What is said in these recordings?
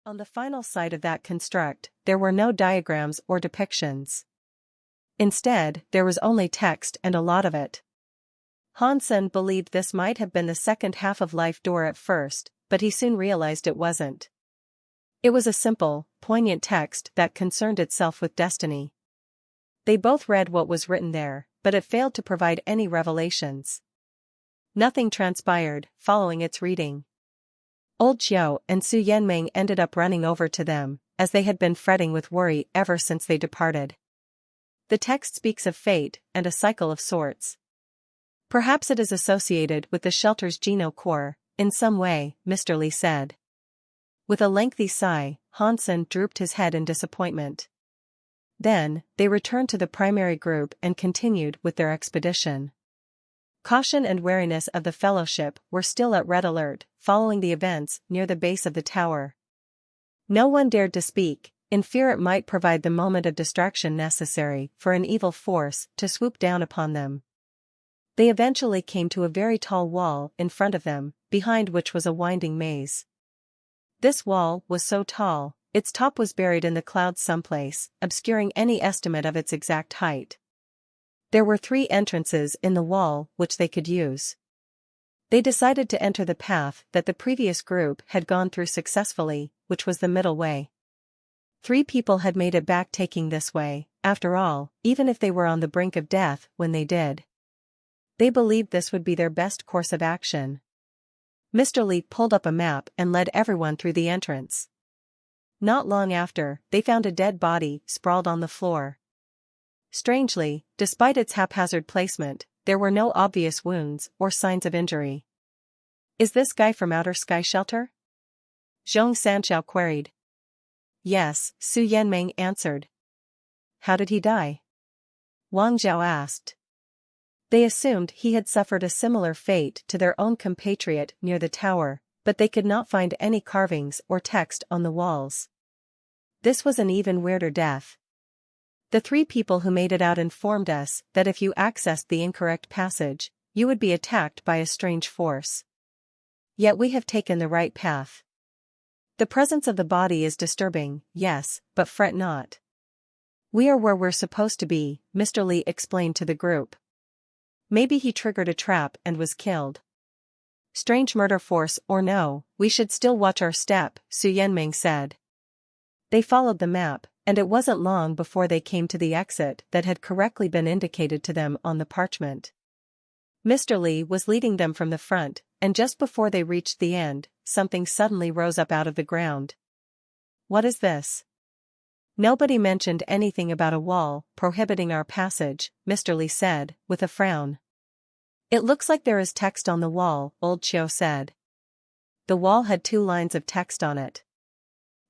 On the final side of that construct, there were no diagrams or depictions. Instead, there was only text and a lot of it. Hansen believed this might have been the second half of life door at first, but he soon realized it wasn't. It was a simple, poignant text that concerned itself with destiny. They both read what was written there, but it failed to provide any revelations. Nothing transpired following its reading. Old Qiu and Su Yanming ended up running over to them, as they had been fretting with worry ever since they departed. The text speaks of fate and a cycle of sorts. Perhaps it is associated with the shelter's geno core, in some way, Mr. Li said. With a lengthy sigh, Hansen drooped his head in disappointment. Then, they returned to the primary group and continued with their expedition. Caution and wariness of the fellowship were still at red alert, following the events near the base of the tower. No one dared to speak, in fear it might provide the moment of distraction necessary for an evil force to swoop down upon them. They eventually came to a very tall wall in front of them, behind which was a winding maze. This wall was so tall, its top was buried in the clouds someplace, obscuring any estimate of its exact height. There were 3 entrances in the wall which they could use. They decided to enter the path that the previous group had gone through successfully, which was the middle way. 3 people had made it back taking this way, after all, even if they were on the brink of death when they did. They believed this would be their best course of action. Mr. Li pulled up a map and led everyone through the entrance. Not long after, they found a dead body sprawled on the floor. Strangely, despite its haphazard placement, there were no obvious wounds or signs of injury. "Is this guy from Outer Sky Shelter?" Zhong Sanchao queried. "Yes," Su Yanming answered. "How did he die?" Wang Zhao asked. They assumed he had suffered a similar fate to their own compatriot near the tower, but they could not find any carvings or text on the walls. This was an even weirder death. "The 3 people who made it out informed us that if you accessed the incorrect passage, you would be attacked by a strange force. Yet we have taken the right path. The presence of the body is disturbing, yes, but fret not. We are where we're supposed to be," Mr. Li explained to the group. "Maybe he triggered a trap and was killed. Strange murder force or no, we should still watch our step," Su Yanming said. They followed the map, and it wasn't long before they came to the exit that had correctly been indicated to them on the parchment. Mr. Li was leading them from the front, and just before they reached the end, something suddenly rose up out of the ground. "What is this?" "Nobody mentioned anything about a wall prohibiting our passage," Mr. Li said, with a frown. "It looks like there is text on the wall," Old Qiu said. The wall had 2 lines of text on it.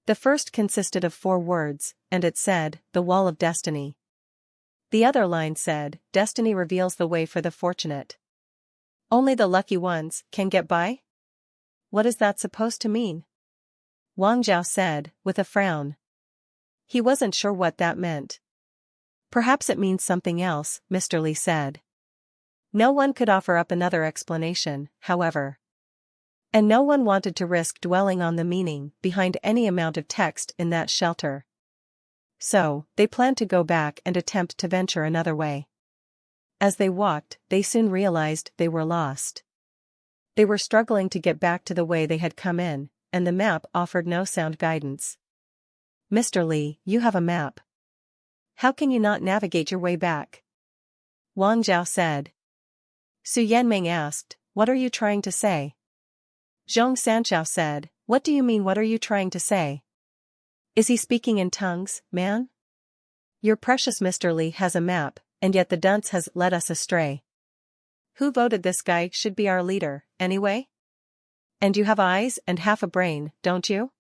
The first consisted of 4 words, and it said, "The Wall of Destiny." The other line said, "Destiny reveals the way for the fortunate. Only the lucky ones can get by?" "What is that supposed to mean?" Wang Zhao said, with a frown. He wasn't sure what that meant. "Perhaps it means something else," Mr. Li said. No one could offer up another explanation, however. And no one wanted to risk dwelling on the meaning behind any amount of text in that shelter. So, they planned to go back and attempt to venture another way. As they walked, they soon realized they were lost. They were struggling to get back to the way they had come in, and the map offered no sound guidance. "Mr. Li, you have a map. How can you not navigate your way back?" Wang Zhao said. Su Yanming asked, "What are you trying to say?" Zhong Sanchao said, "What do you mean, what are you trying to say? Is he speaking in tongues, man? Your precious Mr. Li has a map, and yet the dunce has led us astray. Who voted this guy should be our leader, anyway? And you have eyes and half a brain, don't you?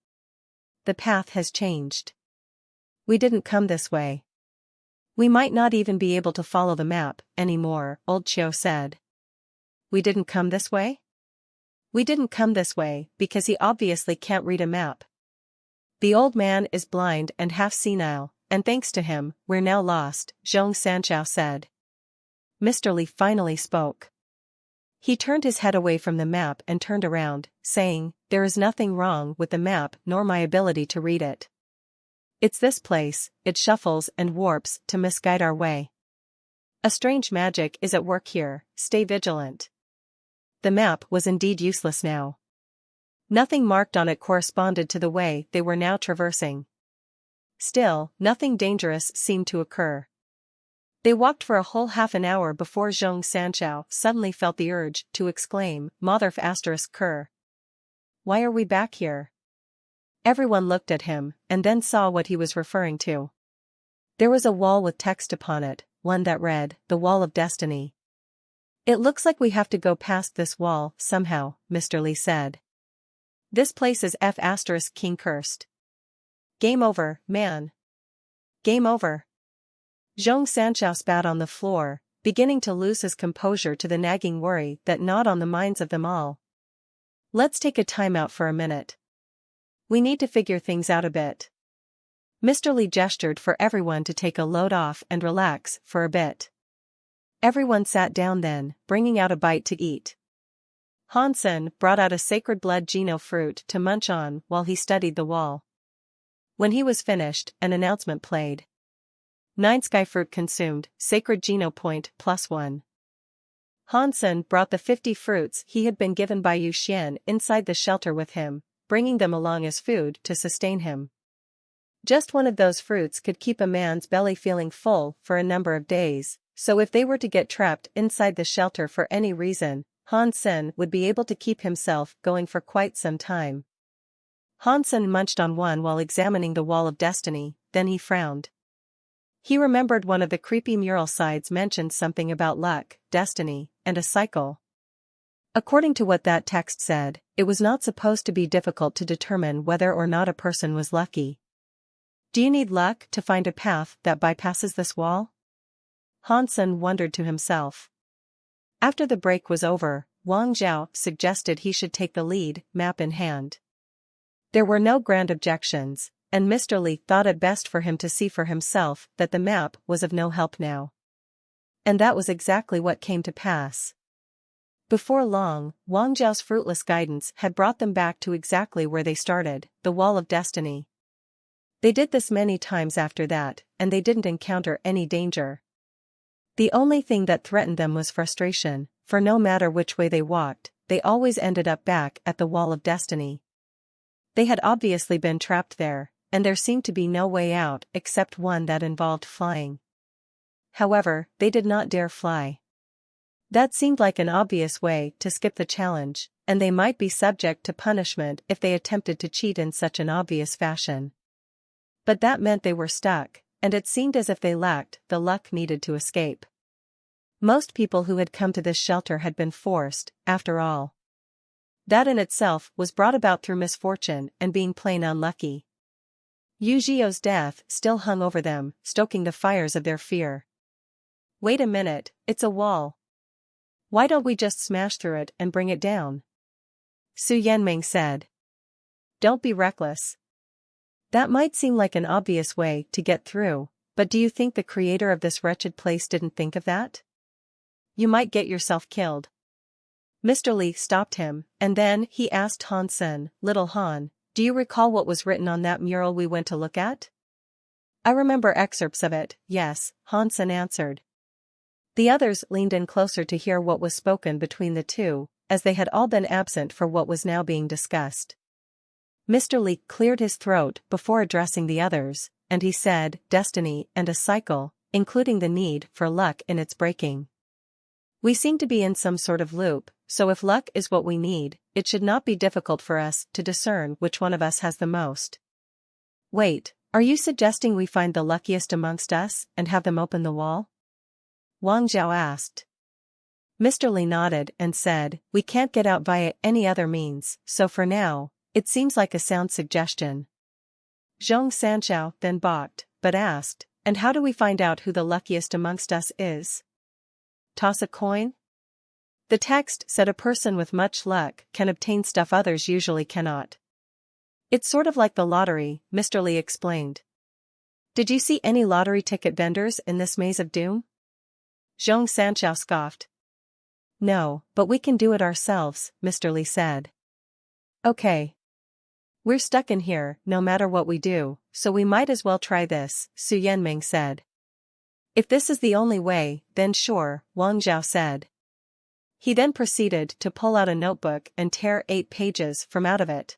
The path has changed. We didn't come this way. We might not even be able to follow the map anymore," Old Qiu said. "We didn't come this way?" "We didn't come this way because he obviously can't read a map. The old man is blind and half senile, and thanks to him, we're now lost," Zhong Sanchao said. Mr. Li finally spoke. He turned his head away from the map and turned around, saying, "There is nothing wrong with the map nor my ability to read it. It's this place, it shuffles and warps to misguide our way. A strange magic is at work here, stay vigilant." The map was indeed useless now. Nothing marked on it corresponded to the way they were now traversing. Still, nothing dangerous seemed to occur. They walked for a whole half an hour before Zhong Sanchao suddenly felt the urge to exclaim, "Motherf asterisk cur. Why are we back here?" Everyone looked at him, and then saw what he was referring to. There was a wall with text upon it, one that read, "The Wall of Destiny." "It looks like we have to go past this wall, somehow," Mr. Li said. "This place is F asterisk king cursed. Game over, man. Game over." Zhong Sanchao spat on the floor, beginning to lose his composure to the nagging worry that gnawed on the minds of them all. "Let's take a time out for a minute. We need to figure things out a bit." Mr. Li gestured for everyone to take a load off and relax for a bit. Everyone sat down then, bringing out a bite to eat. Hansen brought out a sacred blood Geno fruit to munch on while he studied the wall. When he was finished, an announcement played. 9 sky fruit consumed, sacred Geno point +1. Hansen brought the 50 fruits he had been given by Yu Xian inside the shelter with him, bringing them along as food to sustain him. Just one of those fruits could keep a man's belly feeling full for a number of days, so if they were to get trapped inside the shelter for any reason, Hansen would be able to keep himself going for quite some time. Hansen munched on one while examining the Wall of Destiny, then he frowned. He remembered one of the creepy mural sides mentioned something about luck, destiny, and a cycle. According to what that text said, it was not supposed to be difficult to determine whether or not a person was lucky. Do you need luck to find a path that bypasses this wall? Hansen wondered to himself. After the break was over, Wang Zhao suggested he should take the lead, map in hand. There were no grand objections, and Mr. Li thought it best for him to see for himself that the map was of no help now. And that was exactly what came to pass. Before long, Wang Zhao's fruitless guidance had brought them back to exactly where they started, the Wall of Destiny. They did this many times after that, and they didn't encounter any danger. The only thing that threatened them was frustration, for no matter which way they walked, they always ended up back at the Wall of Destiny. They had obviously been trapped there, and there seemed to be no way out except one that involved flying. However, they did not dare fly. That seemed like an obvious way to skip the challenge, and they might be subject to punishment if they attempted to cheat in such an obvious fashion. But that meant they were stuck, and it seemed as if they lacked the luck needed to escape. Most people who had come to this shelter had been forced, after all. That in itself was brought about through misfortune and being plain unlucky. Yu Zhio's death still hung over them, stoking the fires of their fear. "Wait a minute, it's a wall. Why don't we just smash through it and bring it down?" Su Yanming said. "Don't be reckless. That might seem like an obvious way to get through, but do you think the creator of this wretched place didn't think of that? You might get yourself killed." Mr. Li stopped him, and then he asked Hansen, "Little Han, do you recall what was written on that mural we went to look at?" "I remember excerpts of it, yes," Hansen answered. The others leaned in closer to hear what was spoken between the two, as they had all been absent for what was now being discussed. Mr. Li cleared his throat before addressing the others, and he said, "Destiny and a cycle, including the need for luck in its breaking. We seem to be in some sort of loop, so if luck is what we need, it should not be difficult for us to discern which one of us has the most." "Wait, are you suggesting we find the luckiest amongst us and have them open the wall?" Wang Zhao asked. Mr. Li nodded and said, "We can't get out via any other means, so for now, it seems like a sound suggestion." Zhong Sanchao then balked, but asked, "And how do we find out who the luckiest amongst us is? Toss a coin?" The text said a person with much luck can obtain stuff others usually cannot. "It's sort of like the lottery," Mr. Li explained. "Did you see any lottery ticket vendors in this maze of doom?" Zhong Sanchao scoffed. No, but we can do it ourselves, Mr. Li said. Okay. We're stuck in here, no matter what we do, so we might as well try this, Su Yanming said. If this is the only way, then sure, Wang Zhao said. He then proceeded to pull out a notebook and tear 8 pages from out of it.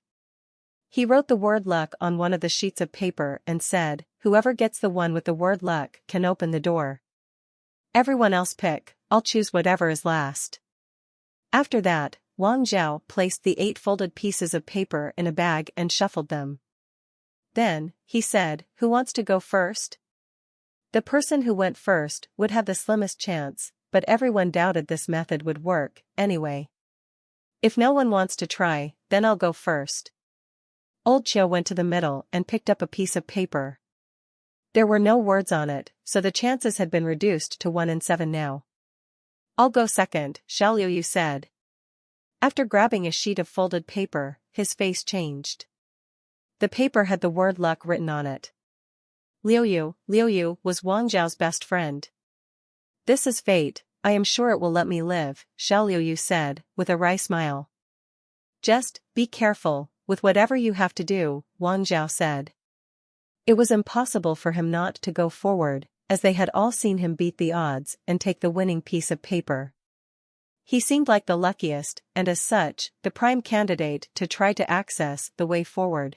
He wrote the word luck on one of the sheets of paper and said, whoever gets the one with the word luck can open the door. Everyone else pick, I'll choose whatever is last. After that, Wang Zhao placed the 8 folded pieces of paper in a bag and shuffled them. Then, he said, who wants to go first? The person who went first would have the slimmest chance, but everyone doubted this method would work, anyway. If no one wants to try, then I'll go first. Old Chiu went to the middle and picked up a piece of paper. There were no words on it, so the chances had been reduced to 1 in 7 now. I'll go second, Xiao Liuyu said. After grabbing a sheet of folded paper, his face changed. The paper had the word luck written on it. Liuyu was Wang Zhao's best friend. This is fate, I am sure it will let me live, Xiao Liuyu said, with a wry smile. Just, be careful, with whatever you have to do, Wang Zhao said. It was impossible for him not to go forward, as they had all seen him beat the odds and take the winning piece of paper. He seemed like the luckiest, and as such, the prime candidate to try to access the way forward.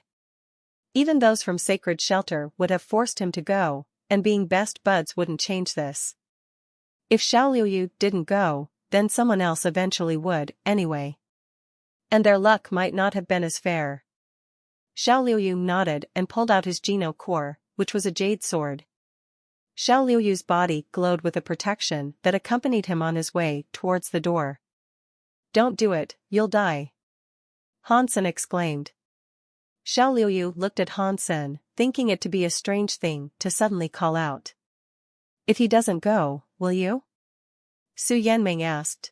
Even those from Sacred Shelter would have forced him to go, and being best buds wouldn't change this. If Xiao Liuyu didn't go, then someone else eventually would, anyway. And their luck might not have been as fair. Xiao Liuyu nodded and pulled out his Geno core, which was a jade sword. Xiao Liuyu's body glowed with a protection that accompanied him on his way towards the door. Don't do it, you'll die. Hansen exclaimed. Xiao Liuyu looked at Hansen, thinking it to be a strange thing to suddenly call out. If he doesn't go, will you? Su Yanming asked.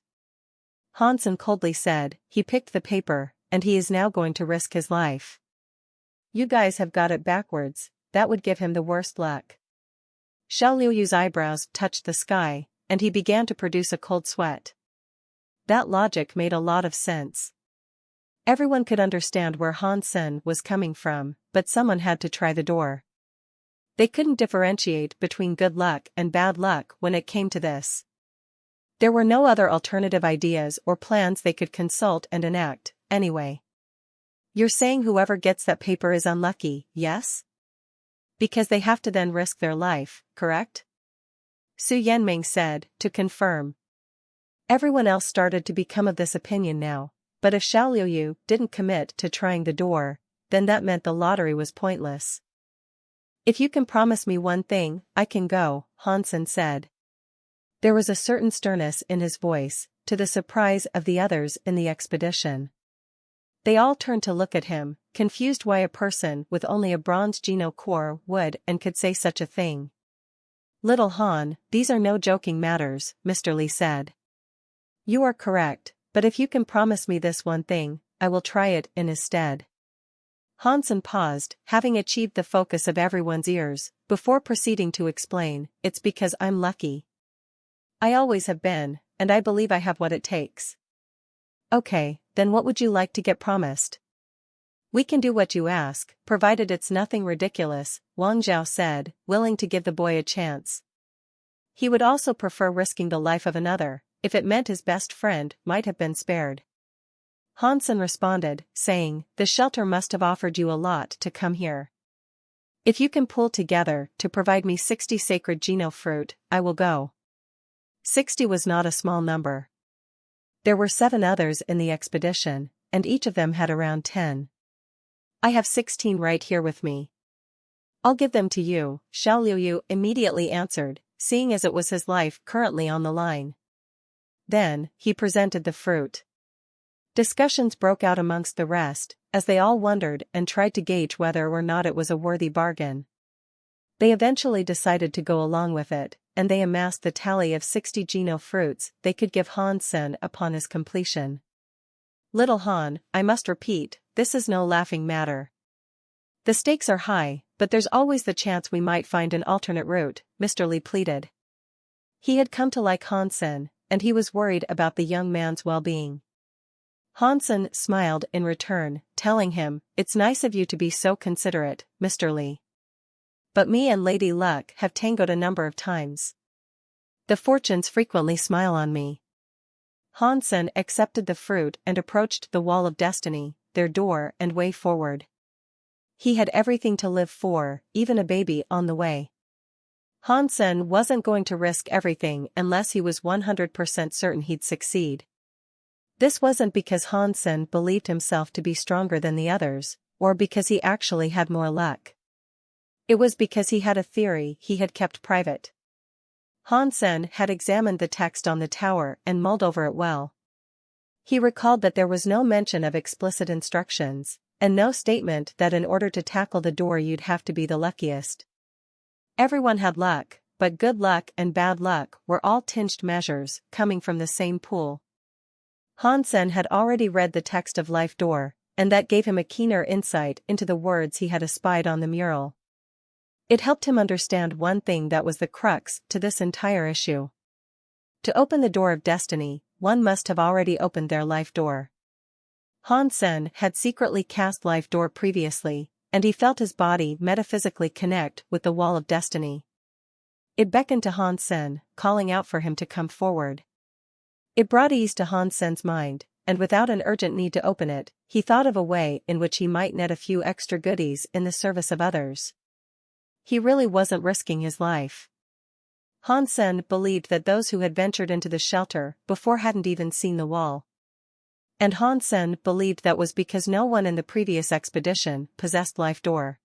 Hansen coldly said, he picked the paper, and he is now going to risk his life. You guys have got it backwards, that would give him the worst luck. Xiao Liuyu's eyebrows touched the sky, and he began to produce a cold sweat. That logic made a lot of sense. Everyone could understand where Hansen was coming from, but someone had to try the door. They couldn't differentiate between good luck and bad luck when it came to this. There were no other alternative ideas or plans they could consult and enact, anyway. You're saying whoever gets that paper is unlucky, yes? Because they have to then risk their life, correct? Su Yanming said, to confirm. Everyone else started to become of this opinion now, but if Xiao Liuyu didn't commit to trying the door, then that meant the lottery was pointless. If you can promise me one thing, I can go, Hansen said. There was a certain sternness in his voice, to the surprise of the others in the expedition. They all turned to look at him, confused why a person with only a bronze Geno core would and could say such a thing. Little Han, these are no joking matters, Mr. Li said. You are correct, but if you can promise me this one thing, I will try it in his stead. Hansen paused, having achieved the focus of everyone's ears, before proceeding to explain, it's because I'm lucky. I always have been, and I believe I have what it takes. Okay, then what would you like to get promised? We can do what you ask, provided it's nothing ridiculous, Wang Zhao said, willing to give the boy a chance. He would also prefer risking the life of another, if it meant his best friend might have been spared. Hansen responded, saying, the shelter must have offered you a lot to come here. If you can pull together to provide me 60 sacred Geno fruit, I will go. 60 was not a small number. There were 7 others in the expedition, and each of them had around 10. I have 16 right here with me. I'll give them to you, Xiao Liuyu immediately answered, seeing as it was his life currently on the line. Then, he presented the fruit. Discussions broke out amongst the rest, as they all wondered and tried to gauge whether or not it was a worthy bargain. They eventually decided to go along with it, and they amassed the tally of 60 Geno fruits they could give Hansen upon his completion. Little Han, I must repeat, this is no laughing matter. The stakes are high, but there's always the chance we might find an alternate route, Mr. Li pleaded. He had come to like Hansen, and he was worried about the young man's well-being. Hansen smiled in return, telling him, "It's nice of you to be so considerate, Mr. Lee. But me and Lady Luck have tangoed a number of times. The fortunes frequently smile on me." Hansen accepted the fruit and approached the wall of destiny, their door and way forward. He had everything to live for, even a baby on the way. Hansen wasn't going to risk everything unless he was 100% certain he'd succeed. This wasn't because Hansen believed himself to be stronger than the others, or because he actually had more luck. It was because he had a theory he had kept private. Hansen had examined the text on the tower and mulled over it well. He recalled that there was no mention of explicit instructions, and no statement that in order to tackle the door you'd have to be the luckiest. Everyone had luck, but good luck and bad luck were all tinged measures coming from the same pool. Hansen had already read the text of Life Door, and that gave him a keener insight into the words he had espied on the mural. It helped him understand one thing that was the crux to this entire issue. To open the door of destiny, one must have already opened their life door. Hansen had secretly cast Life Door previously, and he felt his body metaphysically connect with the wall of destiny. It beckoned to Hansen, calling out for him to come forward. It brought ease to Hansen's mind, and without an urgent need to open it, he thought of a way in which he might net a few extra goodies in the service of others. He really wasn't risking his life. Hansen believed that those who had ventured into the shelter before hadn't even seen the wall. And Hansen believed that was because no one in the previous expedition possessed Life Door.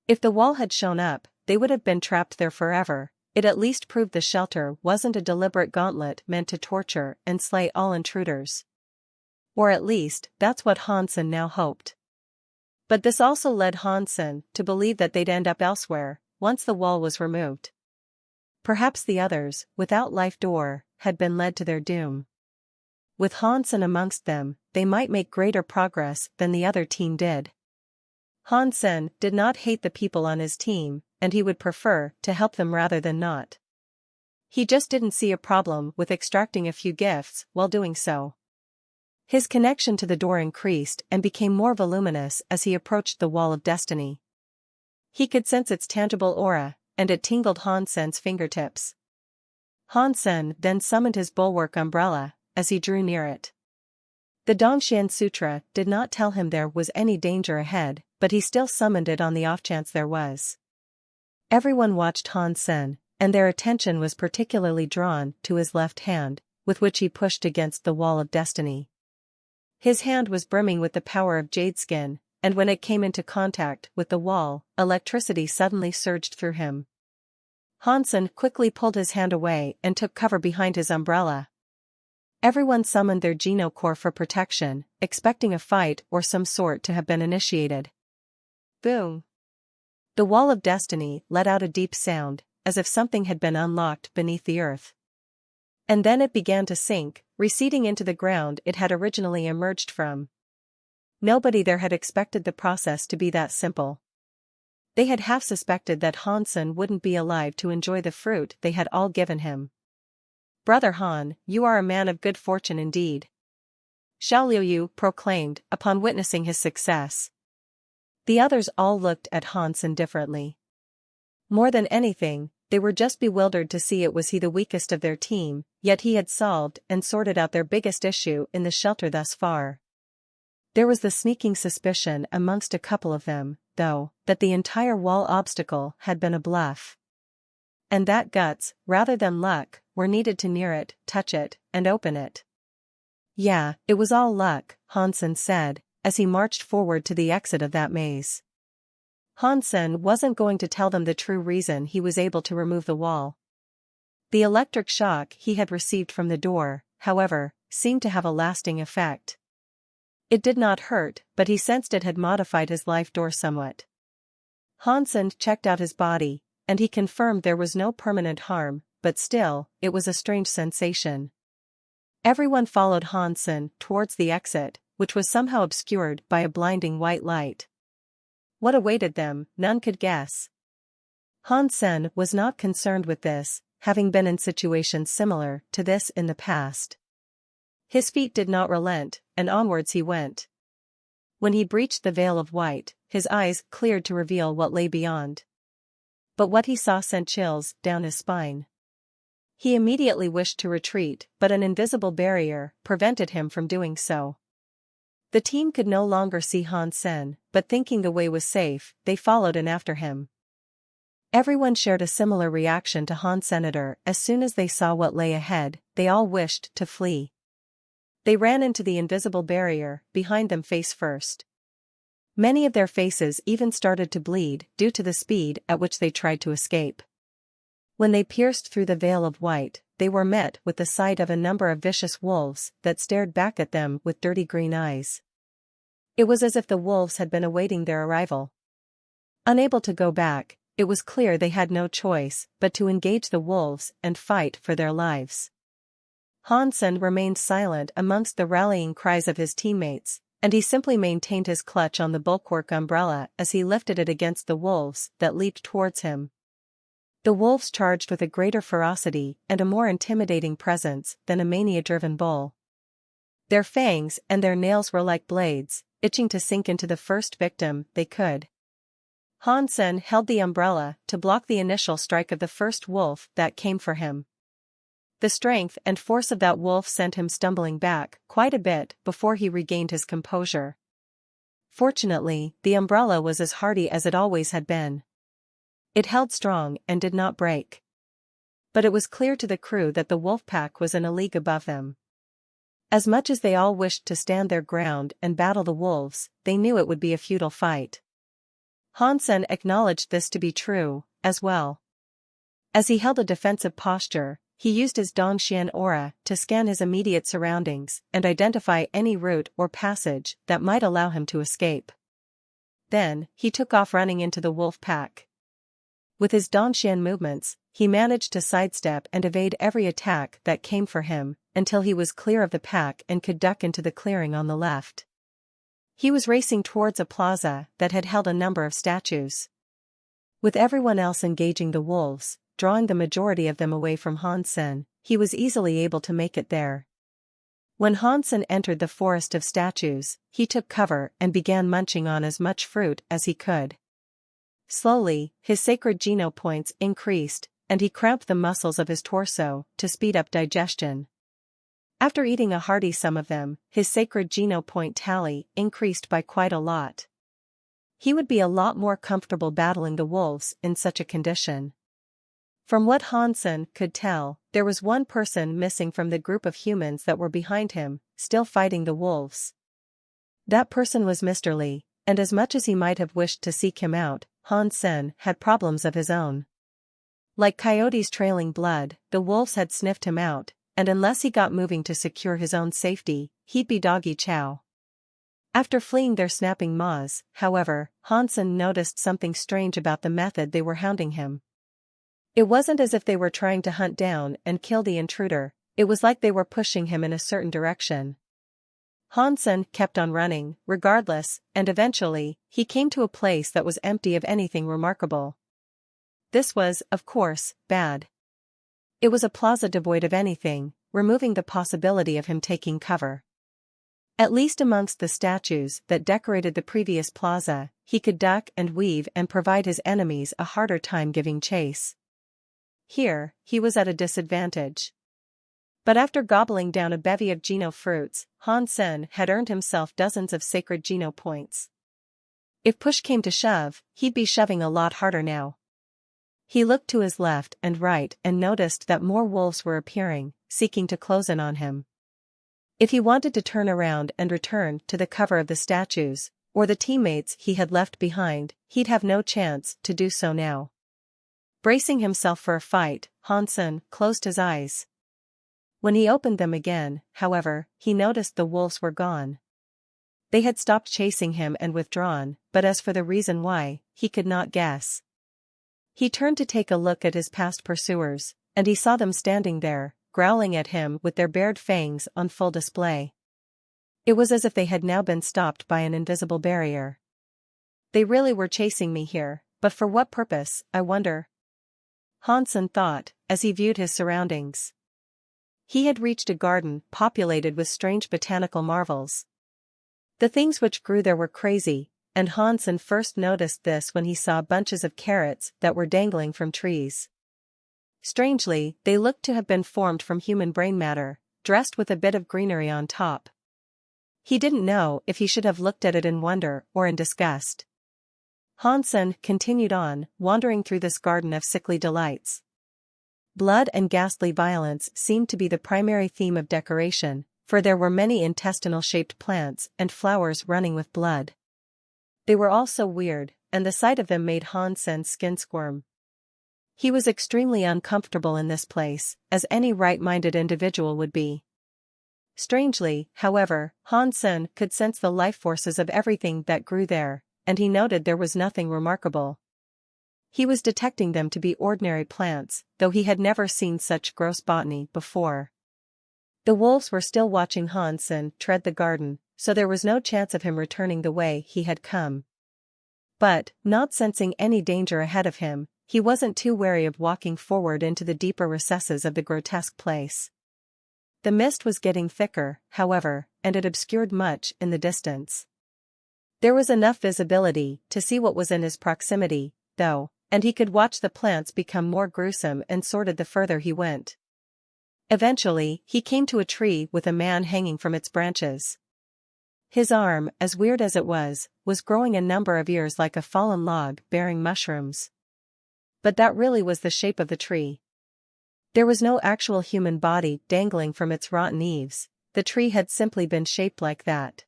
If the wall had shown up, they would have been trapped there forever. It at least proved the shelter wasn't a deliberate gauntlet meant to torture and slay all intruders. Or at least, that's what Hansen now hoped. But this also led Hansen to believe that they'd end up elsewhere, once the wall was removed. Perhaps the others, without Life Door, had been led to their doom. With Hansen amongst them, they might make greater progress than the other team did. Hansen did not hate the people on his team, and he would prefer to help them rather than not. He just didn't see a problem with extracting a few gifts while doing so. His connection to the door increased and became more voluminous as he approached the wall of destiny. He could sense its tangible aura, and it tingled Hansen's fingertips. Hansen then summoned his bulwark umbrella as he drew near it. The Dongshan Sutra did not tell him there was any danger ahead, but he still summoned it on the off chance there was. Everyone watched Hansen, and their attention was particularly drawn to his left hand, with which he pushed against the wall of destiny. His hand was brimming with the power of jade skin, and when it came into contact with the wall, electricity suddenly surged through him. Hansen quickly pulled his hand away and took cover behind his umbrella. Everyone summoned their Geno Core for protection, expecting a fight or some sort to have been initiated. Boom! The wall of destiny let out a deep sound, as if something had been unlocked beneath the earth. And then it began to sink, receding into the ground it had originally emerged from. Nobody there had expected the process to be that simple. They had half suspected that Hansen wouldn't be alive to enjoy the fruit they had all given him. "Brother Han, you are a man of good fortune indeed," Xiao Liuyu proclaimed upon witnessing his success. The others all looked at Hansen differently. More than anything, they were just bewildered to see it was he the weakest of their team, yet he had solved and sorted out their biggest issue in the shelter thus far. There was the sneaking suspicion amongst a couple of them, though, that the entire wall obstacle had been a bluff. And that guts, rather than luck, were needed to near it, touch it, and open it. "Yeah, it was all luck," Hansen said, as he marched forward to the exit of that maze. Hansen wasn't going to tell them the true reason he was able to remove the wall. The electric shock he had received from the door, however, seemed to have a lasting effect. It did not hurt, but he sensed it had modified his Life Door somewhat. Hansen checked out his body, and he confirmed there was no permanent harm, but still, it was a strange sensation. Everyone followed Hansen towards the exit, which was somehow obscured by a blinding white light. What awaited them, none could guess. Hansen was not concerned with this, having been in situations similar to this in the past. His feet did not relent, and onwards he went. When he breached the veil of white, his eyes cleared to reveal what lay beyond. But what he saw sent chills down his spine. He immediately wished to retreat, but an invisible barrier prevented him from doing so. The team could no longer see Han Sen, but thinking the way was safe, they followed in after him. Everyone shared a similar reaction to Han Senator. As soon as they saw what lay ahead, they all wished to flee. They ran into the invisible barrier, behind them face first. Many of their faces even started to bleed due to the speed at which they tried to escape. When they pierced through the veil of white, they were met with the sight of a number of vicious wolves that stared back at them with dirty green eyes. It was as if the wolves had been awaiting their arrival. Unable to go back, it was clear they had no choice but to engage the wolves and fight for their lives. Han Sen remained silent amongst the rallying cries of his teammates, and he simply maintained his clutch on the bulwark umbrella as he lifted it against the wolves that leaped towards him. The wolves charged with a greater ferocity and a more intimidating presence than a mania-driven bull. Their fangs and their nails were like blades, itching to sink into the first victim they could. Han Sen held the umbrella to block the initial strike of the first wolf that came for him. The strength and force of that wolf sent him stumbling back quite a bit before he regained his composure. Fortunately, the umbrella was as hardy as it always had been. It held strong and did not break. But it was clear to the crew that the wolf pack was in a league above them. As much as they all wished to stand their ground and battle the wolves, they knew it would be a futile fight. Han Sen acknowledged this to be true, as well. As he held a defensive posture, he used his Dongxian aura to scan his immediate surroundings and identify any route or passage that might allow him to escape. Then, he took off running into the wolf pack. With his Dongxian movements, he managed to sidestep and evade every attack that came for him, until he was clear of the pack and could duck into the clearing on the left. He was racing towards a plaza that had held a number of statues. With everyone else engaging the wolves, drawing the majority of them away from Han Sen, he was easily able to make it there. When Han Sen entered the forest of statues, he took cover and began munching on as much fruit as he could. Slowly, his sacred geno points increased, and he cramped the muscles of his torso to speed up digestion. After eating a hearty sum of them, his sacred geno point tally increased by quite a lot. He would be a lot more comfortable battling the wolves in such a condition. From what Han Sen could tell, there was one person missing from the group of humans that were behind him, still fighting the wolves. That person was Mr. Li, and as much as he might have wished to seek him out, Han Sen had problems of his own. Like coyotes trailing blood, the wolves had sniffed him out, and unless he got moving to secure his own safety, he'd be doggy chow. After fleeing their snapping maws, however, Han Sen noticed something strange about the method they were hounding him. It wasn't as if they were trying to hunt down and kill the intruder, it was like they were pushing him in a certain direction. Han Sen kept on running, regardless, and eventually, he came to a place that was empty of anything remarkable. This was, of course, bad. It was a plaza devoid of anything, removing the possibility of him taking cover. At least amongst the statues that decorated the previous plaza, he could duck and weave and provide his enemies a harder time giving chase. Here, he was at a disadvantage. But after gobbling down a bevy of geno fruits, Han Sen had earned himself dozens of sacred geno points. If push came to shove, he'd be shoving a lot harder now. He looked to his left and right and noticed that more wolves were appearing, seeking to close in on him. If he wanted to turn around and return to the cover of the statues, or the teammates he had left behind, he'd have no chance to do so now. Bracing himself for a fight, Han Sen closed his eyes. When he opened them again, however, he noticed the wolves were gone. They had stopped chasing him and withdrawn, but as for the reason why, he could not guess. He turned to take a look at his past pursuers, and he saw them standing there, growling at him with their bared fangs on full display. It was as if they had now been stopped by an invisible barrier. They really were chasing me here, but for what purpose, I wonder? Hansen thought, as he viewed his surroundings. He had reached a garden populated with strange botanical marvels. The things which grew there were crazy, and Hansen first noticed this when he saw bunches of carrots that were dangling from trees. Strangely, they looked to have been formed from human brain matter, dressed with a bit of greenery on top. He didn't know if he should have looked at it in wonder or in disgust. Hansen continued on, wandering through this garden of sickly delights. Blood and ghastly violence seemed to be the primary theme of decoration, for there were many intestinal-shaped plants and flowers running with blood. They were all so weird, and the sight of them made Hansen's skin squirm. He was extremely uncomfortable in this place, as any right-minded individual would be. Strangely, however, Hansen could sense the life forces of everything that grew there, and he noted there was nothing remarkable. He was detecting them to be ordinary plants, though he had never seen such gross botany before. The wolves were still watching Hansen tread the garden, so there was no chance of him returning the way he had come. But, not sensing any danger ahead of him, he wasn't too wary of walking forward into the deeper recesses of the grotesque place. The mist was getting thicker, however, and it obscured much in the distance. There was enough visibility to see what was in his proximity, though, and he could watch the plants become more gruesome and sordid the further he went. Eventually, he came to a tree with a man hanging from its branches. His arm, as weird as it was growing a number of ears like a fallen log bearing mushrooms. But that really was the shape of the tree. There was no actual human body dangling from its rotten eaves, the tree had simply been shaped like that.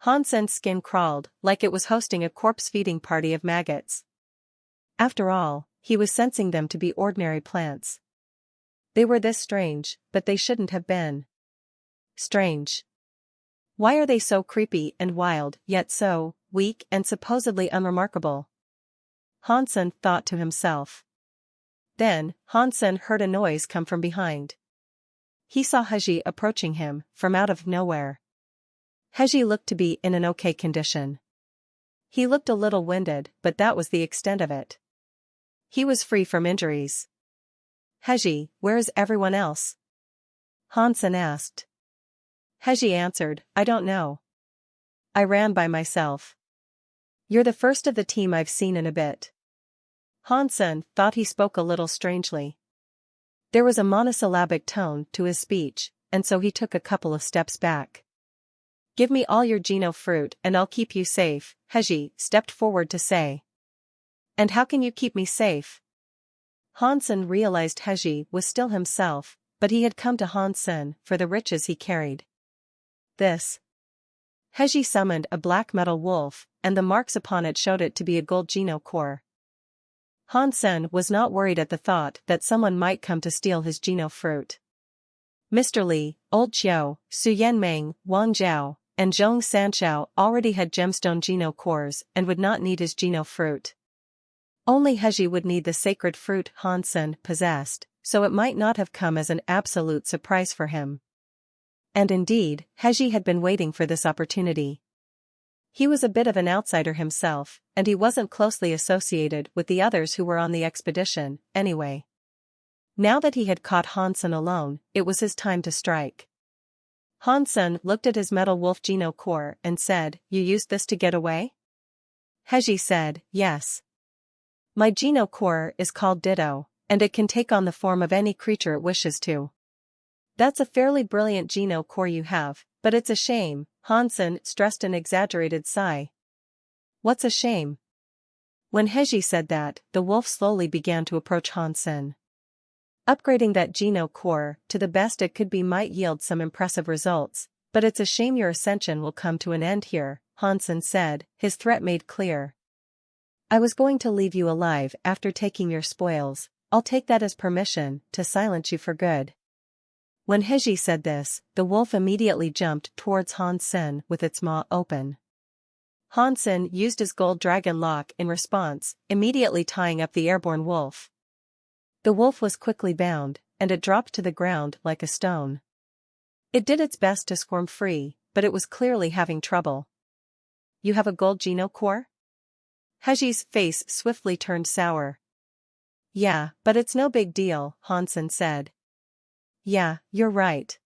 Hansen's skin crawled, like it was hosting a corpse-feeding party of maggots. After all, he was sensing them to be ordinary plants. They were this strange, but they shouldn't have been. Strange. Why are they so creepy and wild, yet so weak and supposedly unremarkable? Hansen thought to himself. Then, Hansen heard a noise come from behind. He saw Heji approaching him, from out of nowhere. Heji looked to be in an okay condition. He looked a little winded, but that was the extent of it. He was free from injuries. Heji, where's everyone else? Hansen asked. Heji answered, I don't know. I ran by myself. You're the first of the team I've seen in a bit. Hansen thought he spoke a little strangely. There was a monosyllabic tone to his speech, and so he took a couple of steps back. Give me all your Geno fruit and I'll keep you safe, Heji stepped forward to say. And how can you keep me safe? Hansen realized Heji was still himself, but he had come to Hansen for the riches he carried. This. Heji summoned a black metal wolf, and the marks upon it showed it to be a gold Geno core. Hansen was not worried at the thought that someone might come to steal his Geno fruit. Mr. Li, Old Qiao, Su Yanmeng, Wang Zhao, and Zhong Sanshao already had gemstone Geno cores and would not need his Geno fruit. Only Heji would need the sacred fruit Hansen possessed, so it might not have come as an absolute surprise for him. And indeed, Heji had been waiting for this opportunity. He was a bit of an outsider himself, and he wasn't closely associated with the others who were on the expedition, anyway. Now that he had caught Hansen alone, it was his time to strike. Hansen looked at his metal wolf Geno core and said, You used this to get away? Heji said, Yes. My Geno core is called Ditto, and it can take on the form of any creature it wishes to. That's a fairly brilliant Geno core you have, but it's a shame, Hansen stressed an exaggerated sigh. What's a shame? When Heji said that, the wolf slowly began to approach Hansen. Upgrading that Geno core to the best it could be might yield some impressive results, but it's a shame your ascension will come to an end here, Hansen said, his threat made clear. I was going to leave you alive after taking your spoils, I'll take that as permission to silence you for good. When Heji said this, the wolf immediately jumped towards Hansen with its maw open. Hansen used his gold dragon lock in response, immediately tying up the airborne wolf. The wolf was quickly bound, and it dropped to the ground like a stone. It did its best to squirm free, but it was clearly having trouble. You have a gold Geno core? Heji's face swiftly turned sour. Yeah, but it's no big deal, Hansen said. Yeah, you're right.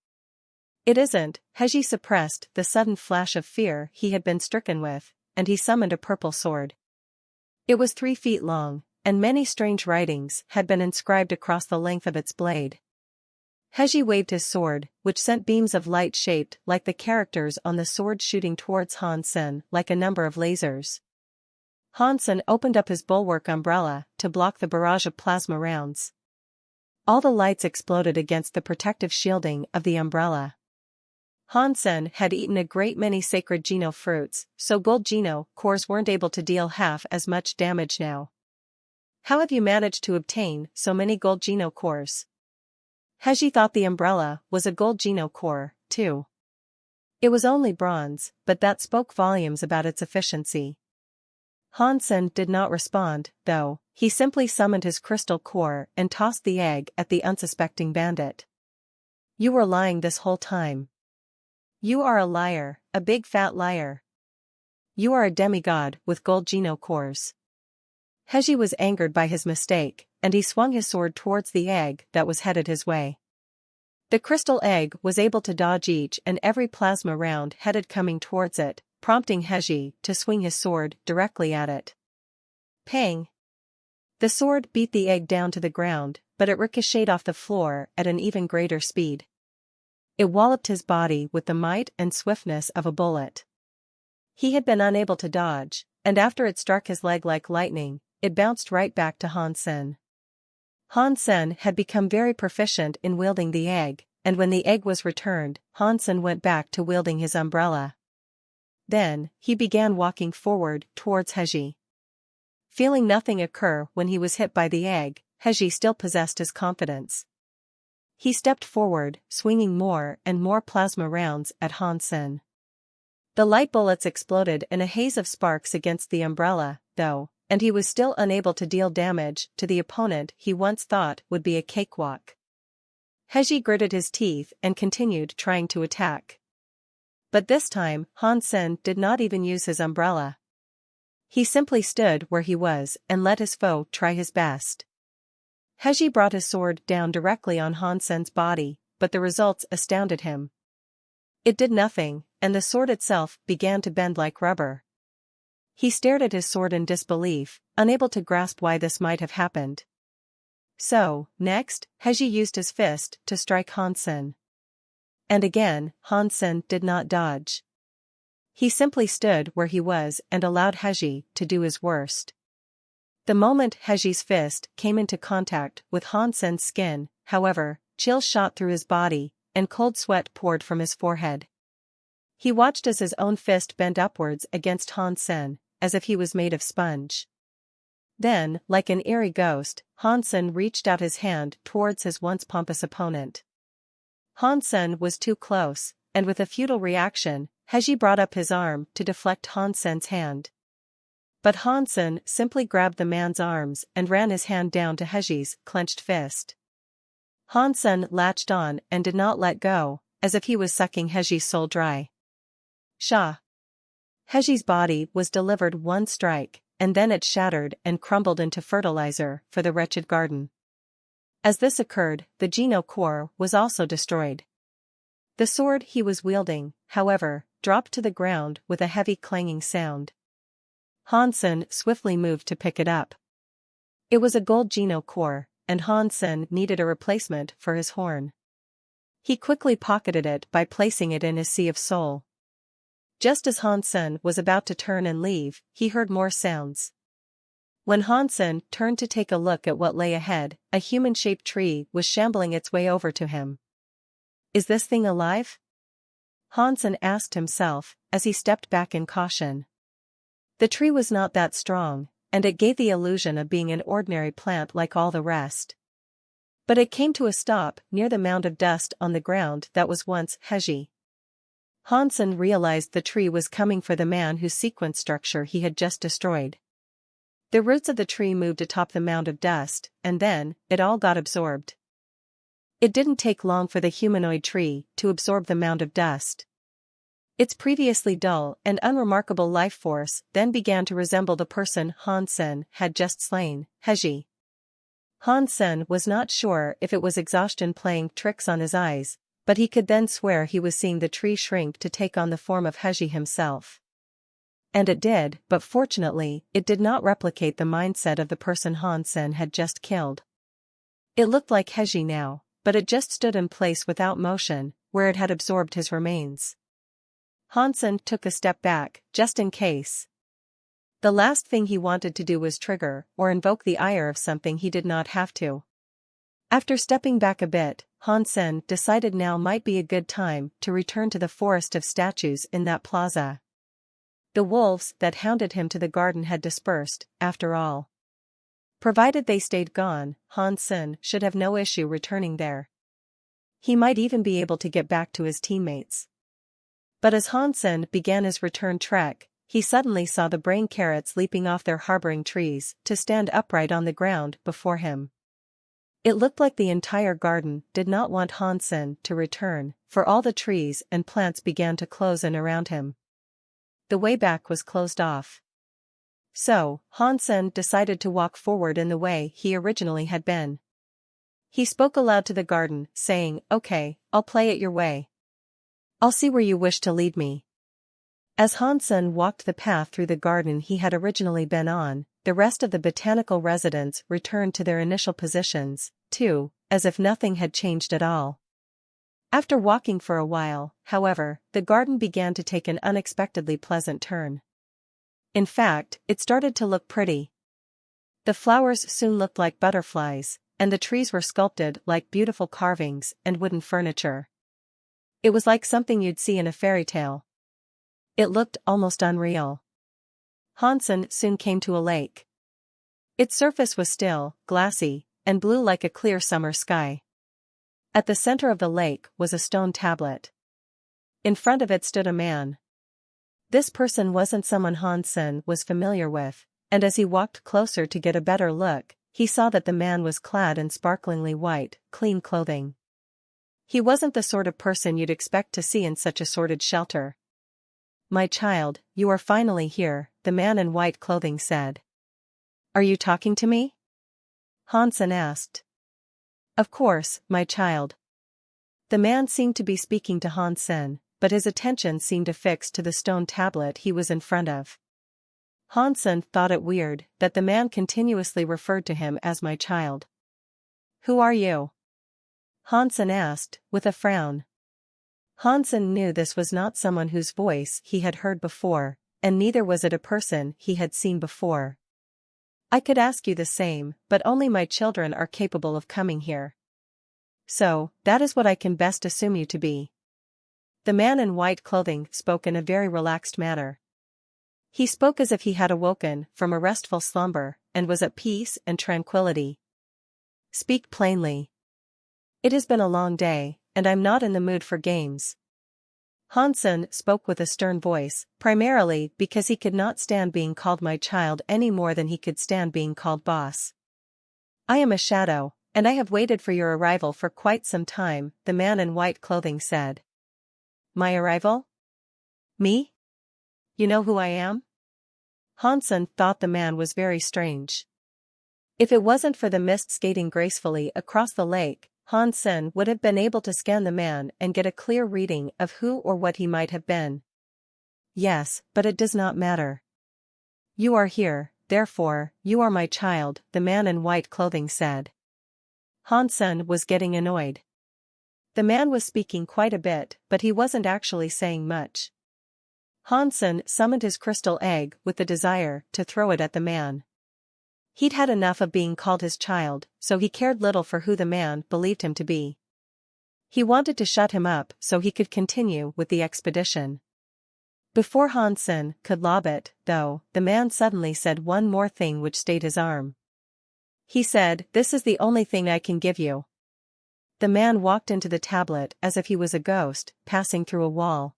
It isn't. Heji suppressed the sudden flash of fear he had been stricken with, and he summoned a purple sword. It was 3 feet long, and many strange writings had been inscribed across the length of its blade. Heji waved his sword, which sent beams of light shaped like the characters on the sword shooting towards Hansen like a number of lasers. Hansen opened up his bulwark umbrella to block the barrage of plasma rounds. All the lights exploded against the protective shielding of the umbrella. Hansen had eaten a great many sacred Geno fruits, so gold Geno cores weren't able to deal half as much damage now. How have you managed to obtain so many gold Geno cores? Heji thought the umbrella was a gold Geno core, too. It was only bronze, but that spoke volumes about its efficiency. Hansen did not respond, though. He simply summoned his crystal core and tossed the egg at the unsuspecting bandit. You were lying this whole time. You are a liar, a big fat liar. You are a demigod with gold Geno cores. Heji was angered by his mistake, and he swung his sword towards the egg that was headed his way. The crystal egg was able to dodge each and every plasma round headed coming towards it, prompting Heji to swing his sword directly at it. Pang! The sword beat the egg down to the ground, but it ricocheted off the floor at an even greater speed. It walloped his body with the might and swiftness of a bullet. He had been unable to dodge, and after it struck his leg like lightning, it bounced right back to Hansen. Hansen had become very proficient in wielding the egg, and when the egg was returned, Hansen went back to wielding his umbrella. Then, he began walking forward towards Heji. Feeling nothing occur when he was hit by the egg, Heji still possessed his confidence. He stepped forward, swinging more and more plasma rounds at Hansen. The light bullets exploded in a haze of sparks against the umbrella, though, and he was still unable to deal damage to the opponent he once thought would be a cakewalk. Heji gritted his teeth and continued trying to attack. But this time, Hansen did not even use his umbrella. He simply stood where he was and let his foe try his best. Heji brought his sword down directly on Hansen's body, but the results astounded him. It did nothing, and the sword itself began to bend like rubber. He stared at his sword in disbelief, unable to grasp why this might have happened. So, next, Heji used his fist to strike Hansen. And again, Hansen did not dodge. He simply stood where he was and allowed Heji to do his worst. The moment Heji's fist came into contact with Hansen's skin, however, chills shot through his body, and cold sweat poured from his forehead. He watched as his own fist bent upwards against Hansen, as if he was made of sponge. Then, like an eerie ghost, Hansen reached out his hand towards his once pompous opponent. Hansen was too close, and with a futile reaction, Heji brought up his arm to deflect Hansen's hand. But Hansen simply grabbed the man's arms and ran his hand down to Heji's clenched fist. Hansen latched on and did not let go, as if he was sucking Heji's soul dry. Sha! Heji's body was delivered one strike, and then it shattered and crumbled into fertilizer for the wretched garden. As this occurred, the Geno core was also destroyed. The sword he was wielding, however, dropped to the ground with a heavy clanging sound. Hansen swiftly moved to pick it up. It was a gold Geno core, and Hansen needed a replacement for his horn. He quickly pocketed it by placing it in his sea of soul. Just as Hansen was about to turn and leave, he heard more sounds. When Hansen turned to take a look at what lay ahead, a human-shaped tree was shambling its way over to him. Is this thing alive? Hansen asked himself, as he stepped back in caution. The tree was not that strong, and it gave the illusion of being an ordinary plant like all the rest. But it came to a stop near the mound of dust on the ground that was once Heji. Hansen realized the tree was coming for the man whose sequence structure he had just destroyed. The roots of the tree moved atop the mound of dust, and then, it all got absorbed. It didn't take long for the humanoid tree to absorb the mound of dust. Its previously dull and unremarkable life force then began to resemble the person Hansen had just slain, Heji. Hansen was not sure if it was exhaustion playing tricks on his eyes, but he could then swear he was seeing the tree shrink to take on the form of Heji himself. And it did, but fortunately, it did not replicate the mindset of the person Hansen had just killed. It looked like Heji now, but it just stood in place without motion, where it had absorbed his remains. Hansen took a step back, just in case. The last thing he wanted to do was trigger or invoke the ire of something he did not have to. After stepping back a bit, Hansen decided now might be a good time to return to the forest of statues in that plaza. The wolves that hounded him to the garden had dispersed, after all. Provided they stayed gone, Hansen should have no issue returning there. He might even be able to get back to his teammates. But as Hansen began his return trek, he suddenly saw the brain carrots leaping off their harboring trees to stand upright on the ground before him. It looked like the entire garden did not want Hansen to return, for all the trees and plants began to close in around him. The way back was closed off. So, Hansen decided to walk forward in the way he originally had been. He spoke aloud to the garden, saying, "Okay, I'll play it your way. I'll see where you wish to lead me." As Hansen walked the path through the garden he had originally been on, the rest of the botanical residents returned to their initial positions, too, as if nothing had changed at all. After walking for a while, however, the garden began to take an unexpectedly pleasant turn. In fact, it started to look pretty. The flowers soon looked like butterflies, and the trees were sculpted like beautiful carvings and wooden furniture. It was like something you'd see in a fairy tale. It looked almost unreal. Hansen soon came to a lake. Its surface was still, glassy, and blue like a clear summer sky. At the center of the lake was a stone tablet. In front of it stood a man. This person wasn't someone Hansen was familiar with, and as he walked closer to get a better look, he saw that the man was clad in sparklingly white, clean clothing. He wasn't the sort of person you'd expect to see in such a sordid shelter. "My child, you are finally here," the man in white clothing said. "Are you talking to me?" Hansen asked. "Of course, my child." The man seemed to be speaking to Hansen, but his attention seemed affixed to the stone tablet he was in front of. Hansen thought it weird that the man continuously referred to him as "my child." "Who are you?" Hansen asked, with a frown. Hansen knew this was not someone whose voice he had heard before, and neither was it a person he had seen before. "I could ask you the same, but only my children are capable of coming here. So, that is what I can best assume you to be." The man in white clothing spoke in a very relaxed manner. He spoke as if he had awoken from a restful slumber, and was at peace and tranquility. "Speak plainly. It has been a long day, and I'm not in the mood for games." Hansen spoke with a stern voice, primarily because he could not stand being called "my child" any more than he could stand being called boss. "I am a shadow, and I have waited for your arrival for quite some time," the man in white clothing said. "My arrival? Me? You know who I am?" Hansen thought the man was very strange. If it wasn't for the mist skating gracefully across the lake, Hansen would have been able to scan the man and get a clear reading of who or what he might have been. "Yes, but it does not matter. You are here, therefore, you are my child," the man in white clothing said. Hansen was getting annoyed. The man was speaking quite a bit, but he wasn't actually saying much. Hansen summoned his crystal egg with the desire to throw it at the man. He'd had enough of being called his child, so he cared little for who the man believed him to be. He wanted to shut him up so he could continue with the expedition. Before Hansen could lob it, though, the man suddenly said one more thing which stayed his arm. He said, "This is the only thing I can give you." The man walked into the tablet as if he was a ghost, passing through a wall.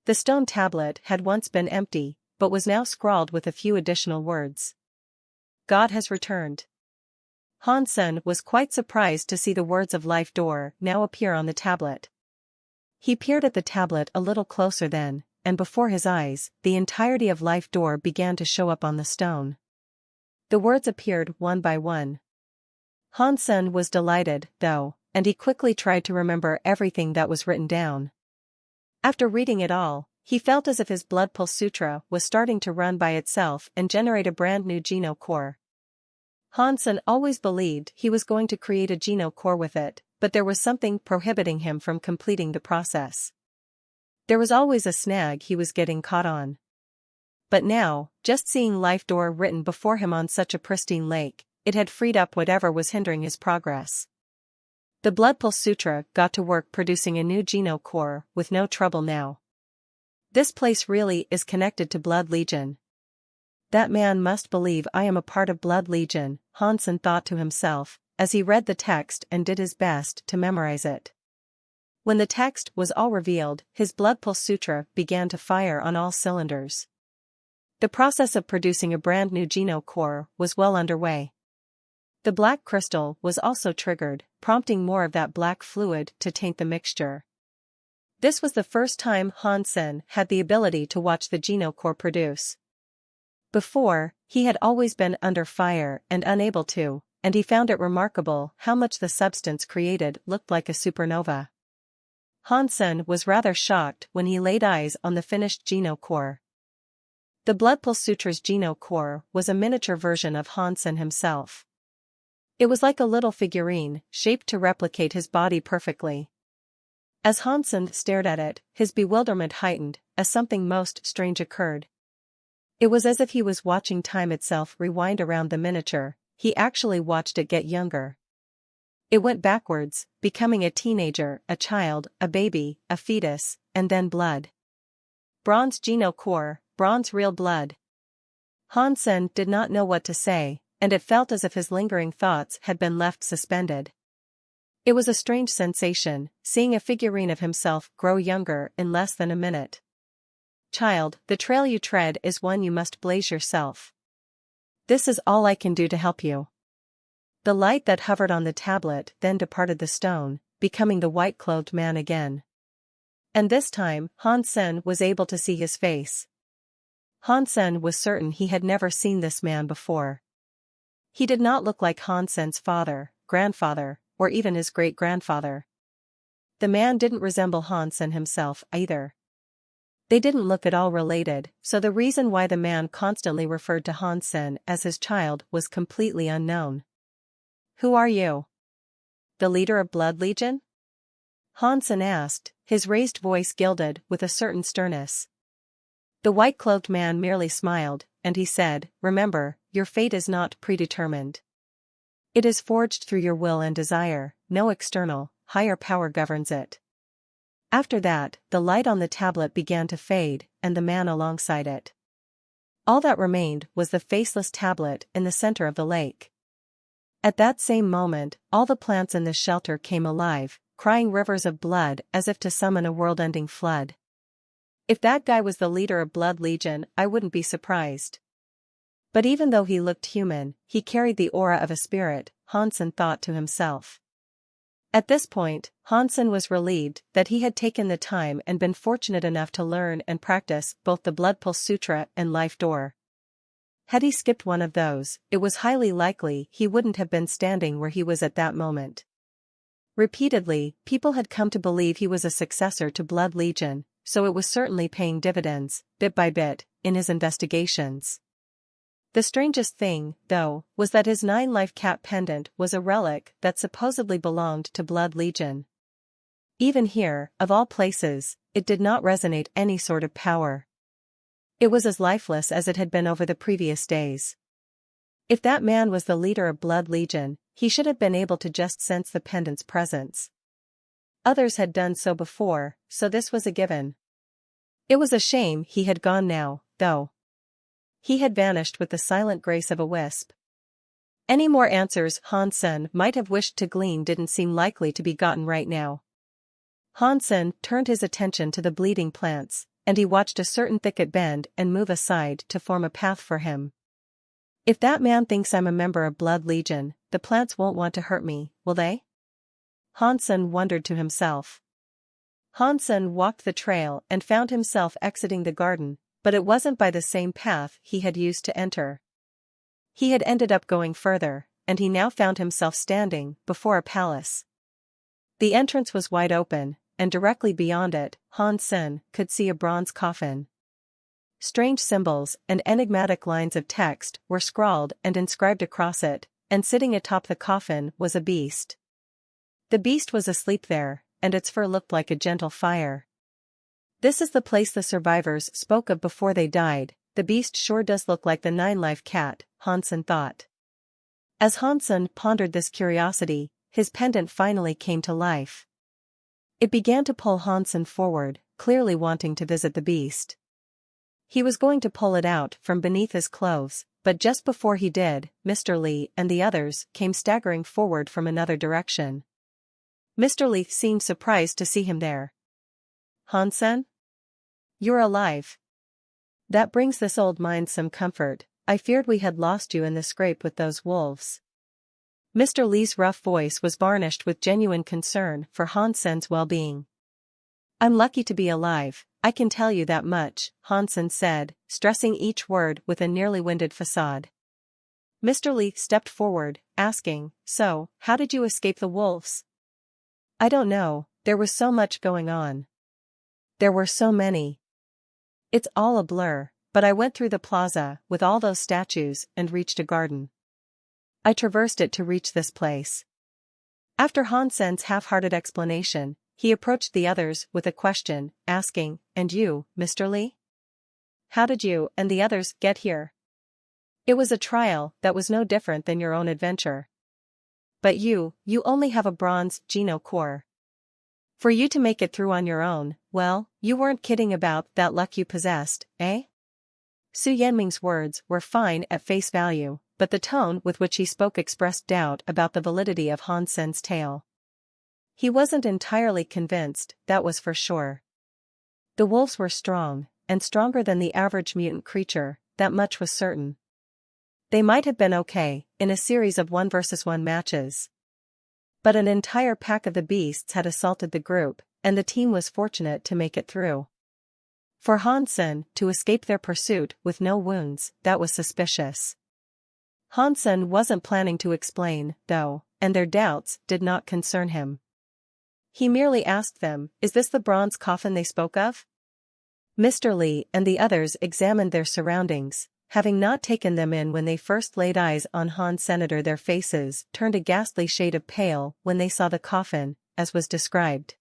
The stone tablet had once been empty, but was now scrawled with a few additional words. "God has returned." Hansen was quite surprised to see the words of Life Door now appear on the tablet. He peered at the tablet a little closer then, and before his eyes, the entirety of Life Door began to show up on the stone. The words appeared one by one. Hansen was delighted, though, and he quickly tried to remember everything that was written down. After reading it all, he felt as if his blood pulse sutra was starting to run by itself and generate a brand new geno core. Hansen always believed he was going to create a geno core with it, but there was something prohibiting him from completing the process. There was always a snag he was getting caught on. But now, just seeing Life Door written before him on such a pristine lake, it had freed up whatever was hindering his progress. The Blood Pulse Sutra got to work producing a new geno core with no trouble now. This place really is connected to Blood Legion. That man must believe I am a part of Blood Legion, Hansen thought to himself, as he read the text and did his best to memorize it. When the text was all revealed, his Blood Pulse Sutra began to fire on all cylinders. The process of producing a brand new geno core was well underway. The black crystal was also triggered, prompting more of that black fluid to taint the mixture. This was the first time Hansen had the ability to watch the geno core produce. Before, he had always been under fire and unable to, and he found it remarkable how much the substance created looked like a supernova. Hansen was rather shocked when he laid eyes on the finished geno core. The Blood Pulse Sutra's geno core was a miniature version of Hansen himself. It was like a little figurine, shaped to replicate his body perfectly. As Hansen stared at it, his bewilderment heightened, as something most strange occurred. It was as if he was watching time itself rewind around the miniature. He actually watched it get younger. It went backwards, becoming a teenager, a child, a baby, a fetus, and then blood. Bronze geno core, bronze real blood. Hansen did not know what to say, and it felt as if his lingering thoughts had been left suspended. It was a strange sensation, seeing a figurine of himself grow younger in less than a minute. Child, the trail you tread is one you must blaze yourself. This is all I can do to help you. The light that hovered on the tablet then departed the stone, becoming the white-clothed man again. And this time, Hansen was able to see his face. Hansen was certain he had never seen this man before. He did not look like Hansen's father, grandfather, or even his great-grandfather. The man didn't resemble Hansen himself either. They didn't look at all related, so the reason why the man constantly referred to Hansen as his child was completely unknown. Who are you? The leader of Blood Legion? Hansen asked, his raised voice gilded with a certain sternness. The white-clothed man merely smiled, and he said, "Remember, your fate is not predetermined. It is forged through your will and desire, no external, higher power governs it." After that, the light on the tablet began to fade, and the man alongside it. All that remained was the faceless tablet in the center of the lake. At that same moment, all the plants in the shelter came alive, crying rivers of blood as if to summon a world-ending flood. If that guy was the leader of Blood Legion, I wouldn't be surprised. But even though he looked human, he carried the aura of a spirit, Hansen thought to himself. At this point, Hansen was relieved that he had taken the time and been fortunate enough to learn and practice both the Blood Pulse Sutra and Life Door. Had he skipped one of those, it was highly likely he wouldn't have been standing where he was at that moment. Repeatedly, people had come to believe he was a successor to Blood Legion, so it was certainly paying dividends, bit by bit, in his investigations. The strangest thing, though, was that his 9-life cap pendant was a relic that supposedly belonged to Blood Legion. Even here, of all places, it did not resonate any sort of power. It was as lifeless as it had been over the previous days. If that man was the leader of Blood Legion, he should have been able to just sense the pendant's presence. Others had done so before, so this was a given. It was a shame he had gone now, though. He had vanished with the silent grace of a wisp. Any more answers Hansen might have wished to glean didn't seem likely to be gotten right now. Hansen turned his attention to the bleeding plants, and he watched a certain thicket bend and move aside to form a path for him. If that man thinks I'm a member of Blood Legion, the plants won't want to hurt me, will they? Hansen wondered to himself. Hansen walked the trail and found himself exiting the garden, but it wasn't by the same path he had used to enter. He had ended up going further, and he now found himself standing before a palace. The entrance was wide open, and directly beyond it, Hansen could see a bronze coffin. Strange symbols and enigmatic lines of text were scrawled and inscribed across it, and sitting atop the coffin was a beast. The beast was asleep there, and its fur looked like a gentle fire. This is the place the survivors spoke of before they died. The beast sure does look like the nine-life cat, Hansen thought. As Hansen pondered this curiosity, his pendant finally came to life. It began to pull Hansen forward, clearly wanting to visit the beast. He was going to pull it out from beneath his clothes, but just before he did, Mr. Lee and the others came staggering forward from another direction. Mr. Lee seemed surprised to see him there. "Hansen? You're alive. That brings this old mind some comfort. I feared we had lost you in the scrape with those wolves." Mr. Lee's rough voice was varnished with genuine concern for Hansen's well-being. "I'm lucky to be alive, I can tell you that much," Hansen said, stressing each word with a nearly winded facade. Mr. Lee stepped forward, asking, "So, how did you escape the wolves?" "I don't know, there was so much going on. There were so many. It's all a blur, but I went through the plaza with all those statues and reached a garden. I traversed it to reach this place." After Hansen's half-hearted explanation, he approached the others with a question, asking, "And you, Mr. Lee? How did you and the others get here? It was a trial that was no different than your own adventure. But you only have a bronze Geno core. For you to make it through on your own, well, you weren't kidding about that luck you possessed, eh?" Su Yanming's words were fine at face value, but the tone with which he spoke expressed doubt about the validity of Hansen's tale. He wasn't entirely convinced, that was for sure. The wolves were strong, and stronger than the average mutant creature, that much was certain. They might have been okay in a series of 1-versus-1 matches. But an entire pack of the beasts had assaulted the group, and the team was fortunate to make it through. For Hansen to escape their pursuit with no wounds, that was suspicious. Hansen wasn't planning to explain, though, and their doubts did not concern him. He merely asked them, "Is this the bronze coffin they spoke of?" Mr. Lee and the others examined their surroundings, having not taken them in when they first laid eyes on Hansen. Their faces turned a ghastly shade of pale when they saw the coffin, as was described.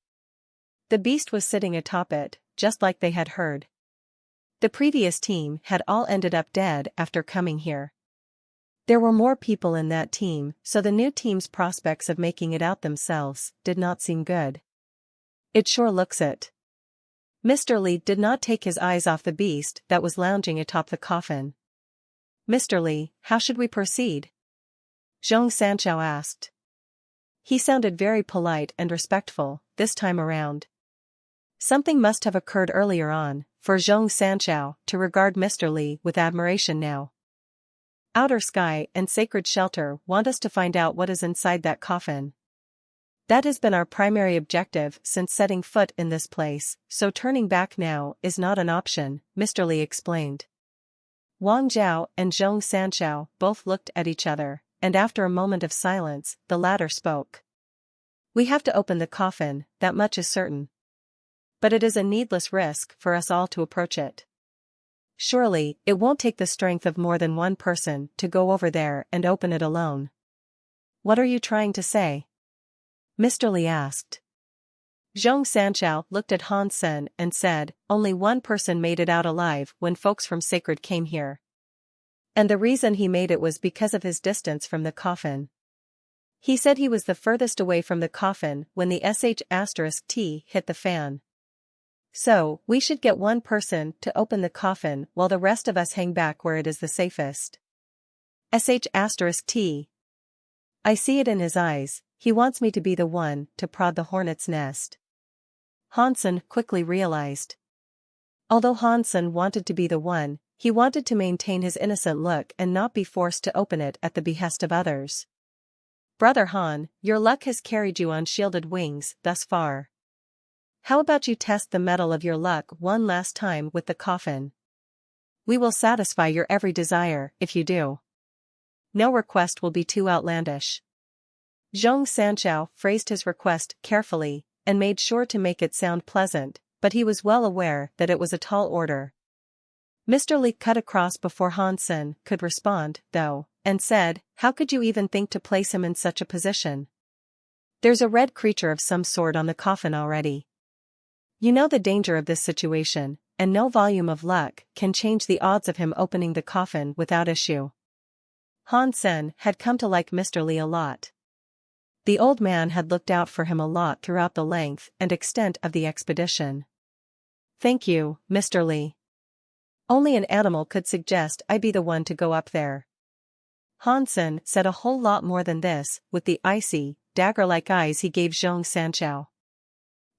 The beast was sitting atop it, just like they had heard. The previous team had all ended up dead after coming here. There were more people in that team, so the new team's prospects of making it out themselves did not seem good. "It sure looks it." Mr. Lee did not take his eyes off the beast that was lounging atop the coffin. "Mr. Lee, how should we proceed?" Zhong Sanchao asked. He sounded very polite and respectful, this time around. Something must have occurred earlier on, for Zhong Sanchao to regard Mr. Lee with admiration now. "Outer Sky and Sacred Shelter want us to find out what is inside that coffin. That has been our primary objective since setting foot in this place, so turning back now is not an option," Mr. Lee explained. Wang Zhao and Zhong Sanchao both looked at each other, and after a moment of silence, the latter spoke. "We have to open the coffin, that much is certain. But it is a needless risk for us all to approach it. Surely, it won't take the strength of more than one person to go over there and open it alone." "What are you trying to say?" Mr. Lee asked. Zhong Sanchao looked at Hansen and said, "Only one person made it out alive when folks from Sacred came here. And the reason he made it was because of his distance from the coffin. He said he was the furthest away from the coffin when the *T hit the fan. So, we should get one person to open the coffin while the rest of us hang back where it is the safest. *T. I see it in his eyes, he wants me to be the one to prod the hornet's nest." Hansen quickly realized. Although Hansen wanted to be the one, he wanted to maintain his innocent look and not be forced to open it at the behest of others. "Brother Han, your luck has carried you on shielded wings thus far. How about you test the mettle of your luck one last time with the coffin? We will satisfy your every desire if you do." no request will be too outlandish. Zhong Sanchao phrased his request carefully, and made sure to make it sound pleasant, but he was well aware that it was a tall order. Mr. Li cut across before Han Sen could respond, though, and said, "How could you even think to place him in such a position? There's a red creature of some sort on the coffin already. You know the danger of this situation, and no volume of luck can change the odds of him opening the coffin without issue." Han Sen had come to like Mr. Li a lot. The old man had looked out for him a lot throughout the length and extent of the expedition. "Thank you, Mr. Li. Only an animal could suggest I be the one to go up there." Han Sen said a whole lot more than this, with the icy, dagger-like eyes he gave Zhong Sanchao.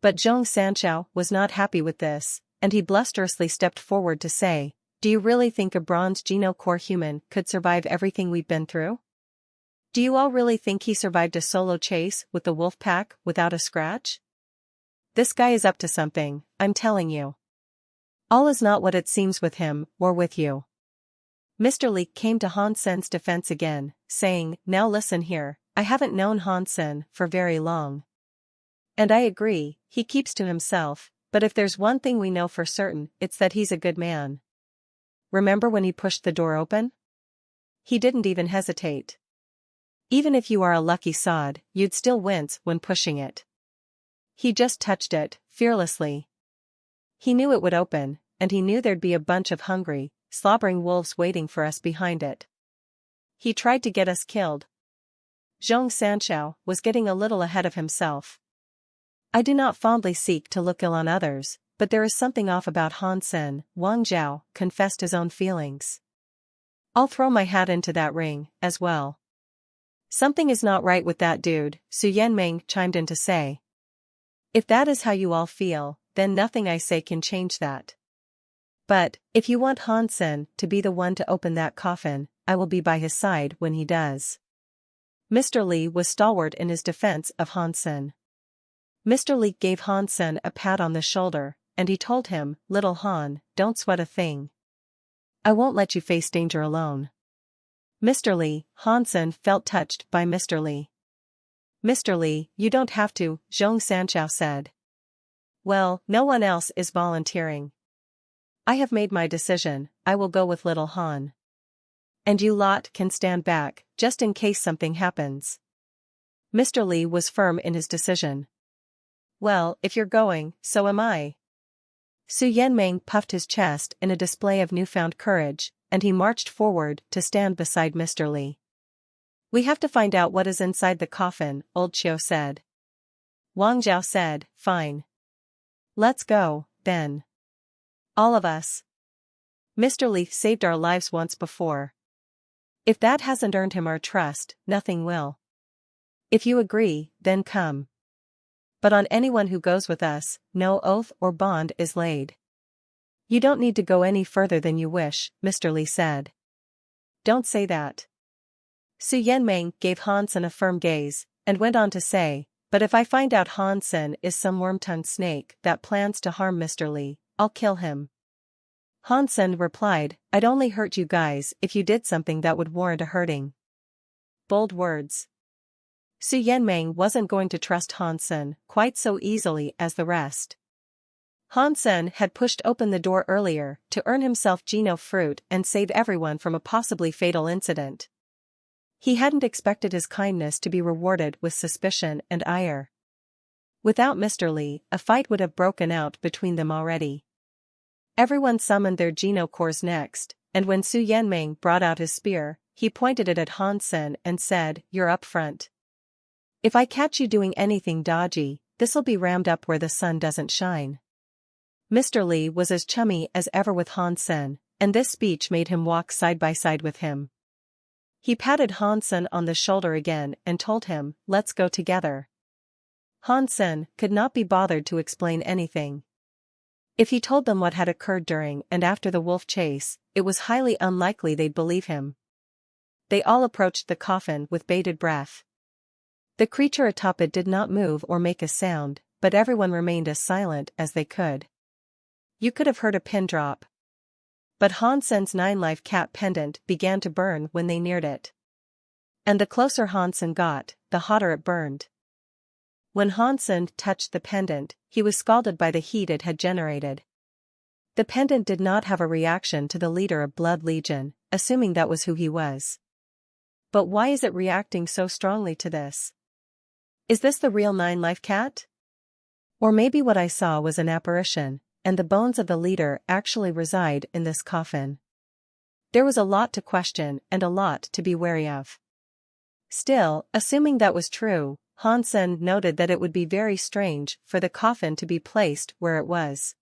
But Zhong Sanchao was not happy with this, and he blusterously stepped forward to say, "Do you really think a bronze Geno-core human could survive everything we've been through? Do you all really think he survived a solo chase with the wolf pack without a scratch? This guy is up to something, I'm telling you. All is not what it seems with him, or with you." Mr. Li came to Han Sen's defense again, saying, "Now listen here, I haven't known Han Sen for very long. And I agree, he keeps to himself, but if there's one thing we know for certain, it's that he's a good man. Remember when he pushed the door open? He didn't even hesitate. Even if you are a lucky sod, you'd still wince when pushing it. He just touched it, fearlessly. He knew it would open, and he knew there'd be a bunch of hungry, slobbering wolves waiting for us behind it. He tried to get us killed." Zhong Sanchao was getting a little ahead of himself. "I do not fondly seek to look ill on others, but there is something off about Han Sen," Wang Zhao confessed his own feelings. "I'll throw my hat into that ring, as well." "Something is not right with that dude," Su Yanmeng chimed in to say. "If that is how you all feel, then nothing I say can change that. But, if you want Han Sen to be the one to open that coffin, I will be by his side when he does." Mr. Li was stalwart in his defense of Han Sen. Mr. Li gave Han Sen a pat on the shoulder, and he told him, "Little Han, don't sweat a thing. I won't let you face danger alone." Mr. Li, Han Sen felt touched by Mr. Li. "Mr. Li, you don't have to," Zhong Sanchao said. "Well, no one else is volunteering. I have made my decision, I will go with little Han. And you lot can stand back, just in case something happens." Mr. Li was firm in his decision. "Well, if you're going, so am I." Su Yanmeng puffed his chest in a display of newfound courage, and he marched forward to stand beside Mr. Li. "We have to find out what is inside the coffin," Old Qiu said. Wang Zhao said, "Fine. Let's go, then. All of us. Mr. Li saved our lives once before. If that hasn't earned him our trust, nothing will. If you agree, then come. But on anyone who goes with us, no oath or bond is laid." "You don't need to go any further than you wish," Mr. Li said. "Don't say that." Su Yanmeng gave Han Sen a firm gaze, and went on to say, "But if I find out Han Sen is some worm-tongued snake that plans to harm Mr. Li, I'll kill him." Han Sen replied, "I'd only hurt you guys if you did something that would warrant a hurting." Bold words. Su Yanmeng wasn't going to trust Han Sen quite so easily as the rest. Han Sen had pushed open the door earlier to earn himself Geno fruit and save everyone from a possibly fatal incident. He hadn't expected his kindness to be rewarded with suspicion and ire. Without Mr. Li, a fight would have broken out between them already. Everyone summoned their Geno cores next, and when Su Yanmeng brought out his spear, he pointed it at Han Sen and said, "You're up front. If I catch you doing anything dodgy, this'll be rammed up where the sun doesn't shine." Mr. Li was as chummy as ever with Han Sen, and this speech made him walk side by side with him. He patted Han Sen on the shoulder again and told him, "Let's go together." Han Sen could not be bothered to explain anything. If he told them what had occurred during and after the wolf chase, it was highly unlikely they'd believe him. They all approached the coffin with bated breath. The creature atop it did not move or make a sound, but everyone remained as silent as they could. You could have heard a pin drop. But Han Sen's 9-life cap pendant began to burn when they neared it. And the closer Hansen got, the hotter it burned. When Hansen touched the pendant, he was scalded by the heat it had generated. The pendant did not have a reaction to the leader of Blood Legion, assuming that was who he was. But why is it reacting so strongly to this? Is this the real 9-life cat? Or maybe what I saw was an apparition, and the bones of the leader actually reside in this coffin. There was a lot to question and a lot to be wary of. Still, assuming that was true, Hansen noted that it would be very strange for the coffin to be placed where it was.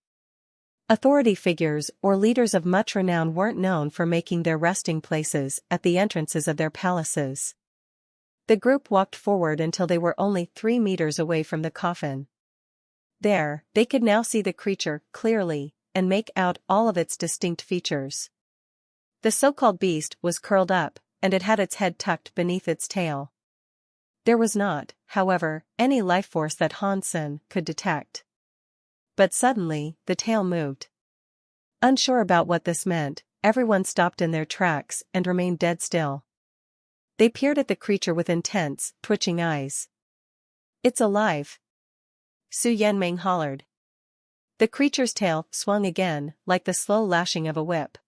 Authority figures or leaders of much renown weren't known for making their resting places at the entrances of their palaces. The group walked forward until they were only 3 meters away from the coffin. There, they could now see the creature clearly and make out all of its distinct features. The so-called beast was curled up, and it had its head tucked beneath its tail. There was not, however, any life force that Hansen could detect. But suddenly, the tail moved. Unsure about what this meant, everyone stopped in their tracks and remained dead still. They peered at the creature with intense, twitching eyes. "It's alive!" Su Yanming hollered. The creature's tail swung again, like the slow lashing of a whip.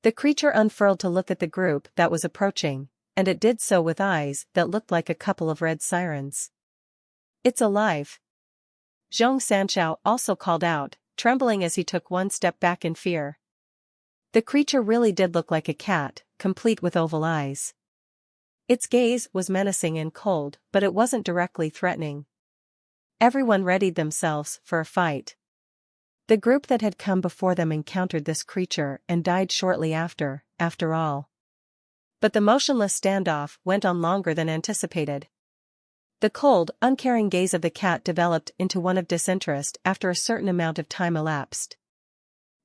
The creature unfurled to look at the group that was approaching, and it did so with eyes that looked like a couple of red sirens. "It's alive!" Zhong Sanchao also called out, trembling as he took one step back in fear. The creature really did look like a cat, complete with oval eyes. Its gaze was menacing and cold, but it wasn't directly threatening. Everyone readied themselves for a fight. The group that had come before them encountered this creature and died shortly after all. But the motionless standoff went on longer than anticipated. The cold, uncaring gaze of the cat developed into one of disinterest after a certain amount of time elapsed.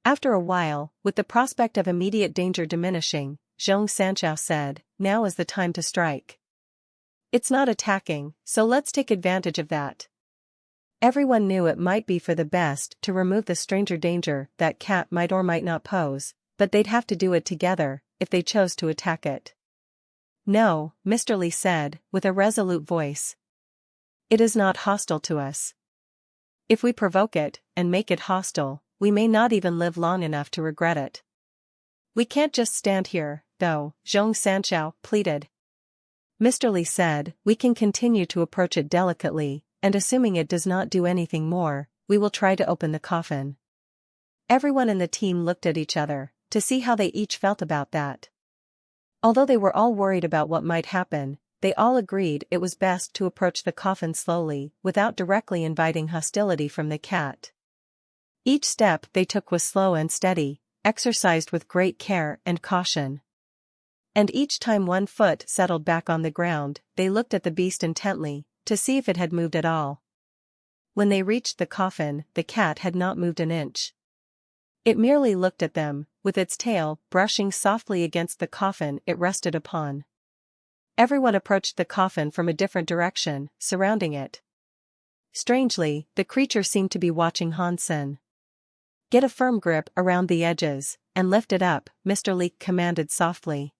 After a while, with the prospect of immediate danger diminishing, Zhong Sanchao said, "Now is the time to strike. It's not attacking, so let's take advantage of that." Everyone knew it might be for the best to remove the stranger danger that cat might or might not pose, but they'd have to do it together if they chose to attack it. "No," Mr. Li said, with a resolute voice. "It is not hostile to us. If we provoke it and make it hostile, we may not even live long enough to regret it." "We can't just stand here, though," Zhong Sanchao pleaded. Mr. Li said, "We can continue to approach it delicately, and assuming it does not do anything more, we will try to open the coffin." Everyone in the team looked at each other, to see how they each felt about that. Although they were all worried about what might happen, they all agreed it was best to approach the coffin slowly, without directly inviting hostility from the cat. Each step they took was slow and steady, exercised with great care and caution. And each time one foot settled back on the ground, they looked at the beast intently, to see if it had moved at all. When they reached the coffin, the cat had not moved an inch. It merely looked at them, with its tail brushing softly against the coffin it rested upon. Everyone approached the coffin from a different direction, surrounding it. Strangely, the creature seemed to be watching Hansen. "Get a firm grip around the edges, and lift it up," Mr. Li commanded softly.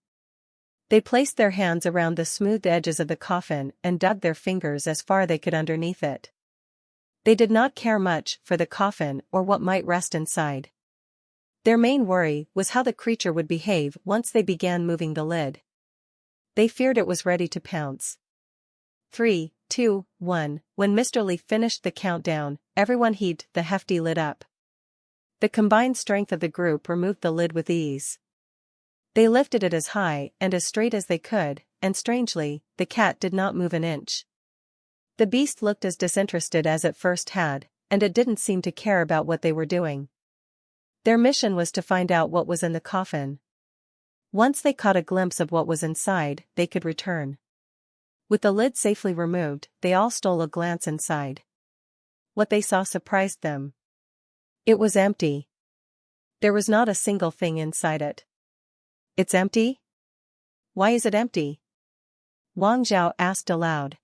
They placed their hands around the smooth edges of the coffin and dug their fingers as far they could underneath it. They did not care much for the coffin or what might rest inside. Their main worry was how the creature would behave once they began moving the lid. They feared it was ready to pounce. 3, 2, 1. When Mr. Li finished the countdown, everyone heaved the hefty lid up. The combined strength of the group removed the lid with ease. They lifted it as high and as straight as they could, and strangely, the cat did not move an inch. The beast looked as disinterested as it first had, and it didn't seem to care about what they were doing. Their mission was to find out what was in the coffin. Once they caught a glimpse of what was inside, they could return. With the lid safely removed, they all stole a glance inside. What they saw surprised them. It was empty. There was not a single thing inside it. "It's empty? Why is it empty?" Wang Zhao asked aloud.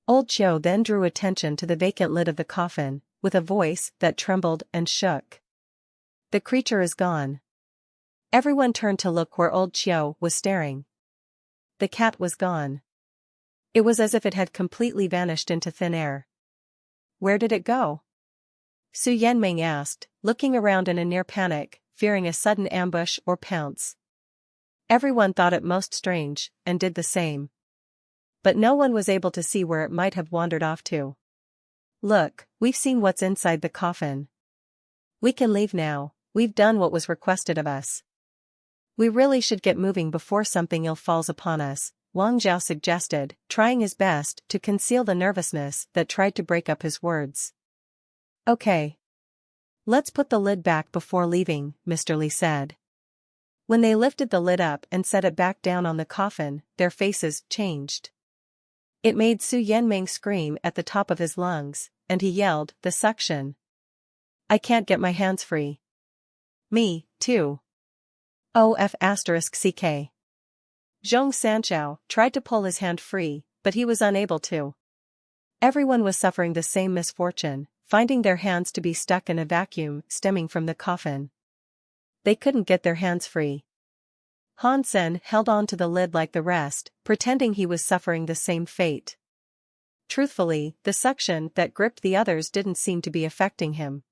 Old Qiu then drew attention to the vacant lid of the coffin, with a voice that trembled and shook. "The creature is gone." Everyone turned to look where old Qiu was staring. The cat was gone. It was as if it had completely vanished into thin air. Where did it go? Su Yanming asked, looking around in a near panic, fearing a sudden ambush or pounce. Everyone thought it most strange, and did the same. But no one was able to see where it might have wandered off to. Look, we've seen what's inside the coffin. We can leave now, we've done what was requested of us. We really should get moving before something ill falls upon us, Wang Zhao suggested, trying his best to conceal the nervousness that tried to break up his words. Okay. Let's put the lid back before leaving, Mr. Li said. When they lifted the lid up and set it back down on the coffin, their faces changed. It made Su Yanming scream at the top of his lungs, and he yelled, "The suction! I can't get my hands free." Me, too. OF*CK. Zhong Sanchao tried to pull his hand free, but he was unable to. Everyone was suffering the same misfortune, finding their hands to be stuck in a vacuum stemming from the coffin. They couldn't get their hands free. Han Sen held on to the lid like the rest, pretending he was suffering the same fate. Truthfully, the suction that gripped the others didn't seem to be affecting him.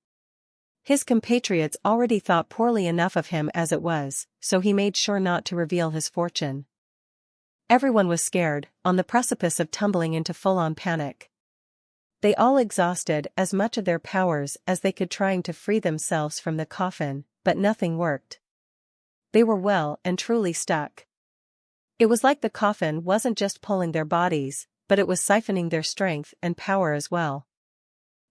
His compatriots already thought poorly enough of him as it was, so he made sure not to reveal his fortune. Everyone was scared, on the precipice of tumbling into full-on panic. They all exhausted as much of their powers as they could trying to free themselves from the coffin, but nothing worked. They were well and truly stuck. It was like the coffin wasn't just pulling their bodies, but it was siphoning their strength and power as well.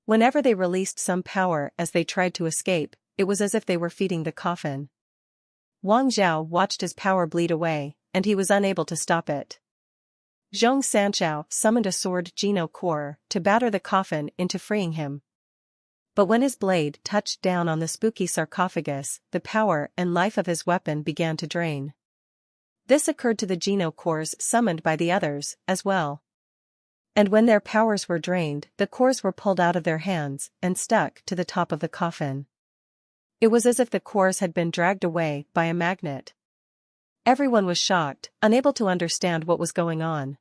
Whenever they released some power as they tried to escape, it was as if they were feeding the coffin. Wang Zhao watched his power bleed away, and he was unable to stop it. Zhong Sanchao summoned a sword Geno Core to batter the coffin into freeing him. But when his blade touched down on the spooky sarcophagus, the power and life of his weapon began to drain. This occurred to the Geno Cores summoned by the others, as well. And when their powers were drained, the cores were pulled out of their hands and stuck to the top of the coffin. It was as if the cores had been dragged away by a magnet. Everyone was shocked, unable to understand what was going on.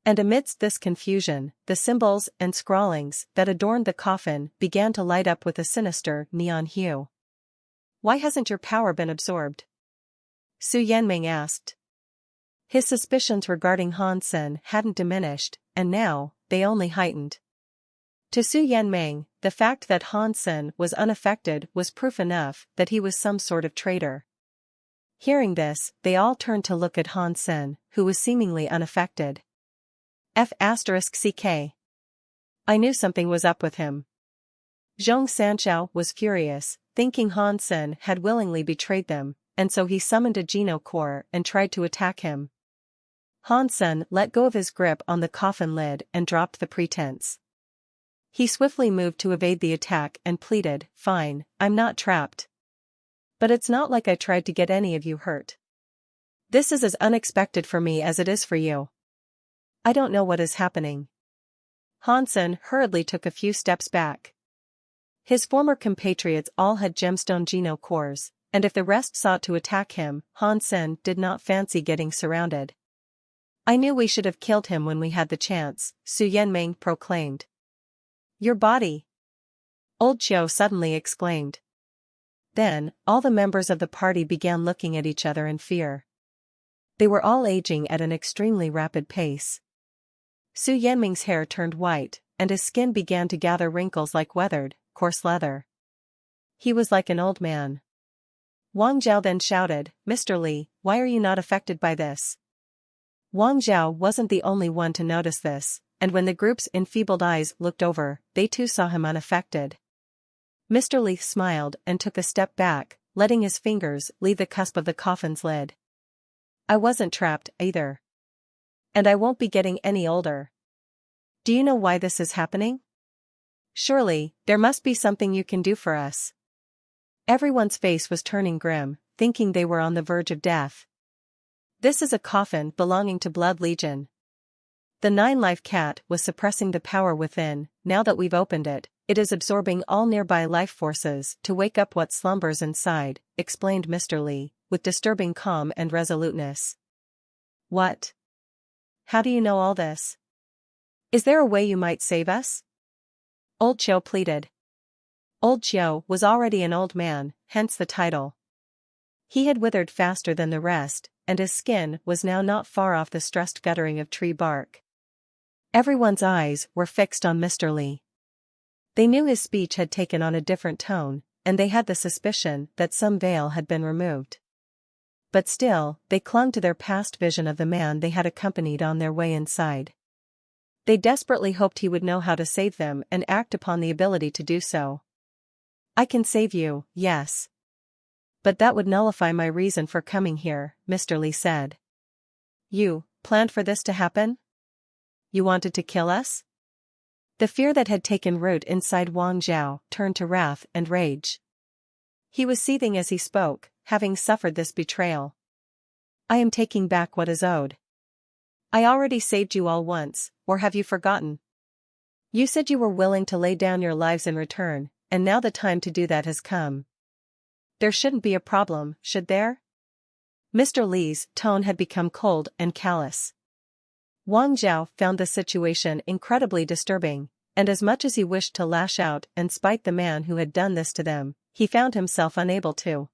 And amidst this confusion, the symbols and scrawlings that adorned the coffin began to light up with a sinister neon hue. "Why hasn't your power been absorbed?" Su Yanming asked. His suspicions regarding Han Sen hadn't diminished, and now, they only heightened. To Su Yanming, the fact that Han Sen was unaffected was proof enough that he was some sort of traitor. Hearing this, they all turned to look at Han Sen, who was seemingly unaffected. F***CK. I knew something was up with him. Zhong Sanchao was furious, thinking Han Sen had willingly betrayed them, and so he summoned a Geno Core and tried to attack him. Han Sen let go of his grip on the coffin lid and dropped the pretense. He swiftly moved to evade the attack and pleaded, "Fine, I'm not trapped. But it's not like I tried to get any of you hurt. This is as unexpected for me as it is for you. I don't know what is happening." Han Sen hurriedly took a few steps back. His former compatriots all had gemstone Geno Cores, and if the rest sought to attack him, Han Sen did not fancy getting surrounded. "I knew we should have killed him when we had the chance," Su Yanming proclaimed. "Your body!" Old Qiu suddenly exclaimed. Then, all the members of the party began looking at each other in fear. They were all aging at an extremely rapid pace. Su Yanming's hair turned white, and his skin began to gather wrinkles like weathered, coarse leather. He was like an old man. Wang Zhao then shouted, "Mr. Li, why are you not affected by this?" Wang Zhao wasn't the only one to notice this, and when the group's enfeebled eyes looked over, they too saw him unaffected. Mr. Li smiled and took a step back, letting his fingers leave the cusp of the coffin's lid. "I wasn't trapped, either. And I won't be getting any older. Do you know why this is happening? Surely, there must be something you can do for us." Everyone's face was turning grim, thinking they were on the verge of death. "This is a coffin belonging to Blood Legion. The 9-life cat was suppressing the power within. Now that we've opened it, it is absorbing all nearby life forces to wake up what slumbers inside," explained Mr. Li, with disturbing calm and resoluteness. What? How do you know all this? Is there a way you might save us? Old Chiu pleaded. Old Chiu was already an old man, hence the title. He had withered faster than the rest, and his skin was now not far off the stressed guttering of tree bark. Everyone's eyes were fixed on Mr. Li. They knew his speech had taken on a different tone, and they had the suspicion that some veil had been removed. But still, they clung to their past vision of the man they had accompanied on their way inside. They desperately hoped he would know how to save them and act upon the ability to do so. I can save you, yes. But that would nullify my reason for coming here, Mr. Li said. You planned for this to happen? You wanted to kill us? The fear that had taken root inside Wang Zhao turned to wrath and rage. He was seething as he spoke, having suffered this betrayal. I am taking back what is owed. I already saved you all once, or have you forgotten? You said you were willing to lay down your lives in return, and now the time to do that has come. There shouldn't be a problem, should there? Mr. Li's tone had become cold and callous. Wang Zhao found the situation incredibly disturbing, and as much as he wished to lash out and spite the man who had done this to them, he found himself unable to.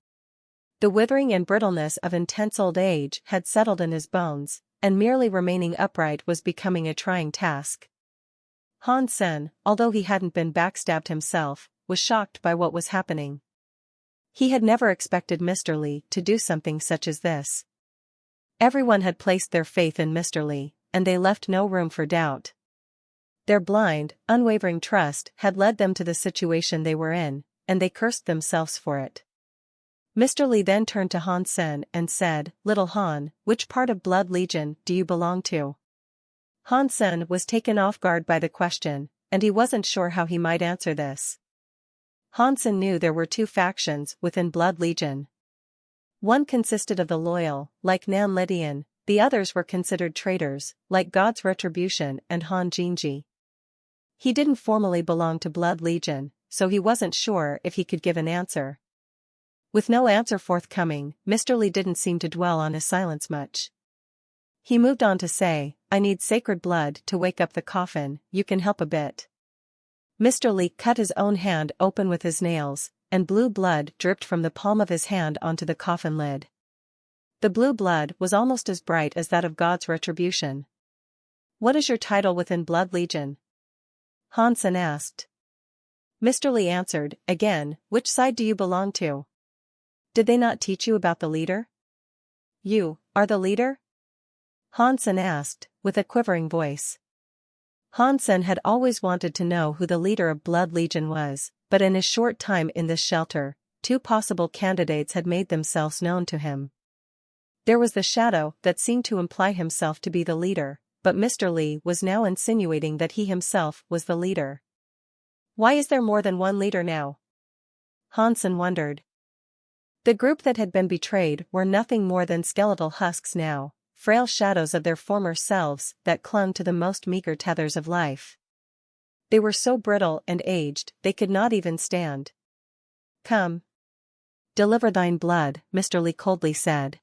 The withering and brittleness of intense old age had settled in his bones, and merely remaining upright was becoming a trying task. Han Sen, although he hadn't been backstabbed himself, was shocked by what was happening. He had never expected Mr. Li to do something such as this. Everyone had placed their faith in Mr. Li, and they left no room for doubt. Their blind, unwavering trust had led them to the situation they were in, and they cursed themselves for it. Mr. Li then turned to Han Sen and said, "Little Han, which part of Blood Legion do you belong to?" Han Sen was taken off guard by the question, and he wasn't sure how he might answer this. Han Sen knew there were two factions within Blood Legion. One consisted of the loyal, like Nan Lidian, the others were considered traitors, like God's Retribution and Han Jinji. He didn't formally belong to Blood Legion, so he wasn't sure if he could give an answer. With no answer forthcoming, Mr. Li didn't seem to dwell on his silence much. He moved on to say, "I need sacred blood to wake up the coffin, you can help a bit." Mr. Li cut his own hand open with his nails, and blue blood dripped from the palm of his hand onto the coffin lid. The blue blood was almost as bright as that of God's Retribution. "What is your title within Blood Legion?" Han Sen asked. Mr. Li answered, again, "Which side do you belong to? Did they not teach you about the leader?" "You are the leader?" Han Sen asked, with a quivering voice. Han Sen had always wanted to know who the leader of Blood Legion was, but in his short time in this shelter, two possible candidates had made themselves known to him. There was the shadow that seemed to imply himself to be the leader, but Mr. Li was now insinuating that he himself was the leader. Why is there more than one leader now? Han Sen wondered. The group that had been betrayed were nothing more than skeletal husks now, frail shadows of their former selves that clung to the most meager tethers of life. They were so brittle and aged they could not even stand. "Come. Deliver thine blood," Mr. Li coldly said.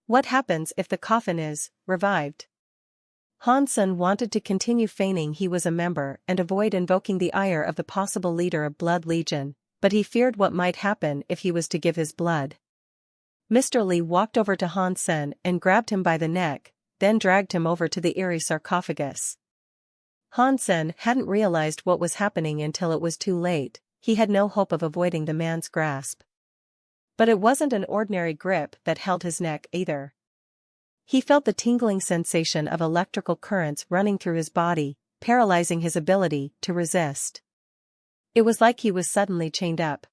"What happens if the coffin is revived?" Han Sen wanted to continue feigning he was a member and avoid invoking the ire of the possible leader of Blood Legion, but he feared what might happen if he was to give his blood. Mr. Li walked over to Han Sen and grabbed him by the neck, then dragged him over to the eerie sarcophagus. Han Sen hadn't realized what was happening until it was too late. He had no hope of avoiding the man's grasp. But it wasn't an ordinary grip that held his neck either. He felt the tingling sensation of electrical currents running through his body, paralyzing his ability to resist. It was like he was suddenly chained up.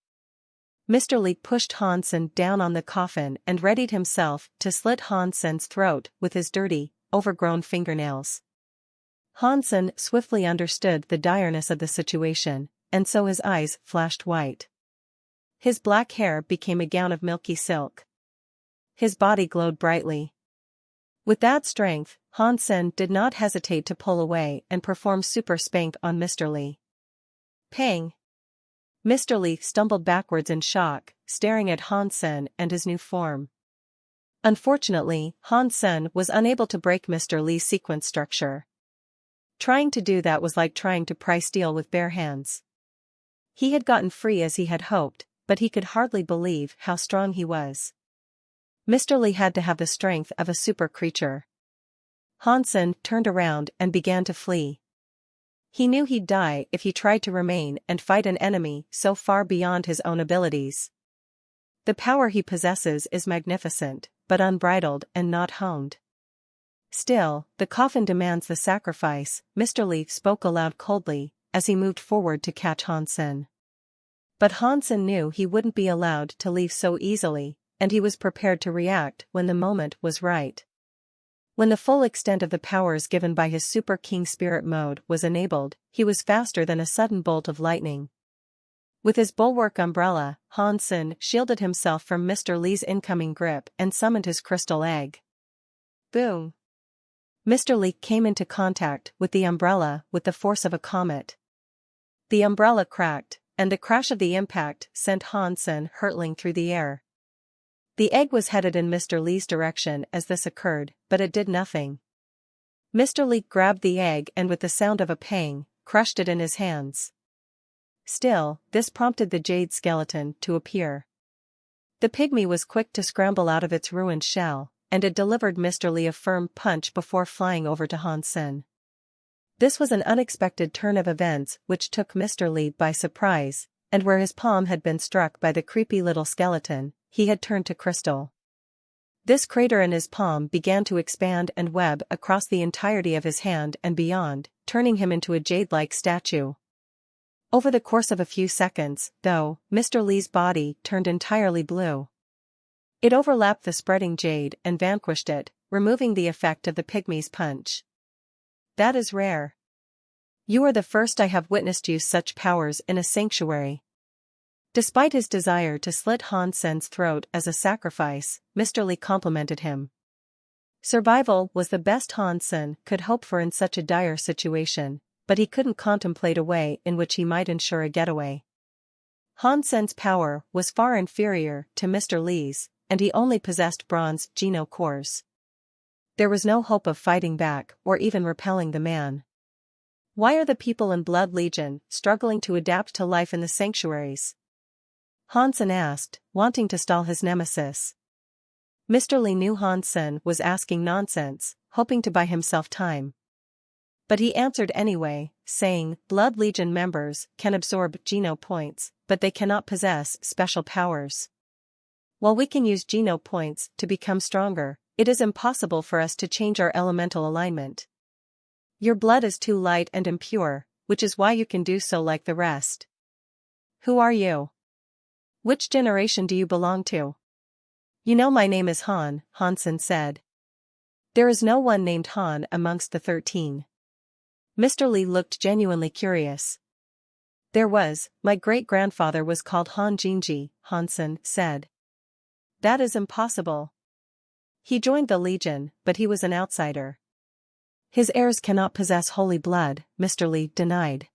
Mr. Li pushed Han Sen down on the coffin and readied himself to slit Han Sen's throat with his dirty, overgrown fingernails. Han Sen swiftly understood the direness of the situation, and so his eyes flashed white. His black hair became a gown of milky silk. His body glowed brightly. With that strength, Han Sen did not hesitate to pull away and perform super spank on Mr. Li. Pang! Mr. Li stumbled backwards in shock, staring at Han Sen and his new form. Unfortunately, Han Sen was unable to break Mr. Li's sequence structure. Trying to do that was like trying to pry steel with bare hands. He had gotten free as he had hoped, but he could hardly believe how strong he was. Mr. Li had to have the strength of a super creature. Han Sen turned around and began to flee. He knew he'd die if he tried to remain and fight an enemy so far beyond his own abilities. The power he possesses is magnificent, but unbridled and not honed. Still, the coffin demands the sacrifice, Mr. Li spoke aloud coldly, as he moved forward to catch Han Sen. But Han Sen knew he wouldn't be allowed to leave so easily, and he was prepared to react when the moment was right. When the full extent of the powers given by his Super King Spirit mode was enabled, he was faster than a sudden bolt of lightning. With his bulwark umbrella, Han Sen shielded himself from Mr. Li's incoming grip and summoned his crystal egg. Boom! Mr. Li came into contact with the umbrella with the force of a comet. The umbrella cracked, and the crash of the impact sent Han Sen hurtling through the air. The egg was headed in Mr. Li's direction as this occurred, but it did nothing. Mr. Li grabbed the egg and with the sound of a pang, crushed it in his hands. Still, this prompted the jade skeleton to appear. The pygmy was quick to scramble out of its ruined shell, and it delivered Mr. Li a firm punch before flying over to Han Sen. This was an unexpected turn of events which took Mr. Li by surprise, and where his palm had been struck by the creepy little skeleton, he had turned to crystal. This crater in his palm began to expand and web across the entirety of his hand and beyond, turning him into a jade-like statue. Over the course of a few seconds, though, Mr. Li's body turned entirely blue. It overlapped the spreading jade and vanquished it, removing the effect of the pygmy's punch. That is rare. You are the first I have witnessed use such powers in a sanctuary. Despite his desire to slit Han Sen's throat as a sacrifice, Mr. Li complimented him. Survival was the best Han Sen could hope for in such a dire situation, but he couldn't contemplate a way in which he might ensure a getaway. Han Sen's power was far inferior to Mr. Li's, and he only possessed bronze geno cores. There was no hope of fighting back or even repelling the man. Why are the people in Blood Legion struggling to adapt to life in the sanctuaries? Han Sen asked, wanting to stall his nemesis. Mr. Li knew Han Sen was asking nonsense, hoping to buy himself time. But he answered anyway, saying, Blood Legion members can absorb geno points, but they cannot possess special powers. While we can use geno points to become stronger, it is impossible for us to change our elemental alignment. Your blood is too light and impure, which is why you can do so like the rest. Who are you? Which generation do you belong to? You know my name is Han, Han Sen said. There is no one named Han amongst the 13. Mr. Li looked genuinely curious. There was, my great-grandfather was called Han Jinji, Han Sen said. That is impossible. He joined the Legion, but he was an outsider. His heirs cannot possess holy blood, Mr. Li denied.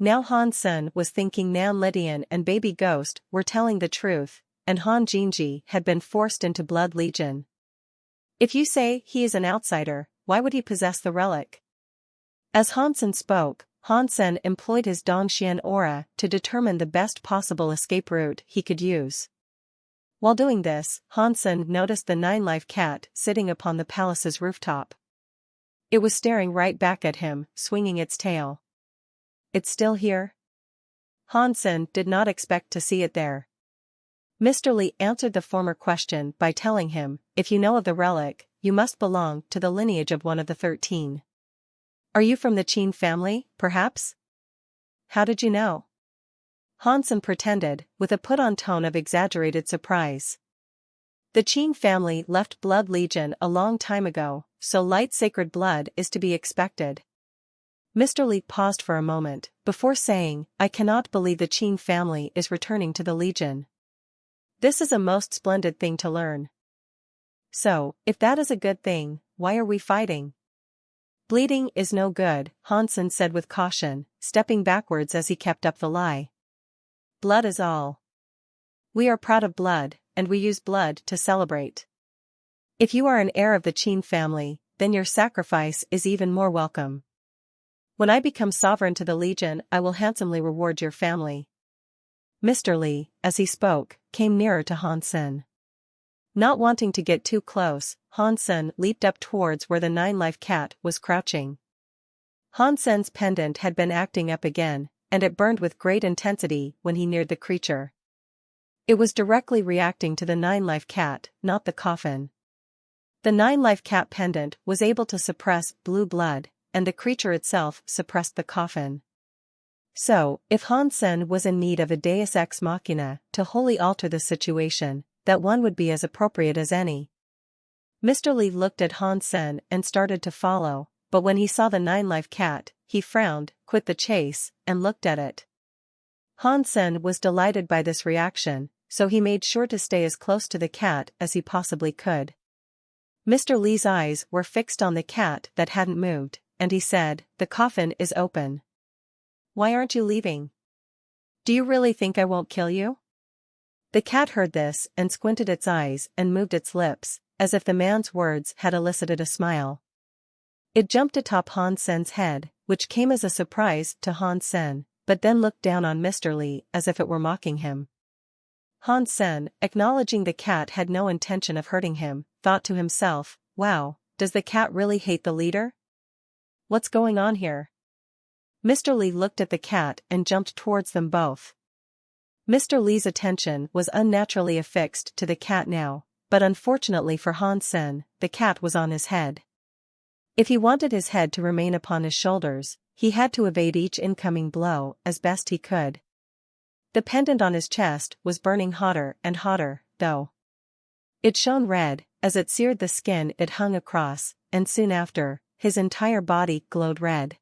Now Han Sen was thinking Nan Lydian and Baby Ghost were telling the truth, and Han Jinji had been forced into Blood Legion. If you say he is an outsider, why would he possess the relic? As Han Sen spoke, Han Sen employed his Dongxian aura to determine the best possible escape route he could use. While doing this, Han Sen noticed the 9-life cat sitting upon the palace's rooftop. It was staring right back at him, swinging its tail. It's still here? Han Sen did not expect to see it there. Mr. Li answered the former question by telling him, if you know of the relic, you must belong to the lineage of one of the 13. Are you from the Qin family, perhaps? How did you know? Han Sen pretended, with a put-on tone of exaggerated surprise. The Qin family left Blood Legion a long time ago, so light sacred blood is to be expected. Mr. Li paused for a moment, before saying, I cannot believe the Qin family is returning to the Legion. This is a most splendid thing to learn. So, if that is a good thing, why are we fighting? Bleeding is no good, Han Sen said with caution, stepping backwards as he kept up the lie. Blood is all. We are proud of blood, and we use blood to celebrate. If you are an heir of the Qin family, then your sacrifice is even more welcome. When I become sovereign to the Legion, I will handsomely reward your family. Mr. Li, as he spoke, came nearer to Han Sen. Not wanting to get too close, Han Sen leaped up towards where the 9-life cat was crouching. Han Sen's pendant had been acting up again, and it burned with great intensity when he neared the creature. It was directly reacting to the 9-life cat, not the coffin. The 9-life cat pendant was able to suppress blue blood, and the creature itself suppressed the coffin. So, if Han Sen was in need of a deus ex machina to wholly alter the situation, that one would be as appropriate as any. Mr. Li looked at Han Sen and started to follow, but when he saw the 9-life cat, he frowned, quit the chase, and looked at it. Han Sen was delighted by this reaction, so he made sure to stay as close to the cat as he possibly could. Mr. Li's eyes were fixed on the cat that hadn't moved, and he said, "The coffin is open. Why aren't you leaving? Do you really think I won't kill you?" The cat heard this and squinted its eyes and moved its lips, as if the man's words had elicited a smile. It jumped atop Han Sen's head, which came as a surprise to Han Sen, but then looked down on Mr. Li as if it were mocking him. Han Sen, acknowledging the cat had no intention of hurting him, thought to himself, "Wow, does the cat really hate the leader? What's going on here?" Mr. Li looked at the cat and jumped towards them both. Mr. Li's attention was unnaturally affixed to the cat now, but unfortunately for Han Sen, the cat was on his head. If he wanted his head to remain upon his shoulders, he had to evade each incoming blow as best he could. The pendant on his chest was burning hotter and hotter, though. It shone red, as it seared the skin it hung across, and soon after, his entire body glowed red.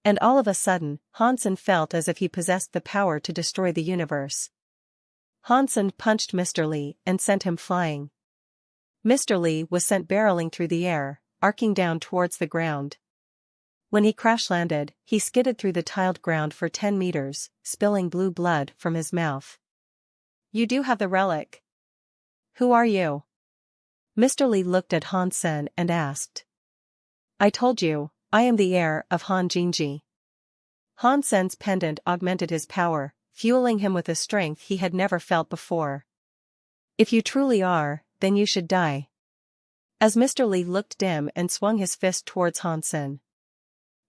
And all of a sudden, Han Sen felt as if he possessed the power to destroy the universe. Han Sen punched Mr. Li and sent him flying. Mr. Li was sent barreling through the air, arcing down towards the ground. When he crash-landed, he skidded through the tiled ground for 10 meters, spilling blue blood from his mouth. "You do have the relic. Who are you?" Mr. Li looked at Han Sen and asked. "I told you, I am the heir of Han Jinji." Han Sen's pendant augmented his power, fueling him with a strength he had never felt before. "If you truly are, then you should die." As Mr. Li looked dim and swung his fist towards Han Sen.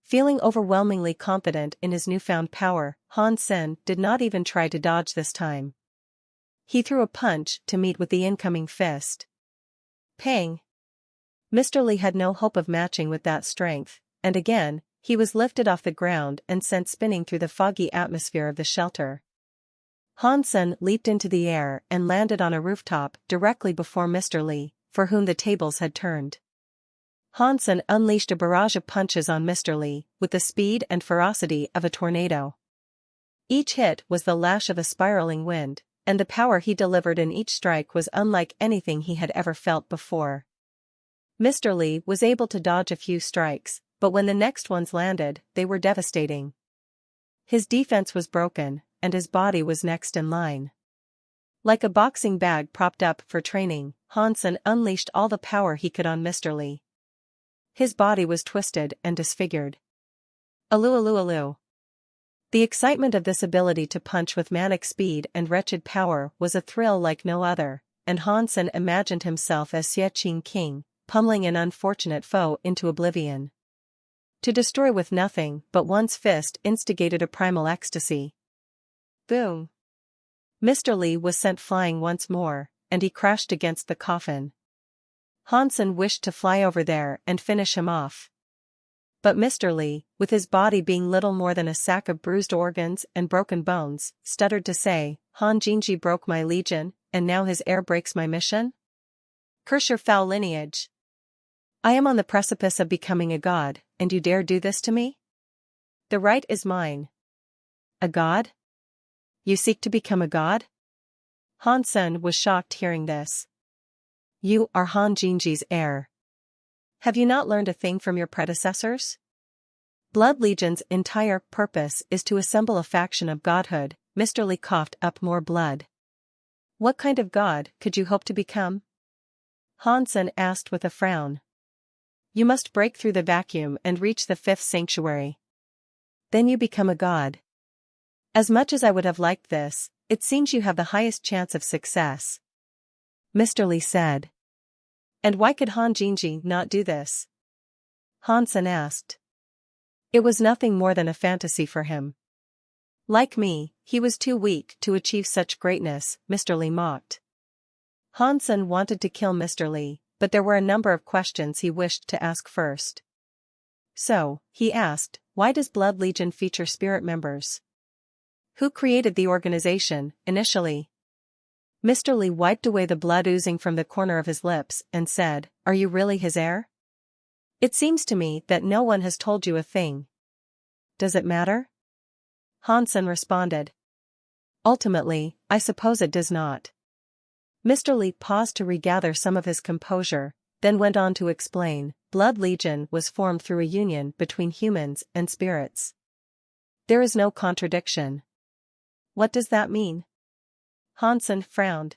Feeling overwhelmingly confident in his newfound power, Han Sen did not even try to dodge this time. He threw a punch to meet with the incoming fist. Pang! Mr. Li had no hope of matching with that strength, and again, he was lifted off the ground and sent spinning through the foggy atmosphere of the shelter. Han Sen leaped into the air and landed on a rooftop directly before Mr. Li, for whom the tables had turned. Han Sen unleashed a barrage of punches on Mr. Li, with the speed and ferocity of a tornado. Each hit was the lash of a spiraling wind, and the power he delivered in each strike was unlike anything he had ever felt before. Mr. Li was able to dodge a few strikes, but when the next ones landed, they were devastating. His defense was broken, and his body was next in line. Like a boxing bag propped up for training, Han Sen unleashed all the power he could on Mr. Li. His body was twisted and disfigured. Alu alu alu. The excitement of this ability to punch with manic speed and wretched power was a thrill like no other, and Han Sen imagined himself as Xie Qing King, pummeling an unfortunate foe into oblivion. To destroy with nothing but one's fist instigated a primal ecstasy. Boom! Mr. Li was sent flying once more, and he crashed against the coffin. Han Sen wished to fly over there and finish him off. But Mr. Li, with his body being little more than a sack of bruised organs and broken bones, stuttered to say, "Han Jinji broke my legion, and now his heir breaks my mission? Curse your foul lineage! I am on the precipice of becoming a god, and you dare do this to me? The right is mine." "A god? You seek to become a god?" Han Sen was shocked hearing this. "You are Han Jinji's heir. Have you not learned a thing from your predecessors? Blood Legion's entire purpose is to assemble a faction of godhood." Mr. Li coughed up more blood. "What kind of god could you hope to become?" Hansen asked with a frown. You must break through the vacuum and reach the fifth sanctuary. Then you become a god. As much as I would have liked this, it seems you have the highest chance of success, Mr. Lee said. And why could Han Jinji not do this? Hansen asked. It was nothing more than a fantasy for him. Like me, he was too weak to achieve such greatness, Mr. Lee mocked. Hansen wanted to kill Mr. Lee, but there were a number of questions he wished to ask first. So, he asked, why does Blood Legion feature spirit members? Who created the organization, initially? Mr. Lee wiped away the blood oozing from the corner of his lips and said, Are you really his heir? It seems to me that no one has told you a thing. Does it matter? Hansen responded. Ultimately, I suppose it does not. Mr. Lee paused to regather some of his composure, then went on to explain, Blood Legion was formed through a union between humans and spirits. There is no contradiction. What does that mean? Hansen frowned.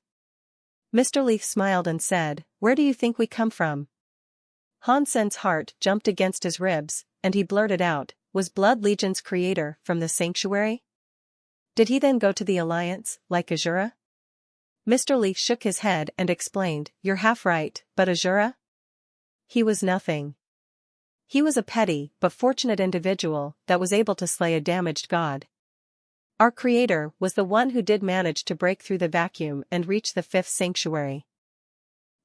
Mr. Lee smiled and said, Where do you think we come from? Hansen's heart jumped against his ribs, and he blurted out, Was Blood Legion's creator from the sanctuary? Did he then go to the Alliance, like Azura? Mr. Lee shook his head and explained, You're half right, but Azura? He was nothing. He was a petty but fortunate individual that was able to slay a damaged god. Our creator was the one who did manage to break through the vacuum and reach the fifth sanctuary.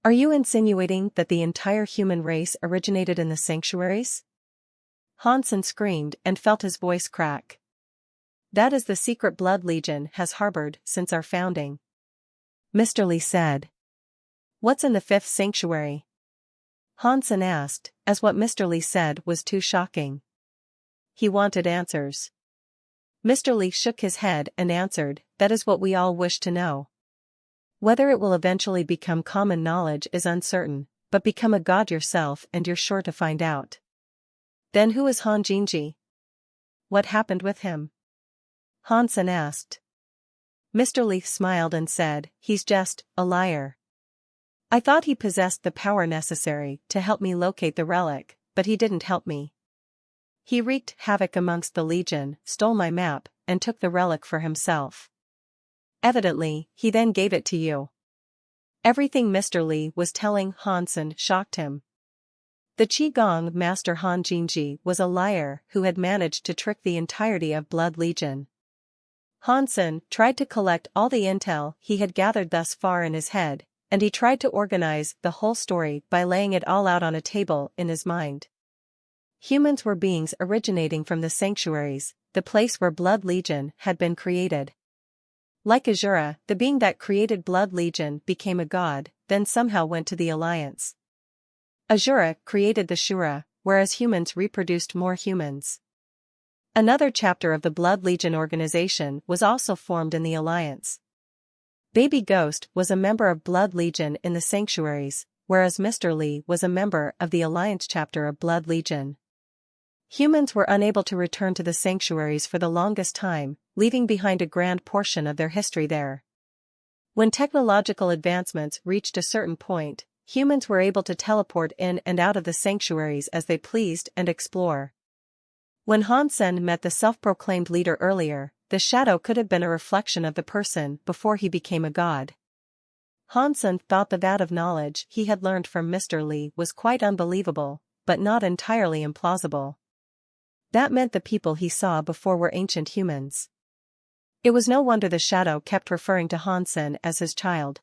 Are you insinuating that the entire human race originated in the sanctuaries? Hansen screamed and felt his voice crack. That is the secret Blood Legion has harbored since our founding, Mr. Lee said. What's in the fifth sanctuary? Hansen asked, as what Mr. Lee said was too shocking. He wanted answers. Mr. Lee shook his head and answered, That is what we all wish to know. Whether it will eventually become common knowledge is uncertain, but become a god yourself and you're sure to find out. Then who is Han Jinji? What happened with him? Hansen asked. Mr. Lee smiled and said, He's just a liar. I thought he possessed the power necessary to help me locate the relic, but he didn't help me. He wreaked havoc amongst the Legion, stole my map, and took the relic for himself. Evidently, he then gave it to you. Everything Mr. Lee was telling Hansen shocked him. The Qigong master Han Jinji was a liar who had managed to trick the entirety of Blood Legion. Hansen tried to collect all the intel he had gathered thus far in his head, and he tried to organize the whole story by laying it all out on a table in his mind. Humans were beings originating from the sanctuaries, the place where Blood Legion had been created. Like Azura, the being that created Blood Legion became a god, then somehow went to the Alliance. Azura created the Shura, whereas humans reproduced more humans. Another chapter of the Blood Legion organization was also formed in the Alliance. Baby Ghost was a member of Blood Legion in the sanctuaries, whereas Mr. Lee was a member of the Alliance chapter of Blood Legion. Humans were unable to return to the sanctuaries for the longest time, leaving behind a grand portion of their history there. When technological advancements reached a certain point, humans were able to teleport in and out of the sanctuaries as they pleased and explore. When Hansen met the self-proclaimed leader earlier, the shadow could have been a reflection of the person before he became a god. Hansen thought the vat of knowledge he had learned from Mr. Lee was quite unbelievable, but not entirely implausible. That meant the people he saw before were ancient humans. It was no wonder the shadow kept referring to Hansen as his child.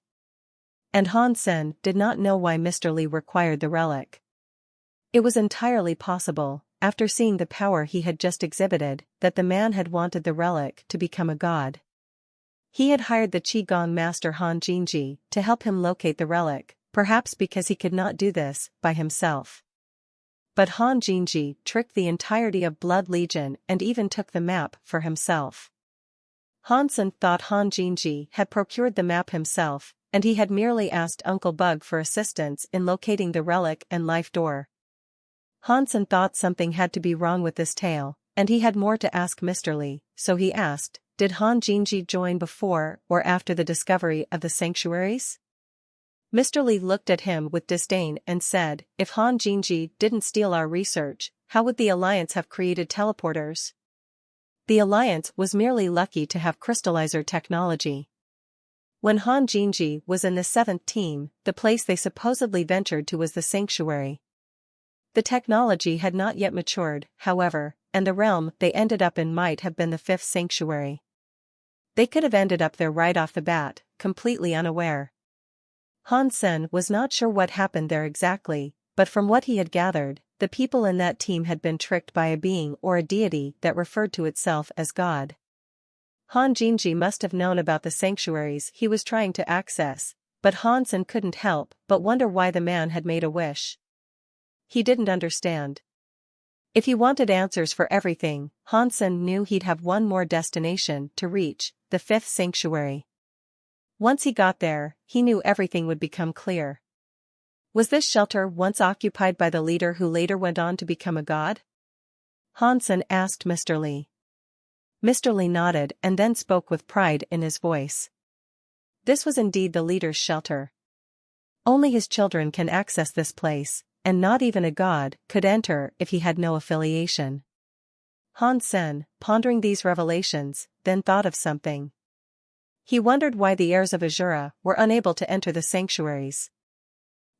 And Hansen did not know why Mr. Lee required the relic. It was entirely possible, after seeing the power he had just exhibited, that the man had wanted the relic to become a god. He had hired the Qigong master Han Jinji to help him locate the relic, perhaps because he could not do this by himself. But Han Jinji tricked the entirety of Blood Legion and even took the map for himself. Hansen thought Han Jinji had procured the map himself, and he had merely asked Uncle Bug for assistance in locating the relic and life door. Hansen thought something had to be wrong with this tale, and he had more to ask Mr. Lee, so he asked, Did Han Jinji join before or after the discovery of the sanctuaries? Mr. Lee looked at him with disdain and said, if Han Jinji didn't steal our research, how would the Alliance have created teleporters? The Alliance was merely lucky to have crystallizer technology. When Han Jinji was in the 7th team, the place they supposedly ventured to was the Sanctuary. The technology had not yet matured, however, and the realm they ended up in might have been the 5th Sanctuary. They could have ended up there right off the bat, completely unaware. Han Sen was not sure what happened there exactly, but from what he had gathered, the people in that team had been tricked by a being or a deity that referred to itself as God. Han Jinji must have known about the sanctuaries he was trying to access, but Han Sen couldn't help but wonder why the man had made a wish. He didn't understand. If he wanted answers for everything, Han Sen knew he'd have one more destination to reach, the 5th Sanctuary. Once he got there, he knew everything would become clear. Was this shelter once occupied by the leader who later went on to become a god? Han Sen asked Mr. Lee. Mr. Lee nodded and then spoke with pride in his voice. This was indeed the leader's shelter. Only his children can access this place, and not even a god could enter if he had no affiliation. Han Sen, pondering these revelations, then thought of something. He wondered why the heirs of Azura were unable to enter the sanctuaries.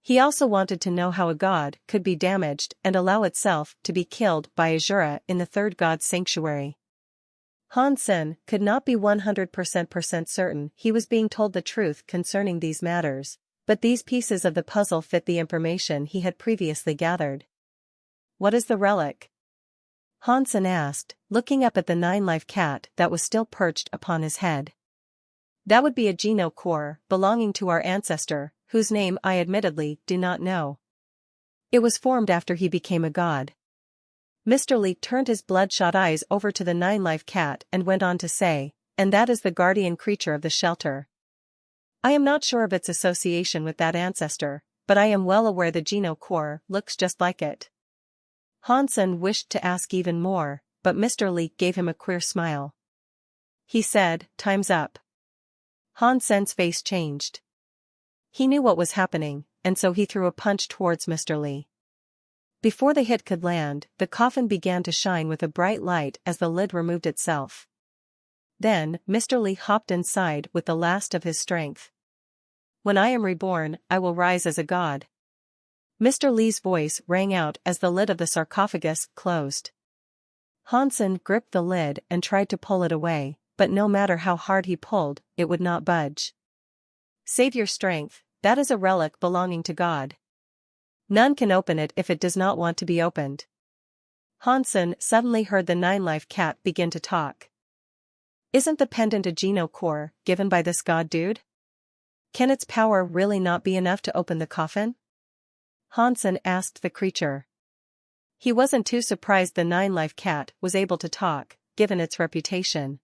He also wanted to know how a god could be damaged and allow itself to be killed by Azura in the 3rd god's sanctuary. Han Sen could not be 100% certain he was being told the truth concerning these matters, but these pieces of the puzzle fit the information he had previously gathered. What is the relic? Han Sen asked, looking up at the 9-life cat that was still perched upon his head. That would be a Geno core belonging to our ancestor, whose name I admittedly do not know. It was formed after he became a god. Mr. Lee turned his bloodshot eyes over to the 9-life cat and went on to say, and that is the guardian creature of the shelter. I am not sure of its association with that ancestor, but I am well aware the Geno core looks just like it. Han Sen wished to ask even more, but Mr. Lee gave him a queer smile. He said, time's up. Han Sen's face changed. He knew what was happening, and so he threw a punch towards Mr. Lee. Before the hit could land, the coffin began to shine with a bright light as the lid removed itself. Then, Mr. Lee hopped inside with the last of his strength. When I am reborn, I will rise as a god. Mr. Lee's voice rang out as the lid of the sarcophagus closed. Han Sen gripped the lid and tried to pull it away, but no matter how hard he pulled, it would not budge. Save your strength, that is a relic belonging to God. None can open it if it does not want to be opened. Han Sen suddenly heard the 9-life cat begin to talk. Isn't the pendant a Geno core given by this god dude? Can its power really not be enough to open the coffin? Han Sen asked the creature. He wasn't too surprised the 9-life cat was able to talk, given its reputation.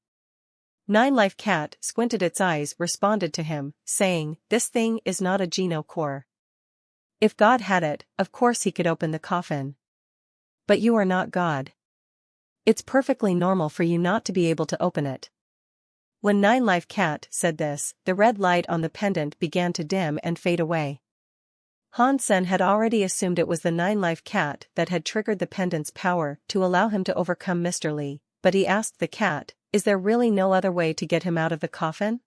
9-life cat squinted its eyes, responded to him, saying, this thing is not a Geno core. If God had it, of course he could open the coffin. But you are not God. It's perfectly normal for you not to be able to open it. When 9-life cat said this, the red light on the pendant began to dim and fade away. Han Sen had already assumed it was the 9-life cat that had triggered the pendant's power to allow him to overcome Mr. Lee, but he asked the cat, is there really no other way to get him out of the coffin?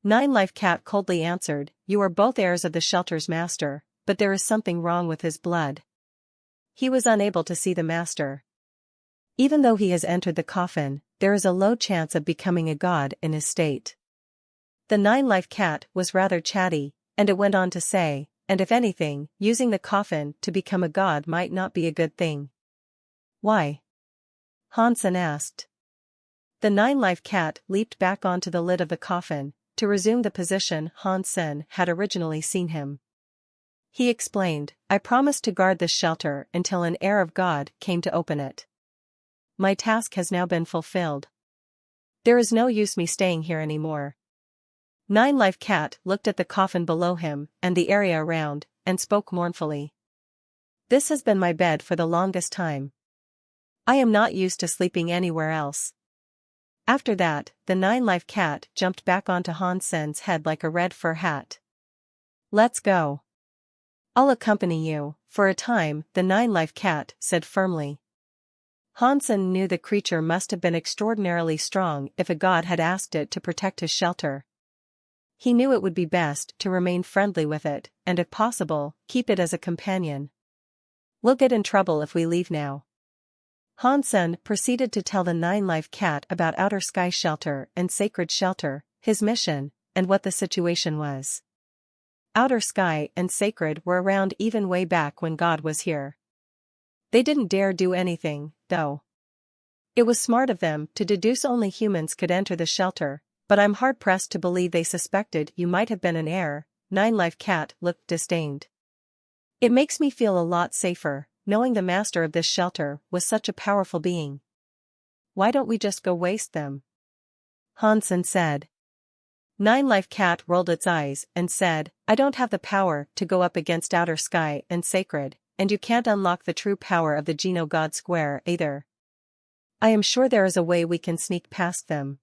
9-life cat coldly answered, you are both heirs of the shelter's master, but there is something wrong with his blood. He was unable to see the master. Even though he has entered the coffin, there is a low chance of becoming a god in his state. The 9-life cat was rather chatty, and it went on to say, and if anything, using the coffin to become a god might not be a good thing. Why? Han Sen asked. The 9-life cat leaped back onto the lid of the coffin, to resume the position Han Sen had originally seen him. He explained, I promised to guard this shelter until an heir of God came to open it. My task has now been fulfilled. There is no use me staying here anymore. 9-life cat looked at the coffin below him and the area around, and spoke mournfully. This has been my bed for the longest time. I am not used to sleeping anywhere else. After that, the 9-life cat jumped back onto Han Sen's head like a red fur hat. Let's go. I'll accompany you. For a time, the nine-life cat said firmly. Hansen knew the creature must have been extraordinarily strong if a god had asked it to protect his shelter. He knew it would be best to remain friendly with it, and if possible, keep it as a companion. We'll get in trouble if we leave now. Hansen proceeded to tell the nine-life cat about Outer Sky Shelter and Sacred Shelter, his mission, and what the situation was. Outer Sky and Sacred were around even way back when God was here. They didn't dare do anything, though. It was smart of them to deduce only humans could enter the shelter, but I'm hard-pressed to believe they suspected you might have been an heir. Nine-life cat looked disdained. It makes me feel a lot safer, knowing the master of this shelter was such a powerful being. Why don't we just go waste them? Hansen said. Nine-life cat rolled its eyes and said, I don't have the power to go up against Outer Sky and Sacred, and you can't unlock the true power of the Geno God Square either. I am sure there is a way we can sneak past them.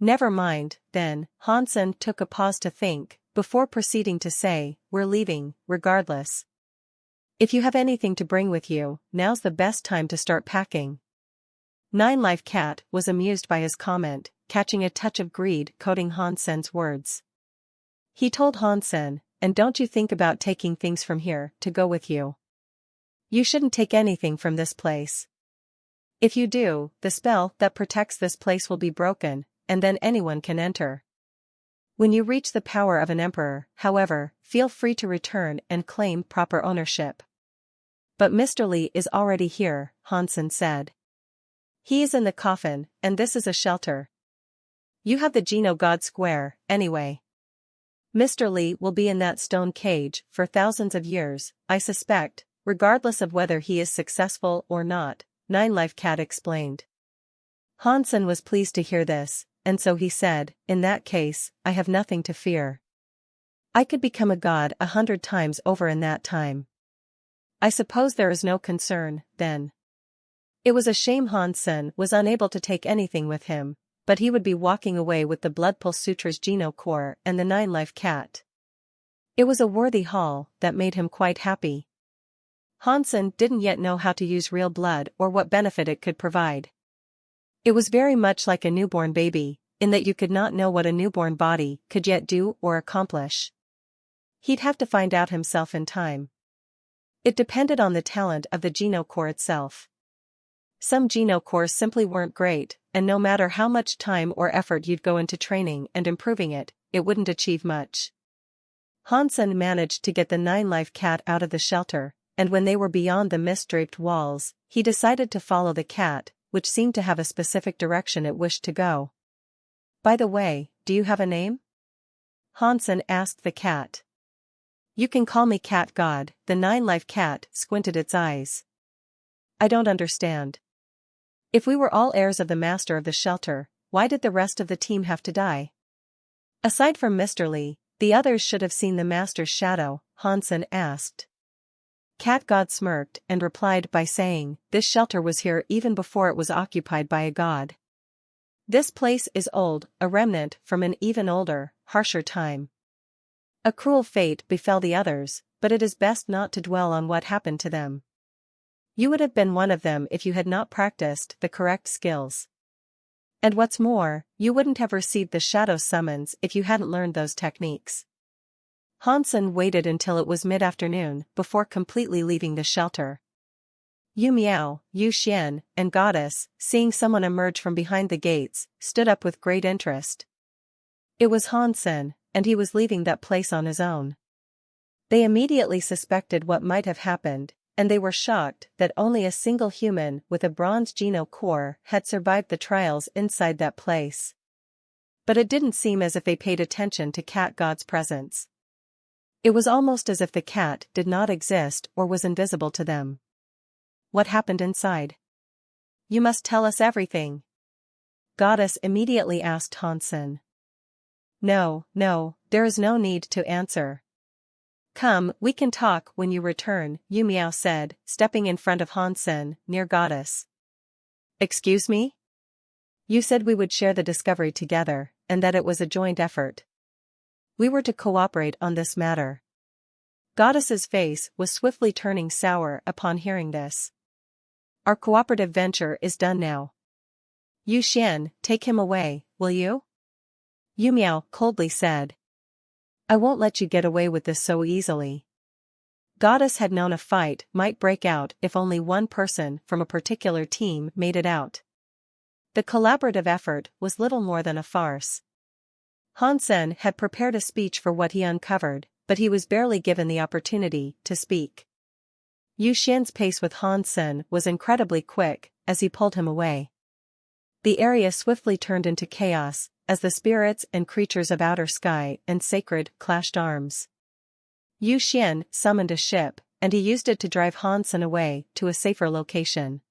Never mind, then. Hansen took a pause to think, before proceeding to say, we're leaving, regardless. If you have anything to bring with you, now's the best time to start packing. Nine-life cat was amused by his comment, catching a touch of greed coating Hansen's words. He told Hansen, and don't you think about taking things from here to go with you. You shouldn't take anything from this place. If you do, the spell that protects this place will be broken, and then anyone can enter. When you reach the power of an emperor, however, feel free to return and claim proper ownership. But Mr. Lee is already here, Hansen said. He is in the coffin, and this is a shelter. You have the Geno God Square, anyway. Mr. Lee will be in that stone cage for thousands of years, I suspect, regardless of whether he is successful or not, Nine-life cat explained. Hansen was pleased to hear this, and so he said, in that case, I have nothing to fear. I could become a god 100 times over in that time. I suppose there is no concern, then. It was a shame Hansen was unable to take anything with him, but he would be walking away with the Bloodpulse Sutra's Geno core and the nine-life cat. It was a worthy haul that made him quite happy. Hansen didn't yet know how to use real blood or what benefit it could provide. It was very much like a newborn baby, in that you could not know what a newborn body could yet do or accomplish. He'd have to find out himself in time. It depended on the talent of the Geno core itself. Some Geno cores simply weren't great, and no matter how much time or effort you'd go into training and improving it, it wouldn't achieve much. Hansen managed to get the nine-life cat out of the shelter, and when they were beyond the mist-draped walls, he decided to follow the cat, which seemed to have a specific direction it wished to go. By the way, do you have a name? Hansen asked the cat. You can call me Cat God. The nine-life cat squinted its eyes. I don't understand. If we were all heirs of the master of the shelter, why did the rest of the team have to die? Aside from Mr. Lee, the others should have seen the master's shadow, Hansen asked. Cat God smirked and replied by saying, this shelter was here even before it was occupied by a god. This place is old, a remnant from an even older, harsher time. A cruel fate befell the others, but it is best not to dwell on what happened to them. You would have been one of them if you had not practiced the correct skills. And what's more, you wouldn't have received the shadow summons if you hadn't learned those techniques. Hansen waited until it was mid-afternoon before completely leaving the shelter. Yu Miao, Yu Xian, and Goddess, seeing someone emerge from behind the gates, stood up with great interest. It was Hansen, and he was leaving that place on his own. They immediately suspected what might have happened, and they were shocked that only a single human with a bronze Geno core had survived the trials inside that place. But it didn't seem as if they paid attention to Cat God's presence. It was almost as if the cat did not exist or was invisible to them. What happened inside? You must tell us everything. Goddess immediately asked Hansen. No, there is no need to answer. Come, we can talk when you return, Yu Miao said, stepping in front of Hansen, near Goddess. Excuse me? You said we would share the discovery together, and that it was a joint effort. We were to cooperate on this matter. Goddess's face was swiftly turning sour upon hearing this. Our cooperative venture is done now. Yu Xian, take him away, will you? Yu Miao coldly said. I won't let you get away with this so easily. Goddess had known a fight might break out if only one person from a particular team made it out. The collaborative effort was little more than a farce. Han Sen had prepared a speech for what he uncovered, but he was barely given the opportunity to speak. Yu Xian's pace with Han Sen was incredibly quick as he pulled him away. The area swiftly turned into chaos as the spirits and creatures of outer sky and sacred clashed arms. Yu Xian summoned a ship, and he used it to drive Han Sen away to a safer location.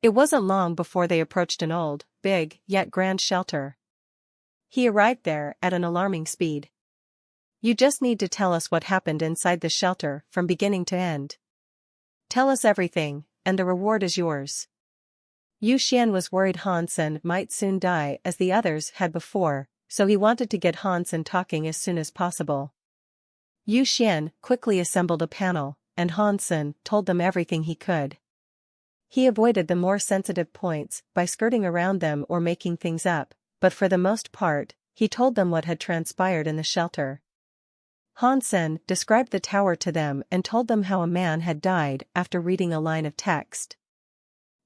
It wasn't long before they approached an old, big, yet grand shelter. He arrived there at an alarming speed. You just need to tell us what happened inside the shelter from beginning to end. Tell us everything, and the reward is yours. Yu Xian was worried Han Sen might soon die as the others had before, so he wanted to get Han Sen talking as soon as possible. Yu Xian quickly assembled a panel, and Han Sen told them everything he could. He avoided the more sensitive points by skirting around them or making things up, but for the most part, he told them what had transpired in the shelter. Han Sen described the tower to them and told them how a man had died after reading a line of text.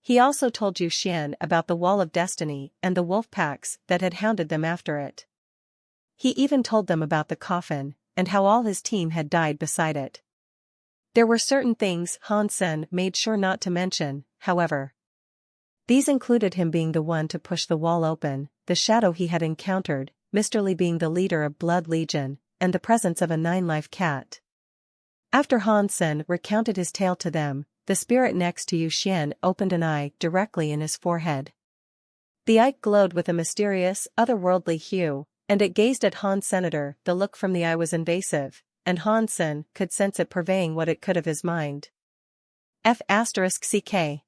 He also told Yu Xian about the Wall of Destiny and the wolf packs that had hounded them after it. He even told them about the coffin, and how all his team had died beside it. There were certain things Han Sen made sure not to mention, however. These included him being the one to push the wall open, the shadow he had encountered, Mr. Li being the leader of Blood Legion, and the presence of a 9-life cat. After Han Sen recounted his tale to them, the spirit next to Yu Xian opened an eye directly in his forehead. The eye glowed with a mysterious, otherworldly hue, and it gazed at Han Senator. The look from the eye was invasive, and Han Sen could sense it purveying what it could of his mind. F***CK.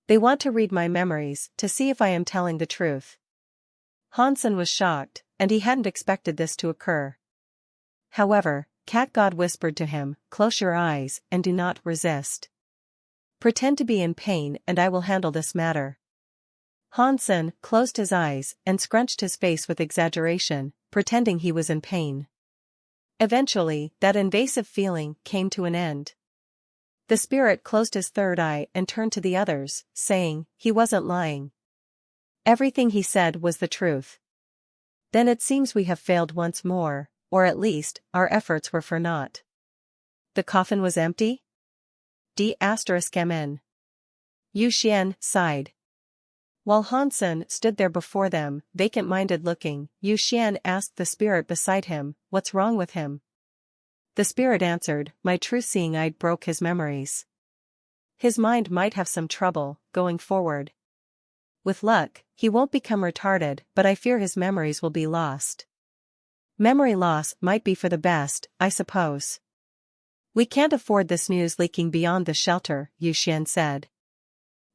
They want to read my memories to see if I am telling the truth. Han Sen was shocked, and he hadn't expected this to occur. However, Cat God whispered to him, close your eyes and do not resist. Pretend to be in pain and I will handle this matter. Han Sen closed his eyes and scrunched his face with exaggeration, pretending he was in pain. Eventually, that invasive feeling came to an end. The spirit closed his third eye and turned to the others, saying, he wasn't lying. Everything he said was the truth. Then it seems we have failed once more, or at least, our efforts were for naught. The coffin was empty? D***MN. Yu Xian sighed. While Han Sen stood there before them, vacant-minded looking, Yu Xian asked the spirit beside him, what's wrong with him? The spirit answered, my truth-seeing eye broke his memories. His mind might have some trouble, going forward. With luck, he won't become retarded, but I fear his memories will be lost. Memory loss might be for the best, I suppose. We can't afford this news leaking beyond the shelter, Yu Xian said.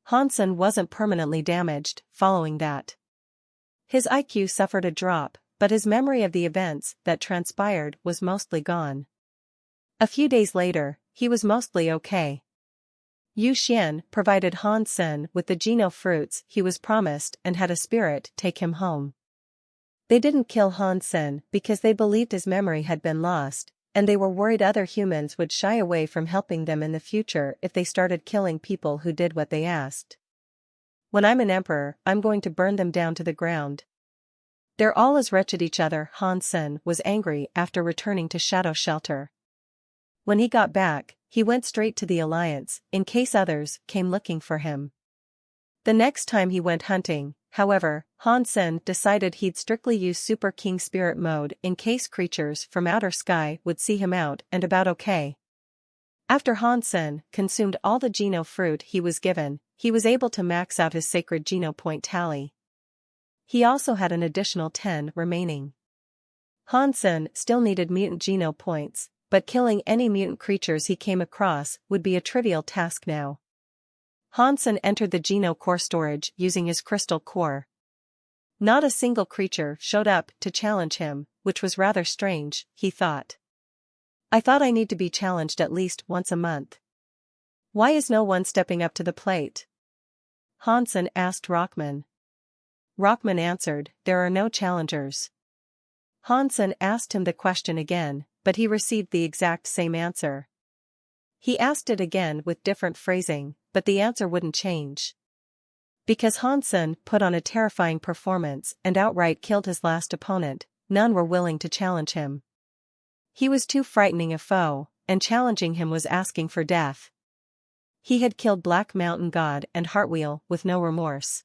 Han Sen wasn't permanently damaged, following that. His IQ suffered a drop, but his memory of the events that transpired was mostly gone. A few days later, he was mostly okay. Yu Xian provided Han Sen with the Geno fruits he was promised and had a spirit take him home. They didn't kill Han Sen because they believed his memory had been lost, and they were worried other humans would shy away from helping them in the future if they started killing people who did what they asked. When I'm an emperor, I'm going to burn them down to the ground. They're all as wretched each other. Han Sen was angry after returning to Shadow Shelter. When he got back, he went straight to the Alliance, in case others came looking for him. The next time he went hunting, however, Han Sen decided he'd strictly use Super King Spirit mode in case creatures from outer sky would see him out and about okay. After Han Sen consumed all the Geno fruit he was given, he was able to max out his sacred Geno point tally. He also had an additional 10 remaining. Han Sen still needed mutant Geno points, but killing any mutant creatures he came across would be a trivial task now. Han Sen entered the Geno core storage using his crystal core. Not a single creature showed up to challenge him, which was rather strange, he thought. I thought I need to be challenged at least once a month. Why is no one stepping up to the plate? Hansen asked Rockman. Rockman answered, there are no challengers. Hansen asked him the question again, but he received the exact same answer. He asked it again with different phrasing, but the answer wouldn't change. Because Hansen put on a terrifying performance and outright killed his last opponent, none were willing to challenge him. He was too frightening a foe, and challenging him was asking for death. He had killed Black Mountain God and Heartwheel with no remorse.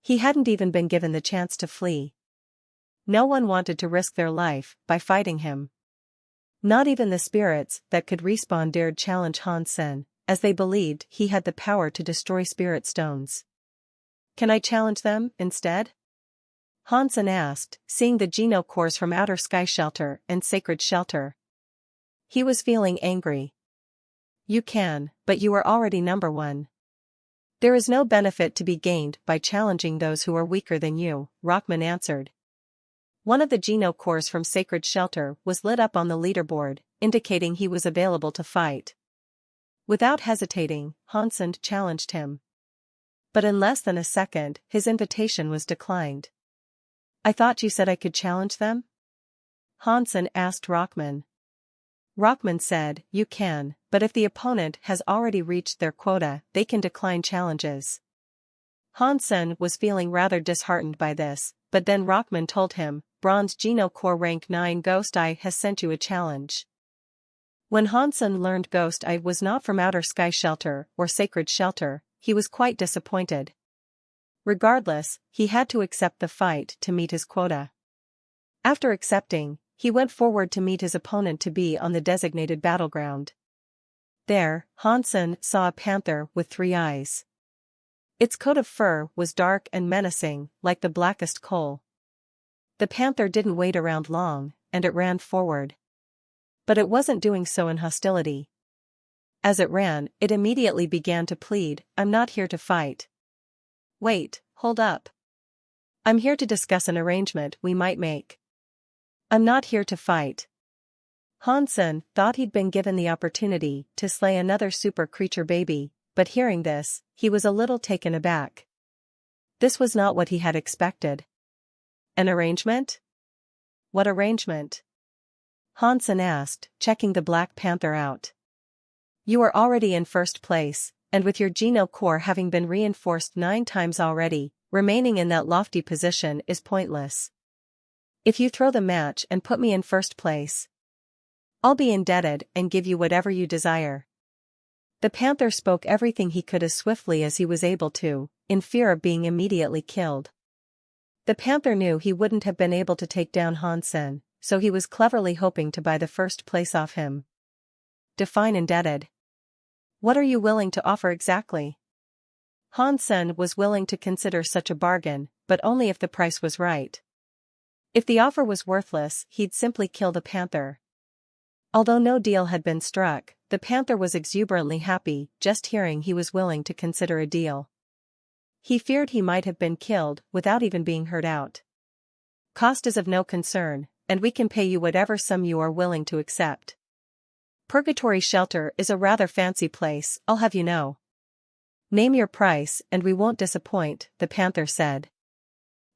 He hadn't even been given the chance to flee. No one wanted to risk their life by fighting him. Not even the spirits that could respawn dared challenge Hansen, as they believed he had the power to destroy spirit stones. Can I challenge them, instead? Hansen asked, seeing the Geno cores from Outer Sky Shelter and Sacred Shelter. He was feeling angry. You can, but you are already number one. There is no benefit to be gained by challenging those who are weaker than you, Rockman answered. One of the Geno cores from Sacred Shelter was lit up on the leaderboard, indicating he was available to fight. Without hesitating, Hansen challenged him. But in less than a second, his invitation was declined. I thought you said I could challenge them? Hansen asked Rockman. Rockman said, you can, but if the opponent has already reached their quota, they can decline challenges. Hansen was feeling rather disheartened by this, but then Rockman told him, Bronze Geno Core Rank 9 Ghost Eye has sent you a challenge. When Hansen learned Ghost Eye was not from Outer Sky Shelter or Sacred Shelter, he was quite disappointed. Regardless, he had to accept the fight to meet his quota. After accepting, he went forward to meet his opponent to be on the designated battleground. There, Hansen saw a panther with 3 eyes. Its coat of fur was dark and menacing, like the blackest coal. The panther didn't wait around long, and it ran forward. But it wasn't doing so in hostility. As it ran, it immediately began to plead, I'm not here to fight. Wait, hold up. I'm here to discuss an arrangement we might make. I'm not here to fight. Hansen thought he'd been given the opportunity to slay another super creature baby, but hearing this, he was a little taken aback. This was not what he had expected. An arrangement? What arrangement? Hansen asked, checking the Black Panther out. You are already in first place, and with your Geno core having been reinforced 9 times already, remaining in that lofty position is pointless. If you throw the match and put me in first place, I'll be indebted and give you whatever you desire. The panther spoke everything he could as swiftly as he was able to, in fear of being immediately killed. The panther knew he wouldn't have been able to take down Hansen, so he was cleverly hoping to buy the first place off him. Define indebted. What are you willing to offer exactly? Hansen was willing to consider such a bargain, but only if the price was right. If the offer was worthless, he'd simply kill the panther. Although no deal had been struck, the panther was exuberantly happy just hearing he was willing to consider a deal. He feared he might have been killed without even being heard out. Cost is of no concern, and we can pay you whatever sum you are willing to accept. Purgatory Shelter is a rather fancy place, I'll have you know. Name your price and we won't disappoint, the panther said.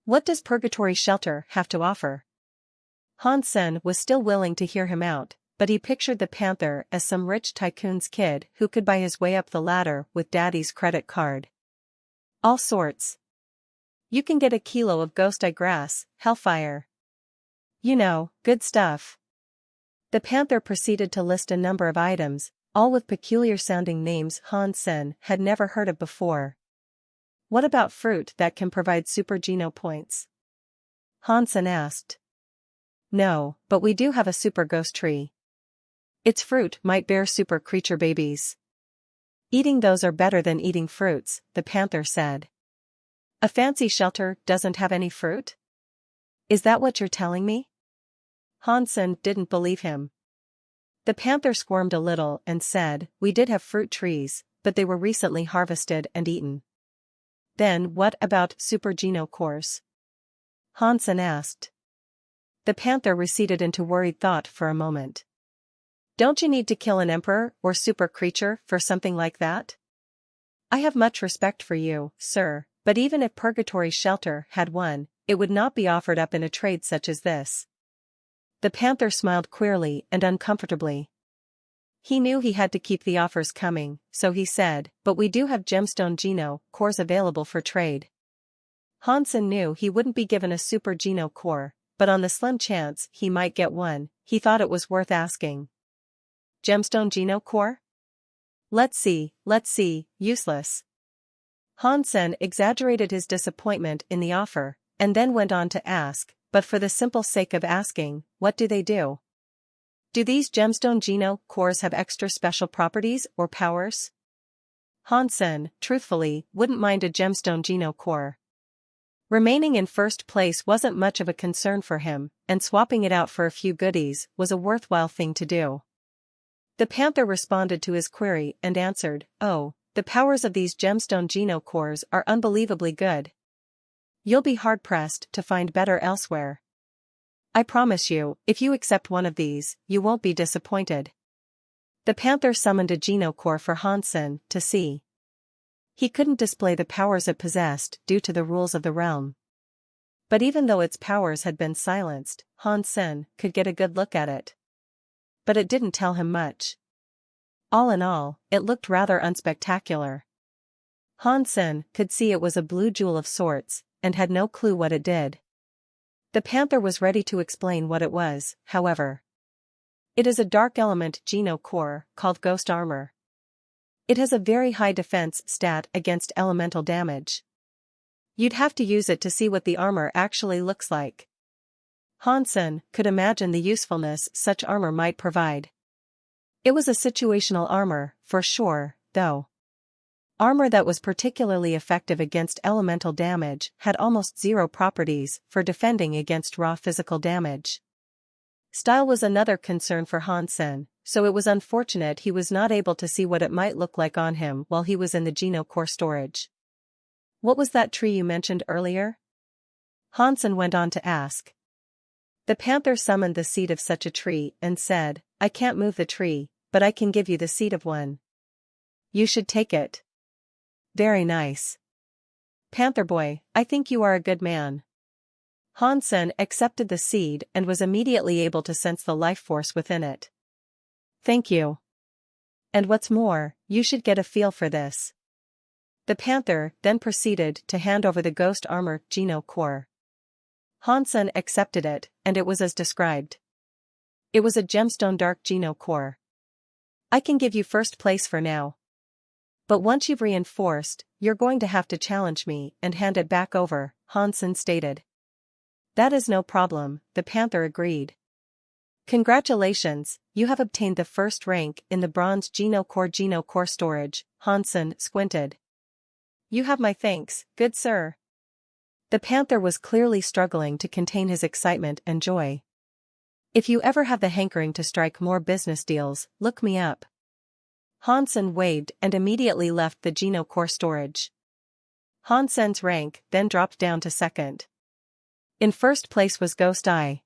What does Purgatory Shelter have to offer? Hansen was still willing to hear him out, but he pictured the panther as some rich tycoon's kid who could buy his way up the ladder with daddy's credit card. All sorts. You can get a kilo of ghost eye grass, hellfire. You know, good stuff. The panther proceeded to list a number of items, all with peculiar-sounding names Hansen had never heard of before. What about fruit that can provide super Geno points? Hansen asked. No, but we do have a super ghost tree. Its fruit might bear super creature babies. Eating those are better than eating fruits, the panther said. A fancy shelter doesn't have any fruit? Is that what you're telling me? Hansen didn't believe him. The panther squirmed a little and said, we did have fruit trees, but they were recently harvested and eaten. Then what about super Geno cores? Hansen asked. The panther receded into worried thought for a moment. Don't you need to kill an emperor or super creature for something like that? I have much respect for you, sir, but even if Purgatory's shelter had one, it would not be offered up in a trade such as this. The panther smiled queerly and uncomfortably. He knew he had to keep the offers coming, so he said, but we do have gemstone Geno cores available for trade. Hansen knew he wouldn't be given a super Geno core, but on the slim chance he might get one, he thought it was worth asking. Gemstone Geno core? Let's see, useless. Hansen exaggerated his disappointment in the offer, and then went on to ask, but for the simple sake of asking, what do they do? Do these gemstone Geno cores have extra special properties or powers? Hansen, truthfully, wouldn't mind a gemstone Geno core. Remaining in first place wasn't much of a concern for him, and swapping it out for a few goodies was a worthwhile thing to do. The panther responded to his query and answered, oh, the powers of these gemstone Geno cores are unbelievably good. You'll be hard-pressed to find better elsewhere. I promise you, if you accept one of these, you won't be disappointed. The panther summoned a Geno core for Hansen to see. He couldn't display the powers it possessed due to the rules of the realm. But even though its powers had been silenced, Hansen could get a good look at it. But it didn't tell him much. All in all, it looked rather unspectacular. Hansen could see it was a blue jewel of sorts, and had no clue what it did. The panther was ready to explain what it was, however. It is a dark element Geno core called Ghost Armor. It has a very high defense stat against elemental damage. You'd have to use it to see what the armor actually looks like. Hansen could imagine the usefulness such armor might provide. It was a situational armor, for sure, though. Armor that was particularly effective against elemental damage had almost zero properties for defending against raw physical damage. Style was another concern for Hansen, so it was unfortunate he was not able to see what it might look like on him while he was in the Geno core storage. What was that tree you mentioned earlier? Hansen went on to ask. The panther summoned the seed of such a tree and said, I can't move the tree, but I can give you the seed of one. You should take it. Very nice. Panther boy, I think you are a good man. Hansen accepted the seed and was immediately able to sense the life force within it. Thank you. And what's more, you should get a feel for this. The panther then proceeded to hand over the Ghost Armor Geno core. Hansen accepted it, and it was as described. It was a gemstone dark Geno core. I can give you first place for now. But once you've reinforced, you're going to have to challenge me and hand it back over, Hansen stated. That is no problem, the panther agreed. Congratulations, you have obtained the first rank in the bronze Geno core storage, Hansen squinted. You have my thanks, good sir. The panther was clearly struggling to contain his excitement and joy. If you ever have the hankering to strike more business deals, look me up. Hansen waved and immediately left the Geno core storage. Hansen's rank then dropped down to second. In first place was Ghost Eye.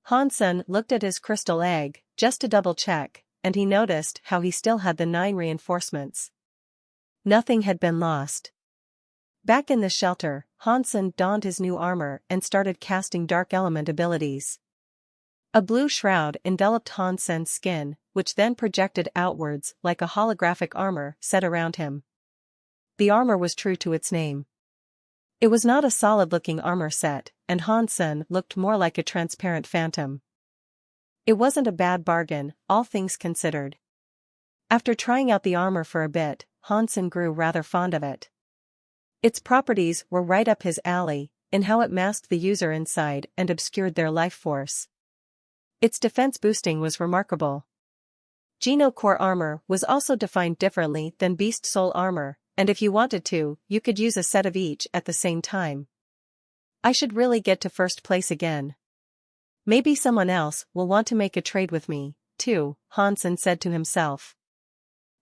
Hansen looked at his crystal egg, just to double check, and he noticed how he still had the 9 reinforcements. Nothing had been lost. Back in the shelter, Hansen donned his new armor and started casting dark element abilities. A blue shroud enveloped Hansen's skin, which then projected outwards like a holographic armor set around him. The armor was true to its name. It was not a solid-looking armor set, and Hansen looked more like a transparent phantom. It wasn't a bad bargain, all things considered. After trying out the armor for a bit, Hansen grew rather fond of it. Its properties were right up his alley, in how it masked the user inside and obscured their life force. Its defense boosting was remarkable. Geno core armor was also defined differently than Beast Soul armor, and if you wanted to, you could use a set of each at the same time. I should really get to first place again. Maybe someone else will want to make a trade with me, too, Hansen said to himself.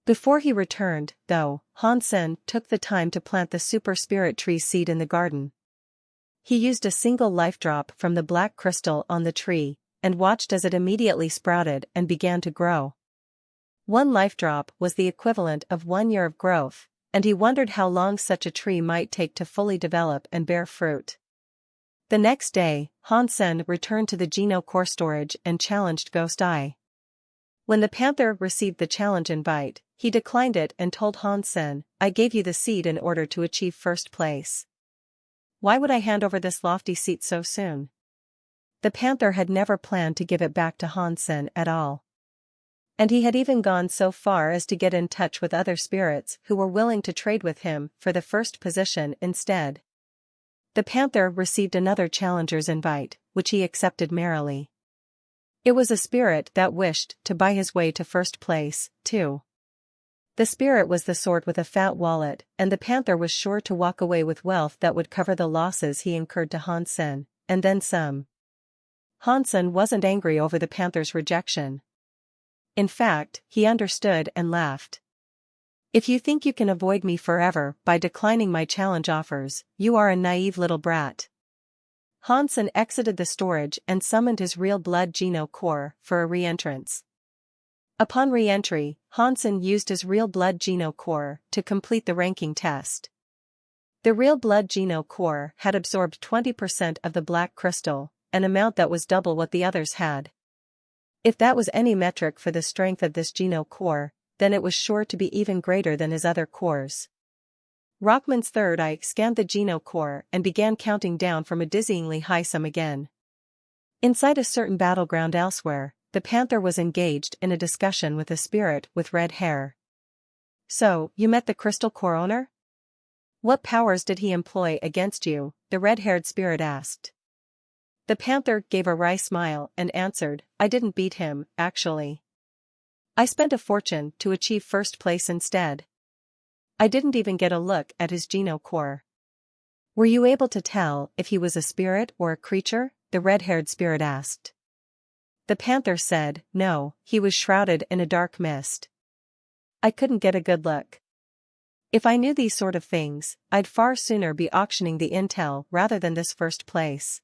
Before he returned, though, Hansen took the time to plant the super spirit tree seed in the garden. He used a single life drop from the black crystal on the tree, and watched as it immediately sprouted and began to grow. One life drop was the equivalent of 1 year of growth, and he wondered how long such a tree might take to fully develop and bear fruit. The next day, Hansen returned to the Geno core storage and challenged Ghost Eye. When the panther received the challenge invite, he declined it and told Hansen, "I gave you the seat in order to achieve first place. Why would I hand over this lofty seat so soon?" The panther had never planned to give it back to Hansen at all. And he had even gone so far as to get in touch with other spirits who were willing to trade with him for the first position instead. The panther received another challenger's invite, which he accepted merrily. It was a spirit that wished to buy his way to first place, too. The spirit was the sort with a fat wallet, and the panther was sure to walk away with wealth that would cover the losses he incurred to Hansen, and then some. Hansen wasn't angry over the panther's rejection. In fact, he understood and laughed. "If you think you can avoid me forever by declining my challenge offers, you are a naive little brat." Hansen exited the storage and summoned his real blood Geno core for a re-entrance. Upon re-entry, Hansen used his real blood Geno core to complete the ranking test. The real blood Geno core had absorbed 20% of the black crystal, an amount that was double what the others had. If that was any metric for the strength of this Geno core, then it was sure to be even greater than his other cores. Rockman's third eye scanned the Geno core and began counting down from a dizzyingly high sum again. Inside a certain battleground elsewhere, the panther was engaged in a discussion with a spirit with red hair. "So, you met the crystal core owner? What powers did he employ against you?" the red-haired spirit asked. The panther gave a wry smile and answered, "I didn't beat him, actually. I spent a fortune to achieve first place instead. I didn't even get a look at his Geno core." "Were you able to tell if he was a spirit or a creature?" the red-haired spirit asked. The panther said, "No, he was shrouded in a dark mist. I couldn't get a good look. If I knew these sort of things, I'd far sooner be auctioning the intel rather than this first place."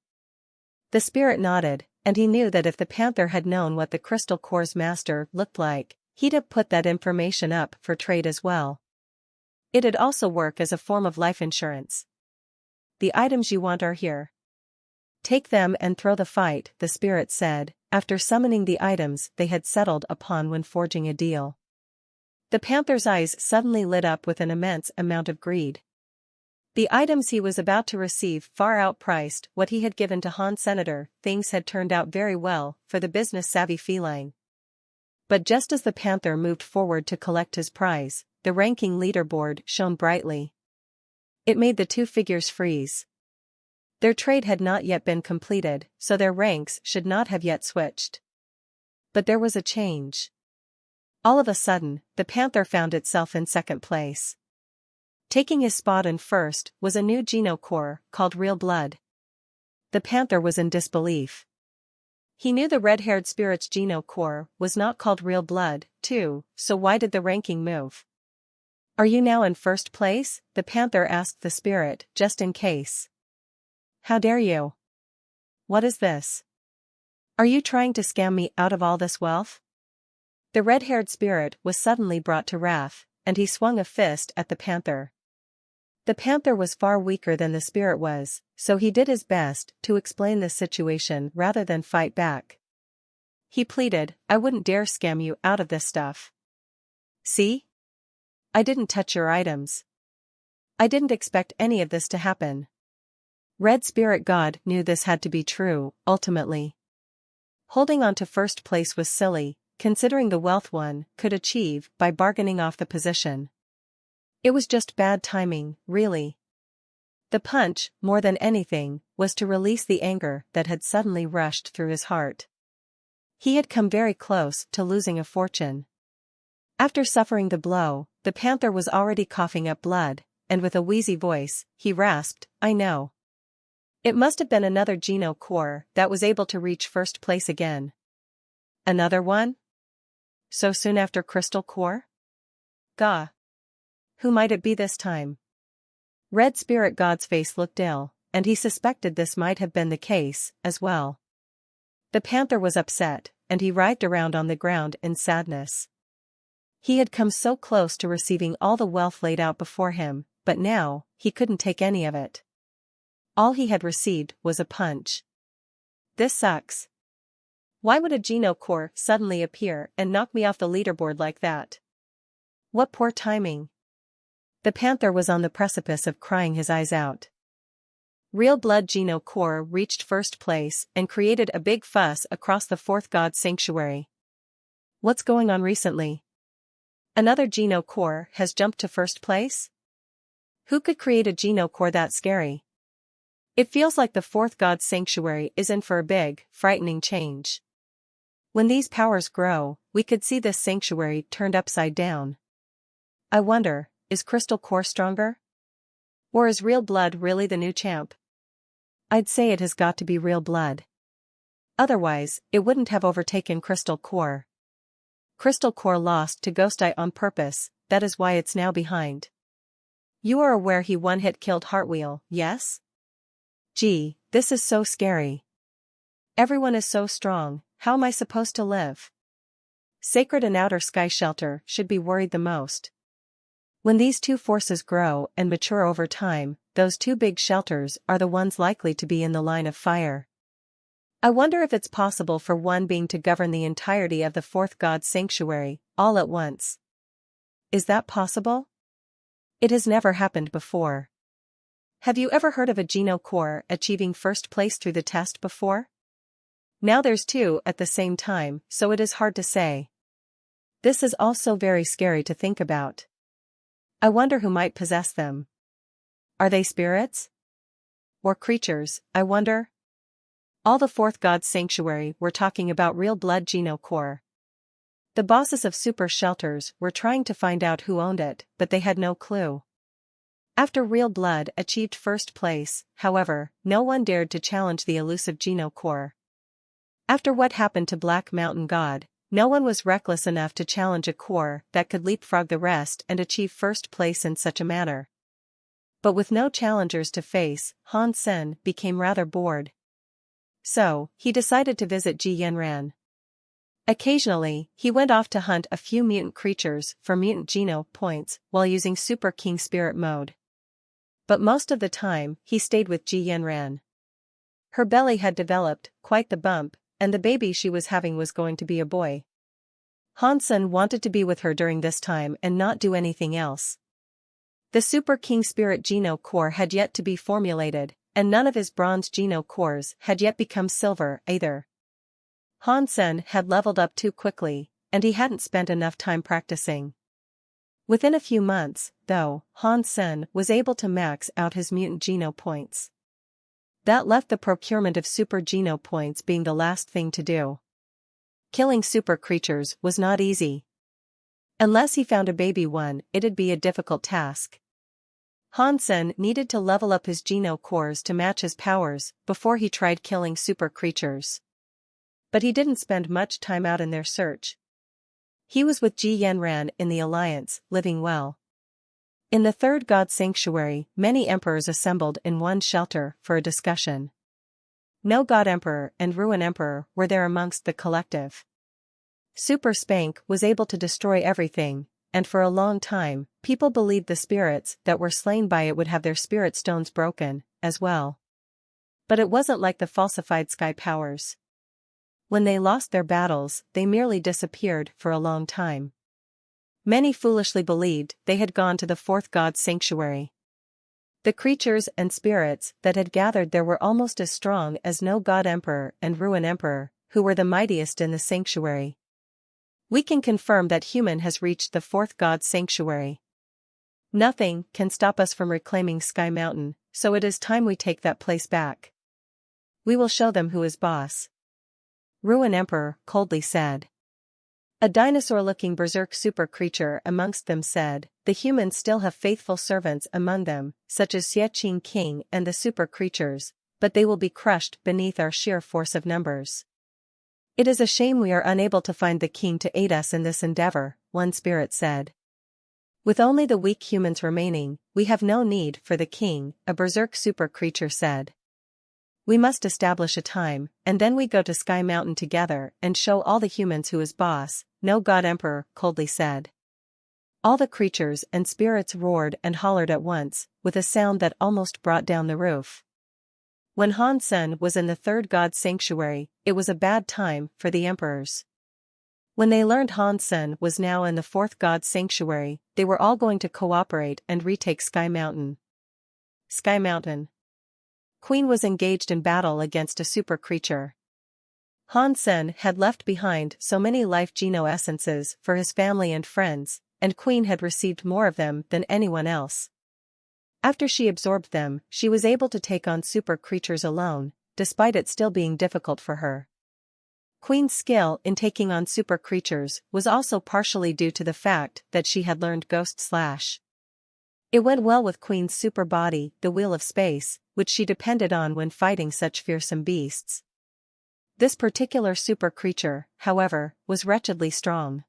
The spirit nodded, and he knew that if the panther had known what the crystal core's master looked like, he'd have put that information up for trade as well. It'd also work as a form of life insurance. "The items you want are here. Take them and throw the fight," the spirit said, after summoning the items they had settled upon when forging a deal. The panther's eyes suddenly lit up with an immense amount of greed. The items he was about to receive far outpriced what he had given to Han Senator. Things had turned out very well for the business-savvy feline. But just as the panther moved forward to collect his prize, the ranking leaderboard shone brightly. It made the two figures freeze. Their trade had not yet been completed, so their ranks should not have yet switched. But there was a change. All of a sudden, the panther found itself in second place. Taking his spot in first was a new Geno core called Real Blood. The panther was in disbelief. He knew the red-haired spirit's Geno core was not called Real Blood, too, so why did the ranking move? "Are you now in first place?" the panther asked the spirit, just in case. "How dare you? What is this? Are you trying to scam me out of all this wealth?" The red-haired spirit was suddenly brought to wrath, and he swung a fist at the panther. The panther was far weaker than the spirit was, so he did his best to explain the situation rather than fight back. He pleaded, "I wouldn't dare scam you out of this stuff. See? I didn't touch your items. I didn't expect any of this to happen." Red Spirit God knew this had to be true, ultimately. Holding on to first place was silly, considering the wealth one could achieve by bargaining off the position. It was just bad timing, really. The punch, more than anything, was to release the anger that had suddenly rushed through his heart. He had come very close to losing a fortune. After suffering the blow, the panther was already coughing up blood, and with a wheezy voice, he rasped, "I know. It must have been another Geno core that was able to reach first place again." "Another one? So soon after Crystal Core? Gah. Who might it be this time?" Red Spirit God's face looked ill, and he suspected this might have been the case, as well. The panther was upset, and he writhed around on the ground in sadness. He had come so close to receiving all the wealth laid out before him, but now, he couldn't take any of it. All he had received was a punch. This sucks. Why would a Geno core suddenly appear and knock me off the leaderboard like that? What poor timing. The panther was on the precipice of crying his eyes out. Real Blood Geno core reached first place and created a big fuss across the fourth god sanctuary. What's going on recently? Another Geno core has jumped to first place? Who could create a Geno core that scary? It feels like the fourth god sanctuary is in for a big, frightening change. When these powers grow, we could see this sanctuary turned upside down. I wonder, is Crystal Core stronger? Or is Real Blood really the new champ? I'd say it has got to be Real Blood. Otherwise, it wouldn't have overtaken Crystal Core. Crystal Core lost to Ghost Eye on purpose, that is why it's now behind. You are aware he one-hit killed Heartwheel, yes? Gee, this is so scary. Everyone is so strong, how am I supposed to live? Sacred and Outer Sky Shelter should be worried the most. When these two forces grow and mature over time, those two big shelters are the ones likely to be in the line of fire. I wonder if it's possible for one being to govern the entirety of the fourth god sanctuary, all at once. Is that possible? It has never happened before. Have you ever heard of a Geno core achieving first place through the test before? Now there's two at the same time, so it is hard to say. This is also very scary to think about. I wonder who might possess them. Are they spirits? Or creatures, I wonder? All the fourth god sanctuary were talking about Real Blood Geno core. The bosses of super shelters were trying to find out who owned it, but they had no clue. After Real Blood achieved first place, however, no one dared to challenge the elusive Geno core. After what happened to Black Mountain God, no one was reckless enough to challenge a core that could leapfrog the rest and achieve first place in such a manner. But with no challengers to face, Han Sen became rather bored. So, he decided to visit Ji Yanran. Occasionally, he went off to hunt a few mutant creatures for mutant Geno points while using Super King Spirit mode. But most of the time, he stayed with Ji Yanran. Her belly had developed quite the bump, and the baby she was having was going to be a boy. Han Sen wanted to be with her during this time and not do anything else. The Super King Spirit Geno core had yet to be formulated, and none of his bronze Geno cores had yet become silver either. Han Sen had leveled up too quickly, and he hadn't spent enough time practicing. Within a few months, though, Han Sen was able to max out his mutant Geno points. That left the procurement of super Geno points being the last thing to do. Killing super creatures was not easy. Unless he found a baby one, it'd be a difficult task. Han Sen needed to level up his Geno cores to match his powers before he tried killing super creatures. But he didn't spend much time out in their search. He was with Ji Yanran in the Alliance, living well. In the third god sanctuary, many emperors assembled in one shelter for a discussion. No god emperor and ruin emperor were there amongst the collective. Super Spank was able to destroy everything, and for a long time, people believed the spirits that were slain by it would have their spirit stones broken, as well. But it wasn't like the falsified sky powers. When they lost their battles, they merely disappeared for a long time. Many foolishly believed they had gone to the fourth god sanctuary. The creatures and spirits that had gathered there were almost as strong as no god emperor and ruin emperor, who were the mightiest in the sanctuary. We can confirm that human has reached the fourth god sanctuary. Nothing can stop us from reclaiming Sky Mountain, so it is time we take that place back. We will show them who is boss. Ruin Emperor coldly said. A dinosaur-looking berserk super creature amongst them said, the humans still have faithful servants among them, such as Xie King and the super creatures, but they will be crushed beneath our sheer force of numbers. It is a shame we are unable to find the king to aid us in this endeavor, one spirit said. With only the weak humans remaining, we have no need for the king, a berserk super creature said. We must establish a time, and then we go to Sky Mountain together and show all the humans who is boss, no god emperor, coldly said. All the creatures and spirits roared and hollered at once, with a sound that almost brought down the roof. When Han Sen was in the third god's sanctuary, it was a bad time for the emperors. When they learned Han Sen was now in the fourth god's sanctuary, they were all going to cooperate and retake Sky Mountain. Sky Mountain. Queen was engaged in battle against a super creature. Han Sen had left behind so many life geno essences for his family and friends, and Queen had received more of them than anyone else. After she absorbed them, she was able to take on super creatures alone, despite it still being difficult for her. Queen's skill in taking on super creatures was also partially due to the fact that she had learned Ghost Slash. It went well with Queen's super body, the Wheel of Space, which she depended on when fighting such fearsome beasts. This particular super creature, however, was wretchedly strong.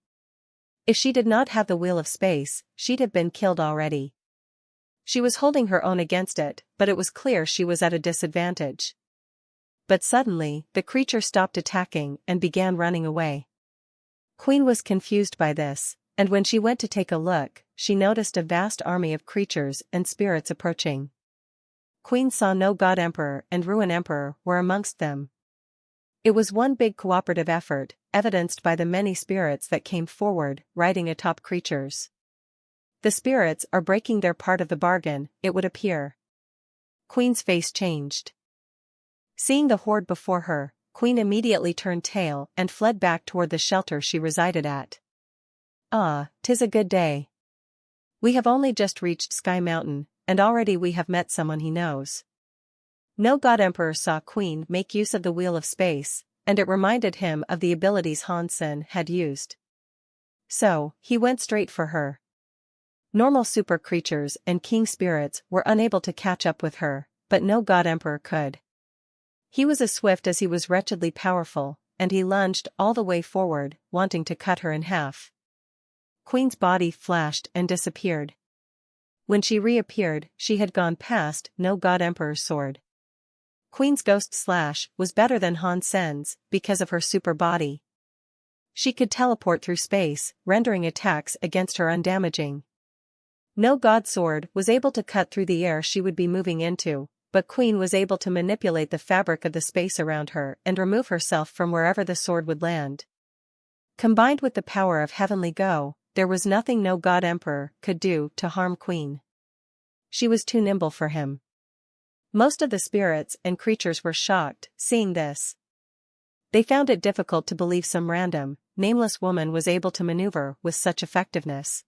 If she did not have the Wheel of Space, she'd have been killed already. She was holding her own against it, but it was clear she was at a disadvantage. But suddenly, the creature stopped attacking and began running away. Queen was confused by this, and when she went to take a look, she noticed a vast army of creatures and spirits approaching. Queen saw no God Emperor and Ruin Emperor were amongst them. It was one big cooperative effort, evidenced by the many spirits that came forward, riding atop creatures. The spirits are breaking their part of the bargain, it would appear. Queen's face changed. Seeing the horde before her, Queen immediately turned tail and fled back toward the shelter she resided at. Ah, 'tis a good day. We have only just reached Sky Mountain, and already we have met someone he knows. No God Emperor saw Queen make use of the Wheel of Space, and it reminded him of the abilities Han Sen had used. So, he went straight for her. Normal super creatures and king spirits were unable to catch up with her, but no God Emperor could. He was as swift as he was wretchedly powerful, and he lunged all the way forward, wanting to cut her in half. Queen's body flashed and disappeared. When she reappeared, she had gone past no God Emperor's sword. Queen's Ghost Slash was better than Han Sen's because of her super body. She could teleport through space, rendering attacks against her undamaging. No God Sword was able to cut through the air she would be moving into, but Queen was able to manipulate the fabric of the space around her and remove herself from wherever the sword would land. Combined with the power of Heavenly Go, there was nothing no God Emperor could do to harm Queen. She was too nimble for him. Most of the spirits and creatures were shocked, seeing this. They found it difficult to believe some random, nameless woman was able to maneuver with such effectiveness.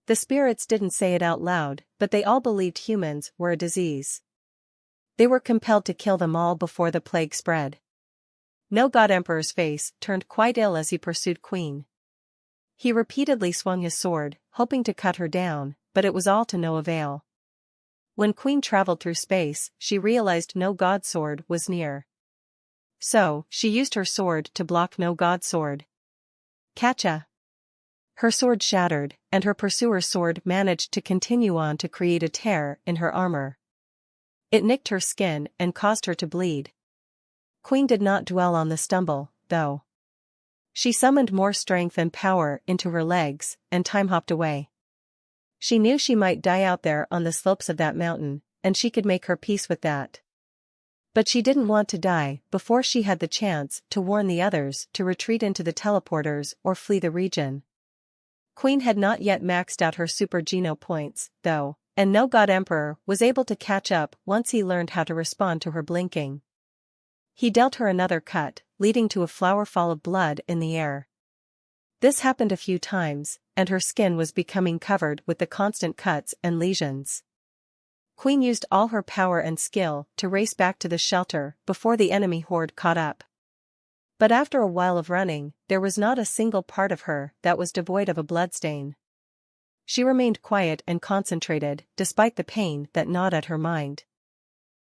The spirits didn't say it out loud, but they all believed humans were a disease. They were compelled to kill them all before the plague spread. No God Emperor's face turned quite ill as he pursued Queen. He repeatedly swung his sword, hoping to cut her down, but it was all to no avail. When Queen traveled through space, she realized no God Sword was near. So, she used her sword to block no God Sword. Catcha! Her sword shattered, and her pursuer's sword managed to continue on to create a tear in her armor. It nicked her skin and caused her to bleed. Queen did not dwell on the stumble, though. She summoned more strength and power into her legs, and time hopped away. She knew she might die out there on the slopes of that mountain, and she could make her peace with that. But she didn't want to die before she had the chance to warn the others to retreat into the teleporters or flee the region. Queen had not yet maxed out her super geno points, though, and no God Emperor was able to catch up once he learned how to respond to her blinking. He dealt her another cut, leading to a flowerfall of blood in the air. This happened a few times, and her skin was becoming covered with the constant cuts and lesions. Queen used all her power and skill to race back to the shelter before the enemy horde caught up. But after a while of running, there was not a single part of her that was devoid of a bloodstain. She remained quiet and concentrated, despite the pain that gnawed at her mind.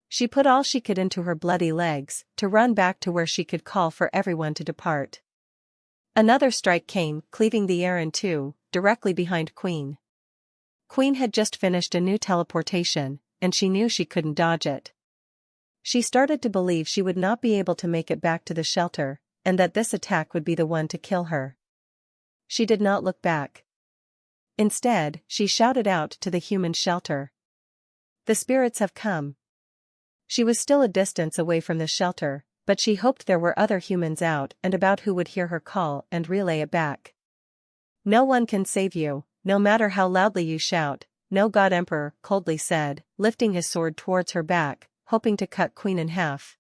She put all she could into her bloody legs, to run back to where she could call for everyone to depart. Another strike came, cleaving the air in two, directly behind Queen. Queen had just finished a new teleportation, and she knew she couldn't dodge it. She started to believe she would not be able to make it back to the shelter, and that this attack would be the one to kill her. She did not look back. Instead, she shouted out to the human shelter. "The spirits have come." She was still a distance away from the shelter, but she hoped there were other humans out and about who would hear her call and relay it back. "No one can save you, no matter how loudly you shout," No God Emperor coldly said, lifting his sword towards her back, hoping to cut Queen in half.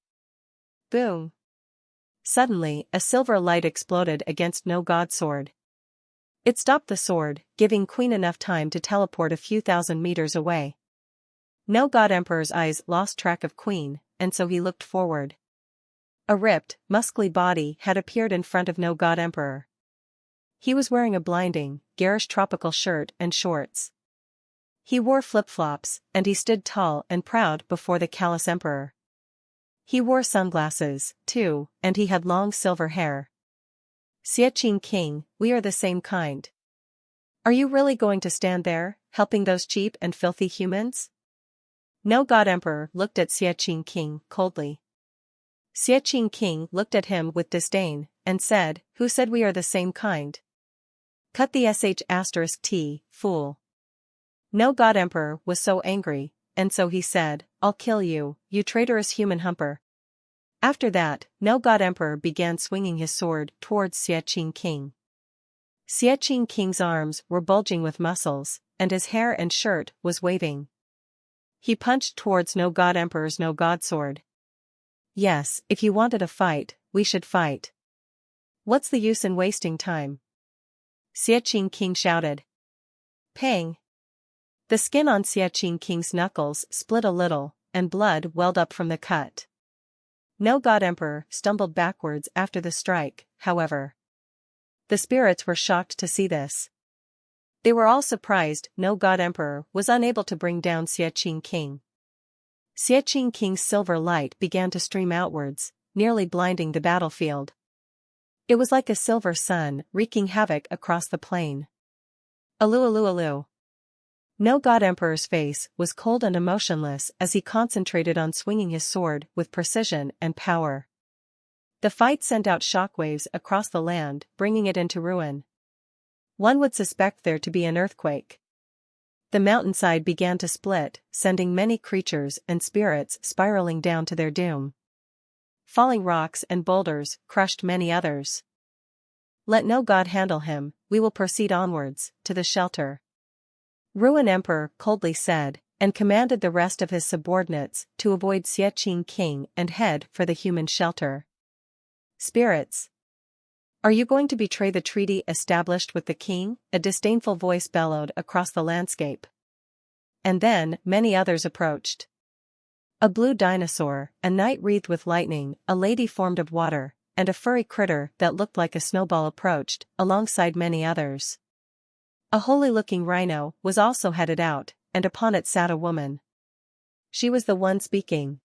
Boom! Suddenly, a silver light exploded against No God's sword. It stopped the sword, giving Queen enough time to teleport a few thousand meters away. No God Emperor's eyes lost track of Queen, and so he looked forward. A ripped, muscly body had appeared in front of No God Emperor. He was wearing a blinding, garish tropical shirt and shorts. He wore flip-flops, and he stood tall and proud before the callous emperor. He wore sunglasses, too, and he had long silver hair. "Xiaqing King, we are the same kind. Are you really going to stand there, helping those cheap and filthy humans?" No God Emperor looked at Xiaqing King coldly. Xiaqing King looked at him with disdain, and said, "Who said we are the same kind? Cut the sh*t, fool." No God Emperor was so angry, and so he said, "I'll kill you, you traitorous human humper." After that, No God Emperor began swinging his sword towards Xiaqing King. Xiaqing King's arms were bulging with muscles, and his hair and shirt was waving. He punched towards No God Emperor's No God sword. "Yes, if you wanted a fight, we should fight. What's the use in wasting time?" Xiaqing King shouted. Pang! The skin on Xiaqing King's knuckles split a little, and blood welled up from the cut. No God Emperor stumbled backwards after the strike, however. The spirits were shocked to see this. They were all surprised No God Emperor was unable to bring down Xiaqing King. Xiaqing King's silver light began to stream outwards, nearly blinding the battlefield. It was like a silver sun wreaking havoc across the plain. Alu alu alu. No God Emperor's face was cold and emotionless as he concentrated on swinging his sword with precision and power. The fight sent out shockwaves across the land, bringing it into ruin. One would suspect there to be an earthquake. The mountainside began to split, sending many creatures and spirits spiraling down to their doom. Falling rocks and boulders crushed many others. "Let no god handle him, we will proceed onwards, to the shelter," Ruin Emperor coldly said, and commanded the rest of his subordinates to avoid Xiaqing King and head for the human shelter. "Spirits! Are you going to betray the treaty established with the king?" a disdainful voice bellowed across the landscape. And then, many others approached. A blue dinosaur, a knight wreathed with lightning, a lady formed of water, and a furry critter that looked like a snowball approached, alongside many others. A holy-looking rhino was also headed out, and upon it sat a woman. She was the one speaking.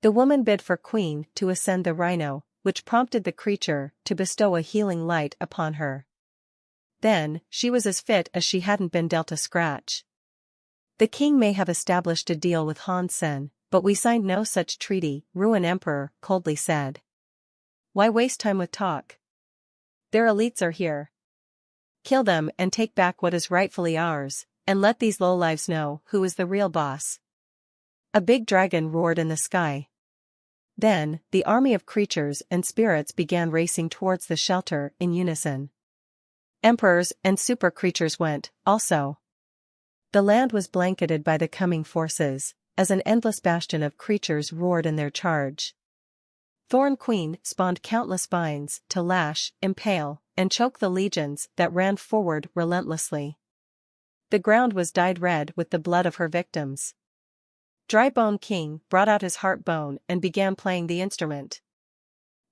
The woman bid for Queen to ascend the rhino, which prompted the creature to bestow a healing light upon her. Then, she was as fit as she hadn't been dealt a scratch. "The king may have established a deal with Han Sen, but we signed no such treaty," Ruin Emperor coldly said. "Why waste time with talk? Their elites are here. Kill them and take back what is rightfully ours, and let these lowlives know who is the real boss." A big dragon roared in the sky. Then, the army of creatures and spirits began racing towards the shelter in unison. Emperors and super creatures went, also. The land was blanketed by the coming forces, as an endless bastion of creatures roared in their charge. Thorn Queen spawned countless vines to lash, impale, and choke the legions that ran forward relentlessly. The ground was dyed red with the blood of her victims. Drybone King brought out his heart bone and began playing the instrument.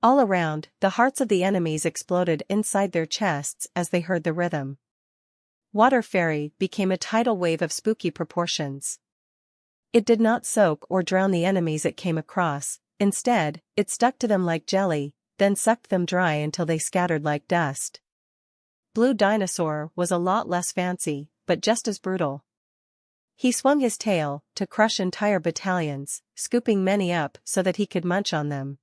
All around, the hearts of the enemies exploded inside their chests as they heard the rhythm. Water Fairy became a tidal wave of spooky proportions. It did not soak or drown the enemies it came across, instead, it stuck to them like jelly, then sucked them dry until they scattered like dust. Blue Dinosaur was a lot less fancy, but just as brutal. He swung his tail to crush entire battalions, scooping many up so that he could munch on them.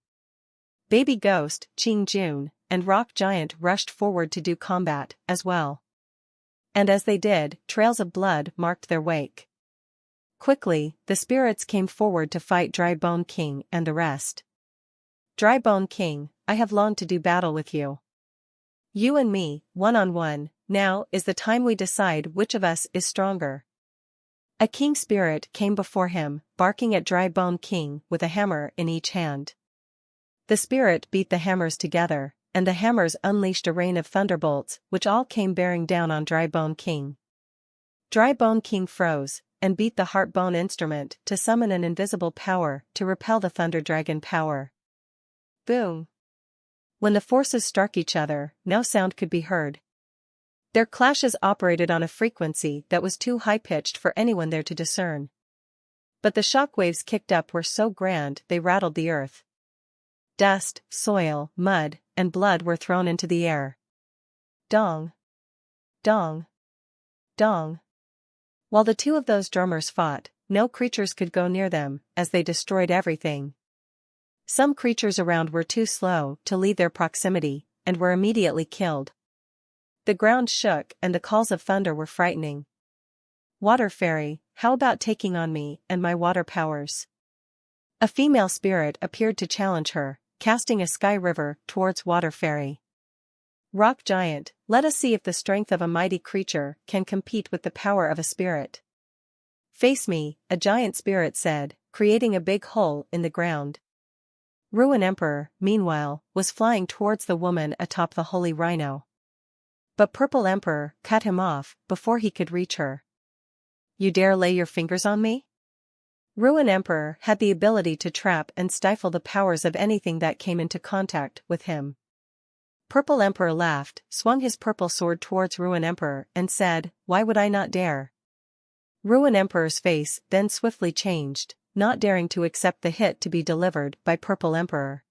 Baby Ghost, Qing Jun, and Rock Giant rushed forward to do combat as well. And as they did, trails of blood marked their wake. Quickly, the spirits came forward to fight Dry Bone King and the rest. Dry Bone King, I have longed to do battle with you. You and me, one-on-one, now is the time we decide which of us is stronger. A king spirit came before him, barking at Dry Bone King with a hammer in each hand. The spirit beat the hammers together, and the hammers unleashed a rain of thunderbolts which all came bearing down on Dry Bone King. Dry Bone King froze, and beat the heart bone instrument to summon an invisible power to repel the thunder dragon power. Boom! When the forces struck each other, no sound could be heard. Their clashes operated on a frequency that was too high-pitched for anyone there to discern. But the shockwaves kicked up were so grand they rattled the earth. Dust, soil, mud, and blood were thrown into the air. Dong! Dong! Dong! While the two of those drummers fought, no creatures could go near them, as they destroyed everything. Some creatures around were too slow to leave their proximity, and were immediately killed. The ground shook and the calls of thunder were frightening. Water Fairy, how about taking on me and my water powers? A female spirit appeared to challenge her, casting a sky river towards Water Fairy. Rock Giant, let us see if the strength of a mighty creature can compete with the power of a spirit. Face me, a giant spirit said, creating a big hole in the ground. Ruin Emperor, meanwhile, was flying towards the woman atop the Holy Rhino. But Purple Emperor cut him off before he could reach her. You dare lay your fingers on me? Ruin Emperor had the ability to trap and stifle the powers of anything that came into contact with him. Purple Emperor laughed, swung his purple sword towards Ruin Emperor and said, "Why would I not dare?" Ruin Emperor's face then swiftly changed, not daring to accept the hit to be delivered by Purple Emperor.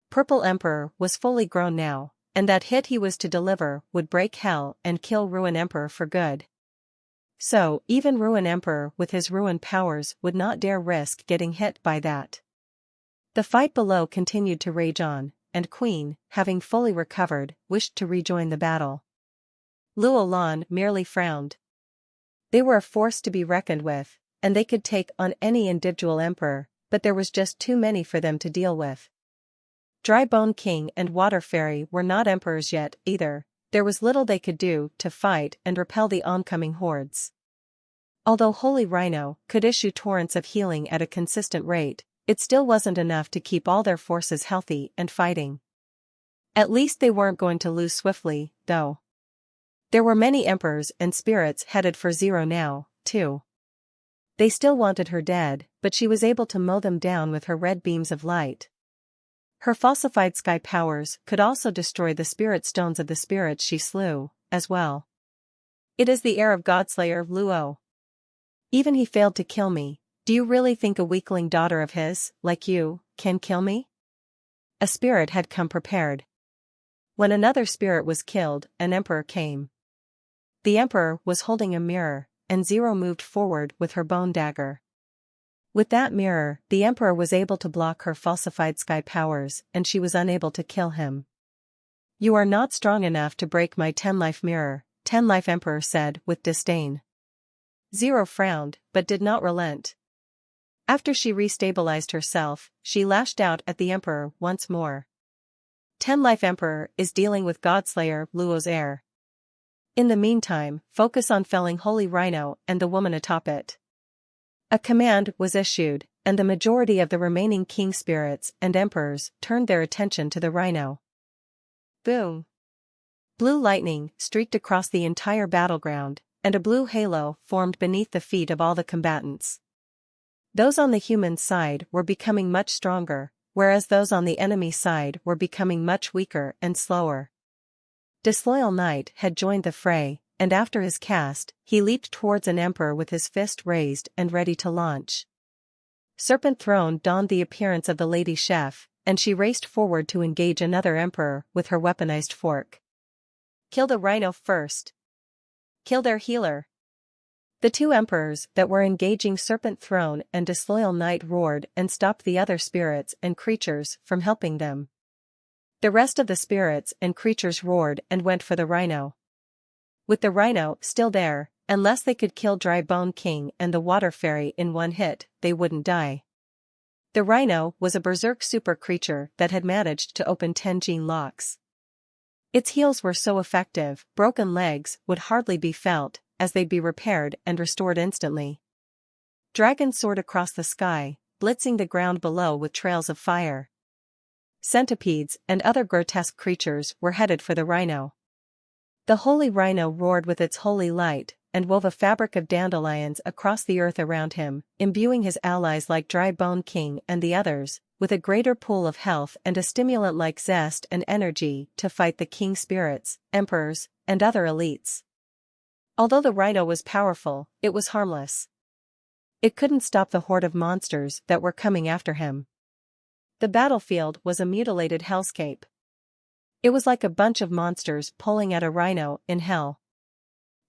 Purple Emperor was fully grown now, and that hit he was to deliver would break hell and kill Ruin Emperor for good. So, even Ruin Emperor with his ruin powers would not dare risk getting hit by that. The fight below continued to rage on, and Queen, having fully recovered, wished to rejoin the battle. Luolan merely frowned. They were a force to be reckoned with, and they could take on any individual emperor, but there was just too many for them to deal with. Dry Bone King and Water Fairy were not emperors yet, either. There was little they could do to fight and repel the oncoming hordes. Although Holy Rhino could issue torrents of healing at a consistent rate, it still wasn't enough to keep all their forces healthy and fighting. At least they weren't going to lose swiftly, though. There were many emperors and spirits headed for Zero now, too. They still wanted her dead, but she was able to mow them down with her red beams of light. Her falsified sky powers could also destroy the spirit stones of the spirits she slew, as well. It is the heir of Godslayer Luo. Even he failed to kill me. Do you really think a weakling daughter of his, like you, can kill me? A spirit had come prepared. When another spirit was killed, an emperor came. The emperor was holding a mirror, and Zero moved forward with her bone dagger. With that mirror, the emperor was able to block her falsified sky powers, and she was unable to kill him. You are not strong enough to break my 10-life mirror, 10-life emperor said with disdain. Zero frowned, but did not relent. After she restabilized herself, she lashed out at the emperor once more. 10-life emperor is dealing with Godslayer Luo's heir. In the meantime, focus on felling Holy Rhino and the woman atop it. A command was issued, and the majority of the remaining king spirits and emperors turned their attention to the rhino. Boom! Blue lightning streaked across the entire battleground, and a blue halo formed beneath the feet of all the combatants. Those on the human side were becoming much stronger, whereas those on the enemy side were becoming much weaker and slower. Disloyal Knight had joined the fray, and after his cast, he leaped towards an emperor with his fist raised and ready to launch. Serpent Throne donned the appearance of the Lady Chef, and she raced forward to engage another emperor with her weaponized fork. Kill the rhino first. Kill their healer. The two emperors that were engaging Serpent Throne and Disloyal Knight roared and stopped the other spirits and creatures from helping them. The rest of the spirits and creatures roared and went for the rhino. With the rhino still there, unless they could kill Dry Bone King and the Water Fairy in one hit, they wouldn't die. The rhino was a berserk super creature that had managed to open 10 gene locks. Its heals were so effective, broken legs would hardly be felt, as they'd be repaired and restored instantly. Dragons soared across the sky, blitzing the ground below with trails of fire. Centipedes and other grotesque creatures were headed for the rhino. The holy rhino roared with its holy light, and wove a fabric of dandelions across the earth around him, imbuing his allies like Dry Bone King and the others, with a greater pool of health and a stimulant-like zest and energy to fight the king spirits, emperors, and other elites. Although the rhino was powerful, it was harmless. It couldn't stop the horde of monsters that were coming after him. The battlefield was a mutilated hellscape. It was like a bunch of monsters pulling at a rhino in hell.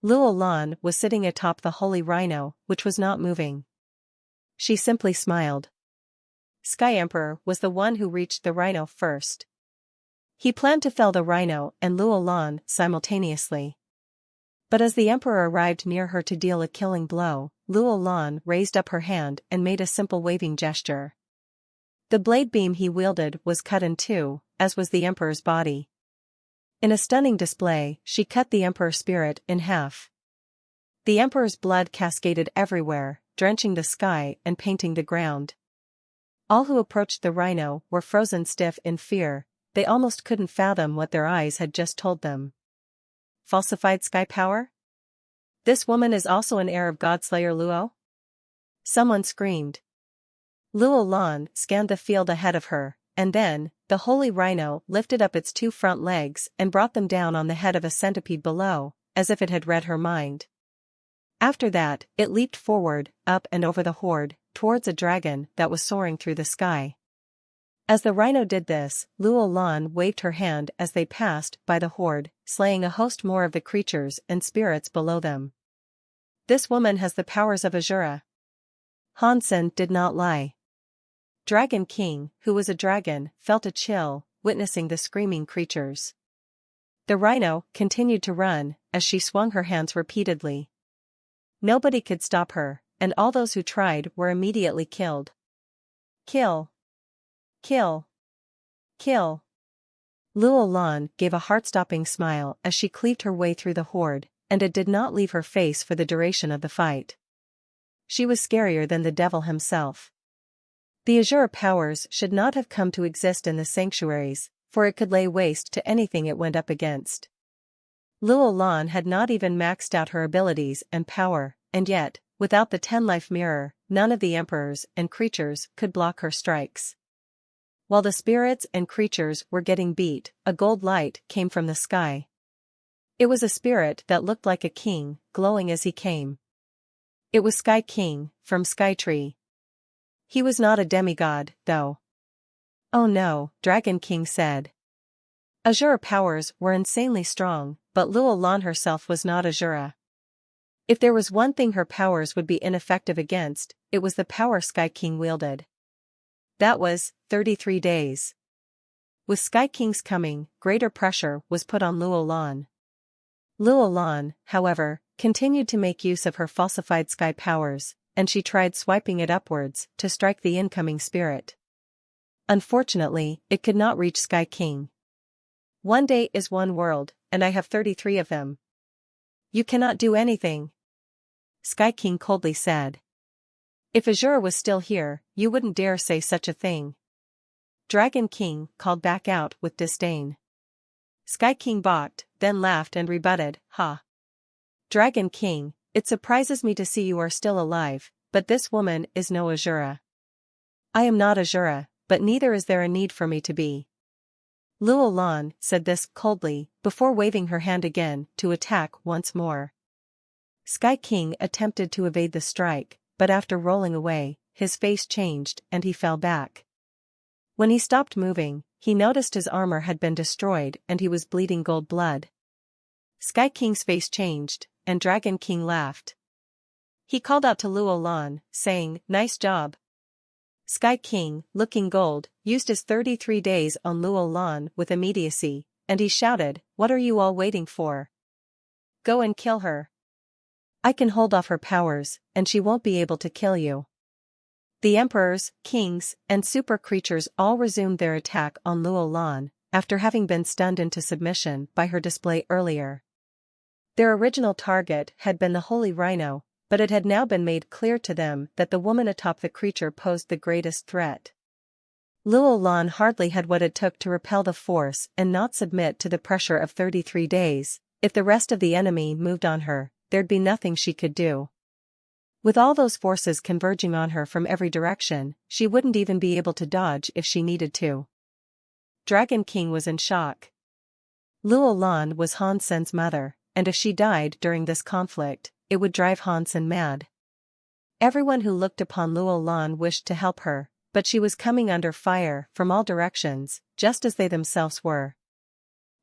Luo Lan was sitting atop the holy rhino, which was not moving. She simply smiled. Sky Emperor was the one who reached the rhino first. He planned to fell the rhino and Luo Lan simultaneously. But as the Emperor arrived near her to deal a killing blow, Luo Lan raised up her hand and made a simple waving gesture. The blade beam he wielded was cut in two, as was the Emperor's body. In a stunning display, she cut the Emperor's spirit in half. The Emperor's blood cascaded everywhere, drenching the sky and painting the ground. All who approached the rhino were frozen stiff in fear, they almost couldn't fathom what their eyes had just told them. Falsified sky power? This woman is also an heir of Godslayer Luo? Someone screamed. Luo Lan scanned the field ahead of her, and then, the holy rhino lifted up its two front legs and brought them down on the head of a centipede below, as if it had read her mind. After that, it leaped forward, up and over the horde, towards a dragon that was soaring through the sky. As the rhino did this, Luo Lan waved her hand as they passed by the horde, slaying a host more of the creatures and spirits below them. This woman has the powers of Azura. Hansen did not lie. Dragon King, who was a dragon, felt a chill, witnessing the screaming creatures. The rhino continued to run, as she swung her hands repeatedly. Nobody could stop her, and all those who tried were immediately killed. Kill. Kill. Kill. Luo Lan gave a heart-stopping smile as she cleaved her way through the horde, and it did not leave her face for the duration of the fight. She was scarier than the devil himself. The Azura powers should not have come to exist in the sanctuaries, for it could lay waste to anything it went up against. Luo Lan had not even maxed out her abilities and power, and yet, without the 10-life mirror, none of the emperors and creatures could block her strikes. While the spirits and creatures were getting beat, a gold light came from the sky. It was a spirit that looked like a king, glowing as he came. It was Sky King, from Skytree. He was not a demigod, though. Oh no, Dragon King said. Azura powers were insanely strong, but Luo Lan herself was not Azura. If there was one thing her powers would be ineffective against, it was the power Sky King wielded. That was 33 days. With Sky King's coming, greater pressure was put on Luo Lan. Luo Lan, however, continued to make use of her falsified sky powers, and she tried swiping it upwards to strike the incoming spirit. Unfortunately, it could not reach Sky King. One day is one world, and I have 33 of them. You cannot do anything. Sky King coldly said. If Azura was still here, you wouldn't dare say such a thing. Dragon King called back out with disdain. Sky King balked, then laughed and rebutted, "Ha! Dragon King, it surprises me to see you are still alive, but this woman is no Azura. I am not Azura, but neither is there a need for me to be." Luo Lan said this coldly, before waving her hand again to attack once more. Sky King attempted to evade the strike, but after rolling away, his face changed and he fell back. When he stopped moving, he noticed his armor had been destroyed and he was bleeding gold blood. Sky King's face changed, and Dragon King laughed. He called out to Luo Lan, saying, "Nice job." Sky King, looking gold, used his 33 days on Luo Lan with immediacy, and he shouted, "What are you all waiting for? Go and kill her. I can hold off her powers, and she won't be able to kill you." The emperors, kings, and super creatures all resumed their attack on Luo Lan, after having been stunned into submission by her display earlier. Their original target had been the Holy Rhino, but it had now been made clear to them that the woman atop the creature posed the greatest threat. Luo Lan hardly had what it took to repel the force and not submit to the pressure of 33 days. If the rest of the enemy moved on her, there'd be nothing she could do. With all those forces converging on her from every direction, she wouldn't even be able to dodge if she needed to. Dragon King was in shock. Luo Lan was Han Sen's mother, and if she died during this conflict, it would drive Han Sen mad. Everyone who looked upon Luo Lan wished to help her, but she was coming under fire from all directions, just as they themselves were.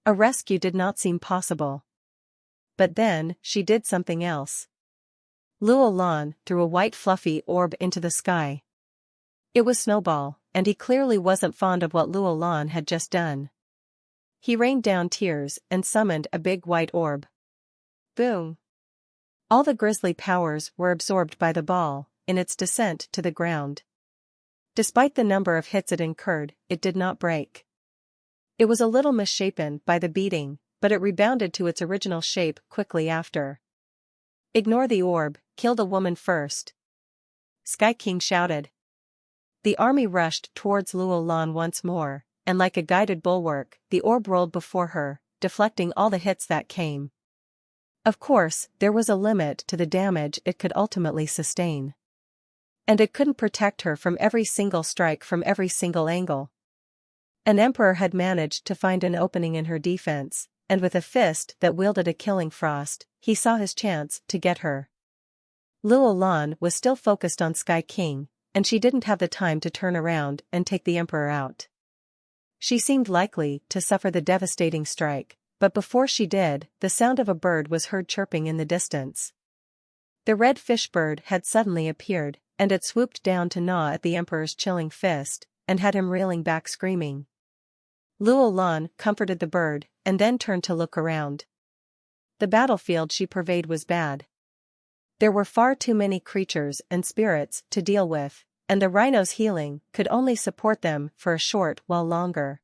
A rescue did not seem possible. But then, she did something else. Luo Lan threw a white fluffy orb into the sky. It was Snowball, and he clearly wasn't fond of what Luo Lan had just done. He rained down tears and summoned a big white orb. Boom! All the grisly powers were absorbed by the ball, in its descent to the ground. Despite the number of hits it incurred, it did not break. It was a little misshapen by the beating, but it rebounded to its original shape quickly after. "Ignore the orb, kill the woman first," Sky King shouted. The army rushed towards Luo Lan once more, and like a guided bulwark, the orb rolled before her, deflecting all the hits that came. Of course, there was a limit to the damage it could ultimately sustain. And it couldn't protect her from every single strike from every single angle. An emperor had managed to find an opening in her defense, and with a fist that wielded a killing frost, he saw his chance to get her. Luo Lan was still focused on Sky King, and she didn't have the time to turn around and take the emperor out. She seemed likely to suffer the devastating strike, but before she did, the sound of a bird was heard chirping in the distance. The red fish bird had suddenly appeared, and it swooped down to gnaw at the emperor's chilling fist, and had him reeling back screaming. Luo Lan comforted the bird, and then turned to look around. The battlefield she purveyed was bad. There were far too many creatures and spirits to deal with, and the rhino's healing could only support them for a short while longer.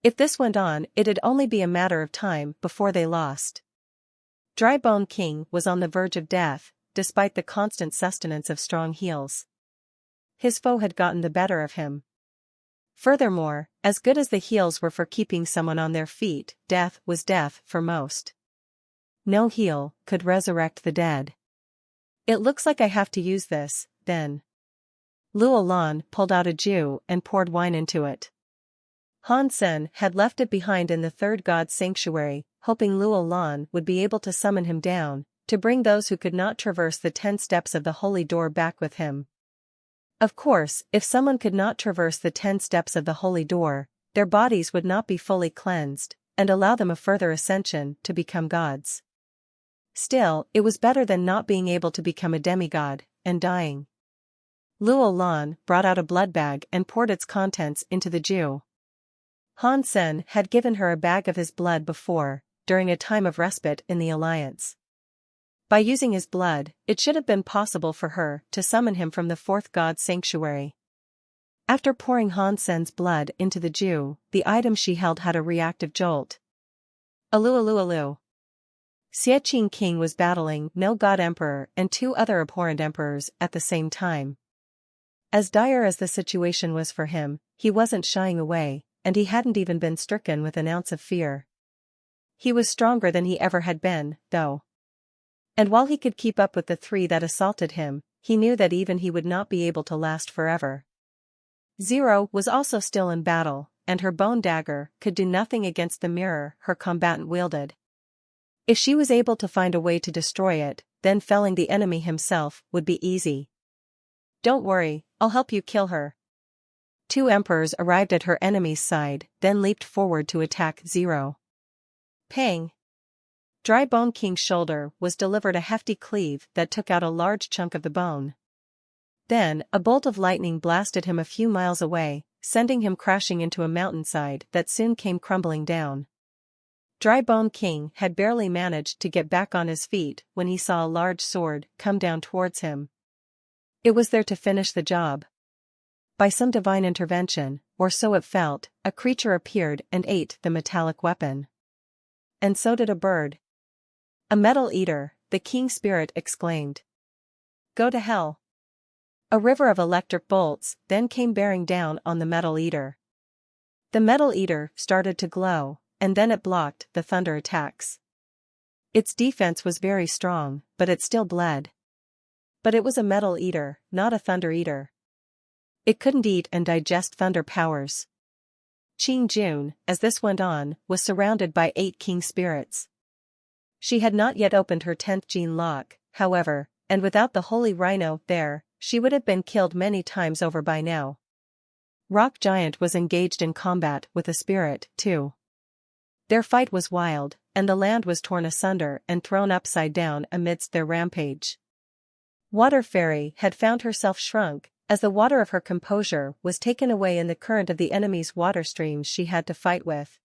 If this went on, it'd only be a matter of time before they lost. Drybone King was on the verge of death, despite the constant sustenance of strong heals. His foe had gotten the better of him. Furthermore, as good as the heals were for keeping someone on their feet, death was death for most. No heal could resurrect the dead. "It looks like I have to use this, then." Luo Lan pulled out a Jew and poured wine into it. Han Sen had left it behind in the third god's sanctuary, hoping Luo Lan would be able to summon him down, to bring those who could not traverse the 10 steps of the holy door back with him. Of course, if someone could not traverse the 10 steps of the holy door, their bodies would not be fully cleansed, and allow them a further ascension to become gods. Still, it was better than not being able to become a demigod, and dying. Luo Lan brought out a blood bag and poured its contents into the Jew. Han Sen had given her a bag of his blood before, during a time of respite in the alliance. By using his blood, it should have been possible for her to summon him from the fourth god's sanctuary. After pouring Han Sen's blood into the Jew, the item she held had a reactive jolt. Alu alu alu. Xie King was battling No God Emperor and 2 other abhorrent emperors at the same time. As dire as the situation was for him, he wasn't shying away, and he hadn't even been stricken with an ounce of fear. He was stronger than he ever had been, though. And while he could keep up with the 3 that assaulted him, he knew that even he would not be able to last forever. Zero was also still in battle, and her bone dagger could do nothing against the mirror her combatant wielded. If she was able to find a way to destroy it, then felling the enemy himself would be easy. "Don't worry, I'll help you kill her." 2 emperors arrived at her enemy's side, then leaped forward to attack Zero. Pang! Dry Bone King's shoulder was delivered a hefty cleave that took out a large chunk of the bone. Then, a bolt of lightning blasted him a few miles away, sending him crashing into a mountainside that soon came crumbling down. Dry Bone King had barely managed to get back on his feet when he saw a large sword come down towards him. It was there to finish the job. By some divine intervention, or so it felt, a creature appeared and ate the metallic weapon. And so did a bird. "A metal eater," the king spirit exclaimed. "Go to hell." A river of electric bolts then came bearing down on the metal eater. The metal eater started to glow, and then it blocked the thunder attacks. Its defense was very strong, but it still bled. But it was a metal eater, not a thunder eater. It couldn't eat and digest thunder powers. Qing Jun, as this went on, was surrounded by 8 king spirits. She had not yet opened her 10th gene lock, however, and without the holy rhino there, she would have been killed many times over by now. Rock Giant was engaged in combat with a spirit, too. Their fight was wild, and the land was torn asunder and thrown upside down amidst their rampage. Water Fairy had found herself shrunk, as the water of her composure was taken away in the current of the enemy's water streams she had to fight with.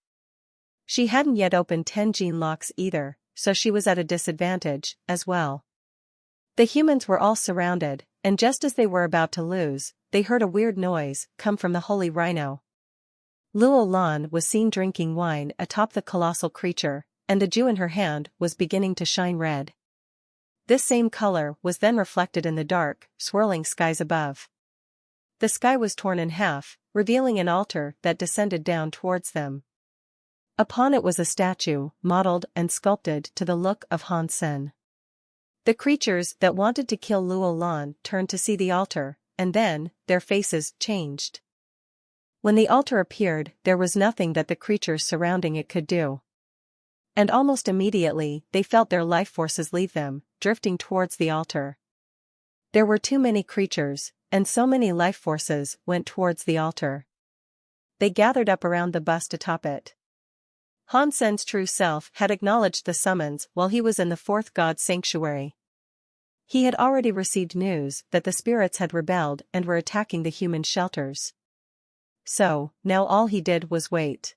She hadn't yet opened 10 gene locks either, so she was at a disadvantage, as well. The humans were all surrounded, and just as they were about to lose, they heard a weird noise come from the holy rhino. Luo Lan was seen drinking wine atop the colossal creature, and the dew in her hand was beginning to shine red. This same color was then reflected in the dark, swirling skies above. The sky was torn in half, revealing an altar that descended down towards them. Upon it was a statue, modeled and sculpted to the look of Han Sen. The creatures that wanted to kill Luo Lan turned to see the altar, and then, their faces changed. When the altar appeared, there was nothing that the creatures surrounding it could do. And almost immediately, they felt their life forces leave them, drifting towards the altar. There were too many creatures, and so many life forces went towards the altar. They gathered up around the bust atop it. Han Sen's true self had acknowledged the summons while he was in the 4th god sanctuary. He had already received news that the spirits had rebelled and were attacking the human shelters. So, now all he did was wait.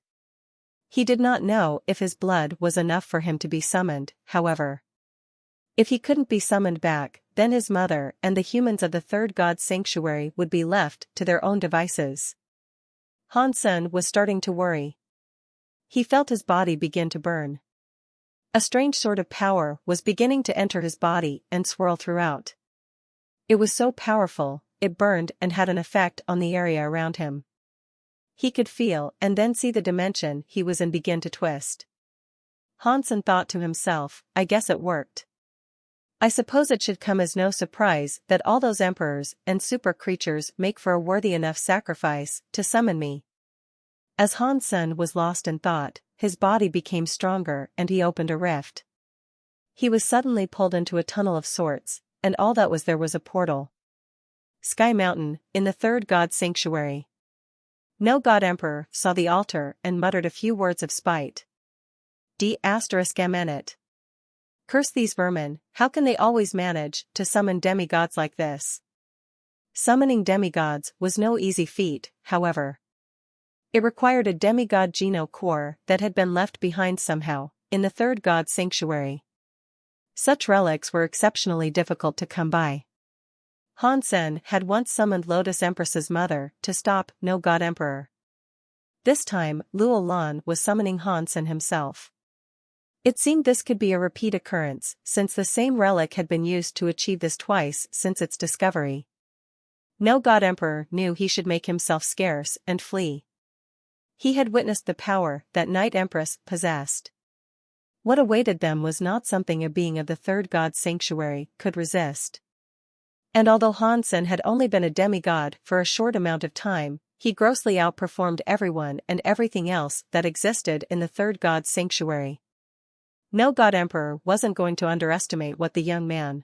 He did not know if his blood was enough for him to be summoned, however. If he couldn't be summoned back, then his mother and the humans of the 3rd god sanctuary would be left to their own devices. Han Sen was starting to worry. He felt his body begin to burn. A strange sort of power was beginning to enter his body and swirl throughout. It was so powerful, it burned and had an effect on the area around him. He could feel and then see the dimension he was in begin to twist. Han Sen thought to himself, I guess it worked. I suppose it should come as no surprise that all those emperors and super creatures make for a worthy enough sacrifice to summon me. As Han Sen was lost in thought, his body became stronger and he opened a rift. He was suddenly pulled into a tunnel of sorts, and all that was there was a portal. Sky Mountain, in the 3rd god sanctuary. No god emperor saw the altar and muttered a few words of spite. D***it. Curse these vermin, how can they always manage to summon demigods like this? Summoning demigods was no easy feat, however. It required a demigod geno core that had been left behind somehow, in the 3rd god sanctuary. Such relics were exceptionally difficult to come by. Han Sen had once summoned Lotus Empress's mother to stop No God Emperor. This time, Luo Lan was summoning Han Sen himself. It seemed this could be a repeat occurrence, since the same relic had been used to achieve this twice since its discovery. No God Emperor knew he should make himself scarce and flee. He had witnessed the power that Night Empress possessed. What awaited them was not something a being of the 3rd god sanctuary could resist. And although Han Sen had only been a demigod for a short amount of time, he grossly outperformed everyone and everything else that existed in the 3rd god sanctuary. No God Emperor wasn't going to underestimate what the young man.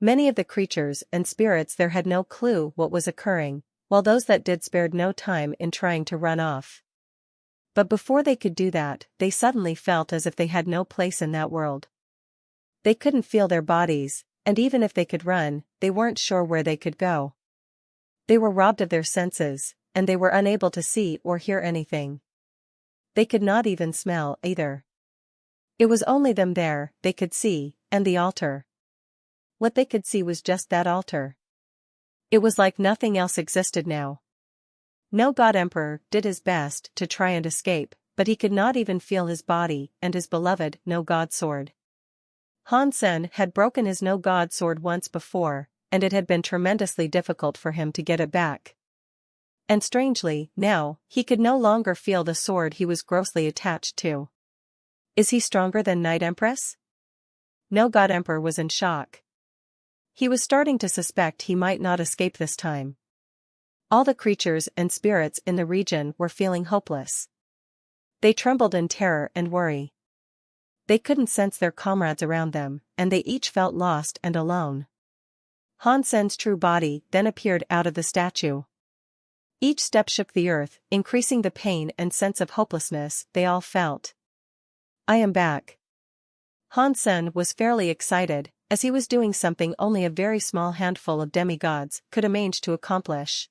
Many of the creatures and spirits there had no clue what was occurring, while those that did spared no time in trying to run off. But before they could do that, they suddenly felt as if they had no place in that world. They couldn't feel their bodies, and even if they could run, they weren't sure where they could go. They were robbed of their senses, and they were unable to see or hear anything. They could not even smell either. It was only them there, they could see, and the altar. What they could see was just that altar. It was like nothing else existed now. No God Emperor did his best to try and escape, but he could not even feel his body and his beloved no God sword. Hansen had broken his no God sword once before, and it had been tremendously difficult for him to get it back. And strangely, now, he could no longer feel the sword he was grossly attached to. Is he stronger than Night Empress? No God Emperor was in shock. He was starting to suspect he might not escape this time. All the creatures and spirits in the region were feeling hopeless. They trembled in terror and worry. They couldn't sense their comrades around them, and they each felt lost and alone. Hansen's true body then appeared out of the statue. Each step shook the earth, increasing the pain and sense of hopelessness they all felt. I am back. Hansen was fairly excited, as he was doing something only a very small handful of demigods could manage to accomplish.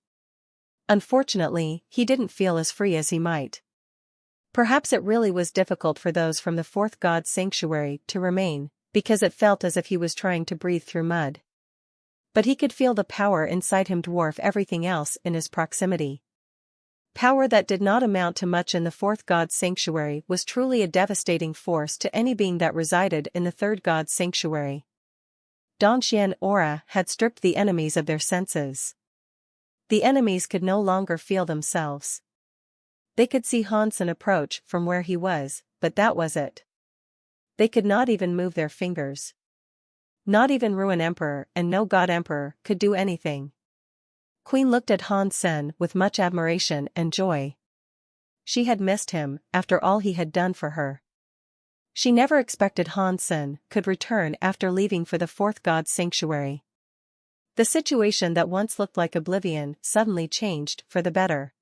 Unfortunately, he didn't feel as free as he might. Perhaps it really was difficult for those from the fourth god's sanctuary to remain, because it felt as if he was trying to breathe through mud. But he could feel the power inside him dwarf everything else in his proximity. Power that did not amount to much in the fourth god's sanctuary was truly a devastating force to any being that resided in the third god's sanctuary. Dongxian aura had stripped the enemies of their senses. The enemies could no longer feel themselves. They could see Hansen approach from where he was, but that was it. They could not even move their fingers. Not even Ruin Emperor and no God Emperor could do anything. Queen looked at Hansen with much admiration and joy. She had missed him after all he had done for her. She never expected Hansen could return after leaving for the fourth god's sanctuary. The situation that once looked like oblivion suddenly changed for the better.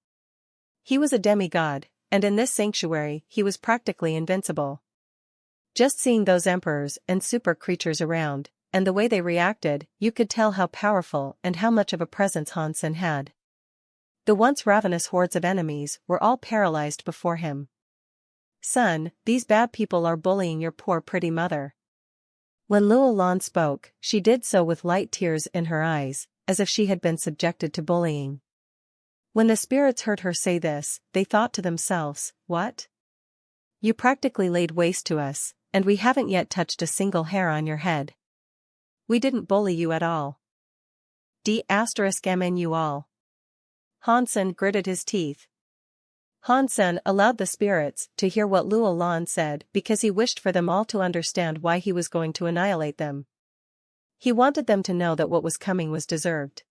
He was a demigod, and in this sanctuary he was practically invincible. Just seeing those emperors and super creatures around, and the way they reacted, you could tell how powerful and how much of a presence Hansen had. The once ravenous hordes of enemies were all paralyzed before him. Son, these bad people are bullying your poor pretty mother. When Luo Lan spoke, she did so with light tears in her eyes, as if she had been subjected to bullying. When the spirits heard her say this, they thought to themselves, what? You practically laid waste to us, and we haven't yet touched a single hair on your head. We didn't bully you at all. *MN you all. Hansen gritted his teeth. Hansen allowed the spirits to hear what Luo Lan said because he wished for them all to understand why he was going to annihilate them. He wanted them to know that what was coming was deserved.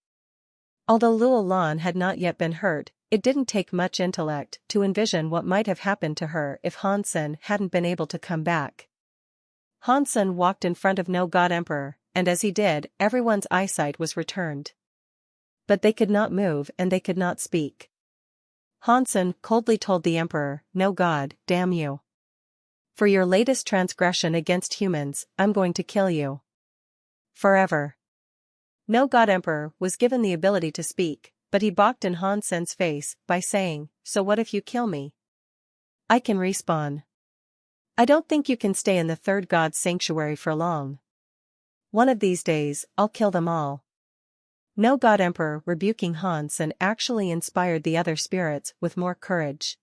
Although Luo Lan had not yet been hurt, it didn't take much intellect to envision what might have happened to her if Hansen hadn't been able to come back. Hansen walked in front of no God Emperor, and as he did, everyone's eyesight was returned. But they could not move and they could not speak. Hansen coldly told the Emperor, no God, damn you. For your latest transgression against humans, I'm going to kill you. Forever. No God Emperor was given the ability to speak, but he balked in Hansen's face by saying, so what if you kill me? I can respawn. I don't think you can stay in the third god's sanctuary for long. One of these days, I'll kill them all. No God Emperor rebuking Hansen actually inspired the other spirits with more courage.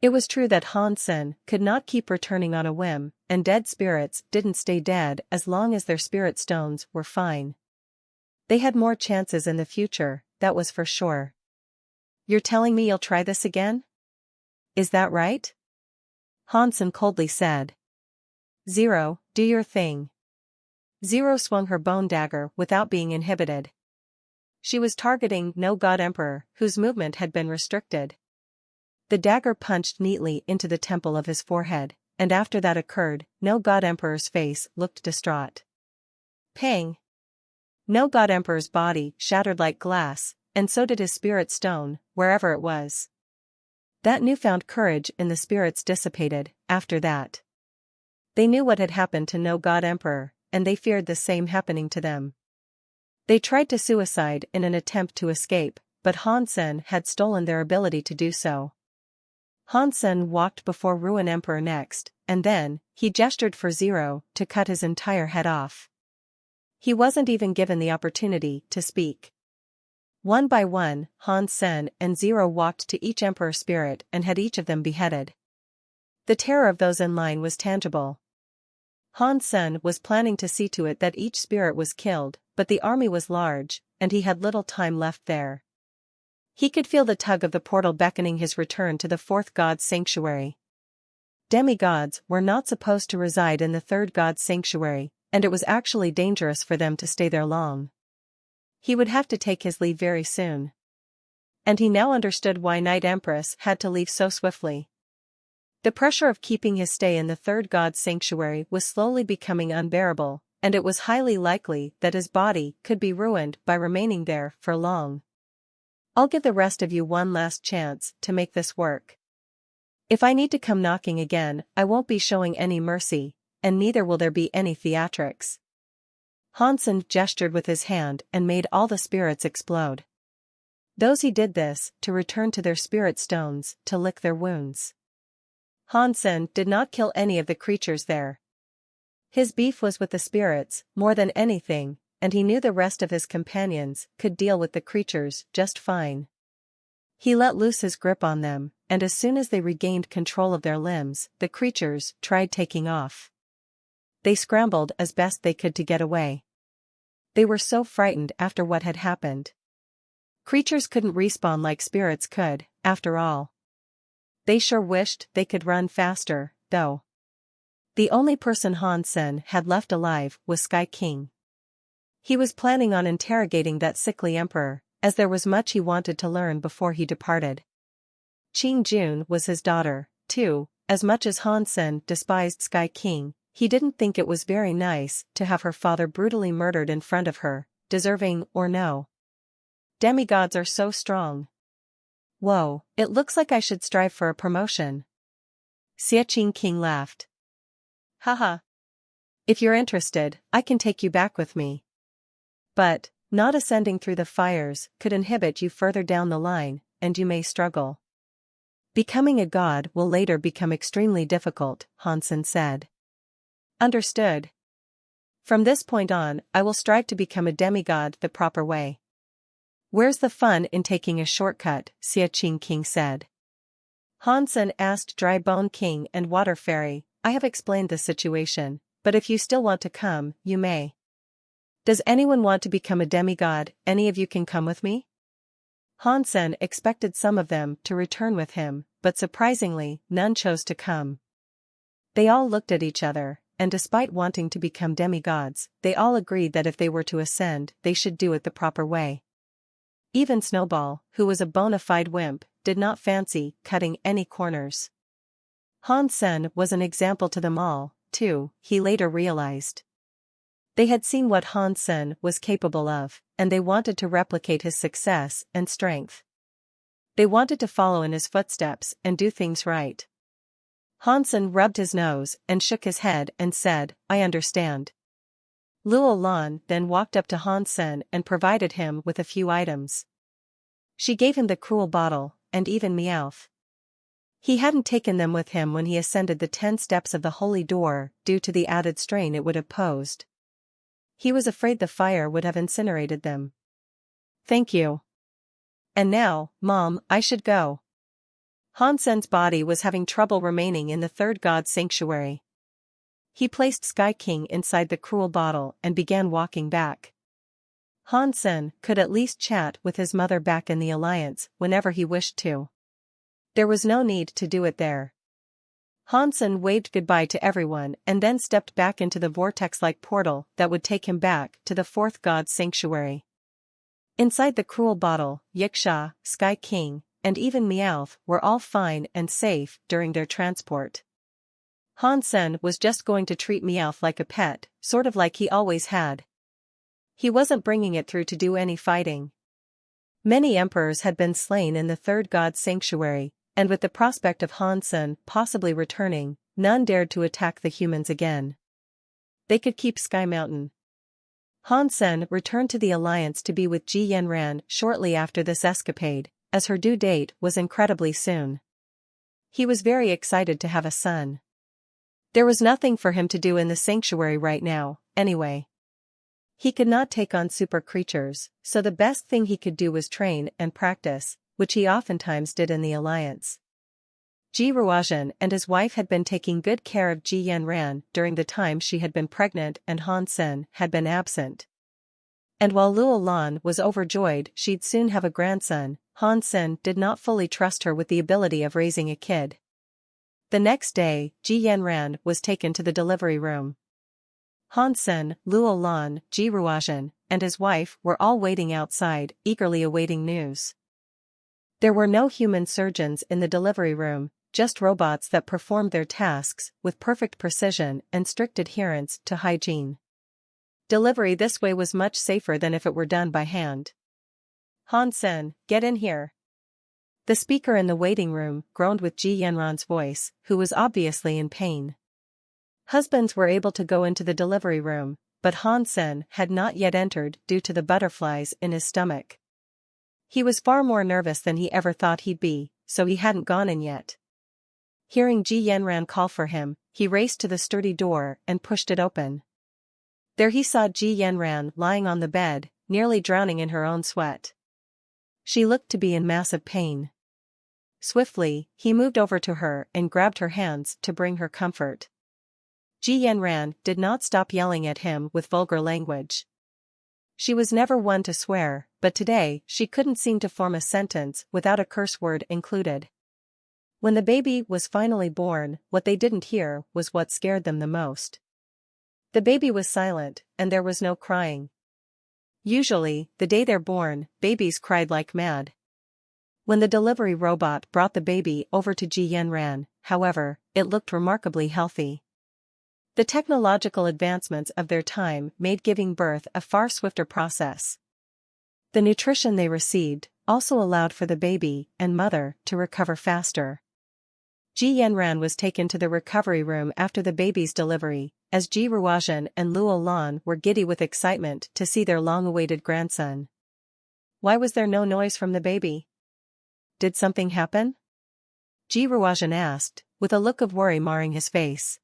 It was true that Hansen could not keep returning on a whim, and dead spirits didn't stay dead as long as their spirit stones were fine. They had more chances in the future, that was for sure. You're telling me you'll try this again? Is that right? Hansen coldly said. Zero, do your thing. Zero swung her bone dagger without being inhibited. She was targeting no God Emperor, whose movement had been restricted. The dagger punched neatly into the temple of his forehead, and after that occurred, no God Emperor's face looked distraught. Pang! No God Emperor's body shattered like glass, and so did his spirit stone, wherever it was. That newfound courage in the spirits dissipated, after that. They knew what had happened to no god emperor, and they feared the same happening to them. They tried to suicide in an attempt to escape, but Hansen had stolen their ability to do so. Hansen walked before Ruin Emperor next, and then, he gestured for Zero to cut his entire head off. He wasn't even given the opportunity to speak. One by one, Hansen and Zero walked to each emperor spirit and had each of them beheaded. The terror of those in line was tangible. Hansen was planning to see to it that each spirit was killed, but the army was large, and he had little time left there. He could feel the tug of the portal beckoning his return to the fourth god's sanctuary. Demigods were not supposed to reside in the third god's sanctuary, and it was actually dangerous for them to stay there long. He would have to take his leave very soon. And he now understood why Night Empress had to leave so swiftly. The pressure of keeping his stay in the third god's sanctuary was slowly becoming unbearable, and it was highly likely that his body could be ruined by remaining there for long. I'll give the rest of you one last chance to make this work. If I need to come knocking again, I won't be showing any mercy, and neither will there be any theatrics. Hansen gestured with his hand and made all the spirits explode. Those he did this to return to their spirit stones to lick their wounds. Hansen did not kill any of the creatures there. His beef was with the spirits, more than anything, and he knew the rest of his companions could deal with the creatures just fine. He let loose his grip on them, and as soon as they regained control of their limbs, the creatures tried taking off. They scrambled as best they could to get away. They were so frightened after what had happened. Creatures couldn't respawn like spirits could, after all. They sure wished they could run faster, though. The only person Hansen had left alive was Sky King. He was planning on interrogating that sickly emperor, as there was much he wanted to learn before he departed. Qing Jun was his daughter, too. As much as Hansen despised Sky King, he didn't think it was very nice to have her father brutally murdered in front of her, deserving or no. Demigods are so strong. Whoa, it looks like I should strive for a promotion. Qing King laughed. Haha. If you're interested, I can take you back with me. But, not ascending through the fires could inhibit you further down the line, and you may struggle. Becoming a god will later become extremely difficult, Hansen said. Understood. From this point on, I will strive to become a demigod the proper way. Where's the fun in taking a shortcut? Qing King said. Hansen asked Dry Bone King and Water Fairy, I have explained the situation, but if you still want to come, you may. Does anyone want to become a demigod? Any of you can come with me? Hansen expected some of them to return with him, but surprisingly, none chose to come. They all looked at each other, and despite wanting to become demigods, they all agreed that if they were to ascend, they should do it the proper way. Even Snowball, who was a bona fide wimp, did not fancy cutting any corners. Hansen was an example to them all, too, he later realized. They had seen what Hansen was capable of, and they wanted to replicate his success and strength. They wanted to follow in his footsteps and do things right. Hansen rubbed his nose and shook his head and said, I understand. Luo Lan then walked up to Hansen and provided him with a few items. She gave him the cruel bottle, and even Meowth. He hadn't taken them with him when he ascended the 10 steps of the holy door due to the added strain it would have posed. He was afraid the fire would have incinerated them. Thank you. And now, Mom, I should go. Hansen's body was having trouble remaining in the third god's sanctuary. He placed Sky King inside the cruel bottle and began walking back. Hansen could at least chat with his mother back in the Alliance whenever he wished to. There was no need to do it there. Hansen waved goodbye to everyone and then stepped back into the vortex-like portal that would take him back to the fourth god's sanctuary. Inside the cruel bottle, Yiksha, Sky King, and even Meowth were all fine and safe during their transport. Hansen was just going to treat Meowth like a pet, sort of like he always had. He wasn't bringing it through to do any fighting. Many emperors had been slain in the third god's sanctuary, and with the prospect of Hansen possibly returning, none dared to attack the humans again. They could keep Sky Mountain. Hansen returned to the Alliance to be with Ji Yanran shortly after this escapade, as her due date was incredibly soon. He was very excited to have a son. There was nothing for him to do in the sanctuary right now, anyway. He could not take on super creatures, so the best thing he could do was train and practice, which he oftentimes did in the Alliance. Ji Ruozhen and his wife had been taking good care of Ji Yanran during the time she had been pregnant and Hansen had been absent. And while Luo Lan was overjoyed she'd soon have a grandson, Hansen did not fully trust her with the ability of raising a kid. The next day, Ji Yanran was taken to the delivery room. Hansen, Luo Lan, Ji Ruozhen, and his wife were all waiting outside, eagerly awaiting news. There were no human surgeons in the delivery room, just robots that performed their tasks with perfect precision and strict adherence to hygiene. Delivery this way was much safer than if it were done by hand. Hansen, get in here. The speaker in the waiting room groaned with Ji Yanran's voice, who was obviously in pain. Husbands were able to go into the delivery room, but Hansen had not yet entered due to the butterflies in his stomach. He was far more nervous than he ever thought he'd be, so he hadn't gone in yet. Hearing Ji Yanran call for him, he raced to the sturdy door and pushed it open. There he saw Ji Yanran lying on the bed, nearly drowning in her own sweat. She looked to be in massive pain. Swiftly, he moved over to her and grabbed her hands to bring her comfort. Ji Yanran did not stop yelling at him with vulgar language. She was never one to swear, but today she couldn't seem to form a sentence without a curse word included. When the baby was finally born, what they didn't hear was what scared them the most. The baby was silent, and there was no crying. Usually, the day they're born, babies cried like mad. When the delivery robot brought the baby over to Ji Yanran, however, it looked remarkably healthy. The technological advancements of their time made giving birth a far swifter process. The nutrition they received also allowed for the baby and mother to recover faster. Ji Yanran was taken to the recovery room after the baby's delivery, as Ji Ruozhen and Luo Lan were giddy with excitement to see their long-awaited grandson. Why was there no noise from the baby? Did something happen? Ji Ruozhen asked, with a look of worry marring his face.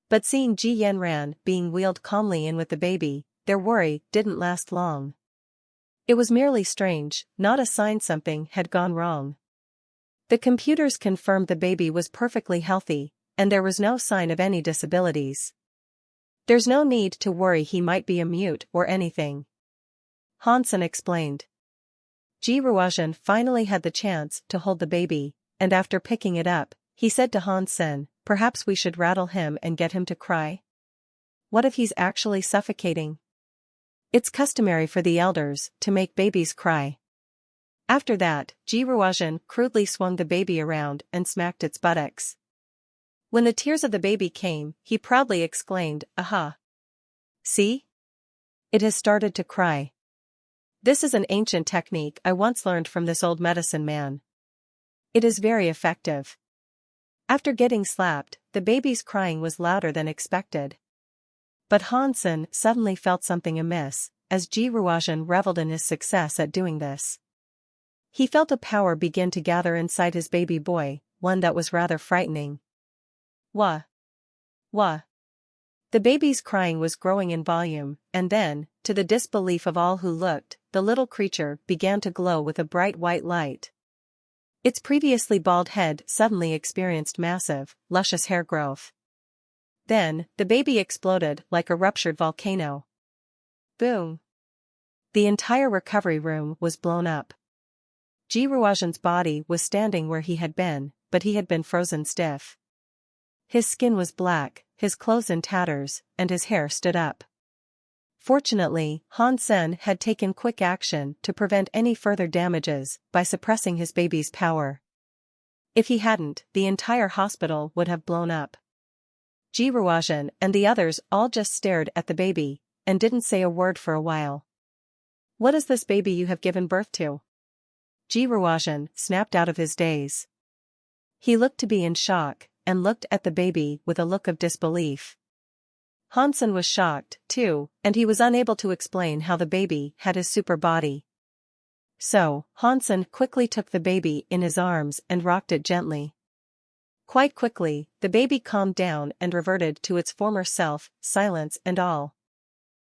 But seeing Ji Yanran being wheeled calmly in with the baby, their worry didn't last long. It was merely strange, not a sign something had gone wrong. The computers confirmed the baby was perfectly healthy, and there was no sign of any disabilities. There's no need to worry he might be a mute or anything. Hansen explained. Ji Ruozhen finally had the chance to hold the baby, and after picking it up, he said to Hansen, perhaps we should rattle him and get him to cry? What if he's actually suffocating? It's customary for the elders to make babies cry. After that, Ji Ruozhen crudely swung the baby around and smacked its buttocks. When the tears of the baby came, he proudly exclaimed, "Aha! See? It has started to cry. This is an ancient technique I once learned from this old medicine man. It is very effective." After getting slapped, the baby's crying was louder than expected. But Hansen suddenly felt something amiss, as Ji Ruozhen reveled in his success at doing this. He felt a power begin to gather inside his baby boy, one that was rather frightening. Wah! Wah! The baby's crying was growing in volume, and then, to the disbelief of all who looked, the little creature began to glow with a bright white light. Its previously bald head suddenly experienced massive, luscious hair growth. Then, the baby exploded like a ruptured volcano. Boom! The entire recovery room was blown up. Ji Ruozhen's body was standing where he had been, but he had been frozen stiff. His skin was black, his clothes in tatters, and his hair stood up. Fortunately, Hansen had taken quick action to prevent any further damages by suppressing his baby's power. If he hadn't, the entire hospital would have blown up. Ji Ruozhen and the others all just stared at the baby, and didn't say a word for a while. "What is this baby you have given birth to?" Ji Ruozhen snapped out of his daze. He looked to be in shock, and looked at the baby with a look of disbelief. Hansen was shocked, too, and he was unable to explain how the baby had his super body. So, Hansen quickly took the baby in his arms and rocked it gently. Quite quickly, the baby calmed down and reverted to its former self, silence and all.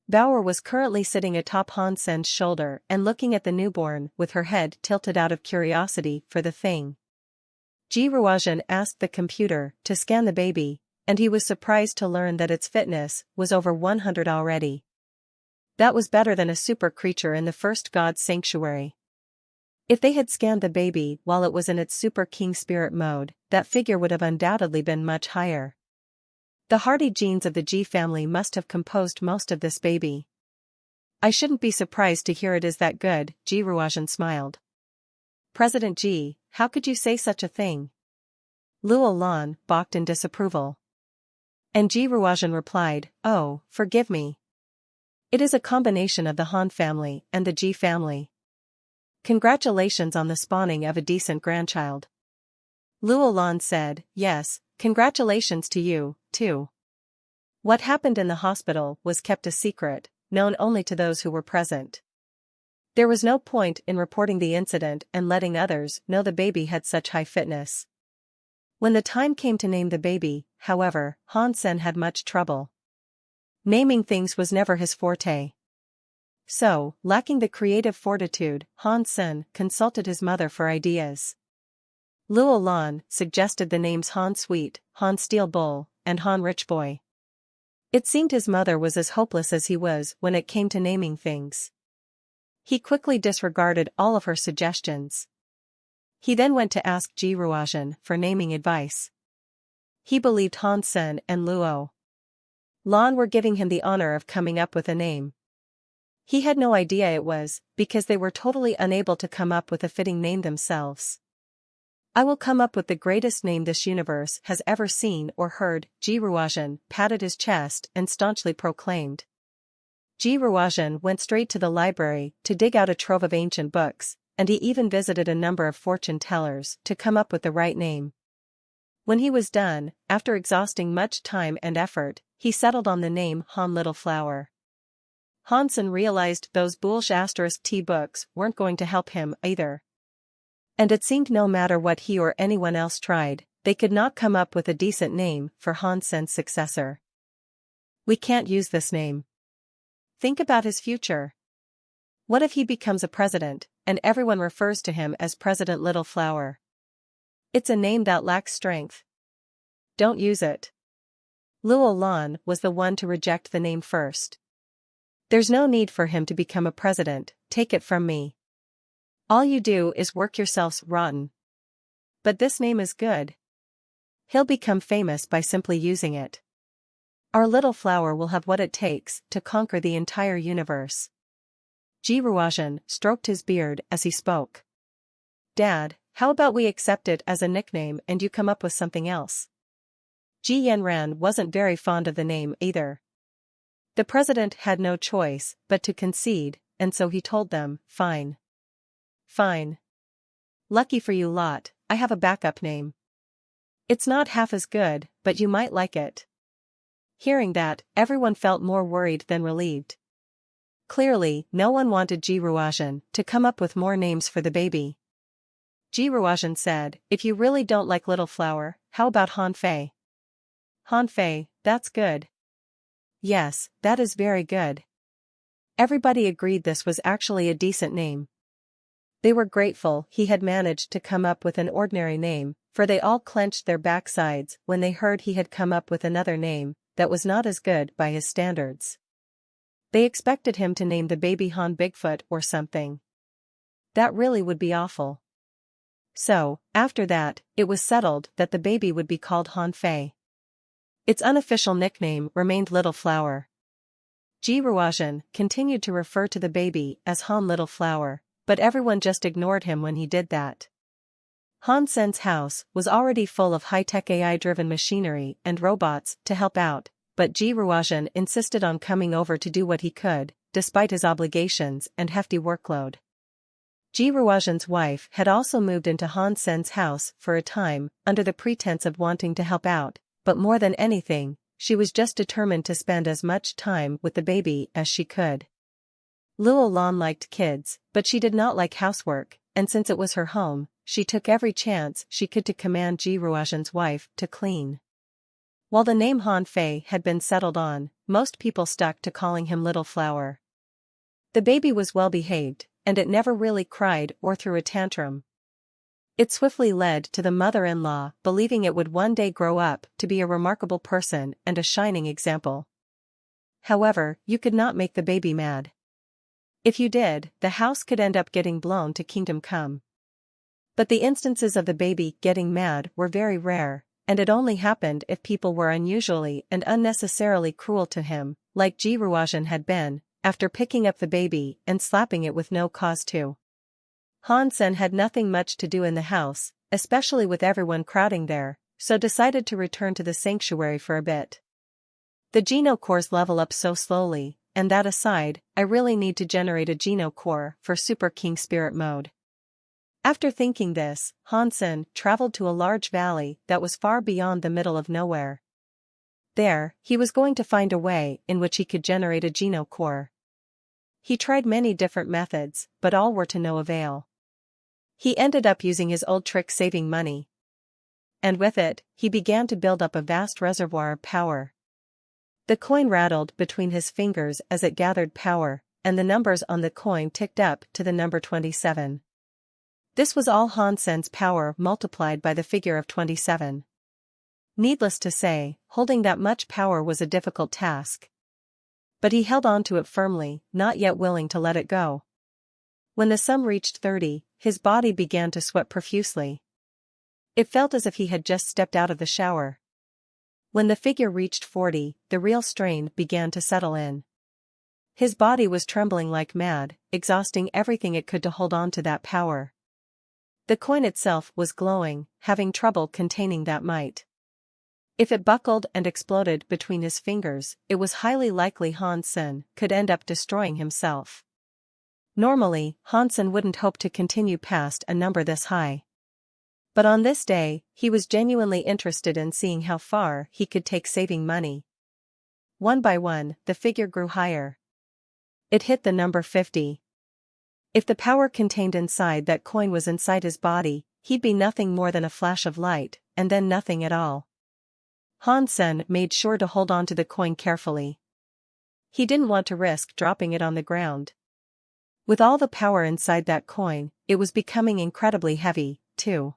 Bauer was currently sitting atop Hansen's shoulder and looking at the newborn with her head tilted out of curiosity for the thing. Jiruajan asked the computer to scan the baby, and he was surprised to learn that its fitness was over 100 already. That was better than a super creature in the first god's sanctuary. If they had scanned the baby while it was in its super king spirit mode, that figure would have undoubtedly been much higher. The hardy genes of the G family must have composed most of this baby. I shouldn't be surprised to hear it is that good, Jiruajan smiled. President G, how could you say such a thing? Luo Lan balked in disapproval. And Jiruajan replied, oh, forgive me. It is a combination of the Han family and the G family. Congratulations on the spawning of a decent grandchild. Luo Lan said, yes, congratulations to you, too. What happened in the hospital was kept a secret, known only to those who were present. There was no point in reporting the incident and letting others know the baby had such high fitness. When the time came to name the baby, however, Hansen had much trouble. Naming things was never his forte. So, lacking the creative fortitude, Hansen consulted his mother for ideas. Luo Lan suggested the names Han Sweet, Han Steel Bull, and Han Rich Boy. It seemed his mother was as hopeless as he was when it came to naming things. He quickly disregarded all of her suggestions. He then went to ask Jiruajan for naming advice. He believed Hansen and Luo Lan were giving him the honor of coming up with a name. He had no idea it was, because they were totally unable to come up with a fitting name themselves. I will come up with the greatest name this universe has ever seen or heard, Jiruajan patted his chest and staunchly proclaimed. Jiruajan went straight to the library to dig out a trove of ancient books, and he even visited a number of fortune tellers to come up with the right name. When he was done, after exhausting much time and effort, he settled on the name Han Little Flower. Hansen realized those **T books weren't going to help him either. And it seemed no matter what he or anyone else tried, they could not come up with a decent name for Hansen's successor. We can't use this name. Think about his future. What if he becomes a president, and everyone refers to him as President Little Flower? It's a name that lacks strength. Don't use it. Luo Lan was the one to reject the name first. There's no need for him to become a president, take it from me. All you do is work yourselves rotten. But this name is good. He'll become famous by simply using it. Our little flower will have what it takes to conquer the entire universe. Jiruajan stroked his beard as he spoke. Dad, how about we accept it as a nickname and you come up with something else? Ji Yanran wasn't very fond of the name either. The president had no choice but to concede, and so he told them, fine. Fine. Lucky for you lot, I have a backup name. It's not half as good, but you might like it. Hearing that, everyone felt more worried than relieved. Clearly, no one wanted Jiruajan to come up with more names for the baby. Jiruajan said, if you really don't like Little Flower, how about Han Fei? Han Fei, that's good. Yes, that is very good. Everybody agreed this was actually a decent name. They were grateful he had managed to come up with an ordinary name, for they all clenched their backsides when they heard he had come up with another name that was not as good by his standards. They expected him to name the baby Han Bigfoot or something. That really would be awful. So, after that, it was settled that the baby would be called Han Fei. Its unofficial nickname remained Little Flower. Jiruajan continued to refer to the baby as Han Little Flower, but everyone just ignored him when he did that. Hansen's house was already full of high-tech AI-driven machinery and robots to help out, but Jiruajan insisted on coming over to do what he could, despite his obligations and hefty workload. Ji Ruoxian's wife had also moved into Han Sen's house for a time, under the pretense of wanting to help out, but more than anything, she was just determined to spend as much time with the baby as she could. Luo Lan liked kids, but she did not like housework, and since it was her home, she took every chance she could to command Ji Ruoxian's wife to clean. While the name Han Fei had been settled on, most people stuck to calling him Little Flower. The baby was well behaved, and it never really cried or threw a tantrum. It swiftly led to the mother-in-law believing it would one day grow up to be a remarkable person and a shining example. However, you could not make the baby mad. If you did, the house could end up getting blown to kingdom come. But the instances of the baby getting mad were very rare, and it only happened if people were unusually and unnecessarily cruel to him, like Ji Ruoxian had been, after picking up the baby and slapping it with no cause too. Han Sen had nothing much to do in the house, especially with everyone crowding there, so decided to return to the sanctuary for a bit. The Geno cores level up so slowly, and that aside, I really need to generate a Geno core for Super King Spirit mode. After thinking this, Han Sen traveled to a large valley that was far beyond the middle of nowhere. There, he was going to find a way in which he could generate a Geno core. He tried many different methods, but all were to no avail. He ended up using his old trick saving money. And with it, he began to build up a vast reservoir of power. The coin rattled between his fingers as it gathered power, and the numbers on the coin ticked up to the number 27. This was all Han Sen's power multiplied by the figure of 27. Needless to say, holding that much power was a difficult task. But he held on to it firmly, not yet willing to let it go. When the sum reached 30, his body began to sweat profusely. It felt as if he had just stepped out of the shower. When the figure reached 40, the real strain began to settle in. His body was trembling like mad, exhausting everything it could to hold on to that power. The coin itself was glowing, having trouble containing that might. If it buckled and exploded between his fingers, it was highly likely Han Sen could end up destroying himself. Normally, Han Sen wouldn't hope to continue past a number this high. But on this day, he was genuinely interested in seeing how far he could take saving money. One by one, the figure grew higher. It hit the number 50. If the power contained inside that coin was inside his body, he'd be nothing more than a flash of light, and then nothing at all. Han Sen made sure to hold on to the coin carefully. He didn't want to risk dropping it on the ground. With all the power inside that coin, it was becoming incredibly heavy, too.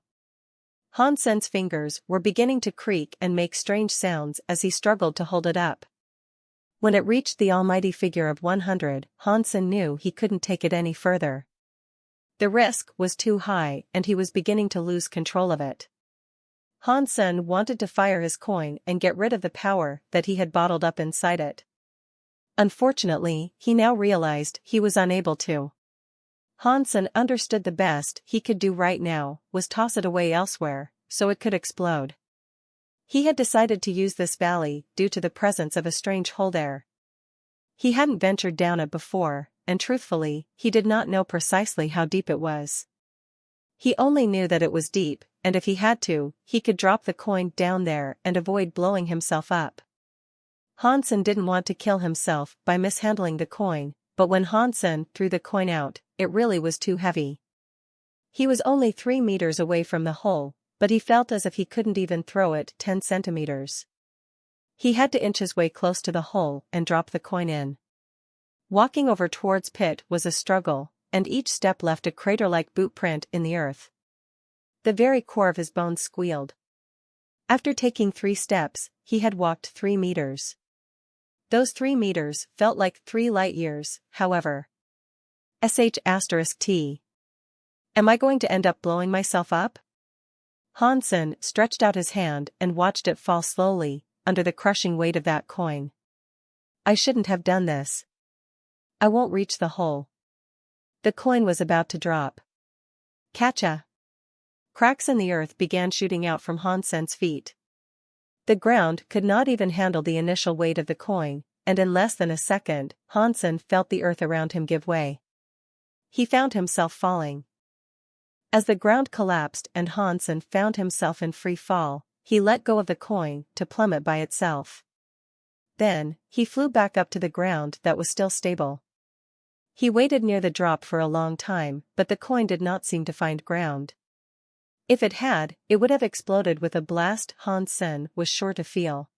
Han Sen's fingers were beginning to creak and make strange sounds as he struggled to hold it up. When it reached the almighty figure of 100, Han Sen knew he couldn't take it any further. The risk was too high and he was beginning to lose control of it. Han Sen wanted to fire his coin and get rid of the power that he had bottled up inside it. Unfortunately, he now realized he was unable to. Han Sen understood the best he could do right now was toss it away elsewhere, so it could explode. He had decided to use this valley due to the presence of a strange hole there. He hadn't ventured down it before, and truthfully, he did not know precisely how deep it was. He only knew that it was deep, and if he had to, he could drop the coin down there and avoid blowing himself up. Han Sen didn't want to kill himself by mishandling the coin, but when Han Sen threw the coin out, it really was too heavy. He was only 3 meters away from the hole, but he felt as if he couldn't even throw it 10 centimeters. He had to inch his way close to the hole and drop the coin in. Walking over towards Pit was a struggle, and each step left a crater-like boot print in the earth. The very core of his bones squealed. After taking 3 steps, he had walked 3 meters. Those 3 meters felt like 3 light years, however. **T. Am I going to end up blowing myself up? Han Sen stretched out his hand and watched it fall slowly, under the crushing weight of that coin. I shouldn't have done this. I won't reach the hole. The coin was about to drop. Catcha! Cracks in the earth began shooting out from Han Sen's feet. The ground could not even handle the initial weight of the coin, and in less than a second, Han Sen felt the earth around him give way. he found himself falling. As the ground collapsed and Hansen found himself in free fall, he let go of the coin to plummet by itself. Then, he flew back up to the ground that was still stable. He waited near the drop for a long time, but the coin did not seem to find ground. If it had, it would have exploded with a blast Hansen was sure to feel.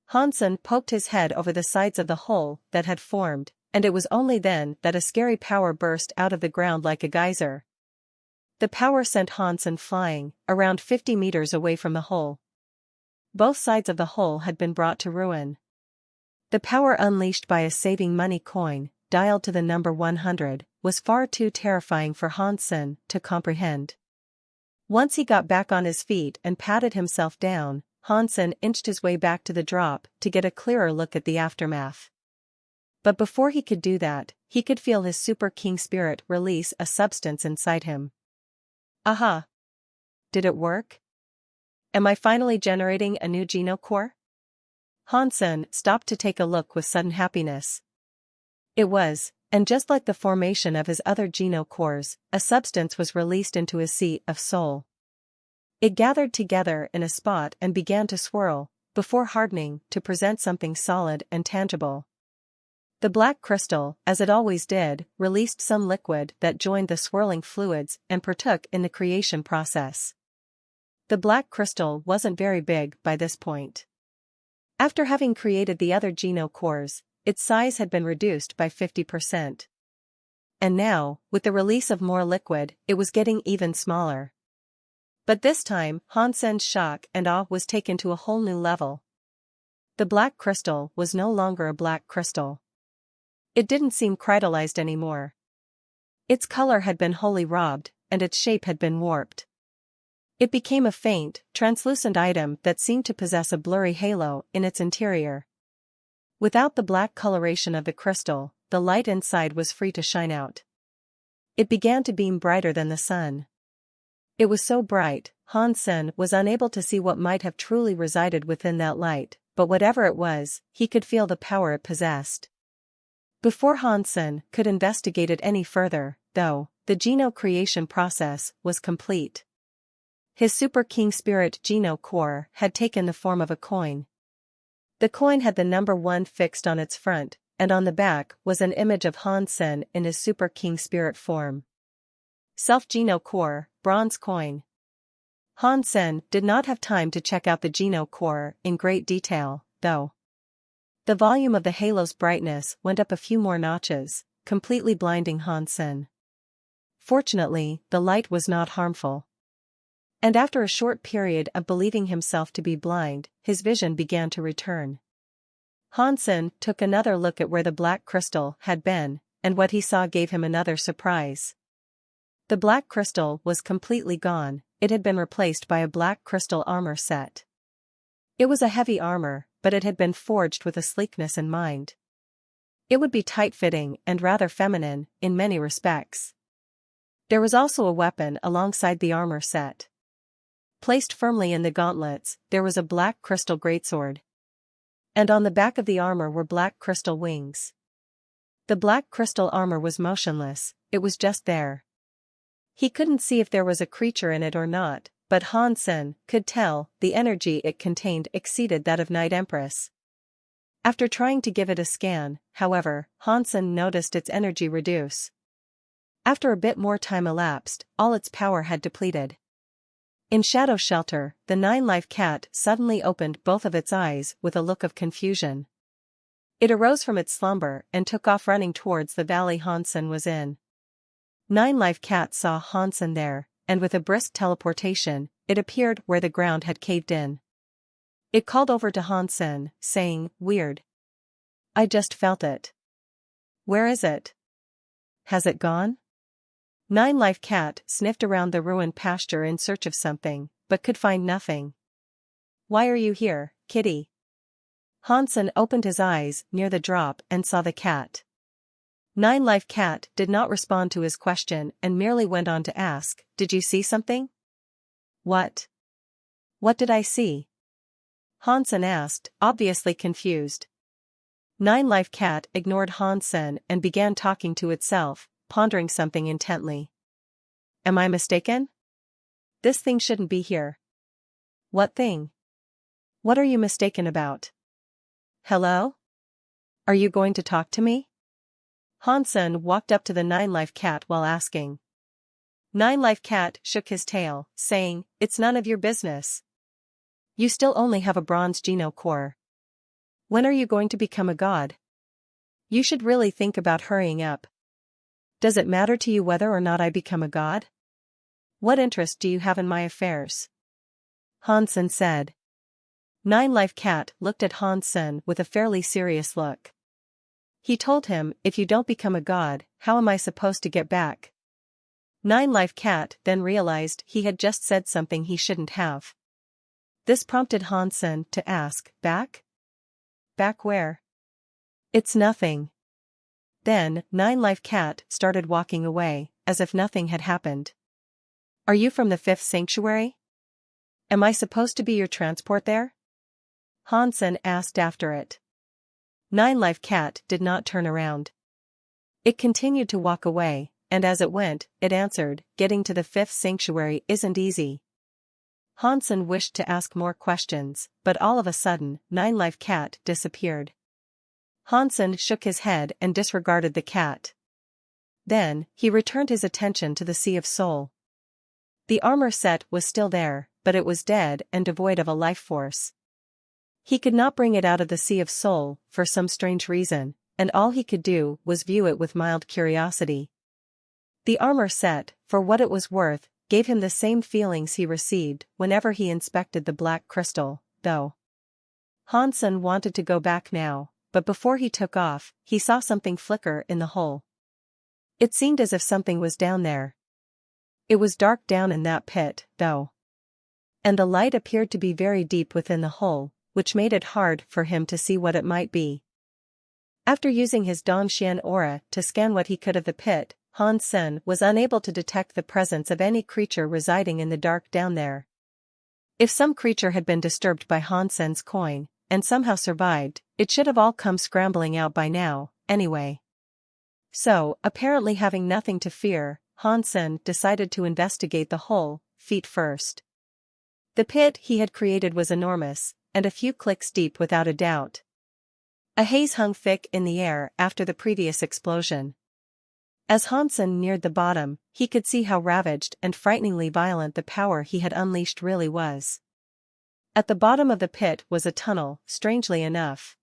Hansen poked his head over the sides of the hole that had formed, and it was only then that a scary power burst out of the ground like a geyser. The power sent Hansen flying, around 50 meters away from the hole. Both sides of the hole had been brought to ruin. The power unleashed by a saving money coin, dialed to the number 100, was far too terrifying for Hansen to comprehend. Once he got back on his feet and patted himself down, Hansen inched his way back to the drop to get a clearer look at the aftermath. But before he could do that, he could feel his Super King spirit release a substance inside him. Aha! Did it work? Am I finally generating a new Geno core? Hansen stopped to take a look with sudden happiness. It was, and just like the formation of his other Geno cores, a substance was released into his seat of soul. It gathered together in a spot and began to swirl, before hardening to present something solid and tangible. The black crystal, as it always did, released some liquid that joined the swirling fluids and partook in the creation process. The black crystal wasn't very big by this point. After having created the other Geno cores, its size had been reduced by 50%. And now, with the release of more liquid, it was getting even smaller. But this time, Hansen's shock and awe was taken to a whole new level. The black crystal was no longer a black crystal. It didn't seem crystallized anymore. Its color had been wholly robbed, and its shape had been warped. It became a faint, translucent item that seemed to possess a blurry halo in its interior. Without the black coloration of the crystal, the light inside was free to shine out. It began to beam brighter than the sun. It was so bright, Hansen was unable to see what might have truly resided within that light, but whatever it was, he could feel the power it possessed. Before Hansen could investigate it any further, though, the Geno creation process was complete. His Super King Spirit Geno core had taken the form of a coin. The coin had the number 1 fixed on its front, and on the back was an image of Hansen in his Super King Spirit form. Self Geno core, bronze coin. Hansen did not have time to check out the Geno core in great detail, though. The volume of the halo's brightness went up a few more notches, completely blinding Hansen. Fortunately, the light was not harmful. And after a short period of believing himself to be blind, his vision began to return. Hansen took another look at where the black crystal had been, and what he saw gave him another surprise. The black crystal was completely gone, it had been replaced by a black crystal armor set. It was a heavy armor, but it had been forged with a sleekness in mind. It would be tight-fitting and rather feminine, in many respects. There was also a weapon alongside the armor set. Placed firmly in the gauntlets, there was a black crystal greatsword. And on the back of the armor were black crystal wings. The black crystal armor was motionless, it was just there. He couldn't see if there was a creature in it or not, but Hansen could tell the energy it contained exceeded that of Night Empress. After trying to give it a scan, however, Hansen noticed its energy reduce. After a bit more time elapsed, all its power had depleted. In Shadow Shelter, the 9-life cat suddenly opened both of its eyes with a look of confusion. It arose from its slumber and took off running towards the valley Hansen was in. 9-life cat saw Hansen there, and with a brisk teleportation, it appeared where the ground had caved in. It called over to Hansen, saying, "Weird. I just felt it. Where is it? Has it gone?" 9-life cat sniffed around the ruined pasture in search of something, but could find nothing. "Why are you here, kitty?" Hansen opened his eyes near the drop and saw the cat. 9-life cat did not respond to his question and merely went on to ask, "Did you see something?" "What? What did I see?" Hansen asked, obviously confused. 9-life cat ignored Hansen and began talking to itself, pondering something intently. Am I mistaken? This thing shouldn't be here. What thing? What are you mistaken about? Hello? Are you going to talk to me? Hansen walked up to the Nine-Life Cat while asking. Nine-Life Cat shook his tail, saying, "It's none of your business. You still only have a bronze geno core. When are you going to become a god? You should really think about hurrying up. Does it matter to you whether or not I become a god? What interest do you have in my affairs?" Hansen said. Nine-Life Cat looked at Hansen with a fairly serious look. He told him, "If you don't become a god, how am I supposed to get back?" Nine-Life Cat then realized he had just said something he shouldn't have. This prompted Hansen to ask, "Back? Back where?" "It's nothing." Then, Nine-Life Cat started walking away, as if nothing had happened. "Are you from the fifth sanctuary? Am I supposed to be your transport there?" Hansen asked after it. Nine-Life Cat did not turn around. It continued to walk away, and as it went, it answered, "Getting to the fifth sanctuary isn't easy." Hansen wished to ask more questions, but all of a sudden, Nine-Life Cat disappeared. Hansen shook his head and disregarded the cat. Then, he returned his attention to the Sea of Soul. The armor set was still there, but it was dead and devoid of a life force. He could not bring it out of the Sea of Soul, for some strange reason, and all he could do was view it with mild curiosity. The armor set, for what it was worth, gave him the same feelings he received whenever he inspected the black crystal, though. Hansen wanted to go back now, but before he took off, he saw something flicker in the hole. It seemed as if something was down there. It was dark down in that pit, though. And the light appeared to be very deep within the hole, which made it hard for him to see what it might be. After using his Dongxian aura to scan what he could of the pit, Hansen was unable to detect the presence of any creature residing in the dark down there. If some creature had been disturbed by Hansen's coin, and somehow survived, it should have all come scrambling out by now, anyway. So, apparently having nothing to fear, Hansen decided to investigate the hole, feet first. The pit he had created was enormous, and a few clicks deep without a doubt. A haze hung thick in the air after the previous explosion. As Hansen neared the bottom, he could see how ravaged and frighteningly violent the power he had unleashed really was. At the bottom of the pit was a tunnel, strangely enough.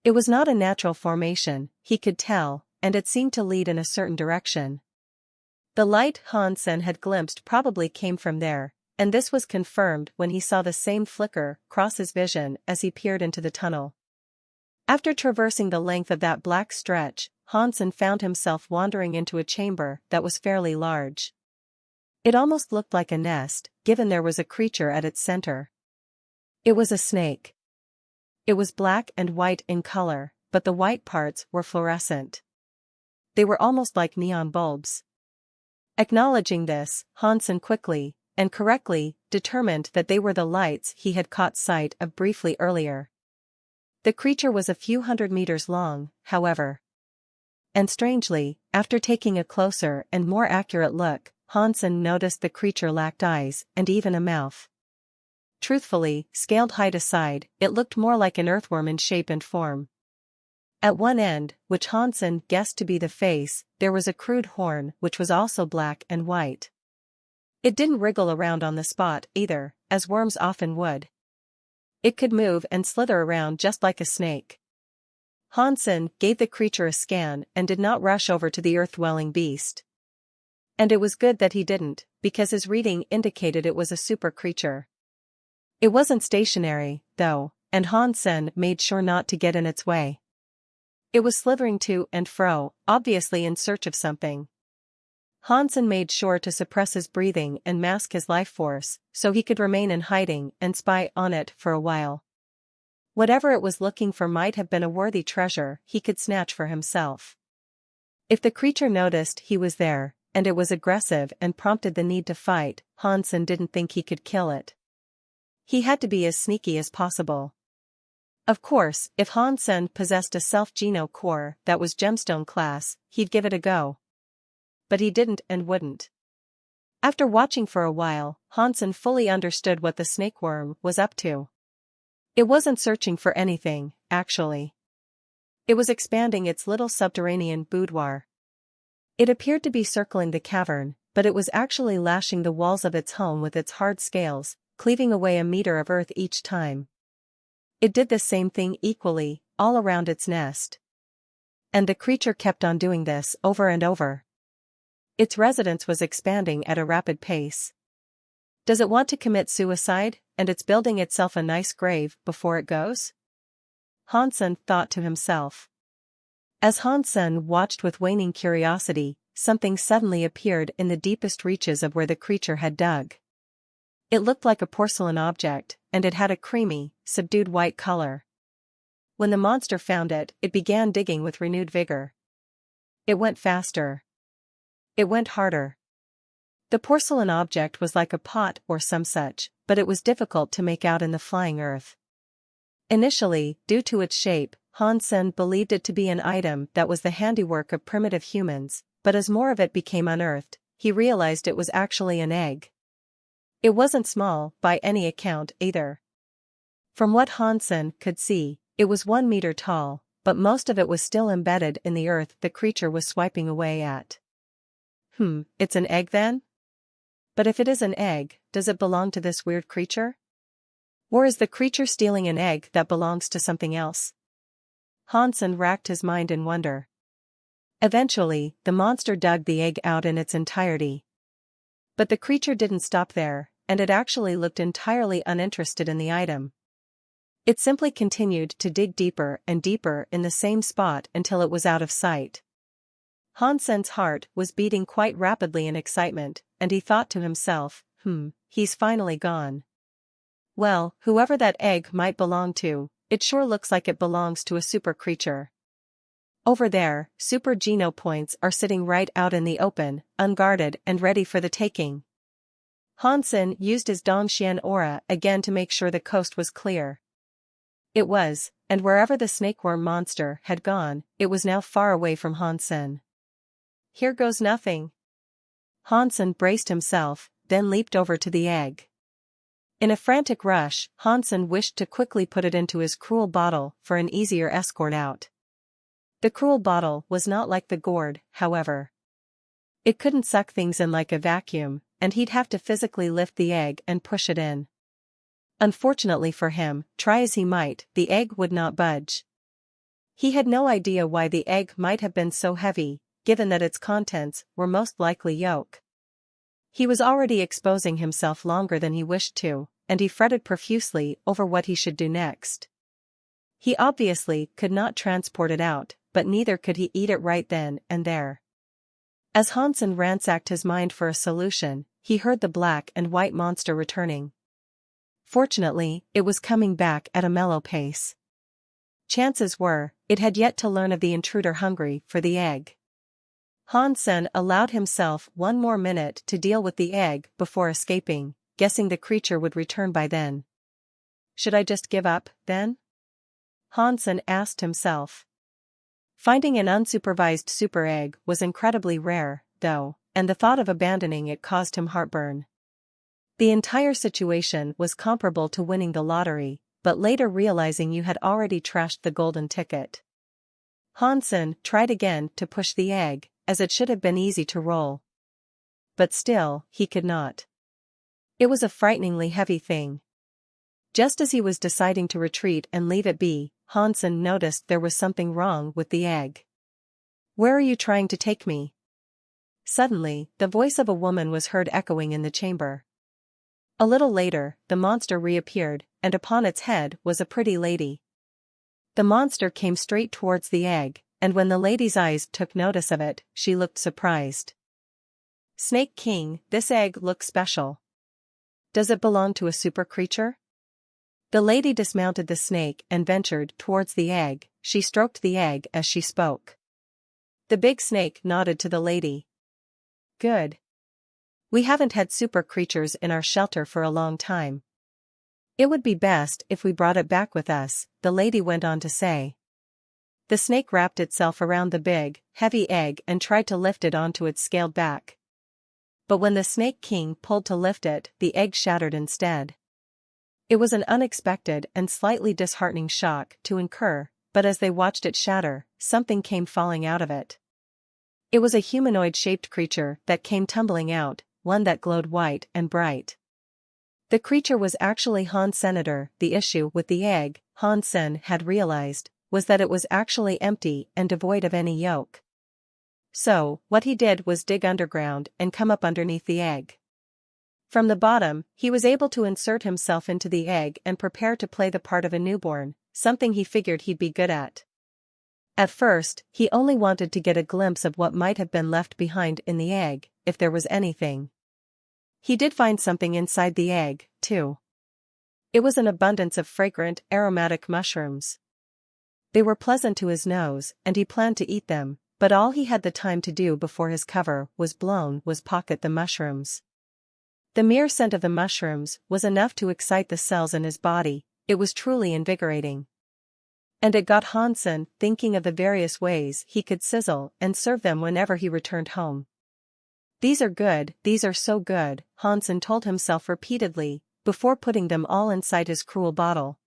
It was not a natural formation, he could tell, and it seemed to lead in a certain direction. The light Hansen had glimpsed probably came from there, and this was confirmed when he saw the same flicker cross his vision as he peered into the tunnel. After traversing the length of that black stretch, Hansen found himself wandering into a chamber that was fairly large. It almost looked like a nest, given there was a creature at its center. It was a snake. It was black and white in color, but the white parts were fluorescent. They were almost like neon bulbs. Acknowledging this, Hansen quickly, and correctly, determined that they were the lights he had caught sight of briefly earlier. The creature was a few hundred meters long, however. And strangely, after taking a closer and more accurate look, Hansen noticed the creature lacked eyes and even a mouth. Truthfully, scaled height aside, it looked more like an earthworm in shape and form. At one end, which Hansen guessed to be the face, there was a crude horn which was also black and white. It didn't wriggle around on the spot either, as worms often would. It could move and slither around just like a snake. Hansen gave the creature a scan and did not rush over to the earth-dwelling beast. And it was good that he didn't, because his reading indicated it was a super creature. It wasn't stationary, though, and Hansen made sure not to get in its way. It was slithering to and fro, obviously in search of something. Hansen made sure to suppress his breathing and mask his life force, so he could remain in hiding and spy on it for a while. Whatever it was looking for might have been a worthy treasure he could snatch for himself. If the creature noticed he was there, and it was aggressive and prompted the need to fight, Hansen didn't think he could kill it. He had to be as sneaky as possible. Of course, if Hansen possessed a self-geno core that was gemstone class, he'd give it a go. but he didn't and wouldn't. After watching for a while, Hansen fully understood what the snakeworm was up to. It wasn't searching for anything, actually. It was expanding its little subterranean boudoir. It appeared to be circling the cavern, but it was actually lashing the walls of its home with its hard scales, cleaving away a meter of earth each time. It did the same thing equally, all around its nest. And the creature kept on doing this over and over. Its residence was expanding at a rapid pace. Does it want to commit suicide, and it's building itself a nice grave before it goes? Hansen thought to himself. As Hansen watched with waning curiosity, something suddenly appeared in the deepest reaches of where the creature had dug. It looked like a porcelain object, and it had a creamy, subdued white color. When the monster found it, it began digging with renewed vigor. It went faster. It went harder. The porcelain object was like a pot or some such, but it was difficult to make out in the flying earth. Initially, due to its shape, Hansen believed it to be an item that was the handiwork of primitive humans, but as more of it became unearthed, he realized it was actually an egg. It wasn't small, by any account, either. From what Hansen could see, it was 1 meter tall, but most of it was still embedded in the earth the creature was swiping away at. It's an egg then? But if it is an egg, does it belong to this weird creature? Or is the creature stealing an egg that belongs to something else? Hansen racked his mind in wonder. Eventually, the monster dug the egg out in its entirety. But the creature didn't stop there, and it actually looked entirely uninterested in the item. It simply continued to dig deeper and deeper in the same spot until it was out of sight. Hansen's heart was beating quite rapidly in excitement, and he thought to himself, he's finally gone. Well, whoever that egg might belong to, it sure looks like it belongs to a super creature. Over there, super geno points are sitting right out in the open, unguarded and ready for the taking. Hansen used his Dongxian aura again to make sure the coast was clear. It was, and wherever the snakeworm monster had gone, it was now far away from Hansen. Here goes nothing. Hansen braced himself, then leaped over to the egg. In a frantic rush, Hansen wished to quickly put it into his cruel bottle for an easier escort out. The cruel bottle was not like the gourd, however. It couldn't suck things in like a vacuum, and he'd have to physically lift the egg and push it in. Unfortunately for him, try as he might, the egg would not budge. He had no idea why the egg might have been so heavy, given that its contents were most likely yolk. He was already exposing himself longer than he wished to, and he fretted profusely over what he should do next. He obviously could not transport it out, but neither could he eat it right then and there. As Hansen ransacked his mind for a solution, he heard the black and white monster returning. Fortunately, it was coming back at a mellow pace. Chances were, it had yet to learn of the intruder hungry for the egg. Hansen allowed himself 1 more minute to deal with the egg before escaping, guessing the creature would return by then. Should I just give up, then? Hansen asked himself. Finding an unsupervised super egg was incredibly rare, though, and the thought of abandoning it caused him heartburn. The entire situation was comparable to winning the lottery, but later realizing you had already trashed the golden ticket. Hansen tried again to push the egg, as it should have been easy to roll. But still, he could not. It was a frighteningly heavy thing. Just as he was deciding to retreat and leave it be, Hansen noticed there was something wrong with the egg. "Where are you trying to take me?" Suddenly, the voice of a woman was heard echoing in the chamber. A little later, the monster reappeared, and upon its head was a pretty lady. The monster came straight towards the egg, and when the lady's eyes took notice of it, she looked surprised. "Snake King, this egg looks special. Does it belong to a super creature?" The lady dismounted the snake and ventured towards the egg. She stroked the egg as she spoke. The big snake nodded to the lady. "Good. We haven't had super creatures in our shelter for a long time. It would be best if we brought it back with us," the lady went on to say. The snake wrapped itself around the big, heavy egg and tried to lift it onto its scaled back. But when the Snake King pulled to lift it, the egg shattered instead. It was an unexpected and slightly disheartening shock to incur, but as they watched it shatter, something came falling out of it. It was a humanoid-shaped creature that came tumbling out, one that glowed white and bright. The creature was actually Han Senator. The issue with the egg, Han Sen had realized, was that it was actually empty and devoid of any yolk. So, what he did was dig underground and come up underneath the egg. From the bottom, he was able to insert himself into the egg and prepare to play the part of a newborn, something he figured he'd be good at. At first, he only wanted to get a glimpse of what might have been left behind in the egg, if there was anything. He did find something inside the egg, too. It was an abundance of fragrant, aromatic mushrooms. They were pleasant to his nose, and he planned to eat them, but all he had the time to do before his cover was blown was pocket the mushrooms. The mere scent of the mushrooms was enough to excite the cells in his body. It was truly invigorating. And it got Hansen thinking of the various ways he could sizzle and serve them whenever he returned home. These are good, these are so good, Hansen told himself repeatedly, before putting them all inside his cruel bottle.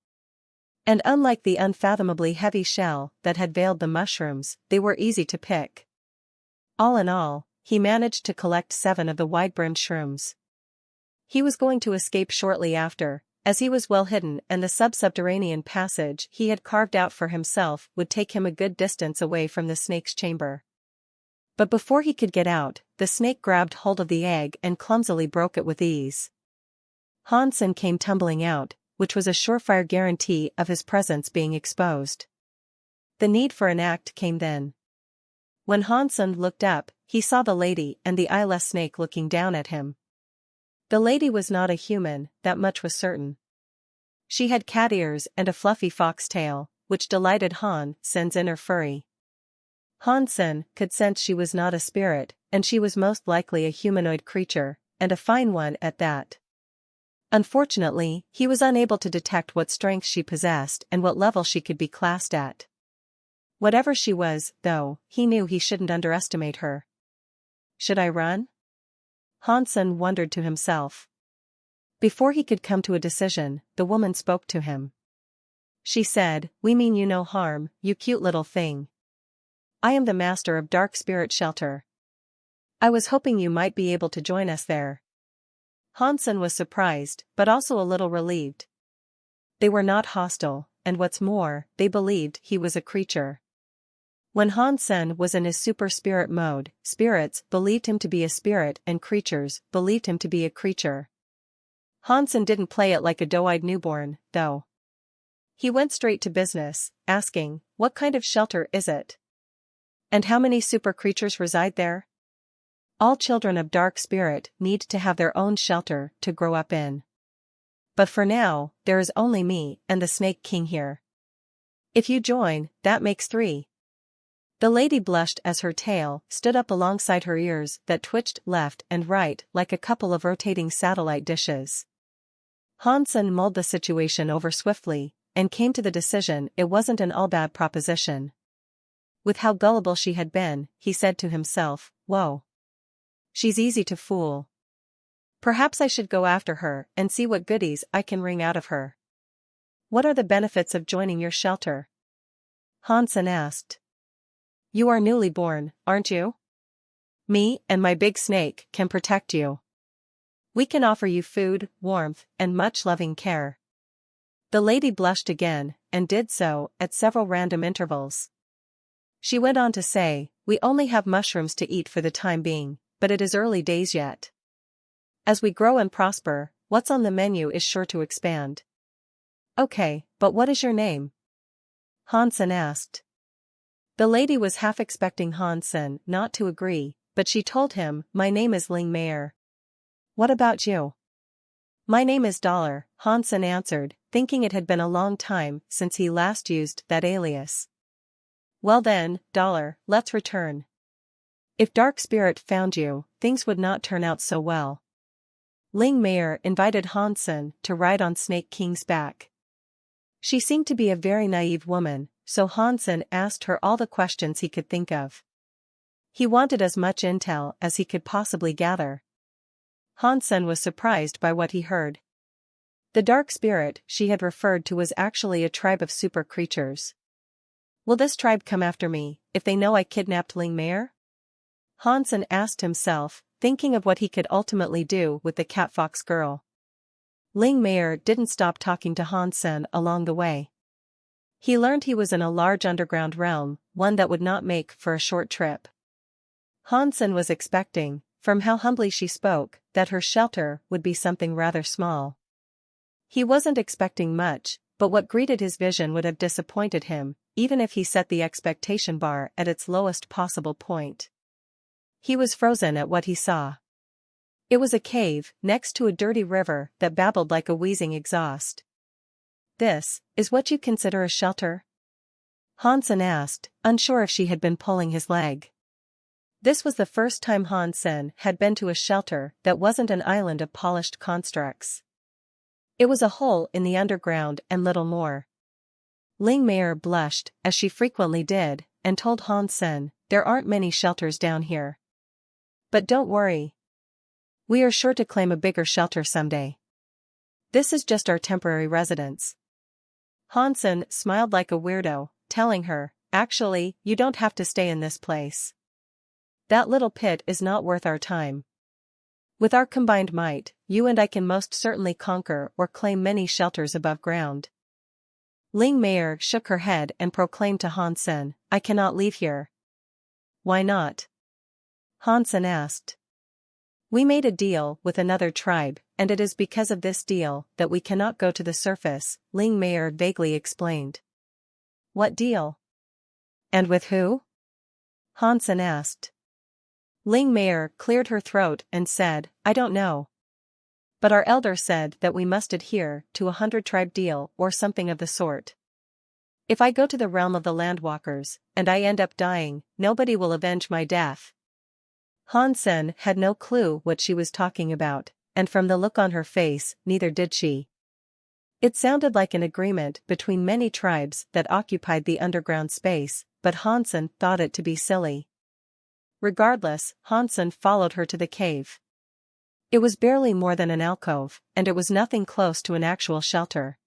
And unlike the unfathomably heavy shell that had veiled the mushrooms, they were easy to pick. All in all, he managed to collect 7 of the wide-brimmed shrooms. He was going to escape shortly after, as he was well hidden and the subterranean passage he had carved out for himself would take him a good distance away from the snake's chamber. But before he could get out, the snake grabbed hold of the egg and clumsily broke it with ease. Hansen came tumbling out, which was a surefire guarantee of his presence being exposed. The need for an act came then. When Hansen looked up, he saw the lady and the eyeless snake looking down at him. The lady was not a human, that much was certain. She had cat ears and a fluffy fox tail, which delighted Hansen's inner fury. Hansen could sense she was not a spirit, and she was most likely a humanoid creature, and a fine one at that. Unfortunately, he was unable to detect what strength she possessed and what level she could be classed at. Whatever she was, though, he knew he shouldn't underestimate her. Should I run? Hansen wondered to himself. Before he could come to a decision, the woman spoke to him. She said, "We mean you no harm, you cute little thing. I am the master of Dark Spirit Shelter. I was hoping you might be able to join us there." Hansen was surprised, but also a little relieved. They were not hostile, and what's more, they believed he was a creature. When Hansen was in his super spirit mode, spirits believed him to be a spirit and creatures believed him to be a creature. Hansen didn't play it like a doe-eyed newborn, though. He went straight to business, asking, "What kind of shelter is it? And how many super creatures reside there? All children of Dark Spirit need to have their own shelter to grow up in. But for now, there is only me and the Snake King here. If you join, that makes 3. The lady blushed as her tail stood up alongside her ears that twitched left and right like a couple of rotating satellite dishes. Hansen mulled the situation over swiftly, and came to the decision it wasn't an all-bad proposition. With how gullible she had been, he said to himself, "Whoa. She's easy to fool. Perhaps I should go after her and see what goodies I can wring out of her." "What are the benefits of joining your shelter?" Hansen asked. "You are newly born, aren't you? Me and my big snake can protect you. We can offer you food, warmth, and much loving care." The lady blushed again, and did so at several random intervals. She went on to say, "We only have mushrooms to eat for the time being, but it is early days yet. As we grow and prosper, what's on the menu is sure to expand." "Okay, but what is your name?" Hansen asked. The lady was half expecting Hansen not to agree, but she told him, "My name is Ling Mayer." "What about you?" "My name is Dollar," Hansen answered, thinking it had been a long time since he last used that alias. "Well then, Dollar, let's return. If Dark Spirit found you, things would not turn out so well." Ling Mayer invited Hansen to ride on Snake King's back. She seemed to be a very naive woman, so Hansen asked her all the questions he could think of. He wanted as much intel as he could possibly gather. Hansen was surprised by what he heard. The dark spirit she had referred to was actually a tribe of super creatures. Will this tribe come after me, if they know I kidnapped Ling Meier? Hansen asked himself, thinking of what he could ultimately do with the catfox girl. Ling Meier didn't stop talking to Hansen along the way. He learned he was in a large underground realm, one that would not make for a short trip. Hansen was expecting, from how humbly she spoke, that her shelter would be something rather small. He wasn't expecting much, but what greeted his vision would have disappointed him, even if he set the expectation bar at its lowest possible point. He was frozen at what he saw. It was a cave, next to a dirty river that babbled like a wheezing exhaust. "This is what you consider a shelter?" Hansen asked, unsure if she had been pulling his leg. This was the first time Hansen had been to a shelter that wasn't an island of polished constructs. It was a hole in the underground and little more. Ling Meier blushed, as she frequently did, and told Hansen, "There aren't many shelters down here. But don't worry. We are sure to claim a bigger shelter someday. This is just our temporary residence." Hansen smiled like a weirdo, telling her, "Actually, you don't have to stay in this place. That little pit is not worth our time. With our combined might, you and I can most certainly conquer or claim many shelters above ground." Ling Meier shook her head and proclaimed to Hansen, "I cannot leave here." "Why not?" Hansen asked. "We made a deal with another tribe, and it is because of this deal that we cannot go to the surface," Ling Meier vaguely explained. "What deal? And with who?" Hansen asked. Ling Meier cleared her throat and said, "I don't know. But our elder said that we must adhere to a 100-tribe deal or something of the sort. If I go to the realm of the Landwalkers, and I end up dying, nobody will avenge my death." Hansen had no clue what she was talking about, and from the look on her face, neither did she. It sounded like an agreement between many tribes that occupied the underground space, but Hansen thought it to be silly. Regardless, Hansen followed her to the cave. It was barely more than an alcove, and it was nothing close to an actual shelter.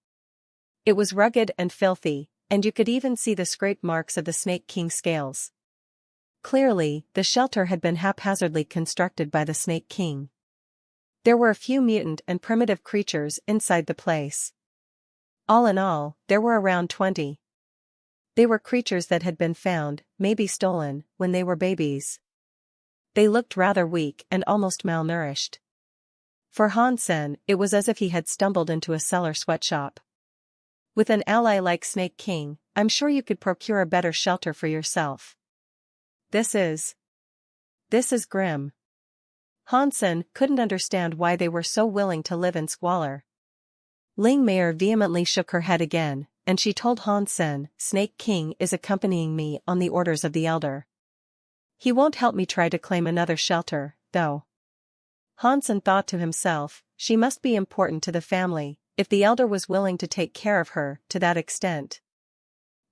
It was rugged and filthy, and you could even see the scrape marks of the Snake King scales. Clearly, the shelter had been haphazardly constructed by the Snake King. There were a few mutant and primitive creatures inside the place. All in all, there were around 20. They were creatures that had been found, maybe stolen, when they were babies. They looked rather weak and almost malnourished. For Hansen, it was as if he had stumbled into a cellar sweatshop. "With an ally like Snake King, I'm sure you could procure a better shelter for yourself. This is grim." Hansen couldn't understand why they were so willing to live in squalor. Ling Meier vehemently shook her head again, and she told Hansen, "Snake King is accompanying me on the orders of the elder. He won't help me try to claim another shelter, though." Hansen thought to himself, she must be important to the family, if the elder was willing to take care of her to that extent.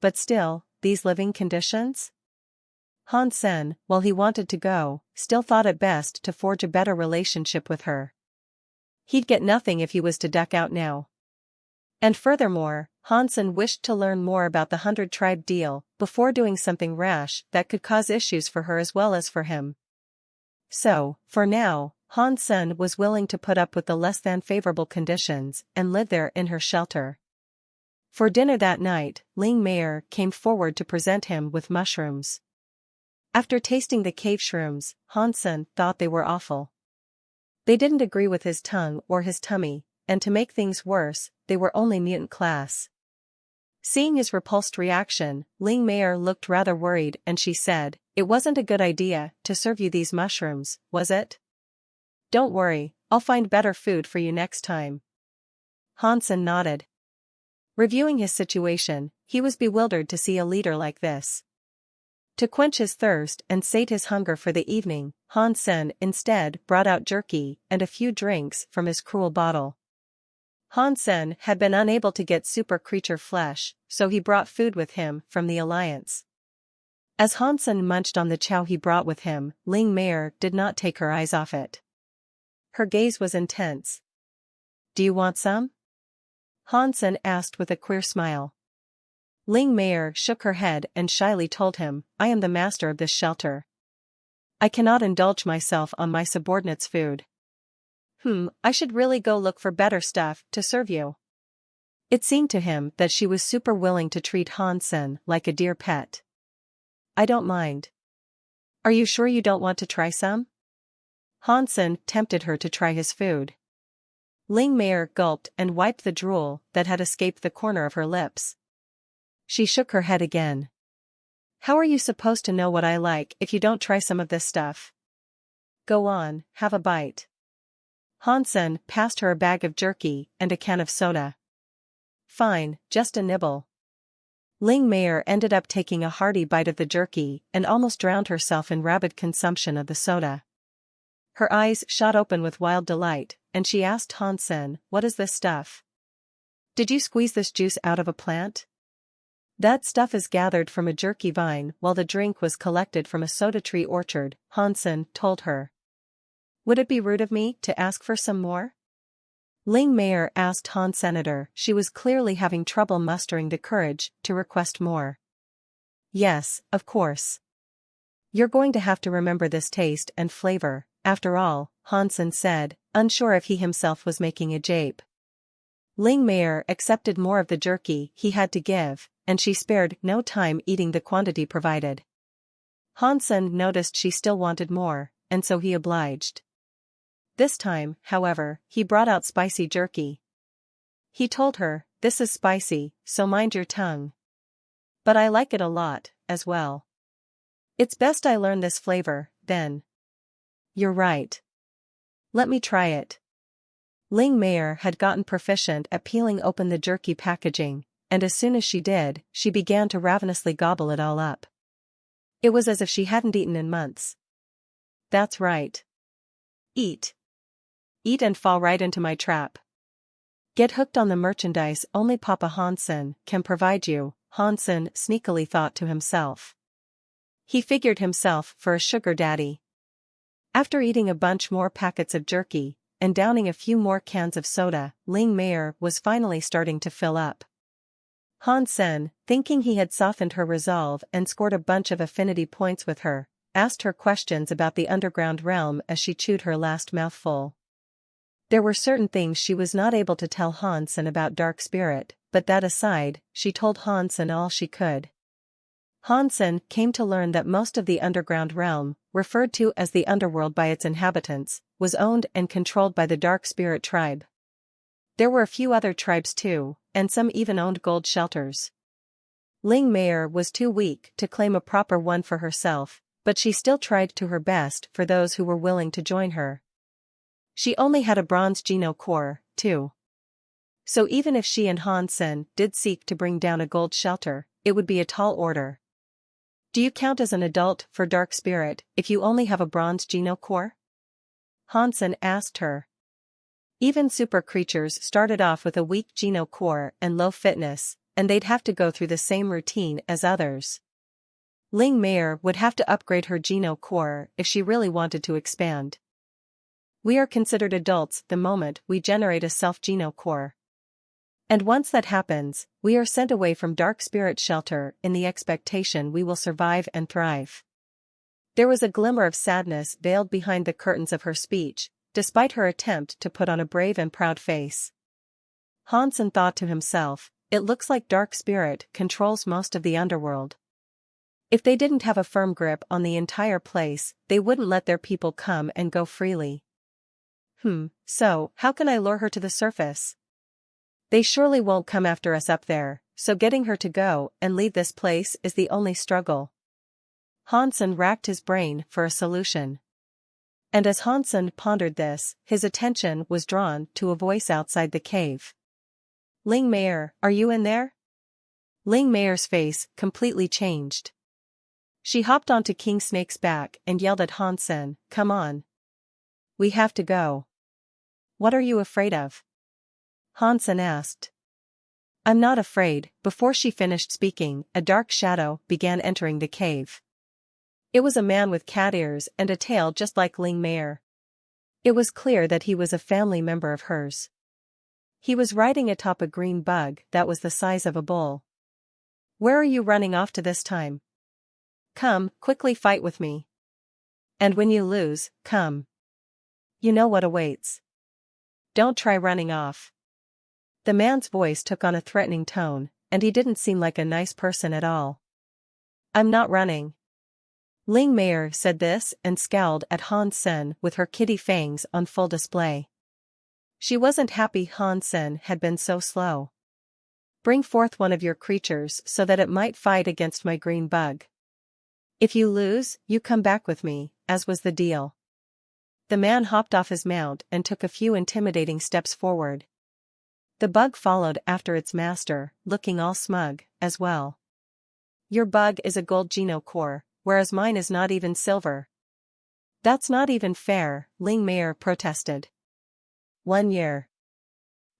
But still, these living conditions? Hansen, while he wanted to go, still thought it best to forge a better relationship with her. He'd get nothing if he was to duck out now. And furthermore, Hansen wished to learn more about the 100-tribe deal before doing something rash that could cause issues for her as well as for him. So, for now, Hansen was willing to put up with the less than favorable conditions and live there in her shelter. For dinner that night, Ling Meier came forward to present him with mushrooms. After tasting the cave shrooms, Hansen thought they were awful. They didn't agree with his tongue or his tummy, and to make things worse, they were only mutant class. Seeing his repulsed reaction, Ling Meier looked rather worried and she said, "It wasn't a good idea to serve you these mushrooms, was it? Don't worry, I'll find better food for you next time." Hansen nodded. Reviewing his situation, he was bewildered to see a leader like this. To quench his thirst and sate his hunger for the evening, Hansen instead brought out jerky and a few drinks from his cruel bottle. Hansen had been unable to get super creature flesh, so he brought food with him from the Alliance. As Hansen munched on the chow he brought with him, Ling Meier did not take her eyes off it. Her gaze was intense. "Do you want some?" Hansen asked with a queer smile. Ling Meier shook her head and shyly told him, "I am the master of this shelter. I cannot indulge myself on my subordinates' food." I should really go look for better stuff to serve you." It seemed to him that she was super willing to treat Hansen like a dear pet. "I don't mind. Are you sure you don't want to try some?" Hansen tempted her to try his food. Ling Meier gulped and wiped the drool that had escaped the corner of her lips. She shook her head again. "How are you supposed to know what I like if you don't try some of this stuff? Go on, have a bite." Hansen passed her a bag of jerky and a can of soda. "Fine, just a nibble." Ling Meier ended up taking a hearty bite of the jerky and almost drowned herself in rabid consumption of the soda. Her eyes shot open with wild delight, and she asked Hansen, "What is this stuff? Did you squeeze this juice out of a plant?" "That stuff is gathered from a jerky vine while the drink was collected from a soda tree orchard," Hansen told her. "Would it be rude of me to ask for some more?" Ling Meier asked Senator. She was clearly having trouble mustering the courage to request more. "Yes, of course. You're going to have to remember this taste and flavor, after all," Hansen said, unsure if he himself was making a jape. Ling Meier accepted more of the jerky he had to give, and she spared no time eating the quantity provided. Hansen noticed she still wanted more, and so he obliged. This time, however, he brought out spicy jerky. He told her, "This is spicy, so mind your tongue. But I like it a lot, as well. It's best I learn this flavor, then." "You're right. Let me try it." Ling Meier had gotten proficient at peeling open the jerky packaging, and as soon as she did, she began to ravenously gobble it all up. It was as if she hadn't eaten in months. "That's right. Eat. Eat and fall right into my trap. Get hooked on the merchandise only Papa Hansen can provide you," Hansen sneakily thought to himself. He figured himself for a sugar daddy. After eating a bunch more packets of jerky, and downing a few more cans of soda, Ling Meier was finally starting to fill up. Hansen, thinking he had softened her resolve and scored a bunch of affinity points with her, asked her questions about the underground realm as she chewed her last mouthful. There were certain things she was not able to tell Hansen about Dark Spirit, but that aside, she told Hansen all she could. Hansen came to learn that most of the underground realm, referred to as the underworld by its inhabitants, was owned and controlled by the Dark Spirit tribe. There were a few other tribes too, and some even owned gold shelters. Ling Meier was too weak to claim a proper one for herself, but she still tried to her best for those who were willing to join her. She only had a bronze Geno core, too. So even if she and Hansen did seek to bring down a gold shelter, it would be a tall order. "Do you count as an adult for Dark Spirit if you only have a bronze Geno core?" Hansen asked her. Even super creatures started off with a weak Geno core and low fitness, and they'd have to go through the same routine as others. Ling Meier would have to upgrade her Geno core if she really wanted to expand. "We are considered adults the moment we generate a self-Geno core. And once that happens, we are sent away from Dark Spirit Shelter in the expectation we will survive and thrive." There was a glimmer of sadness veiled behind the curtains of her speech, despite her attempt to put on a brave and proud face. Hansen thought to himself, "It looks like Dark Spirit controls most of the underworld. If they didn't have a firm grip on the entire place, they wouldn't let their people come and go freely. So, how can I lure her to the surface? They surely won't come after us up there, so getting her to go and leave this place is the only struggle." Hansen racked his brain for a solution. And as Hansen pondered this, his attention was drawn to a voice outside the cave. "Ling Meier, are you in there?" Ling Meier's face completely changed. She hopped onto King Snake's back and yelled at Hansen, "Come on. We have to go." "What are you afraid of?" Hansen asked. I'm not afraid. Before she finished speaking, a dark shadow began entering the cave. It was a man with cat ears and a tail just like Ling Meier. It was clear that he was a family member of hers. He was riding atop a green bug that was the size of a bull. Where are you running off to this time? Come, quickly fight with me. And when you lose, come. You know what awaits. Don't try running off. The man's voice took on a threatening tone, and he didn't seem like a nice person at all. I'm not running. Ling Meier said this and scowled at Han Sen with her kitty fangs on full display. She wasn't happy Han Sen had been so slow. Bring forth one of your creatures so that it might fight against my green bug. If you lose, you come back with me, as was the deal. The man hopped off his mount and took a few intimidating steps forward. The bug followed after its master, looking all smug, as well. Your bug is a gold geno core, whereas mine is not even silver. That's not even fair, Ling Meier protested. 1 year.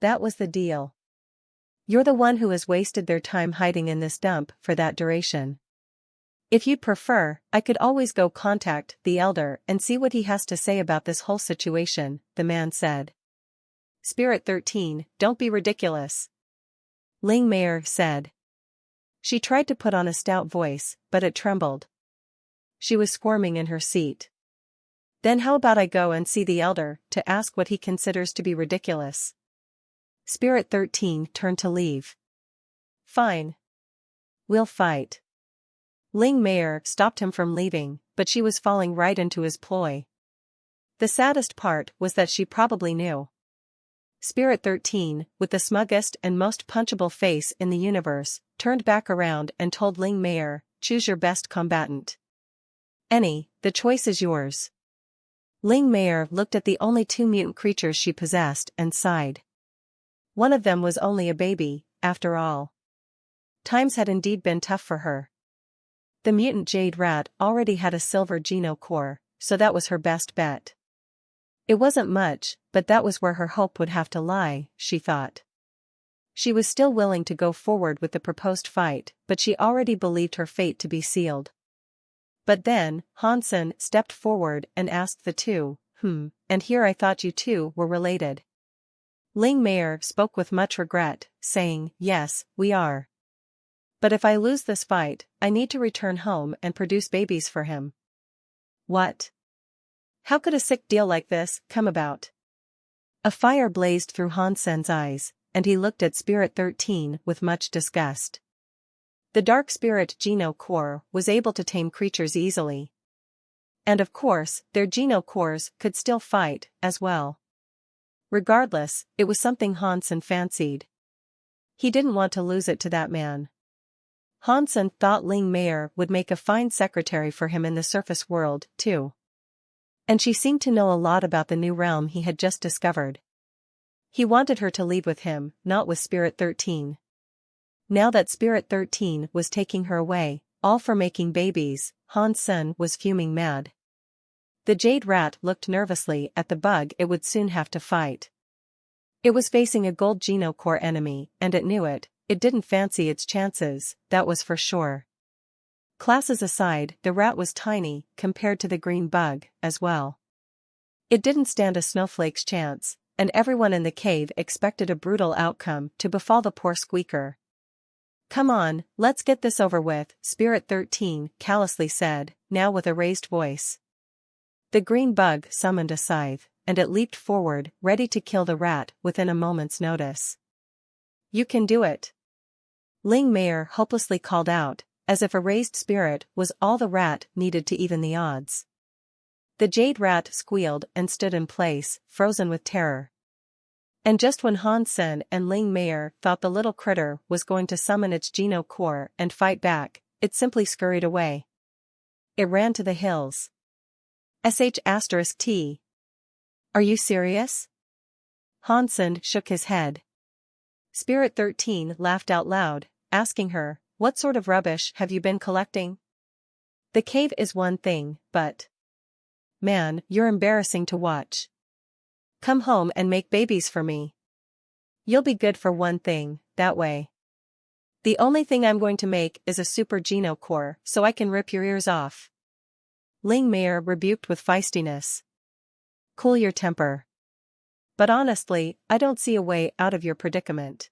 That was the deal. You're the one who has wasted their time hiding in this dump for that duration. If you'd prefer, I could always go contact the elder and see what he has to say about this whole situation, the man said. Spirit 13, don't be ridiculous. Ling Meier said. She tried to put on a stout voice, but it trembled. She was squirming in her seat. Then how about I go and see the elder to ask what he considers to be ridiculous? Spirit 13 turned to leave. Fine. We'll fight. Ling Meier stopped him from leaving, but she was falling right into his ploy. The saddest part was that she probably knew. Spirit 13, with the smuggest and most punchable face in the universe, turned back around and told Ling Meier, choose your best combatant. Any, the choice is yours. Ling Meier looked at the only 2 mutant creatures she possessed and sighed. One of them was only a baby, after all. Times had indeed been tough for her. The mutant jade rat already had a silver geno core, so that was her best bet. It wasn't much, but that was where her hope would have to lie, she thought. She was still willing to go forward with the proposed fight, but she already believed her fate to be sealed. But then, Hansen stepped forward and asked the two, and here I thought you two were related. Ling Meier spoke with much regret, saying, yes, we are. But if I lose this fight, I need to return home and produce babies for him. What? How could a sick deal like this come about? A fire blazed through Hansen's eyes, and he looked at Spirit 13 with much disgust. The Dark Spirit Geno Core was able to tame creatures easily. And of course, their Geno Cores could still fight, as well. Regardless, it was something Hansen fancied. He didn't want to lose it to that man. Hansen thought Ling Meier would make a fine secretary for him in the surface world, too. And she seemed to know a lot about the new realm he had just discovered. He wanted her to lead with him, not with Spirit 13. Now that Spirit 13 was taking her away, all for making babies, Hansen was fuming mad. The jade rat looked nervously at the bug it would soon have to fight. It was facing a gold Geno Core enemy, and it knew it. It didn't fancy its chances, that was for sure. Classes aside, the rat was tiny, compared to the green bug, as well. It didn't stand a snowflake's chance, and everyone in the cave expected a brutal outcome to befall the poor squeaker. Come on, let's get this over with, Spirit 13 callously said, now with a raised voice. The green bug summoned a scythe, and it leaped forward, ready to kill the rat within a moment's notice. You can do it. Ling Meier hopelessly called out, as if a raised spirit was all the rat needed to even the odds. The jade rat squealed and stood in place, frozen with terror. And just when Hansen and Ling Meier thought the little critter was going to summon its Geno Core and fight back, it simply scurried away. It ran to the hills. *T. Are you serious? Hansen shook his head. Spirit 13 laughed out loud, asking her, what sort of rubbish have you been collecting? The cave is one thing, but... Man, you're embarrassing to watch. Come home and make babies for me. You'll be good for one thing, that way. The only thing I'm going to make is a super Geno core so I can rip your ears off. Ling Mei rebuked with feistiness. Cool your temper. But honestly, I don't see a way out of your predicament.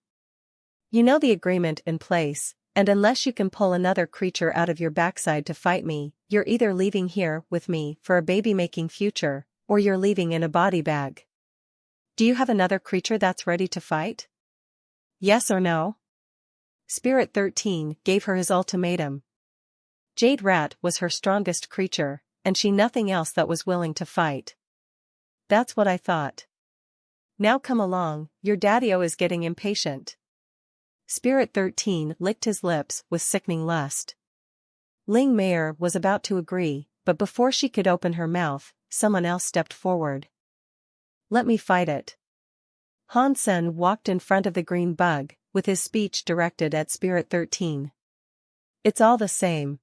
You know the agreement in place, and unless you can pull another creature out of your backside to fight me, you're either leaving here with me for a baby-making future, or you're leaving in a body bag. Do you have another creature that's ready to fight? Yes or no? Spirit 13 gave her his ultimatum. Jade Rat was her strongest creature, and she nothing else that was willing to fight. That's what I thought. Now come along, your daddy-o is getting impatient. Spirit 13 licked his lips with sickening lust. Ling Mei was about to agree, but before she could open her mouth, someone else stepped forward. Let me fight it. Han Sen walked in front of the green bug, with his speech directed at Spirit 13. It's all the same.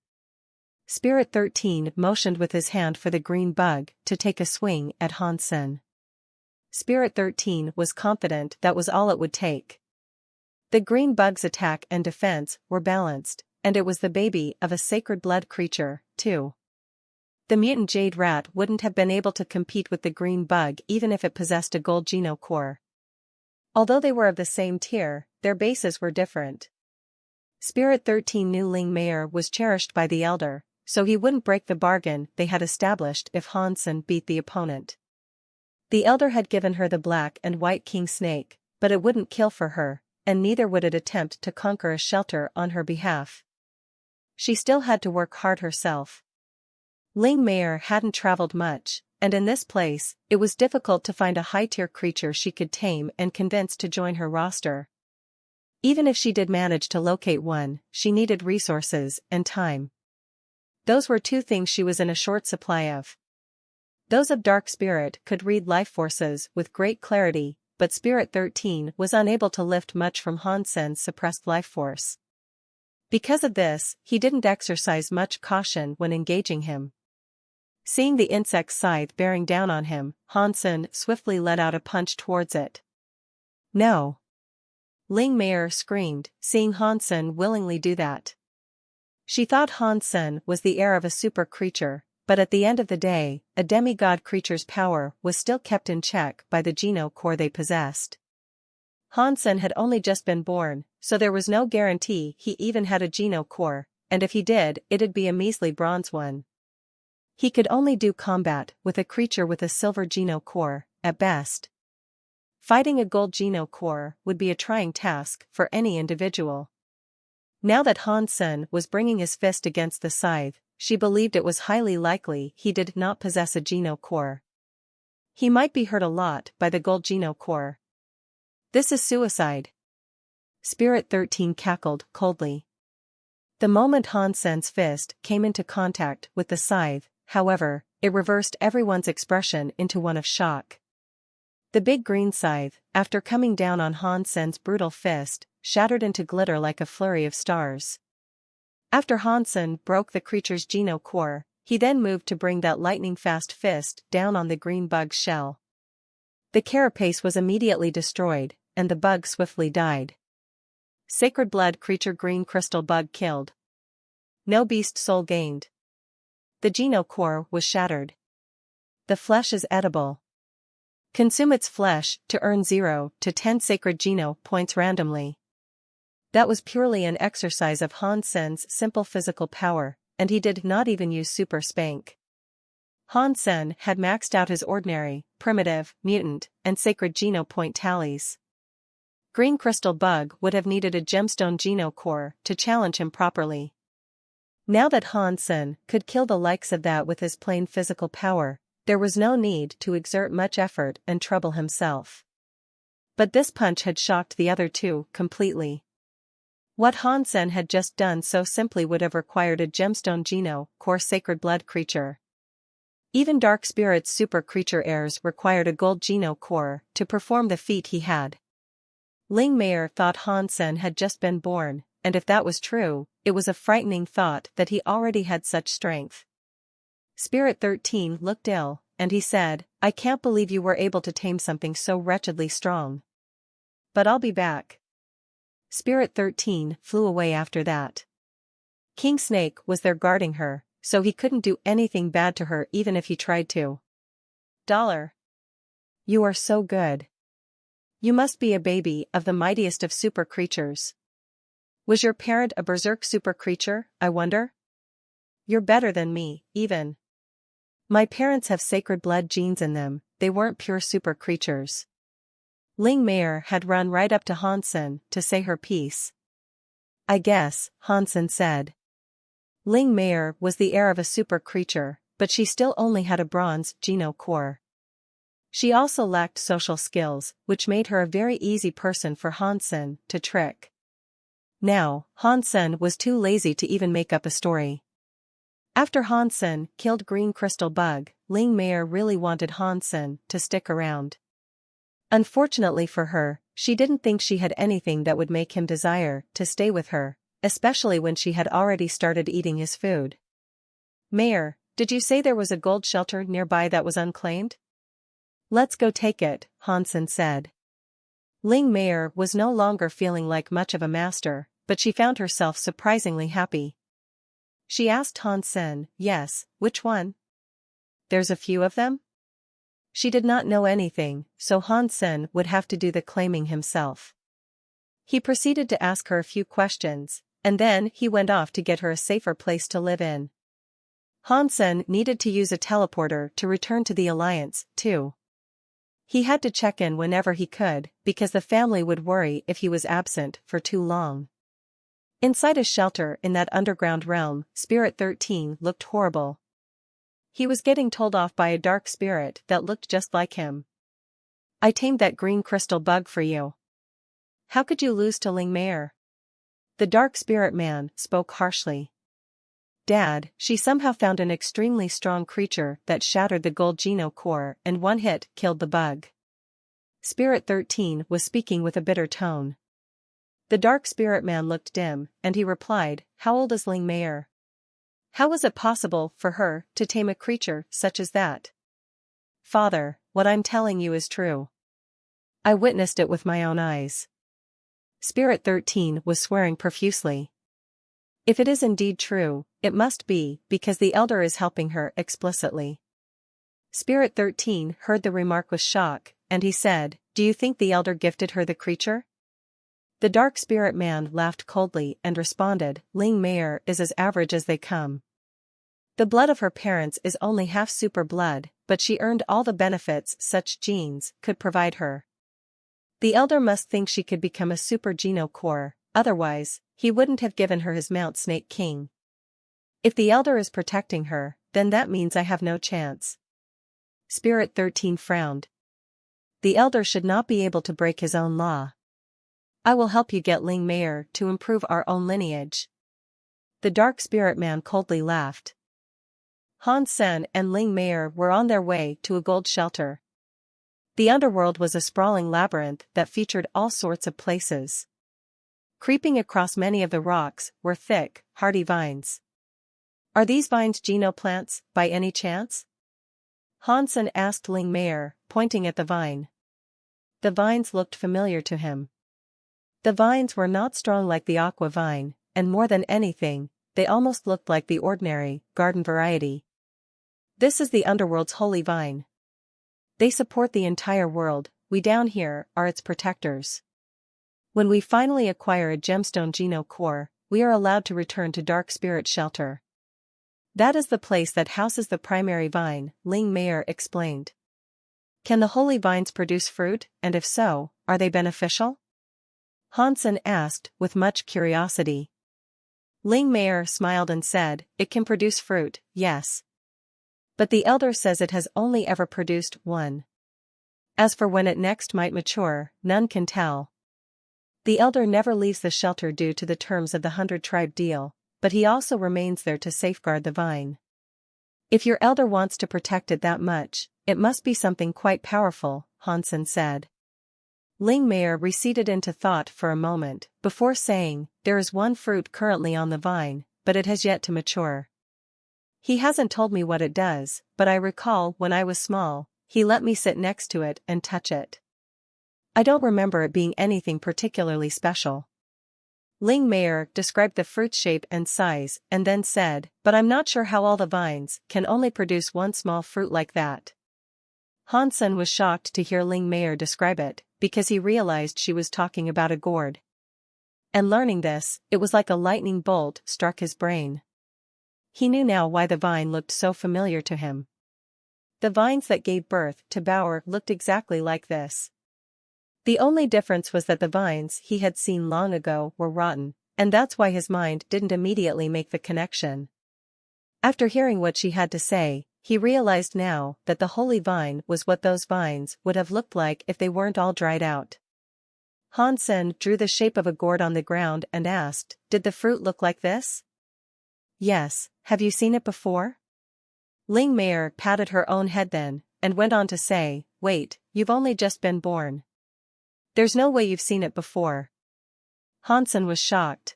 Spirit 13 motioned with his hand for the green bug to take a swing at Han Sen. Spirit 13 was confident that was all it would take. The green bug's attack and defense were balanced, and it was the baby of a sacred blood creature, too. The mutant Jade Rat wouldn't have been able to compete with the green bug even if it possessed a gold Geno core. Although they were of the same tier, their bases were different. Spirit 13 knew Ling Mei was cherished by the Elder, so he wouldn't break the bargain they had established if Han Sen beat the opponent. The Elder had given her the black and white king snake, but it wouldn't kill for her, and neither would it attempt to conquer a shelter on her behalf. She still had to work hard herself. Ling Mei hadn't traveled much, and in this place, it was difficult to find a high-tier creature she could tame and convince to join her roster. Even if she did manage to locate one, she needed resources and time. Those were two things she was in a short supply of. Those of Dark Spirit could read life forces with great clarity, but Spirit 13 was unable to lift much from Han Sen's suppressed life force. Because of this, he didn't exercise much caution when engaging him. Seeing the insect's scythe bearing down on him, Han Sen swiftly let out a punch towards it. No! Ling Mei screamed, seeing Han Sen willingly do that. She thought Han Sen was the heir of a super creature, but at the end of the day, a demigod creature's power was still kept in check by the Geno core they possessed. Han Sen had only just been born, so there was no guarantee he even had a Geno core, and if he did, it'd be a measly bronze one. He could only do combat with a creature with a silver Geno core, at best. Fighting a gold Geno core would be a trying task for any individual. Now that Han Sen was bringing his fist against the scythe, she believed it was highly likely he did not possess a Geno core. He might be hurt a lot by the gold Geno core. This is suicide. Spirit 13 cackled coldly. The moment Han Sen's fist came into contact with the scythe, however, it reversed everyone's expression into one of shock. The big green scythe, after coming down on Han Sen's brutal fist, shattered into glitter like a flurry of stars. After Han Sen broke the creature's Geno core, he then moved to bring that lightning-fast fist down on the green bug's shell. The carapace was immediately destroyed, and the bug swiftly died. Sacred blood creature green crystal bug killed. No beast soul gained. The Geno core was shattered. The flesh is edible. Consume its flesh to earn 0 to 10 sacred Geno points randomly. That was purely an exercise of Han Sen's simple physical power, and he did not even use super spank. Han Sen had maxed out his ordinary, primitive, mutant, and sacred Geno point tallies. Green crystal bug would have needed a gemstone Geno core to challenge him properly. Now that Han Sen could kill the likes of that with his plain physical power, there was no need to exert much effort and trouble himself. But this punch had shocked the other two completely. What Han Sen had just done so simply would have required a gemstone Geno core sacred blood creature. Even Dark Spirit's super creature heirs required a gold Geno core to perform the feat he had. Ling Mei thought Han Sen had just been born, and if that was true, it was a frightening thought that he already had such strength. Spirit 13 looked ill, and he said, "I can't believe you were able to tame something so wretchedly strong." But I'll be back. Spirit 13 flew away after that. King Snake was there guarding her, so he couldn't do anything bad to her even if he tried to. Dollar. You are so good. You must be a baby of the mightiest of super creatures. Was your parent a berserk super creature, I wonder? You're better than me, even. My parents have sacred blood genes in them, they weren't pure super creatures. Ling Meier had run right up to Hansen to say her piece. I guess, Hansen said. Ling Meier was the heir of a super creature, but she still only had a bronze geno core. She also lacked social skills, which made her a very easy person for Hansen to trick. Now, Hansen was too lazy to even make up a story. After Hansen killed Green Crystal Bug, Ling Meier really wanted Hansen to stick around. Unfortunately for her, she didn't think she had anything that would make him desire to stay with her, especially when she had already started eating his food. Meier, did you say there was a gold shelter nearby that was unclaimed? Let's go take it, Hansen said. Ling Meier was no longer feeling like much of a master, but she found herself surprisingly happy. She asked Hansen, yes, which one? There's a few of them? She did not know anything, so Hansen would have to do the claiming himself. He proceeded to ask her a few questions, and then he went off to get her a safer place to live in. Hansen needed to use a teleporter to return to the Alliance, too. He had to check in whenever he could, because the family would worry if he was absent for too long. Inside a shelter in that underground realm, Spirit 13 looked horrible. He was getting told off by a dark spirit that looked just like him. I tamed that green crystal bug for you. How could you lose to Ling Meier? The dark spirit man spoke harshly. Dad, she somehow found an extremely strong creature that shattered the gold geno core and one hit killed the bug. Spirit 13 was speaking with a bitter tone. The dark spirit man looked dim, and he replied, how old is Ling Meier? How was it possible for her to tame a creature such as that? Father, what I'm telling you is true. I witnessed it with my own eyes. Spirit 13 was swearing profusely. If it is indeed true, it must be because the elder is helping her explicitly. Spirit 13 heard the remark with shock, and he said, do you think the elder gifted her the creature? The dark spirit man laughed coldly and responded, Ling Meier is as average as they come. The blood of her parents is only half super blood, but she earned all the benefits such genes could provide her. The elder must think she could become a super geno core, otherwise, he wouldn't have given her his Mount Snake King. If the elder is protecting her, then that means I have no chance. Spirit 13 frowned. The elder should not be able to break his own law. I will help you get Ling Meier to improve our own lineage. The dark spirit man coldly laughed. Hansen and Ling Meier were on their way to a gold shelter. The underworld was a sprawling labyrinth that featured all sorts of places. Creeping across many of the rocks were thick, hardy vines. Are these vines genoplants, by any chance? Hansen asked Ling Meier, pointing at the vine. The vines looked familiar to him. The vines were not strong like the aqua vine, and more than anything, they almost looked like the ordinary, garden variety. This is the underworld's holy vine. They support the entire world, we down here are its protectors. When we finally acquire a gemstone geno core, we are allowed to return to Dark Spirit Shelter. That is the place that houses the primary vine, Ling Meier explained. Can the holy vines produce fruit, and if so, are they beneficial? Hansen asked, with much curiosity. Ling Meier smiled and said, it can produce fruit, yes. But the elder says it has only ever produced one. As for when it next might mature, none can tell. The elder never leaves the shelter due to the terms of the 100-tribe deal, but he also remains there to safeguard the vine. If your elder wants to protect it that much, it must be something quite powerful, Hansen said. Ling Meier receded into thought for a moment, before saying, there is one fruit currently on the vine, but it has yet to mature. He hasn't told me what it does, but I recall when I was small, he let me sit next to it and touch it. I don't remember it being anything particularly special. Ling Meier described the fruit's shape and size and then said, but I'm not sure how all the vines can only produce one small fruit like that. Hansen was shocked to hear Ling Meier describe it, because he realized she was talking about a gourd. And learning this, it was like a lightning bolt struck his brain. He knew now why the vine looked so familiar to him. The vines that gave birth to Bauer looked exactly like this. The only difference was that the vines he had seen long ago were rotten, and that's why his mind didn't immediately make the connection. After hearing what she had to say, he realized now that the holy vine was what those vines would have looked like if they weren't all dried out. Hansen drew the shape of a gourd on the ground and asked, "Did the fruit look like this?" "Yes, have you seen it before?" Ling Meier patted her own head then, and went on to say, "Wait, you've only just been born. There's no way you've seen it before." Hansen was shocked.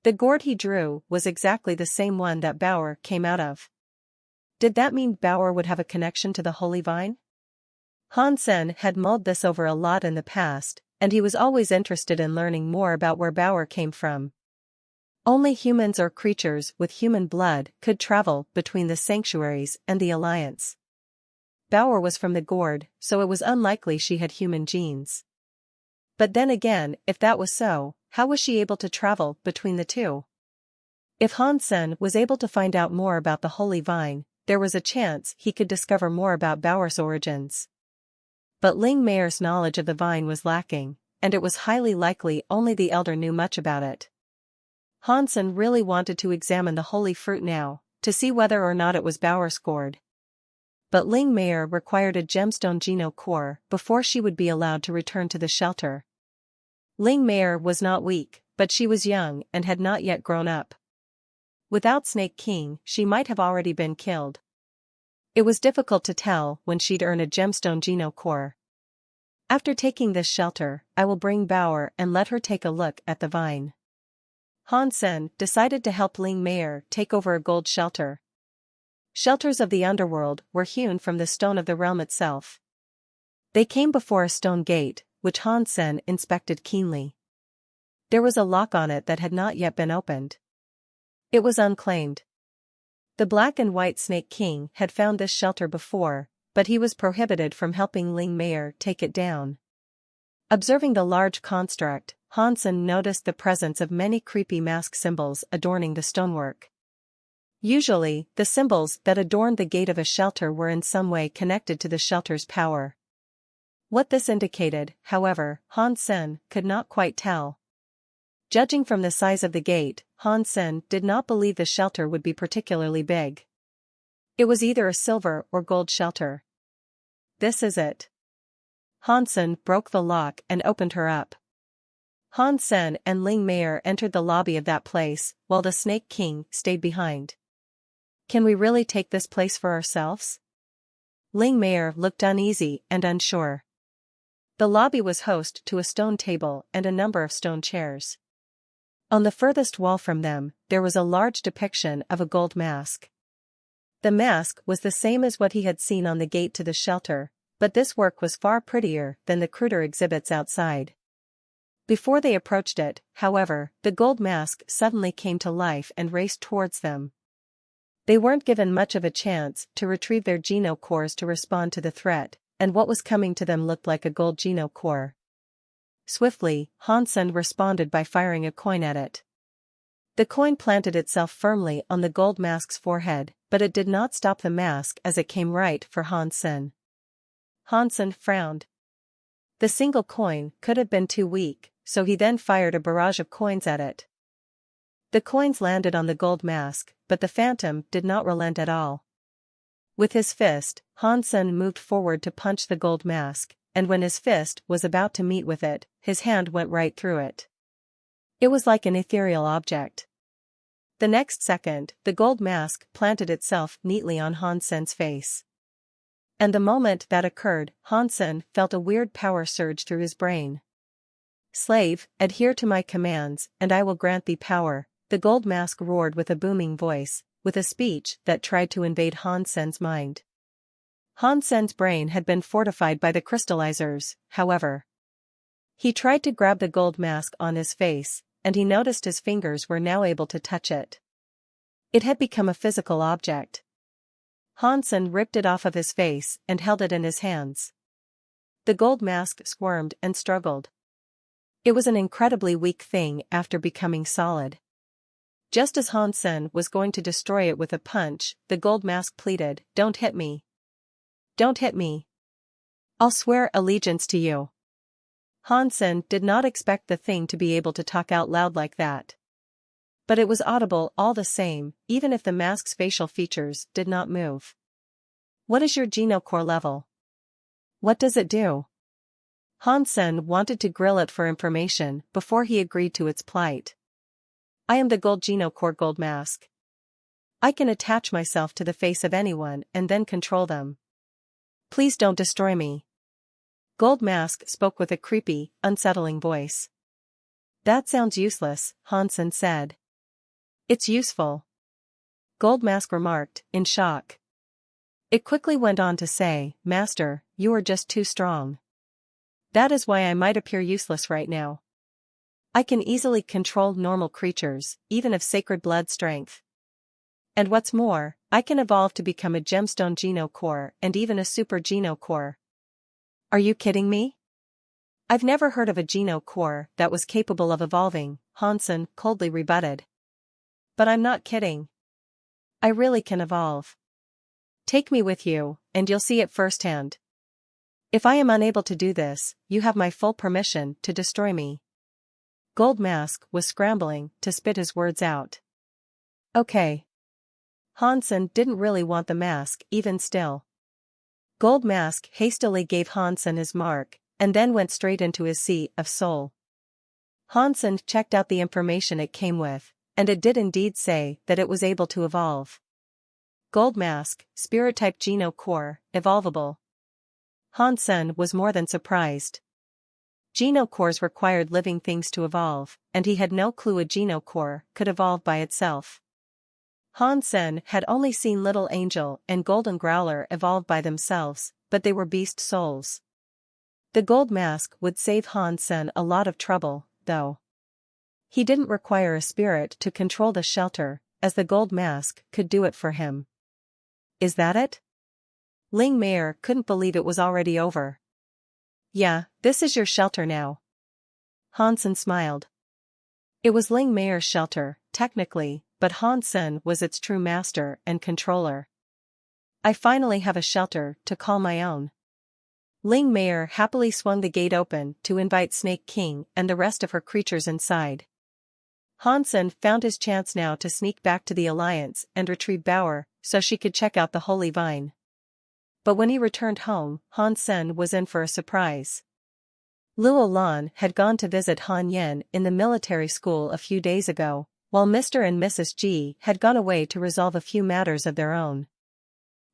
The gourd he drew was exactly the same one that Bauer came out of. Did that mean Bauer would have a connection to the holy vine? Hansen had mulled this over a lot in the past, and he was always interested in learning more about where Bauer came from. Only humans or creatures with human blood could travel between the sanctuaries and the Alliance. Bauer was from the gourd, so it was unlikely she had human genes. But then again, if that was so, how was she able to travel between the two? If Hansen was able to find out more about the holy vine, there was a chance he could discover more about Bauer's origins. But Ling Meier's knowledge of the vine was lacking, and it was highly likely only the elder knew much about it. Hansen really wanted to examine the holy fruit now, to see whether or not it was Bauer's gourd. But Ling Meier required a gemstone geno core before she would be allowed to return to the shelter. Ling Meier was not weak, but she was young and had not yet grown up. Without Snake King, she might have already been killed. It was difficult to tell when she'd earn a gemstone geno core. After taking this shelter, I will bring Bauer and let her take a look at the vine. Hansen decided to help Ling Meier take over a gold shelter. Shelters of the underworld were hewn from the stone of the realm itself. They came before a stone gate, which Hansen inspected keenly. There was a lock on it that had not yet been opened. It was unclaimed. The Black and White Snake King had found this shelter before, but he was prohibited from helping Ling Meier take it down. Observing the large construct, Hansen noticed the presence of many creepy mask symbols adorning the stonework. Usually, the symbols that adorned the gate of a shelter were in some way connected to the shelter's power. What this indicated, however, Hansen could not quite tell. Judging from the size of the gate, Hansen did not believe the shelter would be particularly big. It was either a silver or gold shelter. "This is it." Hansen broke the lock and opened her up. Hansen and Ling Meier entered the lobby of that place, while the Snake King stayed behind. "Can we really take this place for ourselves?" Ling Meier looked uneasy and unsure. The lobby was host to a stone table and a number of stone chairs. On the furthest wall from them, there was a large depiction of a gold mask. The mask was the same as what he had seen on the gate to the shelter, but this work was far prettier than the cruder exhibits outside. Before they approached it, however, the gold mask suddenly came to life and raced towards them. They weren't given much of a chance to retrieve their geno cores to respond to the threat, and what was coming to them looked like a gold geno core. Swiftly, Hansen responded by firing a coin at it. The coin planted itself firmly on the gold mask's forehead, but it did not stop the mask as it came right for Hansen. Hansen frowned. The single coin could have been too weak, so he then fired a barrage of coins at it. The coins landed on the gold mask, but the phantom did not relent at all. With his fist, Hansen moved forward to punch the gold mask, and when his fist was about to meet with it, his hand went right through it. It was like an ethereal object. The next second, the gold mask planted itself neatly on Hansen's face. And the moment that occurred, Hansen felt a weird power surge through his brain. "Slave, adhere to my commands, and I will grant thee power," the gold mask roared with a booming voice, with a speech that tried to invade Hansen's mind. Hansen's brain had been fortified by the crystallizers, however. He tried to grab the gold mask on his face, and he noticed his fingers were now able to touch it. It had become a physical object. Hansen ripped it off of his face and held it in his hands. The gold mask squirmed and struggled. It was an incredibly weak thing after becoming solid. Just as Hansen was going to destroy it with a punch, the gold mask pleaded, "Don't hit me. Don't hit me. I'll swear allegiance to you." Hansen did not expect the thing to be able to talk out loud like that. But it was audible all the same, even if the mask's facial features did not move. "What is your genocore level? What does it do?" Hansen wanted to grill it for information before he agreed to its plight. "I am the gold genocore gold mask. I can attach myself to the face of anyone and then control them. Please don't destroy me." Gold Mask spoke with a creepy, unsettling voice. "That sounds useless," Hansen said. "It's useful," Gold Mask remarked, in shock. It quickly went on to say, "Master, you are just too strong. That is why I might appear useless right now. I can easily control normal creatures, even of sacred blood strength. And what's more, I can evolve to become a gemstone genocore and even a super genocore." "Are you kidding me? I've never heard of a genocore that was capable of evolving," Hansen coldly rebutted. "But I'm not kidding. I really can evolve. Take me with you, and you'll see it firsthand. If I am unable to do this, you have my full permission to destroy me." Gold Mask was scrambling to spit his words out. "Okay." Hansen didn't really want the mask even still. Gold Mask hastily gave Hansen his mark, and then went straight into his sea of soul. Hansen checked out the information it came with, and it did indeed say that it was able to evolve. Gold Mask, Spirit-type Genocore, evolvable. Hansen was more than surprised. Genocores required living things to evolve, and he had no clue a Genocore could evolve by itself. Hansen had only seen Little Angel and Golden Growler evolve by themselves, but they were beast souls. The Gold Mask would save Hansen a lot of trouble, though. He didn't require a spirit to control the shelter, as the Gold Mask could do it for him. "Is that it?" Ling Mayer couldn't believe it was already over. "Yeah, this is your shelter now." Hansen smiled. It was Ling Mayer's shelter, technically, but Hansen was its true master and controller. "I finally have a shelter to call my own." Ling Mayer happily swung the gate open to invite Snake King and the rest of her creatures inside. Hansen found his chance now to sneak back to the Alliance and retrieve Bauer so she could check out the Holy Vine. But when he returned home, Hansen was in for a surprise. Luo Lan had gone to visit Han Yen in the military school a few days ago, while Mr. and Mrs. Ji had gone away to resolve a few matters of their own.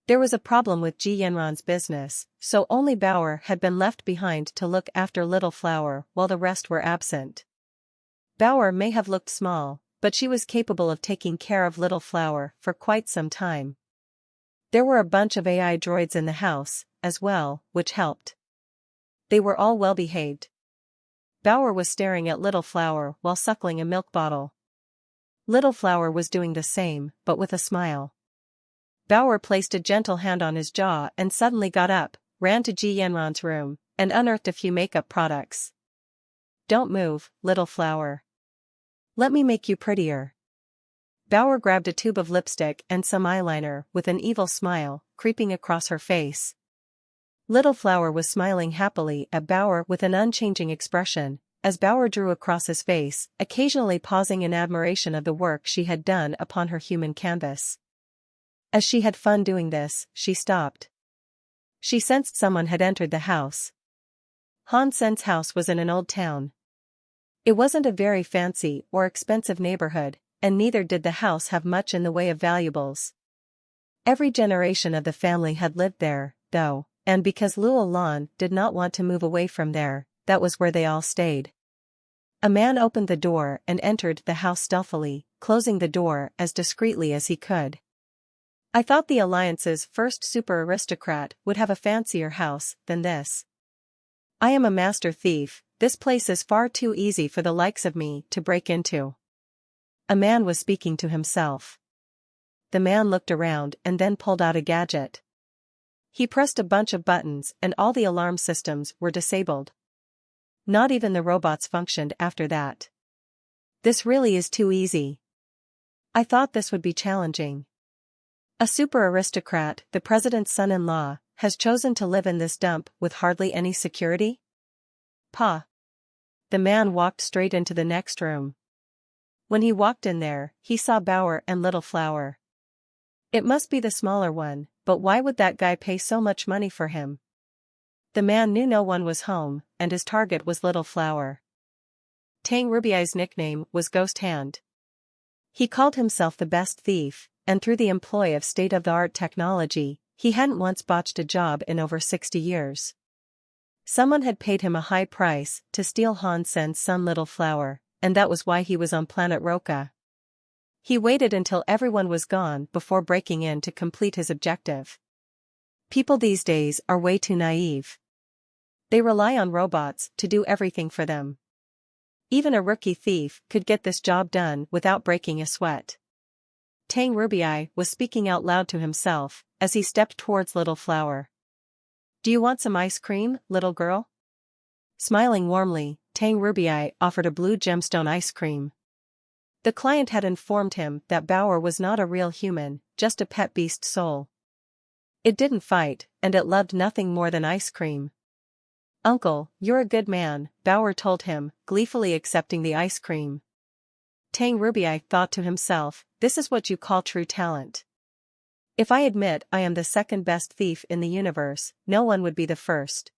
There was a problem with Ji Yenran's business, so only Bauer had been left behind to look after Little Flower while the rest were absent. Bauer may have looked small, but she was capable of taking care of Little Flower for quite some time. There were a bunch of AI droids in the house, as well, which helped. They were all well behaved. Bauer was staring at Little Flower while suckling a milk bottle. Little Flower was doing the same, but with a smile. Bauer placed a gentle hand on his jaw and suddenly got up, ran to Ji Yenran's room, and unearthed a few makeup products. "Don't move, Little Flower. Let me make you prettier." Bauer grabbed a tube of lipstick and some eyeliner with an evil smile creeping across her face. Little Flower was smiling happily at Bauer with an unchanging expression, as Bauer drew across his face, occasionally pausing in admiration of the work she had done upon her human canvas. As she had fun doing this, she stopped. She sensed someone had entered the house. Hansen's house was in an old town. It wasn't a very fancy or expensive neighborhood, and neither did the house have much in the way of valuables. Every generation of the family had lived there, though, and because Luo Lan did not want to move away from there, that was where they all stayed. A man opened the door and entered the house stealthily, closing the door as discreetly as he could. "I thought the Alliance's first super aristocrat would have a fancier house than this." I am a master thief, this place is far too easy for the likes of me to break into. A man was speaking to himself. The man looked around and then pulled out a gadget. He pressed a bunch of buttons and all the alarm systems were disabled. Not even the robots functioned after that. This really is too easy. I thought this would be challenging. A super aristocrat, the president's son-in-law, has chosen to live in this dump with hardly any security? Pa. The man walked straight into the next room. When he walked in there, he saw Bauer and Little Flower. It must be the smaller one, but why would that guy pay so much money for him? The man knew no one was home, and his target was Little Flower. Tang Rubyai's nickname was Ghost Hand. He called himself the best thief, and through the employ of state-of-the-art technology, he hadn't once botched a job in over 60 years. Someone had paid him a high price to steal Han Sen's son Little Flower, and that was why he was on planet Roka. He waited until everyone was gone before breaking in to complete his objective. People these days are way too naive. They rely on robots to do everything for them. Even a rookie thief could get this job done without breaking a sweat. Tang Rubai was speaking out loud to himself as he stepped towards Little Flower. Do you want some ice cream, little girl? Smiling warmly, Tang Rubai offered a blue gemstone ice cream. The client had informed him that Bauer was not a real human, just a pet beast soul. It didn't fight, and it loved nothing more than ice cream. Uncle, you're a good man, Bauer told him, gleefully accepting the ice cream. Tang Rubai thought to himself, this is what you call true talent. If I admit I am the second best thief in the universe, no one would be the first.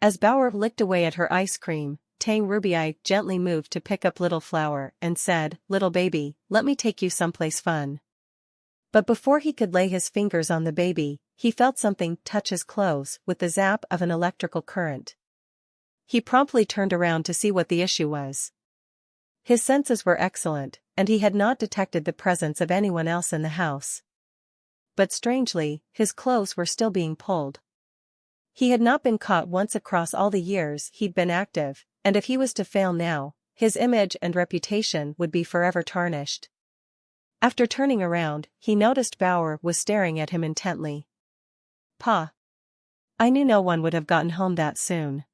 As Bauer licked away at her ice cream, Tang Rubai gently moved to pick up Little Flower and said, little baby, let me take you someplace fun. But before he could lay his fingers on the baby, he felt something touch his clothes with the zap of an electrical current. He promptly turned around to see what the issue was. His senses were excellent, and he had not detected the presence of anyone else in the house. But strangely, his clothes were still being pulled. He had not been caught once across all the years he'd been active, and if he was to fail now, his image and reputation would be forever tarnished. After turning around, he noticed Bauer was staring at him intently. Pa. I knew no one would have gotten home that soon.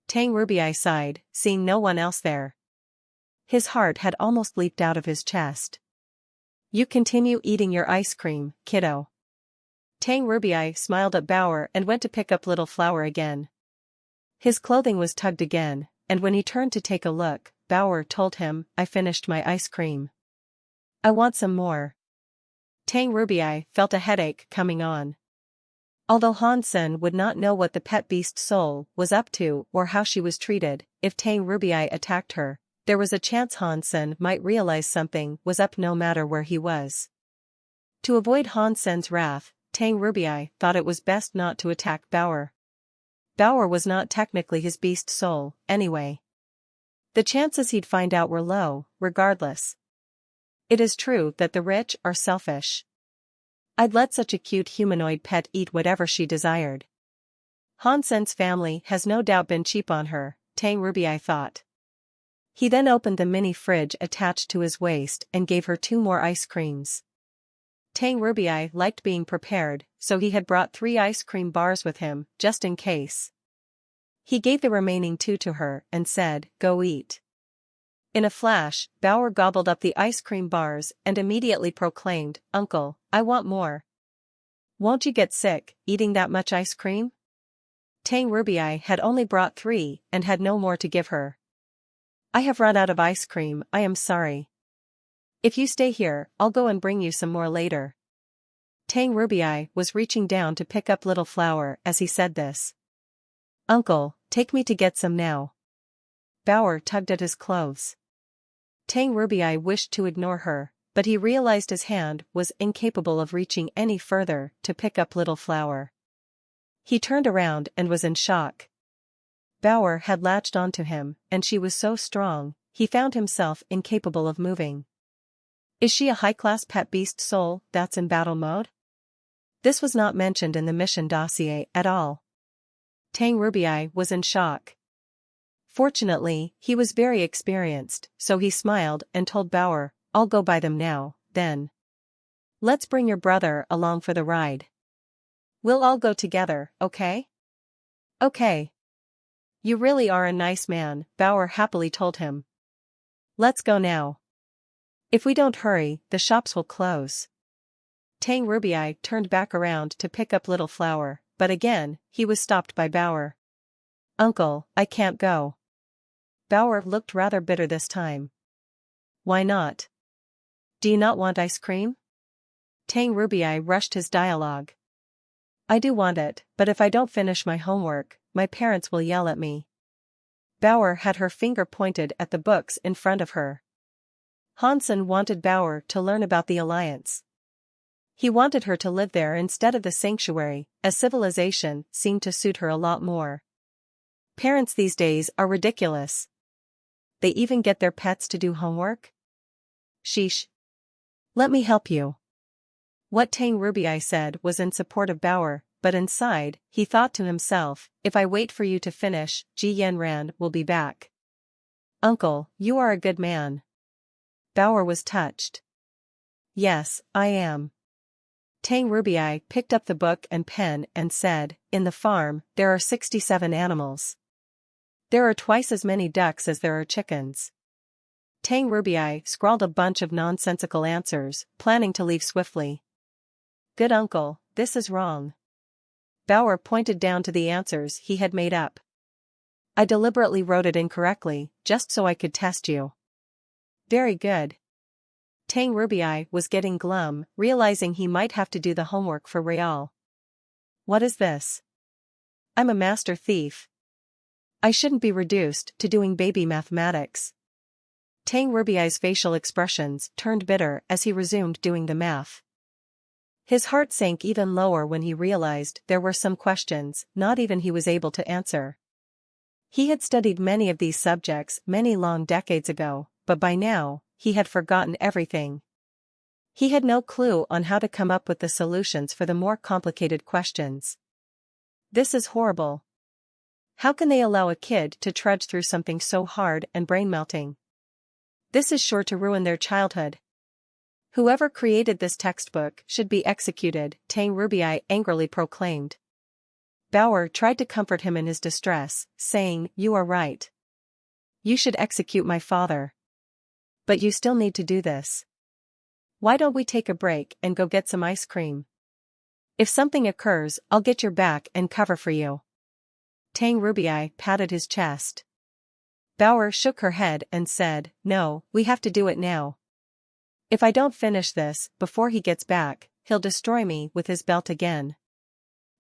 Tang Rubai sighed, seeing no one else there. His heart had almost leaped out of his chest. You continue eating your ice cream, kiddo. Tang Rubai smiled at Bauer and went to pick up Little Flower again. His clothing was tugged again, and when he turned to take a look, Bauer told him, I finished my ice cream. I want some more. Tang Rubai felt a headache coming on. Although Han Sen would not know what the pet beast soul was up to or how she was treated, if Tang Rubai attacked her, there was a chance Han Sen might realize something was up no matter where he was. To avoid Han Sen's wrath, Tang Rubai thought it was best not to attack Bauer. Bauer was not technically his beast soul, anyway. The chances he'd find out were low, regardless. It is true that the rich are selfish. I'd let such a cute humanoid pet eat whatever she desired. Han Sen's family has no doubt been cheap on her, Tang Rubai thought. He then opened the mini fridge attached to his waist and gave her 2 more ice creams. Tang Rubai liked being prepared, so he had brought 3 ice cream bars with him, just in case. He gave the remaining 2 to her and said, go eat. In a flash, Bauer gobbled up the ice cream bars and immediately proclaimed, Uncle, I want more. Won't you get sick, eating that much ice cream? Tang Rubai had only brought 3 and had no more to give her. I have run out of ice cream, I am sorry. If you stay here, I'll go and bring you some more later. Tang Rubai was reaching down to pick up Little Flower as he said this. Uncle, take me to get some now. Bauer tugged at his clothes. Tang Rubai wished to ignore her, but he realized his hand was incapable of reaching any further to pick up Little Flower. He turned around and was in shock. Bauer had latched onto him, and she was so strong, he found himself incapable of moving. Is she a high-class pet beast soul that's in battle mode? This was not mentioned in the mission dossier at all. Tang Ruby was in shock. Fortunately, he was very experienced, so he smiled and told Bauer, I'll go buy them now, then. Let's bring your brother along for the ride. We'll all go together, okay? Okay. You really are a nice man, Bauer happily told him. Let's go now. If we don't hurry, the shops will close. Tang Ruby turned back around to pick up Little Flower, but again, he was stopped by Bauer. Uncle, I can't go. Bauer looked rather bitter this time. Why not? Do you not want ice cream? Tang Ruby rushed his dialogue. I do want it, but if I don't finish my homework, my parents will yell at me. Bauer had her finger pointed at the books in front of her. Hansen wanted Bauer to learn about the Alliance. He wanted her to live there instead of the sanctuary, as civilization seemed to suit her a lot more. Parents these days are ridiculous. They even get their pets to do homework? Sheesh. Let me help you. What Tang Ruby said was in support of Bauer, but inside, he thought to himself, if I wait for you to finish, Ji Yanran will be back. Uncle, you are a good man. Bauer was touched. Yes, I am. Tang Ruby picked up the book and pen and said, in the farm, there are 67 animals. There are twice as many ducks as there are chickens. Tang Ruby scrawled a bunch of nonsensical answers, planning to leave swiftly. Good uncle, this is wrong. Bauer pointed down to the answers he had made up. I deliberately wrote it incorrectly, just so I could test you. Very good. Tang Ruby was getting glum, realizing he might have to do the homework for Real. What is this? I'm a master thief. I shouldn't be reduced to doing baby mathematics. Tang Ruby's facial expressions turned bitter as he resumed doing the math. His heart sank even lower when he realized there were some questions not even he was able to answer. He had studied many of these subjects many long decades ago, but by now, he had forgotten everything. He had no clue on how to come up with the solutions for the more complicated questions. This is horrible. How can they allow a kid to trudge through something so hard and brain-melting? This is sure to ruin their childhood. Whoever created this textbook should be executed, Tang Ruby angrily proclaimed. Bauer tried to comfort him in his distress, saying, You are right. You should execute my father. But you still need to do this. Why don't we take a break and go get some ice cream? If something occurs, I'll get your back and cover for you. Tang Ruby patted his chest. Bauer shook her head and said, No, we have to do it now. If I don't finish this before he gets back, he'll destroy me with his belt again.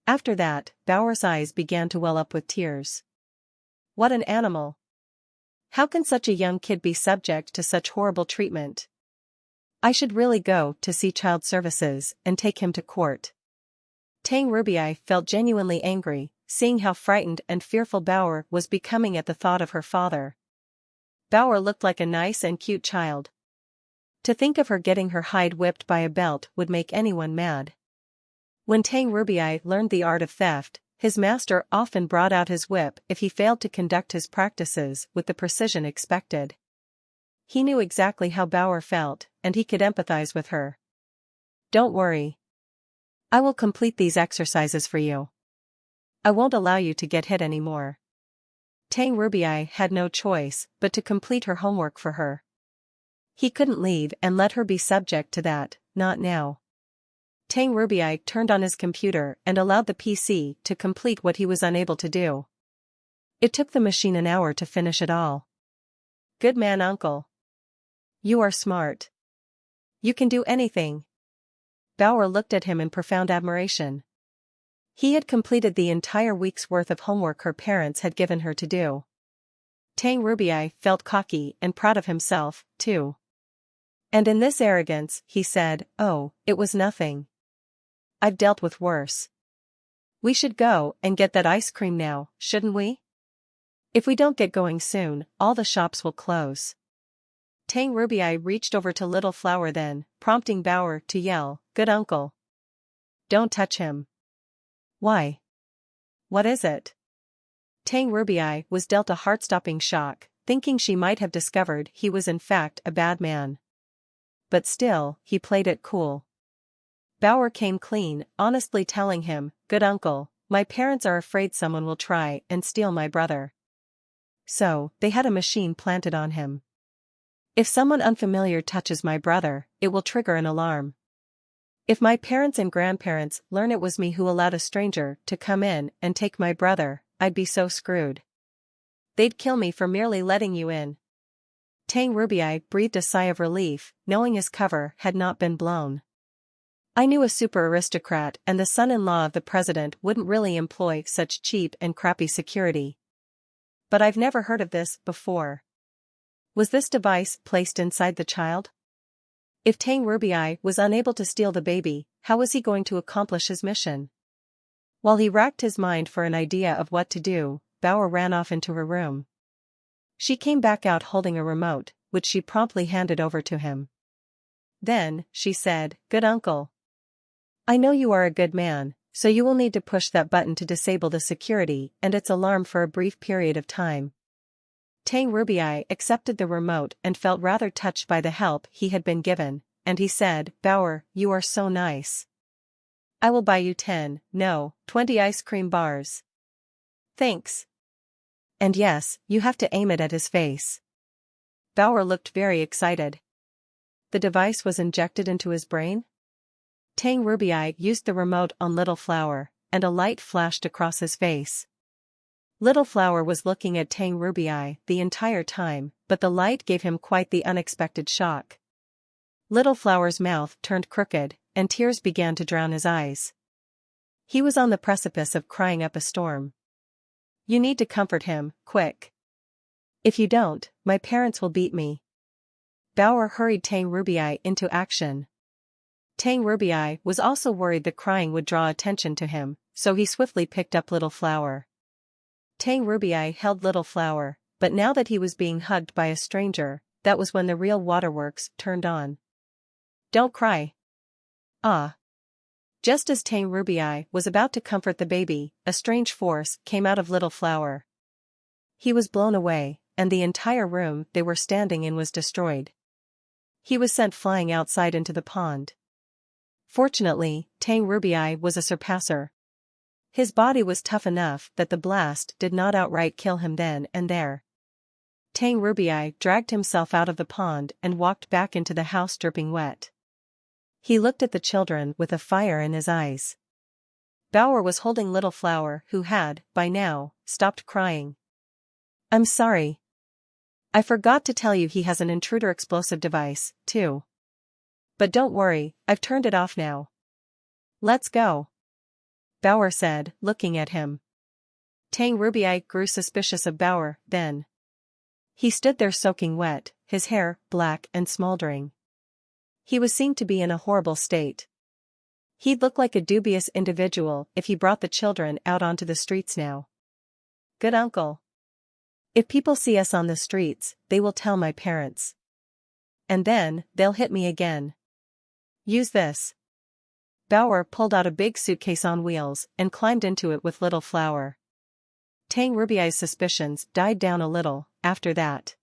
After that, Bauer's eyes began to well up with tears. What an animal! How can such a young kid be subject to such horrible treatment? I should really go to see child services and take him to court. Tang Ruby felt genuinely angry, seeing how frightened and fearful Bauer was becoming at the thought of her father. Bauer looked like a nice and cute child. To think of her getting her hide whipped by a belt would make anyone mad. When Tang Ruby learned the art of theft, his master often brought out his whip if he failed to conduct his practices with the precision expected. He knew exactly how Bauer felt, and he could empathize with her. Don't worry. I will complete these exercises for you. I won't allow you to get hit anymore. Tang Ruby had no choice but to complete her homework for her. He couldn't leave and let her be subject to that, not now. Tang Ruby turned on his computer and allowed the PC to complete what he was unable to do. It took the machine an hour to finish it all. Good man, uncle. You are smart. You can do anything. Bauer looked at him in profound admiration. He had completed the entire week's worth of homework her parents had given her to do. Tang Ruby felt cocky and proud of himself, too. And in this arrogance, he said, Oh, it was nothing. I've dealt with worse. We should go and get that ice cream now, shouldn't we? If we don't get going soon, all the shops will close. Tang Ruby reached over to Little Flower then, prompting Bauer to yell, Good uncle. Don't touch him. Why? What is it? Tang Rubii was dealt a heart-stopping shock, thinking she might have discovered he was in fact a bad man. But still, he played it cool. Bauer came clean, honestly telling him, "Good uncle, my parents are afraid someone will try and steal my brother. So, they had a machine planted on him. If someone unfamiliar touches my brother, it will trigger an alarm. If my parents and grandparents learn it was me who allowed a stranger to come in and take my brother, I'd be so screwed. They'd kill me for merely letting you in." Tang Rubii breathed a sigh of relief, knowing his cover had not been blown. "I knew a super aristocrat and the son-in-law of the president wouldn't really employ such cheap and crappy security. But I've never heard of this before. Was this device placed inside the child?" If Tang Rubii was unable to steal the baby, how was he going to accomplish his mission? While he racked his mind for an idea of what to do, Bauer ran off into her room. She came back out holding a remote, which she promptly handed over to him. Then, she said, "Good uncle. I know you are a good man, so you will need to push that button to disable the security and its alarm for a brief period of time." Tang Rubii accepted the remote and felt rather touched by the help he had been given, and he said, "Bauer, you are so nice. I will buy you 10, no, 20 ice cream bars." "Thanks. And yes, you have to aim it at his face." Bauer looked very excited. The device was injected into his brain? Tang Rubii used the remote on Little Flower, and a light flashed across his face. Little Flower was looking at Tang Rubii the entire time, but the light gave him quite the unexpected shock. Little Flower's mouth turned crooked, and tears began to drown his eyes. He was on the precipice of crying up a storm. "You need to comfort him, quick. If you don't, my parents will beat me." Bauer hurried Tang Rubii into action. Tang Rubii was also worried the crying would draw attention to him, so he swiftly picked up Little Flower. Tang Rubii held Little Flower, but now that he was being hugged by a stranger, that was when the real waterworks turned on. "Don't cry." "Ah." Just as Tang Rubii was about to comfort the baby, a strange force came out of Little Flower. He was blown away, and the entire room they were standing in was destroyed. He was sent flying outside into the pond. Fortunately, Tang Rubii was a surpasser. His body was tough enough that the blast did not outright kill him then and there. Tang Rubii dragged himself out of the pond and walked back into the house dripping wet. He looked at the children with a fire in his eyes. Bauer was holding Little Flower, who had, by now, stopped crying. "I'm sorry. I forgot to tell you he has an intruder explosive device, too. But don't worry, I've turned it off now. Let's go," Bauer said, looking at him. Tang Rubii grew suspicious of Bauer, then. He stood there soaking wet, his hair black and smoldering. He was seen to be in a horrible state. He'd look like a dubious individual if he brought the children out onto the streets now. "Good uncle. If people see us on the streets, they will tell my parents. And then, they'll hit me again. Use this." Bauer pulled out a big suitcase on wheels and climbed into it with Little Flower. Tang Rubii's suspicions died down a little after that.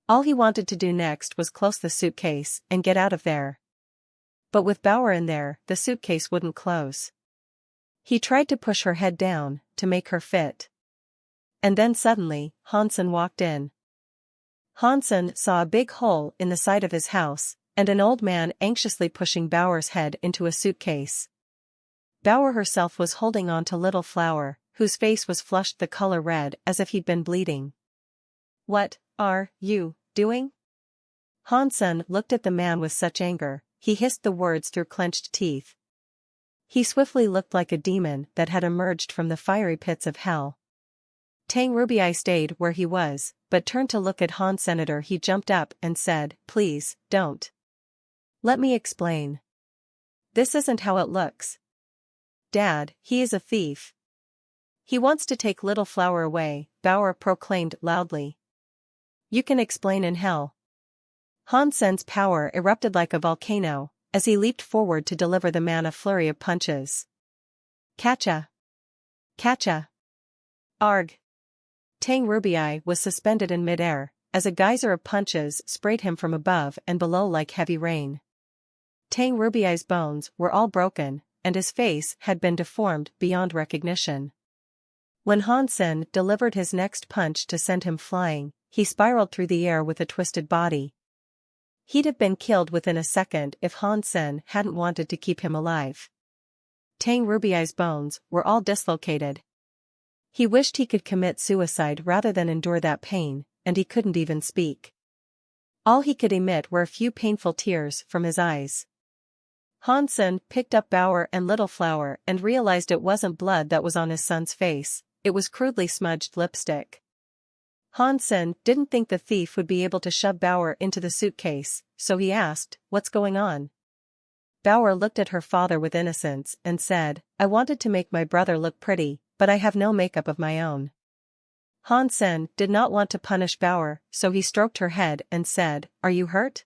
All he wanted to do next was close the suitcase and get out of there. But with Bauer in there, the suitcase wouldn't close. He tried to push her head down to make her fit. And then suddenly, Hansen walked in. Hansen saw a big hole in the side of his house, and an old man anxiously pushing Bauer's head into a suitcase. Bauer herself was holding on to Little Flower, whose face was flushed the color red as if he'd been bleeding. "What are you doing?" Hansen looked at the man with such anger, he hissed the words through clenched teeth. He swiftly looked like a demon that had emerged from the fiery pits of hell. Tang Rubii stayed where he was, but turned to look at Han Senator. He jumped up and said, "Please, don't. Let me explain. This isn't how it looks. Dad, he is a thief. He wants to take Little Flower away," Bauer proclaimed loudly. "You can explain in hell." Hansen's power erupted like a volcano, as he leaped forward to deliver the man a flurry of punches. "Catcha! Catcha! Arg!" Tang Rubii was suspended in midair, as a geyser of punches sprayed him from above and below like heavy rain. Tang Rubii's bones were all broken, and his face had been deformed beyond recognition. When Han Sen delivered his next punch to send him flying, he spiraled through the air with a twisted body. He'd have been killed within a second if Han Sen hadn't wanted to keep him alive. Tang Rubii's bones were all dislocated. He wished he could commit suicide rather than endure that pain, and he couldn't even speak. All he could emit were a few painful tears from his eyes. Han Sen picked up Bauer and Little Flower and realized it wasn't blood that was on his son's face, it was crudely smudged lipstick. Han Sen didn't think the thief would be able to shove Bauer into the suitcase, so he asked, "What's going on?" Bauer looked at her father with innocence and said, "I wanted to make my brother look pretty, but I have no makeup of my own." Han Sen did not want to punish Bauer, so he stroked her head and said, "Are you hurt?"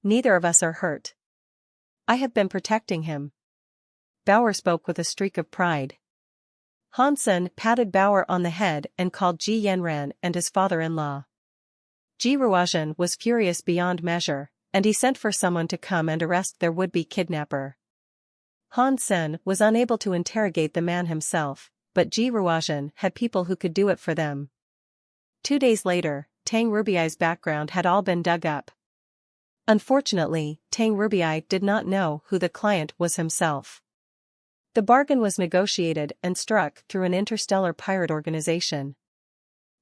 "Neither of us are hurt. I have been protecting him." Bauer spoke with a streak of pride. Han Sen patted Bauer on the head and called Ji Yanran and his father-in-law. Ji Ruozhen was furious beyond measure, and he sent for someone to come and arrest their would-be kidnapper. Han Sen was unable to interrogate the man himself, but Ji Ruozhen had people who could do it for them. 2 days later, Tang Rubii's background had all been dug up. Unfortunately, Tang Rubii did not know who the client was himself. The bargain was negotiated and struck through an interstellar pirate organization.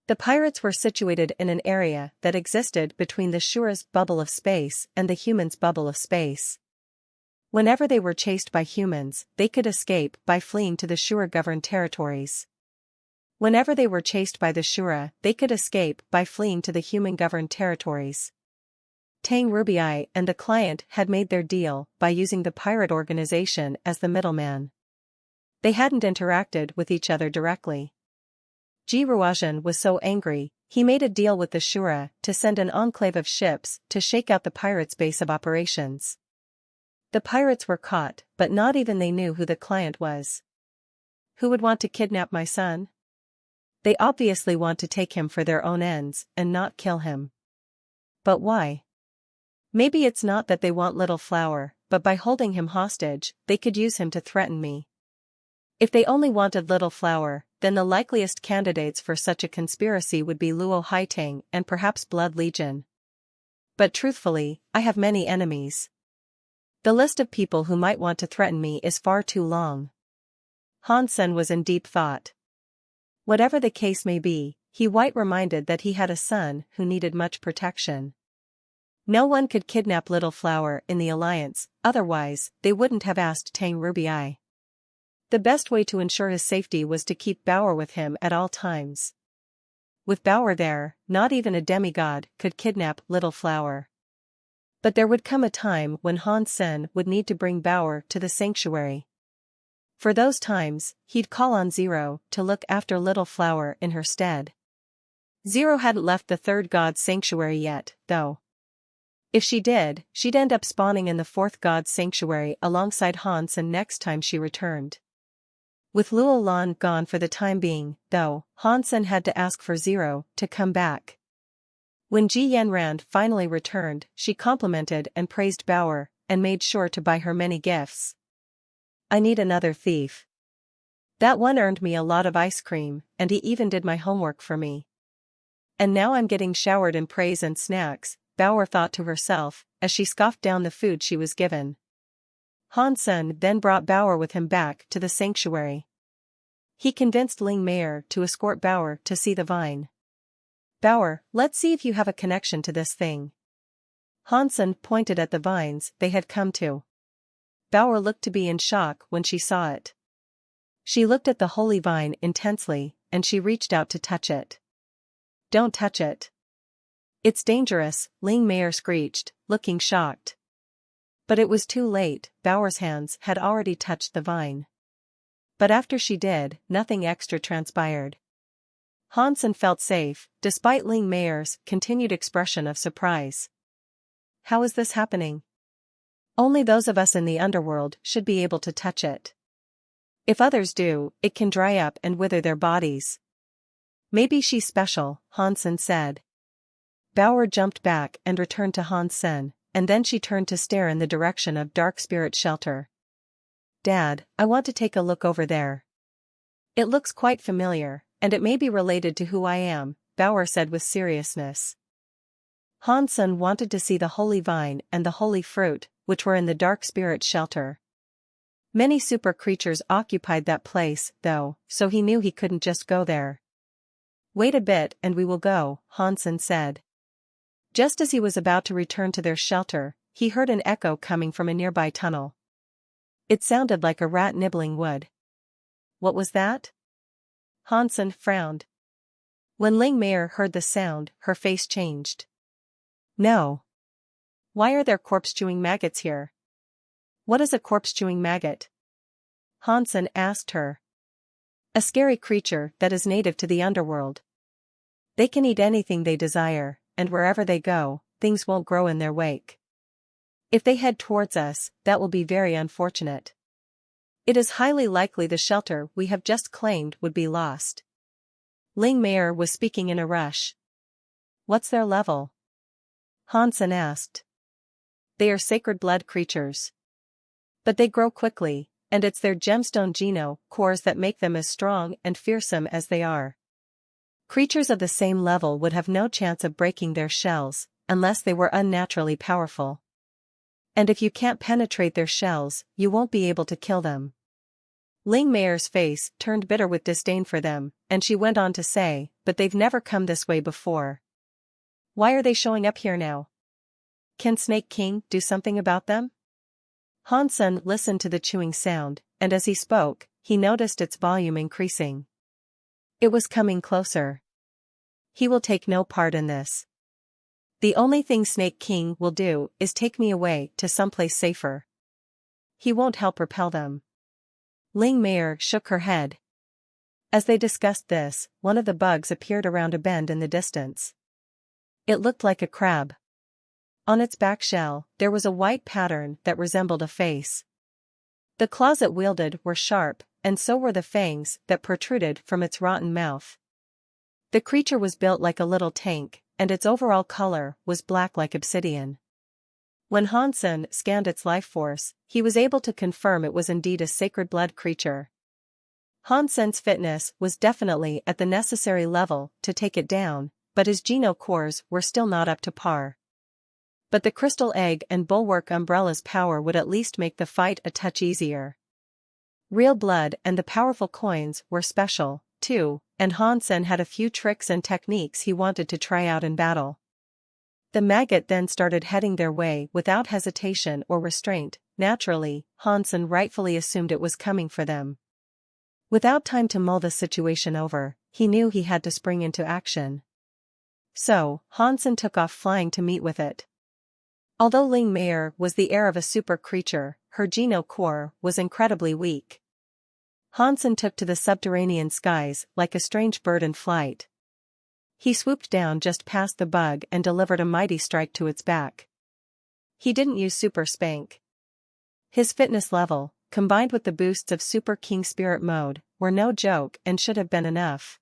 The pirates were situated in an area that existed between the Shura's bubble of space and the humans' bubble of space. Whenever they were chased by humans, they could escape by fleeing to the Shura-governed territories. Whenever they were chased by the Shura, they could escape by fleeing to the human-governed territories. Tang Rubii and the client had made their deal by using the pirate organization as the middleman. They hadn't interacted with each other directly. Ji Ruozhen was so angry, he made a deal with the Shura to send an enclave of ships to shake out the pirates' base of operations. The pirates were caught, but not even they knew who the client was. Who would want to kidnap my son? They obviously want to take him for their own ends and not kill him. But why? Maybe it's not that they want Little Flower, but by holding him hostage, they could use him to threaten me. If they only wanted Little Flower, then the likeliest candidates for such a conspiracy would be Luo Haitang and perhaps Blood Legion. But truthfully, I have many enemies. The list of people who might want to threaten me is far too long. Han Sen was in deep thought. Whatever the case may be, he was reminded that he had a son who needed much protection. No one could kidnap Little Flower in the Alliance, otherwise, they wouldn't have asked Tang Rubii. The best way to ensure his safety was to keep Bauer with him at all times. With Bauer there, not even a demigod could kidnap Little Flower. But there would come a time when Han Sen would need to bring Bauer to the sanctuary. For those times, he'd call on Zero to look after Little Flower in her stead. Zero hadn't left the third god's sanctuary yet, though. If she did, she'd end up spawning in the fourth god's sanctuary alongside Han Sen next time she returned. With Luo Lan gone for the time being, though, Han Sen had to ask for Zero to come back. When Ji Yanran finally returned, she complimented and praised Bauer, and made sure to buy her many gifts. "I need another thief. That one earned me a lot of ice cream, and he even did my homework for me. And now I'm getting showered in praise and snacks," Bauer thought to herself, as she scoffed down the food she was given. Han Sen then brought Bauer with him back to the sanctuary. He convinced Ling Meier to escort Bauer to see the vine. "Bauer, let's see if you have a connection to this thing." Han Sen pointed at the vines they had come to. Bauer looked to be in shock when she saw it. She looked at the holy vine intensely, and she reached out to touch it. "Don't touch it. It's dangerous," Ling Meier screeched, looking shocked. But it was too late, Bauer's hands had already touched the vine. But after she did, nothing extra transpired. Han Sen felt safe, despite Ling Meier's continued expression of surprise. How is this happening? Only those of us in the underworld should be able to touch it. If others do, it can dry up and wither their bodies. Maybe she's special, Hansen said. Bauer jumped back and returned to Hansen, and then she turned to stare in the direction of Dark Spirit Shelter. Dad, I want to take a look over there. It looks quite familiar, and it may be related to who I am, Bauer said with seriousness. Hansen wanted to see the holy vine and the holy fruit, which were in the Dark Spirit Shelter. Many super creatures occupied that place, though, so he knew he couldn't just go there. Wait a bit and we will go, Hansen said. Just as he was about to return to their shelter, he heard an echo coming from a nearby tunnel. It sounded like a rat nibbling wood. What was that? Hansen frowned. When Ling Meier heard the sound, her face changed. No. Why are there corpse-chewing maggots here? What is a corpse-chewing maggot? Hansen asked her. A scary creature that is native to the underworld. They can eat anything they desire, and wherever they go, things won't grow in their wake. If they head towards us, that will be very unfortunate. It is highly likely the shelter we have just claimed would be lost. Ling Meier was speaking in a rush. What's their level? Hansen asked. They are sacred blood creatures. But they grow quickly, and it's their gemstone geno cores that make them as strong and fearsome as they are. Creatures of the same level would have no chance of breaking their shells, unless they were unnaturally powerful. And if you can't penetrate their shells, you won't be able to kill them. Ling Meier's face turned bitter with disdain for them, and she went on to say, but they've never come this way before. Why are they showing up here now? Can Snake King do something about them? Hansen listened to the chewing sound, and as he spoke, he noticed its volume increasing. It was coming closer. He will take no part in this. The only thing Snake King will do is take me away to someplace safer. He won't help repel them. Ling Meier shook her head. As they discussed this, one of the bugs appeared around a bend in the distance. It looked like a crab. On its back shell, there was a white pattern that resembled a face. The claws it wielded were sharp, and so were the fangs that protruded from its rotten mouth. The creature was built like a little tank, and its overall color was black like obsidian. When Hansen scanned its life force, he was able to confirm it was indeed a sacred blood creature. Hansen's fitness was definitely at the necessary level to take it down, but his geno cores were still not up to par. But the crystal egg and bulwark umbrella's power would at least make the fight a touch easier. Real blood and the powerful coins were special, too, and Hansen had a few tricks and techniques he wanted to try out in battle. The maggot then started heading their way without hesitation or restraint. Naturally, Hansen rightfully assumed it was coming for them. Without time to mull the situation over, he knew he had to spring into action. So, Hansen took off flying to meet with it. Although Ling Meier was the heir of a super creature, her geno core was incredibly weak. Hansen took to the subterranean skies like a strange bird in flight. He swooped down just past the bug and delivered a mighty strike to its back. He didn't use super spank. His fitness level, combined with the boosts of Super King Spirit mode, were no joke and should have been enough.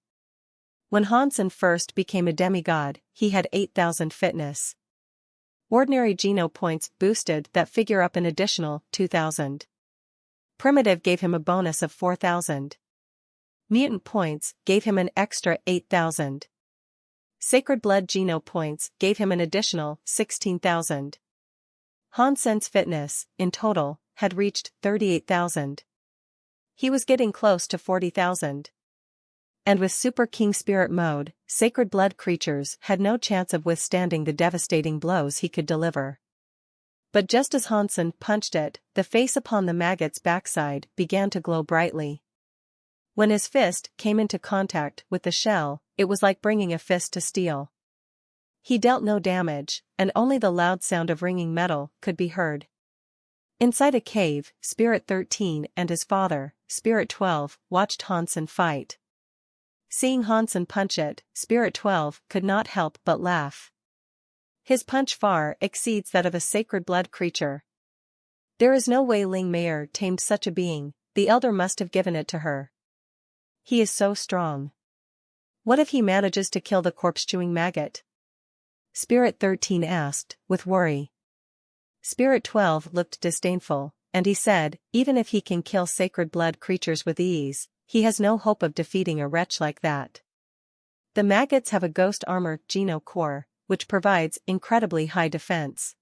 When Hansen first became a demigod, he had 8,000 fitness. Ordinary geno points boosted that figure up an additional 2,000. Primitive gave him a bonus of 4,000. Mutant points gave him an extra 8,000. Sacred Blood geno points gave him an additional 16,000. Hansen's fitness, in total, had reached 38,000. He was getting close to 40,000. And with Super King Spirit mode, Sacred Blood creatures had no chance of withstanding the devastating blows he could deliver. But just as Hansen punched it, the face upon the maggot's backside began to glow brightly. When his fist came into contact with the shell, it was like bringing a fist to steel. He dealt no damage, and only the loud sound of ringing metal could be heard. Inside a cave, Spirit 13 and his father, Spirit 12, watched Hansen fight. Seeing Hansen punch it, Spirit 12 could not help but laugh. His punch far exceeds that of a sacred blood creature. There is no way Ling Meier tamed such a being, the elder must have given it to her. He is so strong. What if he manages to kill the corpse-chewing maggot? Spirit 13 asked, with worry. Spirit 12 looked disdainful, and he said, even if he can kill sacred blood creatures with ease, he has no hope of defeating a wretch like that. The maggots have a ghost armor Geno core, which provides incredibly high defense.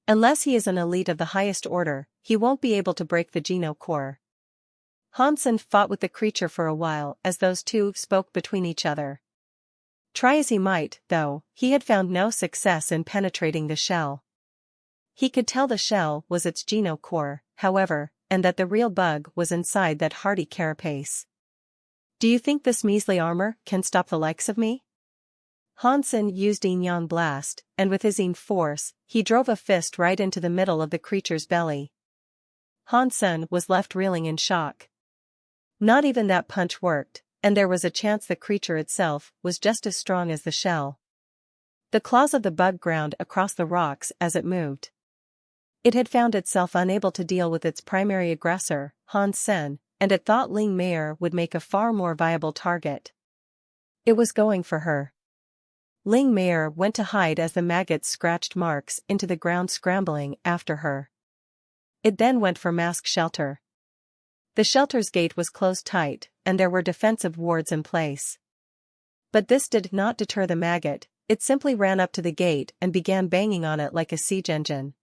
Unless he is an elite of the highest order, he won't be able to break the Geno core. Hansen fought with the creature for a while as those two spoke between each other. Try as he might, though, he had found no success in penetrating the shell. He could tell the shell was its Geno core, however, and that the real bug was inside that hardy carapace. Do you think this measly armor can stop the likes of me? Hansen used Yin Blast, and with his Yin force, he drove a fist right into the middle of the creature's belly. Hansen was left reeling in shock. Not even that punch worked, and there was a chance the creature itself was just as strong as the shell. The claws of the bug ground across the rocks as it moved. It had found itself unable to deal with its primary aggressor, Hansen, and it thought Ling Meier would make a far more viable target. It was going for her. Ling Meier went to hide as the maggots scratched marks into the ground scrambling after her. It then went for mask shelter. The shelter's gate was closed tight, and there were defensive wards in place. But this did not deter the maggot, it simply ran up to the gate and began banging on it like a siege engine.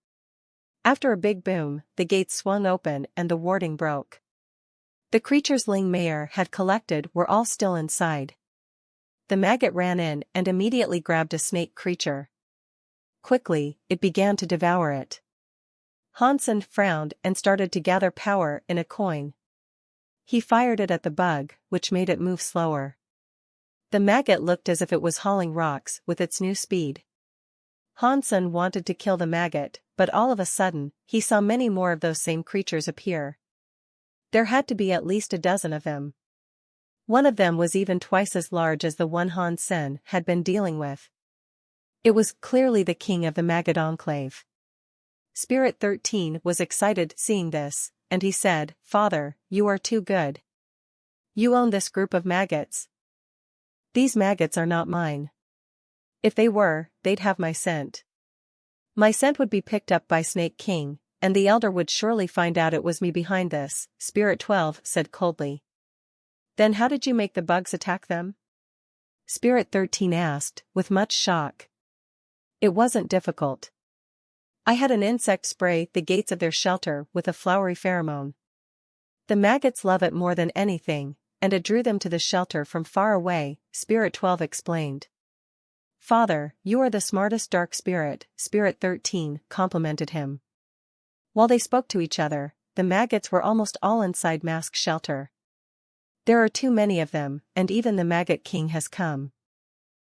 After a big boom, the gate swung open and the warding broke. The creatures Ling Meier had collected were all still inside. The maggot ran in and immediately grabbed a snake creature. Quickly, it began to devour it. Hansen frowned and started to gather power in a coin. He fired it at the bug, which made it move slower. The maggot looked as if it was hauling rocks with its new speed. Hansen wanted to kill the maggot, but all of a sudden, he saw many more of those same creatures appear. There had to be at least a dozen of them. One of them was even twice as large as the one Hansen had been dealing with. It was clearly the king of the maggot enclave. Spirit 13 was excited seeing this, and he said, "Father, you are too good. You own this group of maggots. These maggots are not mine. If they were, they'd have my scent. My scent would be picked up by Snake King, and the elder would surely find out it was me behind this," Spirit 12 said coldly. "Then how did you make the bugs attack them?" Spirit 13 asked, with much shock. "It wasn't difficult. I had an insect spray the gates of their shelter with a flowery pheromone. The maggots love it more than anything, and it drew them to the shelter from far away," Spirit 12 explained. "Father, you are the smartest dark spirit," Spirit 13 complimented him. While they spoke to each other, the maggots were almost all inside mask shelter. "There are too many of them, and even the maggot king has come.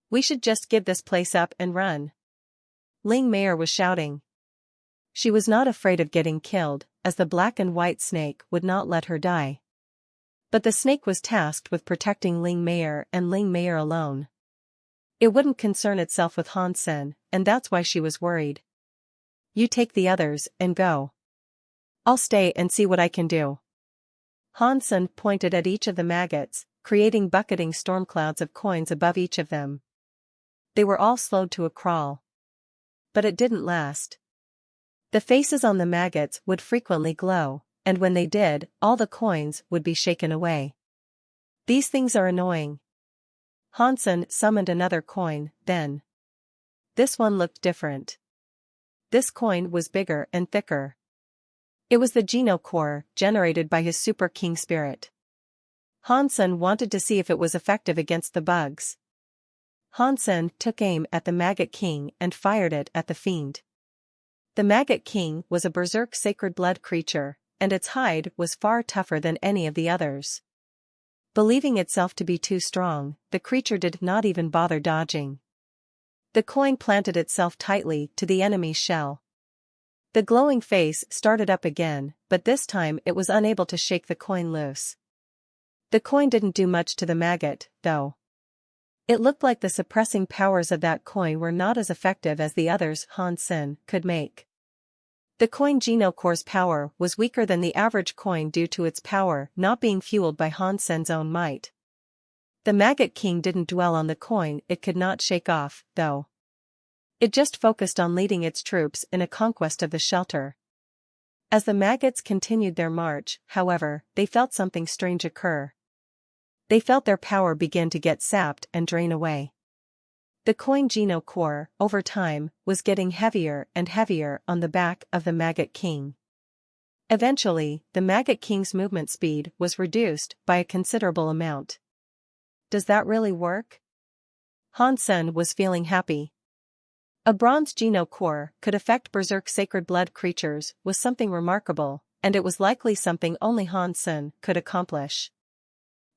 We should just give this place up and run." Ling Meier was shouting. She was not afraid of getting killed, as the black and white snake would not let her die. But the snake was tasked with protecting Ling Meier and Ling Meier alone. It wouldn't concern itself with Hansen, and that's why she was worried. "You take the others and go. I'll stay and see what I can do." Hansen pointed at each of the maggots, creating bucketing storm clouds of coins above each of them. They were all slowed to a crawl. But it didn't last. The faces on the maggots would frequently glow, and when they did, all the coins would be shaken away. "These things are annoying." Hansen summoned another coin, then. This one looked different. This coin was bigger and thicker. It was the Geno core, generated by his Super King spirit. Hansen wanted to see if it was effective against the bugs. Hansen took aim at the Maggot King and fired it at the fiend. The Maggot King was a berserk sacred blood creature, and its hide was far tougher than any of the others. Believing itself to be too strong, the creature did not even bother dodging. The coin planted itself tightly to the enemy's shell. The glowing face started up again, but this time it was unable to shake the coin loose. The coin didn't do much to the maggot, though. It looked like the suppressing powers of that coin were not as effective as the others Hansen could make. The coin Geno core's power was weaker than the average coin due to its power not being fueled by Hansen's own might. The Maggot King didn't dwell on the coin it could not shake off, though. It just focused on leading its troops in a conquest of the shelter. As the maggots continued their march, however, they felt something strange occur. They felt their power begin to get sapped and drain away. The coin Geno core, over time, was getting heavier and heavier on the back of the Maggot King. Eventually, the Maggot King's movement speed was reduced by a considerable amount. Does that really work? Hansen was feeling happy. A bronze Geno core could affect berserk sacred blood creatures was something remarkable, and it was likely something only Hansen could accomplish.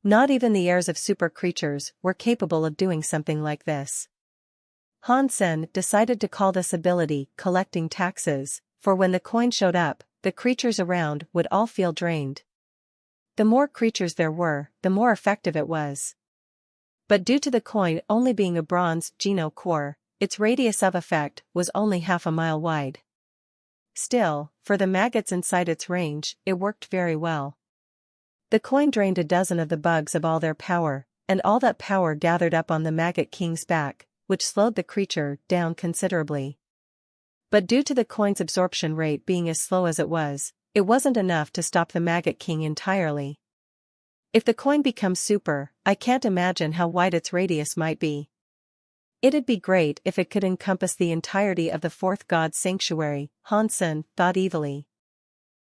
Not even the heirs of super creatures were capable of doing something like this. Hansen decided to call this ability collecting taxes, for when the coin showed up, the creatures around would all feel drained. The more creatures there were, the more effective it was. But due to the coin only being a bronze Geno core, its radius of effect was only half a mile wide. Still, for the maggots inside its range, it worked very well. The coin drained a dozen of the bugs of all their power, and all that power gathered up on the Maggot King's back, which slowed the creature down considerably. But due to the coin's absorption rate being as slow as it wasn't enough to stop the Maggot King entirely. If the coin becomes super, I can't imagine how wide its radius might be. It'd be great if it could encompass the entirety of the fourth god's sanctuary, Hansen thought evilly.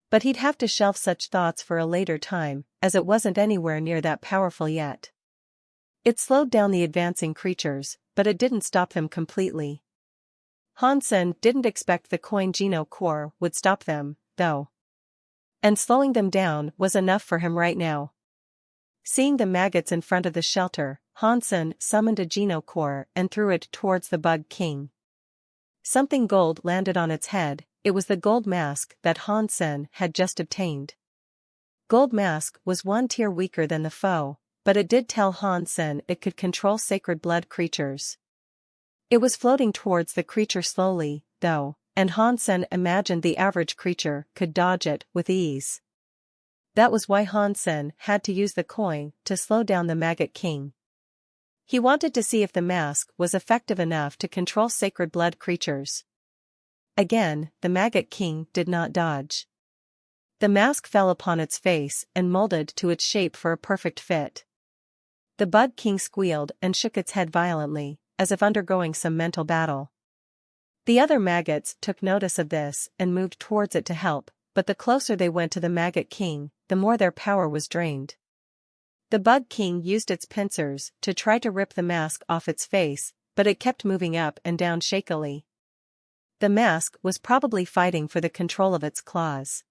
But he'd have to shelve such thoughts for a later time, as it wasn't anywhere near that powerful yet. It slowed down the advancing creatures, but it didn't stop them completely. Hansen didn't expect the coin Geno core would stop them, though. And slowing them down was enough for him right now. Seeing the maggots in front of the shelter, Hansen summoned a Geno core and threw it towards the Bug King. Something gold landed on its head. It was the gold mask that Hansen had just obtained. Gold mask was one tier weaker than the foe, but it did tell Hansen it could control sacred blood creatures. It was floating towards the creature slowly, though, and Hansen imagined the average creature could dodge it with ease. That was why Hansen had to use the coin to slow down the Maggot King. He wanted to see if the mask was effective enough to control sacred blood creatures. Again, the Maggot King did not dodge. The mask fell upon its face and molded to its shape for a perfect fit. The Bug King squealed and shook its head violently, as if undergoing some mental battle. The other maggots took notice of this and moved towards it to help, but the closer they went to the Maggot King, the more their power was drained. The Bug King used its pincers to try to rip the mask off its face, but it kept moving up and down shakily. The mask was probably fighting for the control of its claws.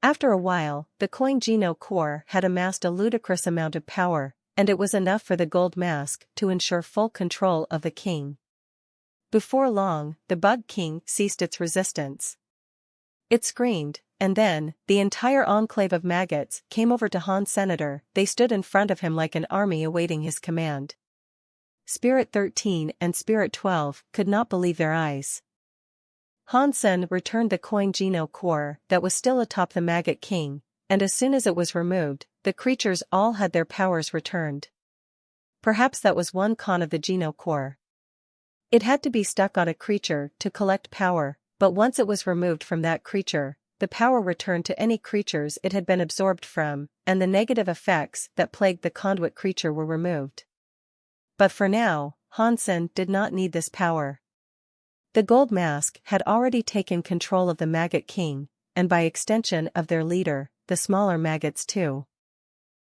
After a while, the coin Geno core had amassed a ludicrous amount of power, and it was enough for the gold mask to ensure full control of the king. Before long, the Bug King ceased its resistance. It screamed, and then, the entire enclave of maggots came over to Han Senator. They stood in front of him like an army awaiting his command. Spirit 13 and Spirit 12 could not believe their eyes. Hansen returned the coin Geno core that was still atop the Maggot King, and as soon as it was removed, the creatures all had their powers returned. Perhaps that was one con of the Geno core. It had to be stuck on a creature to collect power, but once it was removed from that creature, the power returned to any creatures it had been absorbed from, and the negative effects that plagued the conduit creature were removed. But for now, Hansen did not need this power. The gold mask had already taken control of the Maggot King, and by extension of their leader, the smaller maggots too.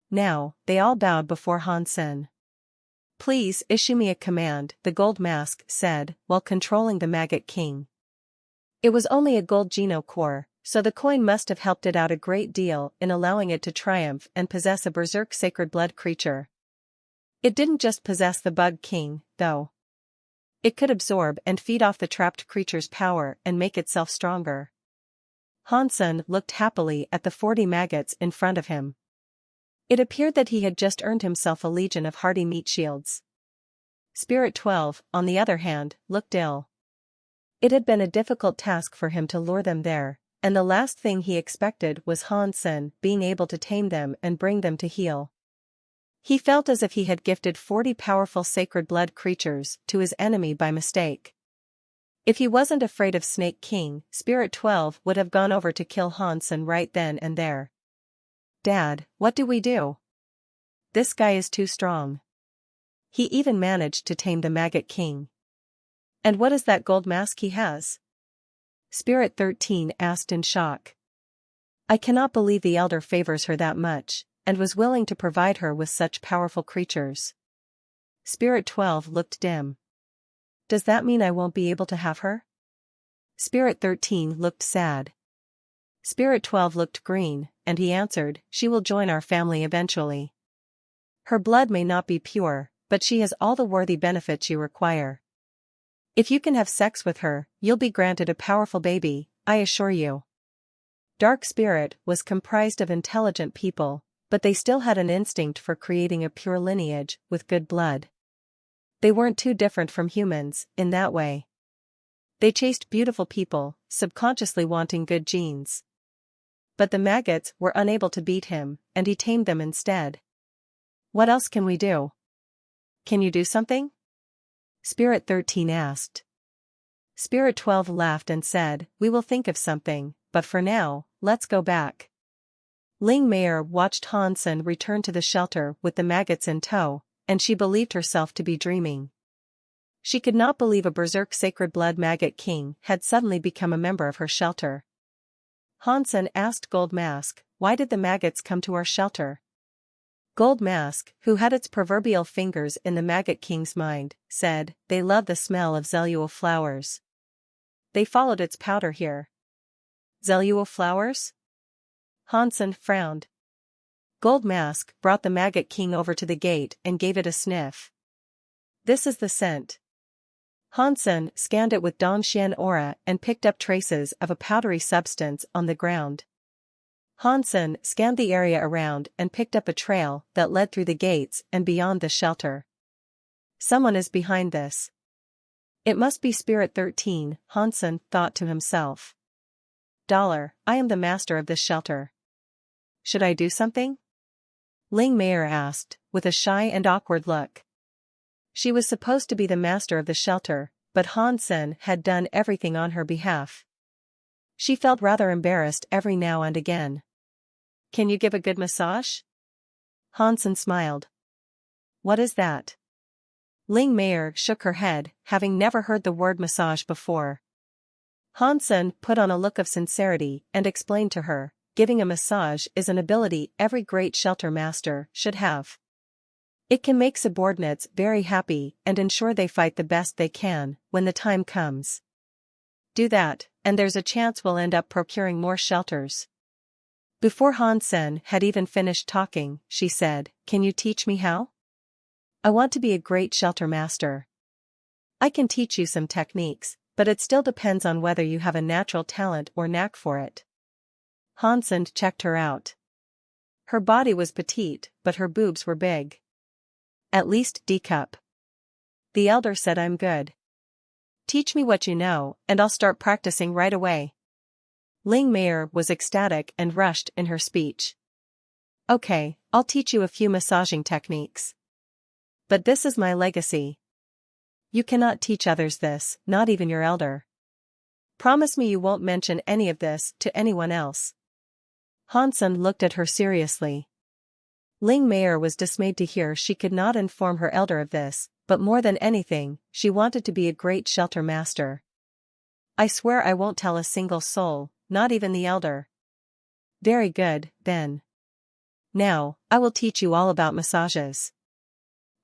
Now, they all bowed before Hansen. "Please issue me a command," the gold mask said, while controlling the Maggot King. It was only a gold Geno core, so the coin must have helped it out a great deal in allowing it to triumph and possess a berserk sacred blood creature. It didn't just possess the Bug King, though. It could absorb and feed off the trapped creature's power and make itself stronger. Hansen looked happily at the 40 maggots in front of him. It appeared that he had just earned himself a legion of hardy meat shields. Spirit 12, on the other hand, looked ill. It had been a difficult task for him to lure them there, and the last thing he expected was Hansen being able to tame them and bring them to heel. He felt as if he had gifted 40 powerful sacred blood creatures to his enemy by mistake. If he wasn't afraid of Snake King, Spirit 12 would have gone over to kill Hansen right then and there. Dad, what do we do? This guy is too strong. He even managed to tame the Maggot King. And what is that gold mask he has? Spirit 13 asked in shock. I cannot believe the Elder favors her that much, and was willing to provide her with such powerful creatures. Spirit 12 looked dim. Does that mean I won't be able to have her? Spirit 13 looked sad. Spirit 12 looked green, and he answered, she will join our family eventually. Her blood may not be pure, but she has all the worthy benefits you require. If you can have sex with her, you'll be granted a powerful baby, I assure you. Dark Spirit was comprised of intelligent people, but they still had an instinct for creating a pure lineage with good blood. They weren't too different from humans, in that way. They chased beautiful people, subconsciously wanting good genes. But the maggots were unable to beat him, and he tamed them instead. What else can we do? Can you do something? Spirit 13 asked. Spirit 12 laughed and said, we will think of something, but for now, let's go back. Ling Meier watched Hansen return to the shelter with the maggots in tow, and she believed herself to be dreaming. She could not believe a berserk sacred blood maggot king had suddenly become a member of her shelter. Hansen asked Gold Mask, why did the maggots come to our shelter? Gold Mask, who had its proverbial fingers in the maggot king's mind, said, they love the smell of Zelluo flowers. They followed its powder here. Zelluo flowers? Hansen frowned. Gold Mask brought the maggot king over to the gate and gave it a sniff. This is the scent. Hansen scanned it with Dongxian aura and picked up traces of a powdery substance on the ground. Hansen scanned the area around and picked up a trail that led through the gates and beyond the shelter. Someone is behind this. It must be Spirit 13, Hansen thought to himself. I am the master of this shelter. Should I do something? Ling Meier asked, with a shy and awkward look. She was supposed to be the master of the shelter, but Hansen had done everything on her behalf. She felt rather embarrassed every now and again. Can you give a good massage? Hansen smiled. What is that? Ling Meier shook her head, having never heard the word massage before. Hansen put on a look of sincerity and explained to her, giving a massage is an ability every great shelter master should have. It can make subordinates very happy and ensure they fight the best they can when the time comes. Do that, and there's a chance we'll end up procuring more shelters. Before Hansen had even finished talking, she said, can you teach me how? I want to be a great shelter master. I can teach you some techniques, but it still depends on whether you have a natural talent or knack for it. Hansen checked her out. Her body was petite, but her boobs were big. At least D-cup. The elder said I'm good. Teach me what you know, and I'll start practicing right away. Ling Meier was ecstatic and rushed in her speech. Okay, I'll teach you a few massaging techniques. But this is my legacy. You cannot teach others this, not even your elder. Promise me you won't mention any of this to anyone else. Hansen looked at her seriously. Ling Meier was dismayed to hear she could not inform her elder of this, but more than anything, she wanted to be a great shelter master. I swear I won't tell a single soul, not even the elder. Very good, then. Now, I will teach you all about massages.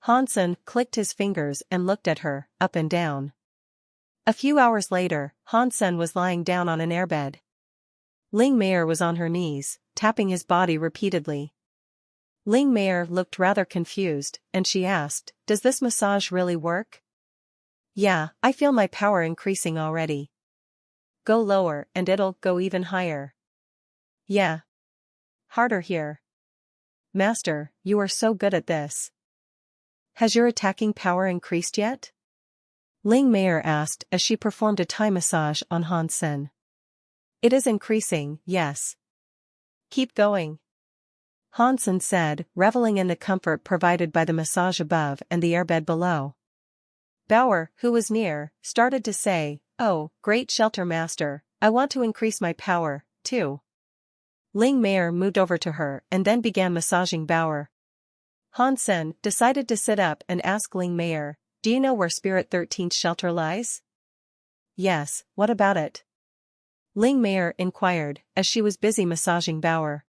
Hansen clicked his fingers and looked at her, up and down. A few hours later, Hansen was lying down on an airbed. Ling Meier was on her knees, tapping his body repeatedly. Ling Meier looked rather confused, and she asked, does this massage really work? Yeah, I feel my power increasing already. Go lower and it'll go even higher. Yeah. Harder here. Master, you are so good at this. Has your attacking power increased yet? Ling Meier asked as she performed a Thai massage on Hansen. It is increasing, yes. Keep going. Hansen said, reveling in the comfort provided by the massage above and the airbed below. Bauer, who was near, started to say, "Oh, great shelter master, I want to increase my power, too." Ling Meier moved over to her and then began massaging Bauer. Hansen decided to sit up and ask Ling Meier, "Do you know where Spirit 13's shelter lies?" "Yes, what about it?" Ling Meier inquired, as she was busy massaging Bauer.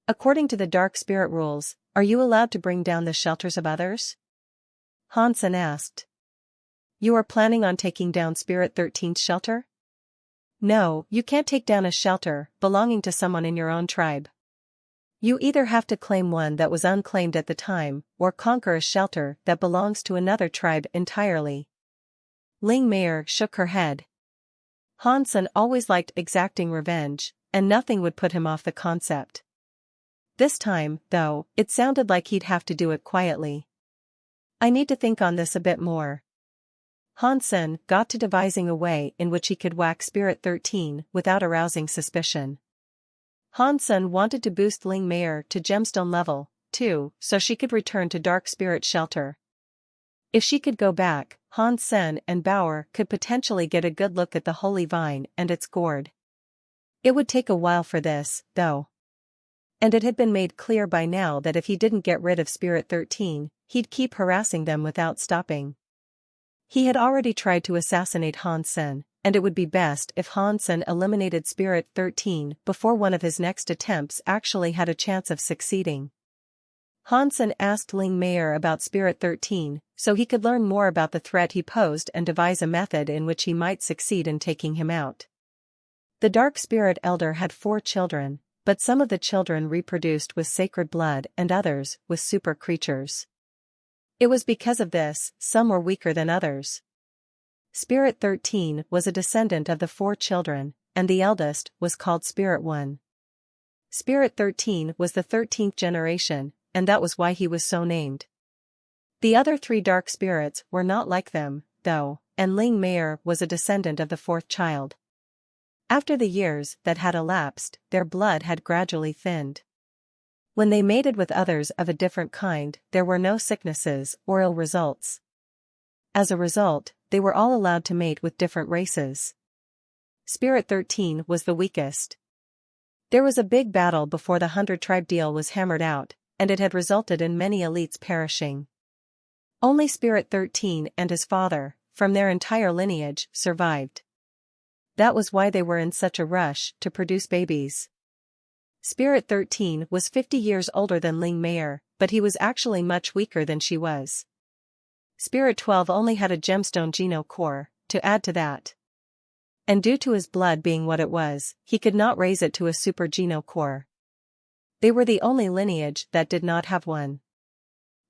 "According to the Dark Spirit rules, are you allowed to bring down the shelters of others?" Hansen asked. "You are planning on taking down Spirit 13's shelter?" "No, you can't take down a shelter belonging to someone in your own tribe. You either have to claim one that was unclaimed at the time, or conquer a shelter that belongs to another tribe entirely." Ling Meier shook her head. Hansen always liked exacting revenge, and nothing would put him off the concept. This time, though, it sounded like he'd have to do it quietly. "I need to think on this a bit more." Hansen got to devising a way in which he could whack Spirit 13 without arousing suspicion. Hansen wanted to boost Ling Meier to gemstone level, too, so she could return to Dark Spirit shelter. If she could go back, Hansen and Bauer could potentially get a good look at the Holy Vine and its gourd. It would take a while for this, though. And it had been made clear by now that if he didn't get rid of Spirit 13, he'd keep harassing them without stopping. He had already tried to assassinate Hansen, and it would be best if Hansen eliminated Spirit 13 before one of his next attempts actually had a chance of succeeding. Hansen asked Ling Meier about Spirit 13, so he could learn more about the threat he posed and devise a method in which he might succeed in taking him out. The Dark Spirit Elder had 4 children, but some of the children reproduced with sacred blood and others with super creatures. It was because of this, some were weaker than others. Spirit 13 was a descendant of the 4 children, and the eldest was called Spirit 1. Spirit 13 was the 13th generation, and that was why he was so named. The other 3 dark spirits were not like them, though, and Ling Meier was a descendant of the 4th child. After the years that had elapsed, their blood had gradually thinned. When they mated with others of a different kind, there were no sicknesses or ill results. As a result, they were all allowed to mate with different races. Spirit 13 was the weakest. There was a big battle before the 100-tribe deal was hammered out, and it had resulted in many elites perishing. Only Spirit 13 and his father, from their entire lineage, survived. That was why they were in such a rush to produce babies. Spirit 13 was 50 years older than Ling Meier, but he was actually much weaker than she was. Spirit 12 only had a gemstone geno core, to add to that. And due to his blood being what it was, he could not raise it to a super geno core. They were the only lineage that did not have one.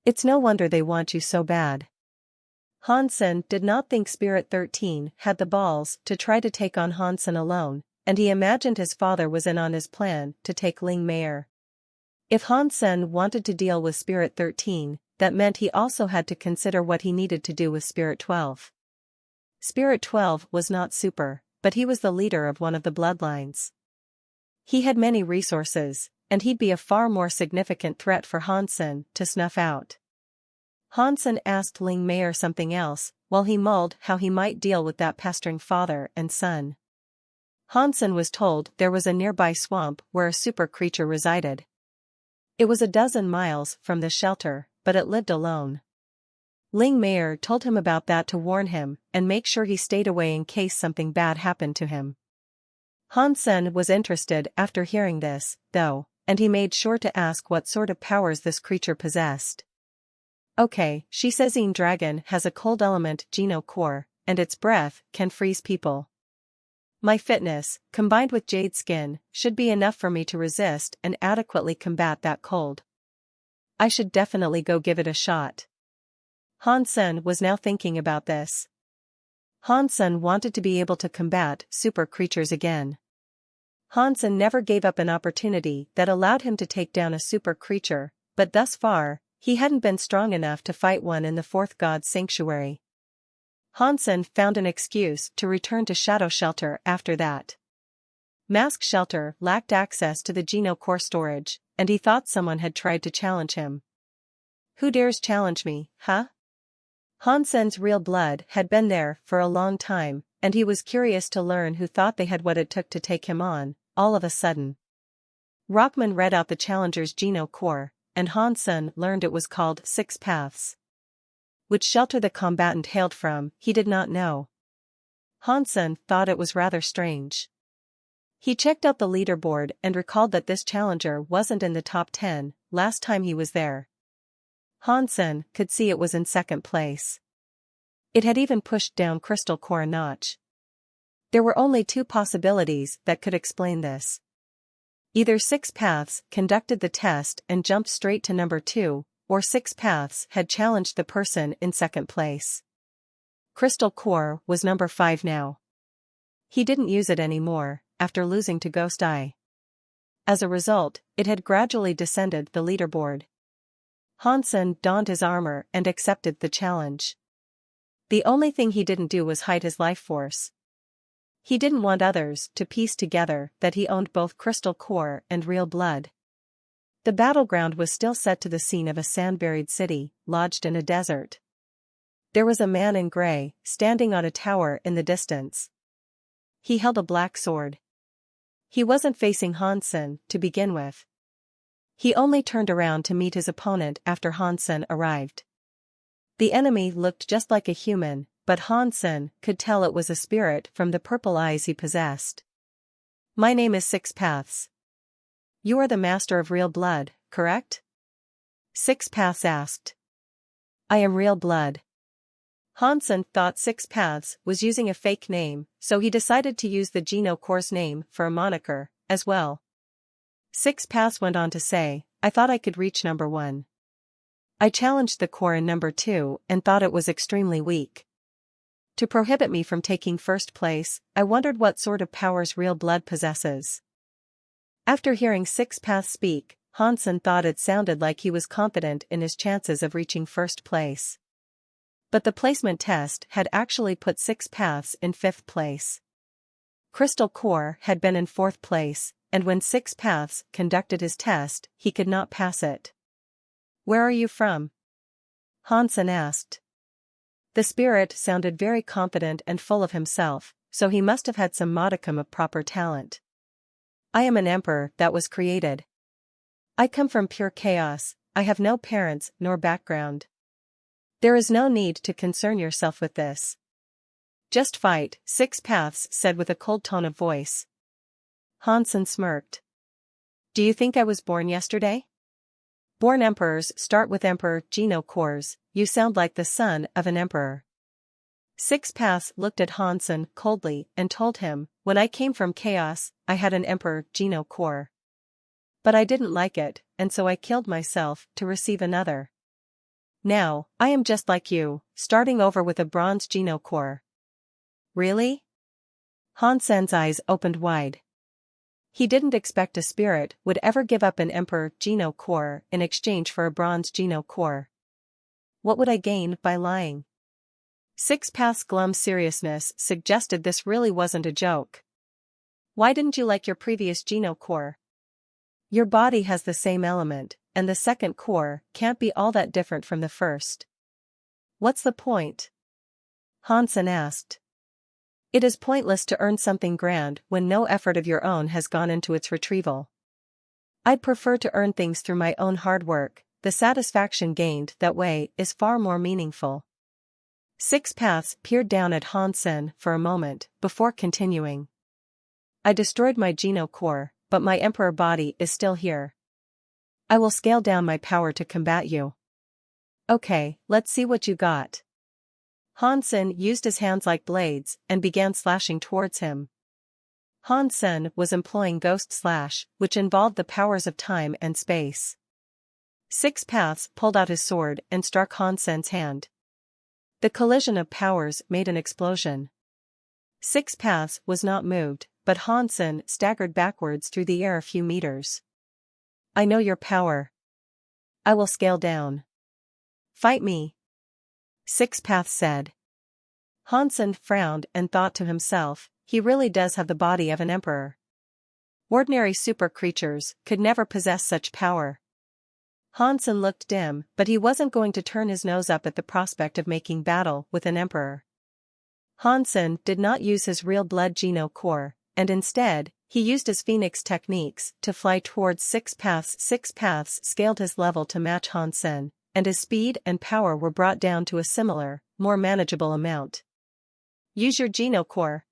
It's no wonder they want you so bad. Hansen did not think Spirit 13 had the balls to try to take on Hansen alone, and he imagined his father was in on his plan to take Ling Meier. If Hansen wanted to deal with Spirit 13, that meant he also had to consider what he needed to do with Spirit 12. Spirit 12 was not super, but he was the leader of one of the bloodlines. He had many resources, and he'd be a far more significant threat for Hansen to snuff out. Hansen asked Ling Meier something else, while he mulled how he might deal with that pestering father and son. Hansen was told there was a nearby swamp where a super creature resided. It was 12 miles from the shelter, but it lived alone. Ling Meier told him about that to warn him and make sure he stayed away in case something bad happened to him. Hansen was interested after hearing this, though, and he made sure to ask what sort of powers this creature possessed. Okay, she says Een Dragon has a cold element geno core, and its breath can freeze people. My fitness, combined with jade skin, should be enough for me to resist and adequately combat that cold. I should definitely go give it a shot. Hansen was now thinking about this. Hansen wanted to be able to combat super creatures again. Hansen never gave up an opportunity that allowed him to take down a super creature, but thus far, he hadn't been strong enough to fight one in the 4th God's sanctuary. Hansen found an excuse to return to Shadow Shelter after that. Mask Shelter lacked access to the Geno core storage, and he thought someone had tried to challenge him. Who dares challenge me, huh? Hansen's real blood had been there for a long time, and he was curious to learn who thought they had what it took to take him on, all of a sudden. Rockman read out the challenger's Geno core, and Hansen learned it was called 6 Paths. Which shelter the combatant hailed from, he did not know. Hansen thought it was rather strange. He checked out the leaderboard and recalled that this challenger wasn't in the top 10 last time he was there. Hansen could see it was in second place. It had even pushed down Crystal Core a notch. There were only 2 possibilities that could explain this. Either 6 Paths conducted the test and jumped straight to number 2, or 6 Paths had challenged the person in second place. Crystal Core was number 5 now. He didn't use it anymore, after losing to Ghost Eye. As a result, it had gradually descended the leaderboard. Hansen donned his armor and accepted the challenge. The only thing he didn't do was hide his life force. He didn't want others to piece together that he owned both Crystal Core and real blood. The battleground was still set to the scene of a sand-buried city, lodged in a desert. There was a man in gray, standing on a tower in the distance. He held a black sword. He wasn't facing Hansen to begin with. He only turned around to meet his opponent after Hansen arrived. The enemy looked just like a human, but Hansen could tell it was a spirit from the purple eyes he possessed. My name is 6 Paths. You are the master of real blood, correct? 6 Paths asked. I am real blood. Hansen thought 6 Paths was using a fake name, so he decided to use the Geno core's name for a moniker, as well. 6 Paths went on to say, I thought I could reach number 1. I challenged the core in number 2 and thought it was extremely weak. To prohibit me from taking first place, I wondered what sort of powers real blood possesses. After hearing 6 Paths speak, Hansen thought it sounded like he was confident in his chances of reaching first place. But the placement test had actually put 6 Paths in 5th place. Crystal Core had been in 4th place, and when 6 Paths conducted his test, he could not pass it. Where are you from? Hansen asked. The spirit sounded very confident and full of himself, so he must have had some modicum of proper talent. I am an emperor that was created. I come from pure chaos, I have no parents nor background. There is no need to concern yourself with this. Just fight, 6 Paths said with a cold tone of voice. Hansen smirked. Do you think I was born yesterday? Born emperors start with Emperor Geno cores, you sound like the son of an emperor. 6 Paths looked at Hansen coldly and told him, when I came from chaos, I had an Emperor Geno core. But I didn't like it, and so I killed myself to receive another. Now, I am just like you, starting over with a bronze Geno core. Really? Hansen's eyes opened wide. He didn't expect a spirit would ever give up an Emperor Geno core in exchange for a bronze Geno core. What would I gain by lying? 6 Paths' glum seriousness suggested this really wasn't a joke. Why didn't you like your previous Geno core? Your body has the same element, and the second core can't be all that different from the first. What's the point? Hansen asked. It is pointless to earn something grand when no effort of your own has gone into its retrieval. I'd prefer to earn things through my own hard work, the satisfaction gained that way is far more meaningful. 6 Paths peered down at Hansen for a moment before continuing. I destroyed my Geno core, but my emperor body is still here. I will scale down my power to combat you. Okay, let's see what you got. Hansen used his hands like blades and began slashing towards him. Hansen was employing Ghost Slash, which involved the powers of time and space. 6 Paths pulled out his sword and struck Hansen's hand. The collision of powers made an explosion. 6 Paths was not moved, but Hansen staggered backwards through the air a few meters. I know your power. I will scale down. Fight me. 6 Paths said. Hansen frowned and thought to himself, he really does have the body of an emperor. Ordinary super creatures could never possess such power. Hansen looked dim, but he wasn't going to turn his nose up at the prospect of making battle with an emperor. Hansen did not use his real blood Geno core, and instead, he used his phoenix techniques to fly towards Six Paths. Six Paths scaled his level to match Hansen, and his speed and power were brought down to a similar, more manageable amount. Use your Geno core.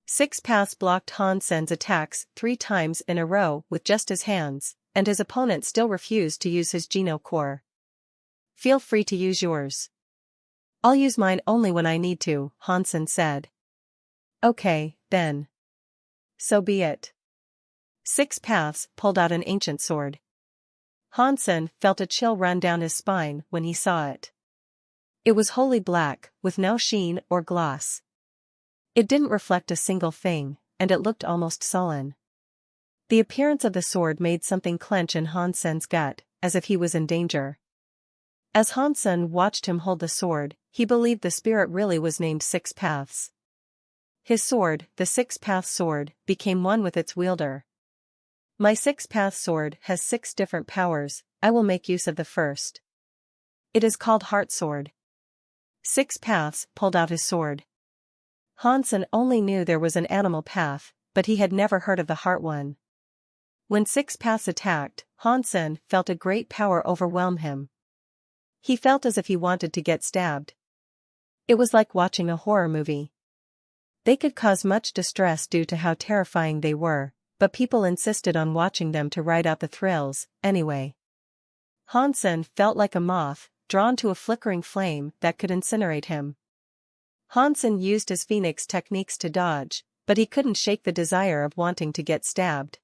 Six Paths blocked Hansen's attacks 3 times in a row with just his hands, and his opponent still refused to use his Geno core. Feel free to use yours. I'll use mine only when I need to, Hansen said. Okay, then. So be it. Six Paths pulled out an ancient sword. Hansen felt a chill run down his spine when he saw it. It was wholly black, with no sheen or gloss. It didn't reflect a single thing, and it looked almost sullen. The appearance of the sword made something clench in Hansen's gut, as if he was in danger. As Hansen watched him hold the sword, he believed the spirit really was named Six Paths. His sword, the Six Paths sword, became one with its wielder. My Six Paths sword has 6 different powers. I will make use of the first. It is called Heart Sword. Six Paths pulled out his sword. Hansen only knew there was an animal path, but he had never heard of the heart one. When Six Paths attacked, Hansen felt a great power overwhelm him. He felt as if he wanted to get stabbed. It was like watching a horror movie. They could cause much distress due to how terrifying they were, but people insisted on watching them to ride out the thrills, anyway. Hansen felt like a moth, drawn to a flickering flame that could incinerate him. Hansen used his phoenix techniques to dodge, but he couldn't shake the desire of wanting to get stabbed.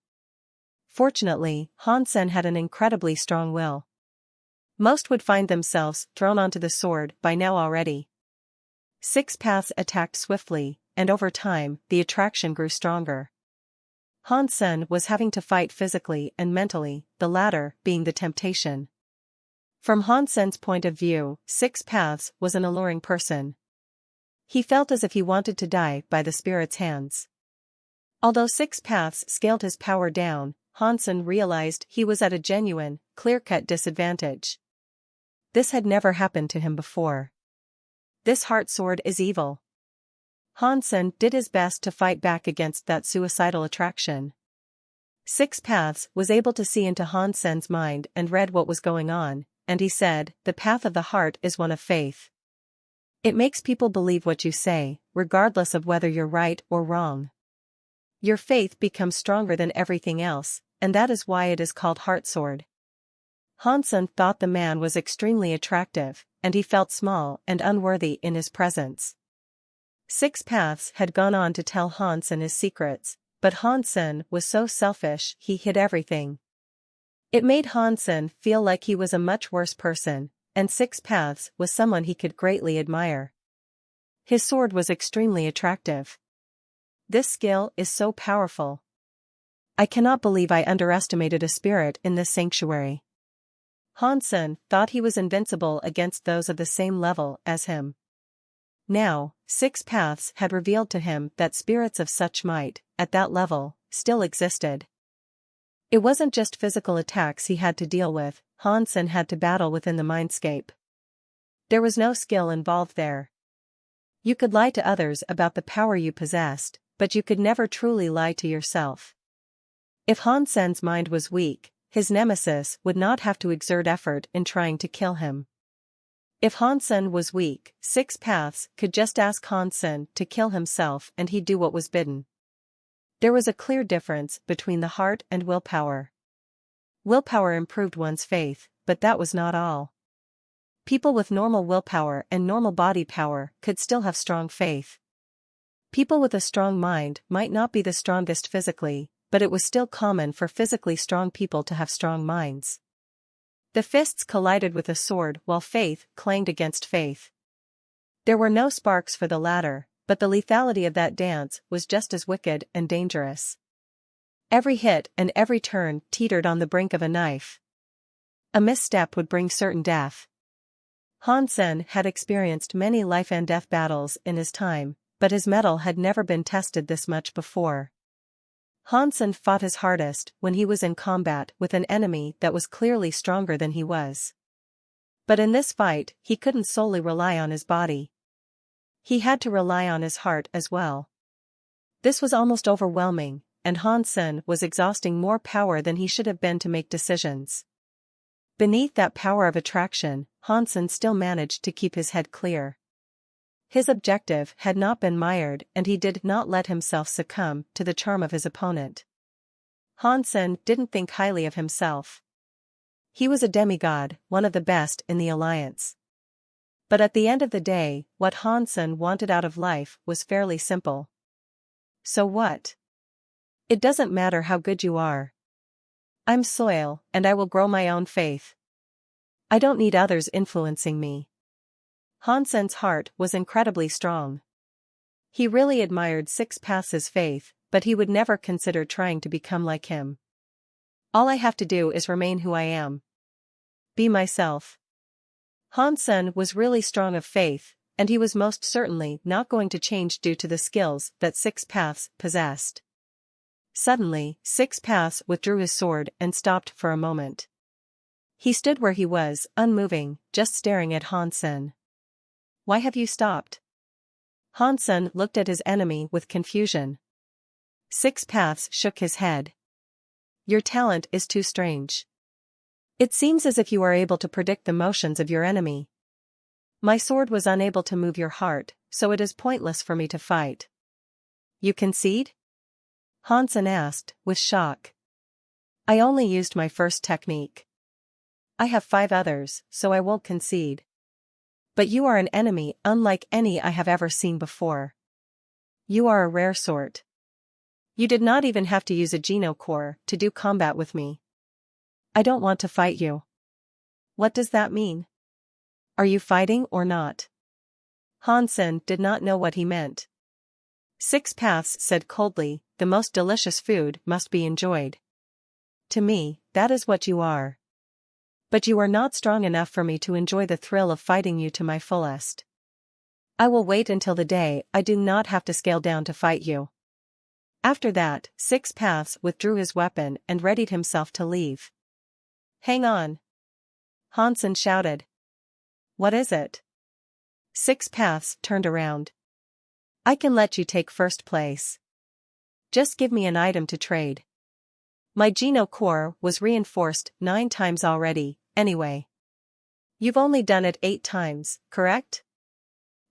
Fortunately, Hansen had an incredibly strong will. Most would find themselves thrown onto the sword by now already. Six Paths attacked swiftly, and over time, the attraction grew stronger. Hansen was having to fight physically and mentally, the latter being the temptation. From Hansen's point of view, Six Paths was an alluring person. He felt as if he wanted to die by the spirit's hands. Although Six Paths scaled his power down, Hansen realized he was at a genuine, clear-cut disadvantage. This had never happened to him before. This heart sword is evil. Hansen did his best to fight back against that suicidal attraction. Six Paths was able to see into Hansen's mind and read what was going on, and he said, "The path of the heart is one of faith. It makes people believe what you say, regardless of whether you're right or wrong. Your faith becomes stronger than everything else, and that is why it is called Heart Sword." Hansen thought the man was extremely attractive, and he felt small and unworthy in his presence. Six Paths had gone on to tell Hansen his secrets, but Hansen was so selfish he hid everything. It made Hansen feel like he was a much worse person, and Six Paths was someone he could greatly admire. His sword was extremely attractive. This skill is so powerful. I cannot believe I underestimated a spirit in this sanctuary. Hansen thought he was invincible against those of the same level as him. Now, Six Paths had revealed to him that spirits of such might, at that level, still existed. It wasn't just physical attacks he had to deal with, Hansen had to battle within the mindscape. There was no skill involved there. You could lie to others about the power you possessed, but you could never truly lie to yourself. If Hansen's mind was weak, his nemesis would not have to exert effort in trying to kill him. If Hansen was weak, Six Paths could just ask Hansen to kill himself and he'd do what was bidden. There was a clear difference between the heart and willpower. Willpower improved one's faith, but that was not all. People with normal willpower and normal body power could still have strong faith. People with a strong mind might not be the strongest physically, but it was still common for physically strong people to have strong minds. The fists collided with a sword while faith clanged against faith. There were no sparks for the latter, but the lethality of that dance was just as wicked and dangerous. Every hit and every turn teetered on the brink of a knife. A misstep would bring certain death. Hansen had experienced many life and death battles in his time, but his mettle had never been tested this much before. Hansen fought his hardest when he was in combat with an enemy that was clearly stronger than he was. But in this fight, he couldn't solely rely on his body. He had to rely on his heart as well. This was almost overwhelming, and Hansen was exhausting more power than he should have been to make decisions. Beneath that power of attraction, Hansen still managed to keep his head clear. His objective had not been mired, and he did not let himself succumb to the charm of his opponent. Hansen didn't think highly of himself. He was a demigod, one of the best in the alliance. But at the end of the day, what Hansen wanted out of life was fairly simple. So what? It doesn't matter how good you are. I'm soil, and I will grow my own faith. I don't need others influencing me. Hansen's heart was incredibly strong. He really admired Six Paths' faith, but he would never consider trying to become like him. All I have to do is remain who I am. Be myself. Hansen was really strong of faith, and he was most certainly not going to change due to the skills that Six Paths possessed. Suddenly, Six Paths withdrew his sword and stopped for a moment. He stood where he was, unmoving, just staring at Hansen. Why have you stopped? Hansen looked at his enemy with confusion. Six Paths shook his head. Your talent is too strange. It seems as if you are able to predict the motions of your enemy. My sword was unable to move your heart, so it is pointless for me to fight. You concede? Hansen asked, with shock. I only used my first technique. I have 5 others, so I won't concede. But you are an enemy unlike any I have ever seen before. You are a rare sort. You did not even have to use a Geno core to do combat with me. I don't want to fight you. What does that mean? Are you fighting or not? Hansen did not know what he meant. Six Paths said coldly, the most delicious food must be enjoyed. To me, that is what you are. But you are not strong enough for me to enjoy the thrill of fighting you to my fullest. I will wait until the day I do not have to scale down to fight you. After that, Six Paths withdrew his weapon and readied himself to leave. Hang on! Hansen shouted. What is it? Six Paths turned around. I can let you take first place. Just give me an item to trade. My Geno core was reinforced 9 times already, anyway. You've only done it 8 times, correct?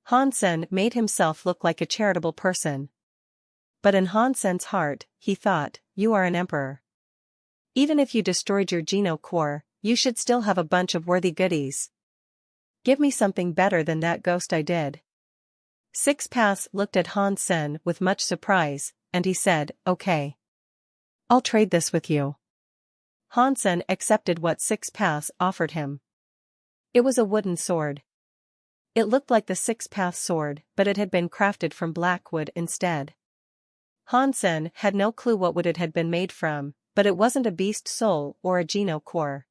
Hansen made himself look like a charitable person. But in Hansen's heart, he thought, you are an emperor. Even if you destroyed your Geno core, you should still have a bunch of worthy goodies. Give me something better than that ghost I did. Six Paths looked at Hansen with much surprise, and he said, okay. I'll trade this with you. Hansen accepted what Six Paths offered him. It was a wooden sword. It looked like the Six Paths sword, but it had been crafted from black wood instead. Hansen had no clue what wood it had been made from, but it wasn't a beast soul or a Geno core.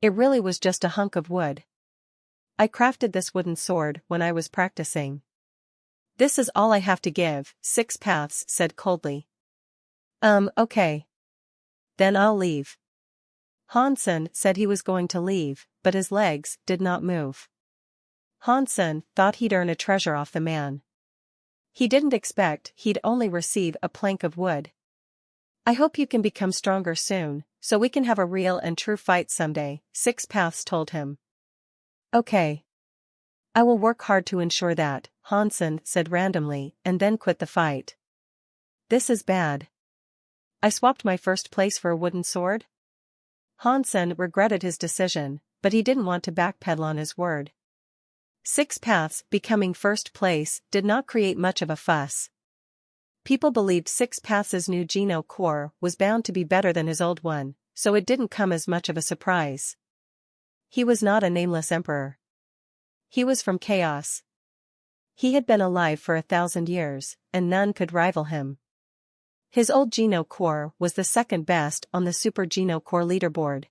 It really was just a hunk of wood. I crafted this wooden sword when I was practicing. This is all I have to give, Six Paths said coldly. Okay. Then I'll leave. Hansen said he was going to leave, but his legs did not move. Hansen thought he'd earn a treasure off the man. He didn't expect he'd only receive a plank of wood. I hope you can become stronger soon, so we can have a real and true fight someday, Six Paths told him. Okay. I will work hard to ensure that, Hansen said randomly, and then quit the fight. This is bad. I swapped my first place for a wooden sword? Hansen regretted his decision, but he didn't want to backpedal on his word. Six Paths becoming first place did not create much of a fuss. People believed Six Paths' new Geno core was bound to be better than his old one, so it didn't come as much of a surprise. He was not a nameless emperor. He was from chaos. He had been alive for 1,000 years, and none could rival him. His old Geno core was the second best on the Super Geno core leaderboard.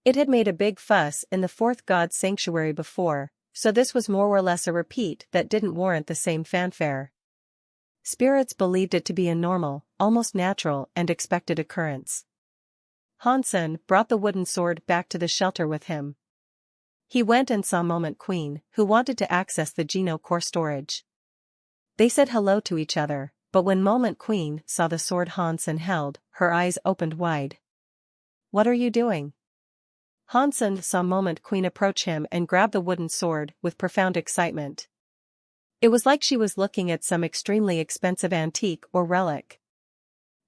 It had made a big fuss in the 4th God Sanctuary before, so this was more or less a repeat that didn't warrant the same fanfare. Spirits believed it to be a normal, almost natural and expected occurrence. Hansen brought the wooden sword back to the shelter with him. He went and saw Moment Queen, who wanted to access the Geno core storage. They said hello to each other, but when Moment Queen saw the sword Hansen held, her eyes opened wide. "What are you doing?" Hansen saw Moment Queen approach him and grab the wooden sword with profound excitement. It was like she was looking at some extremely expensive antique or relic.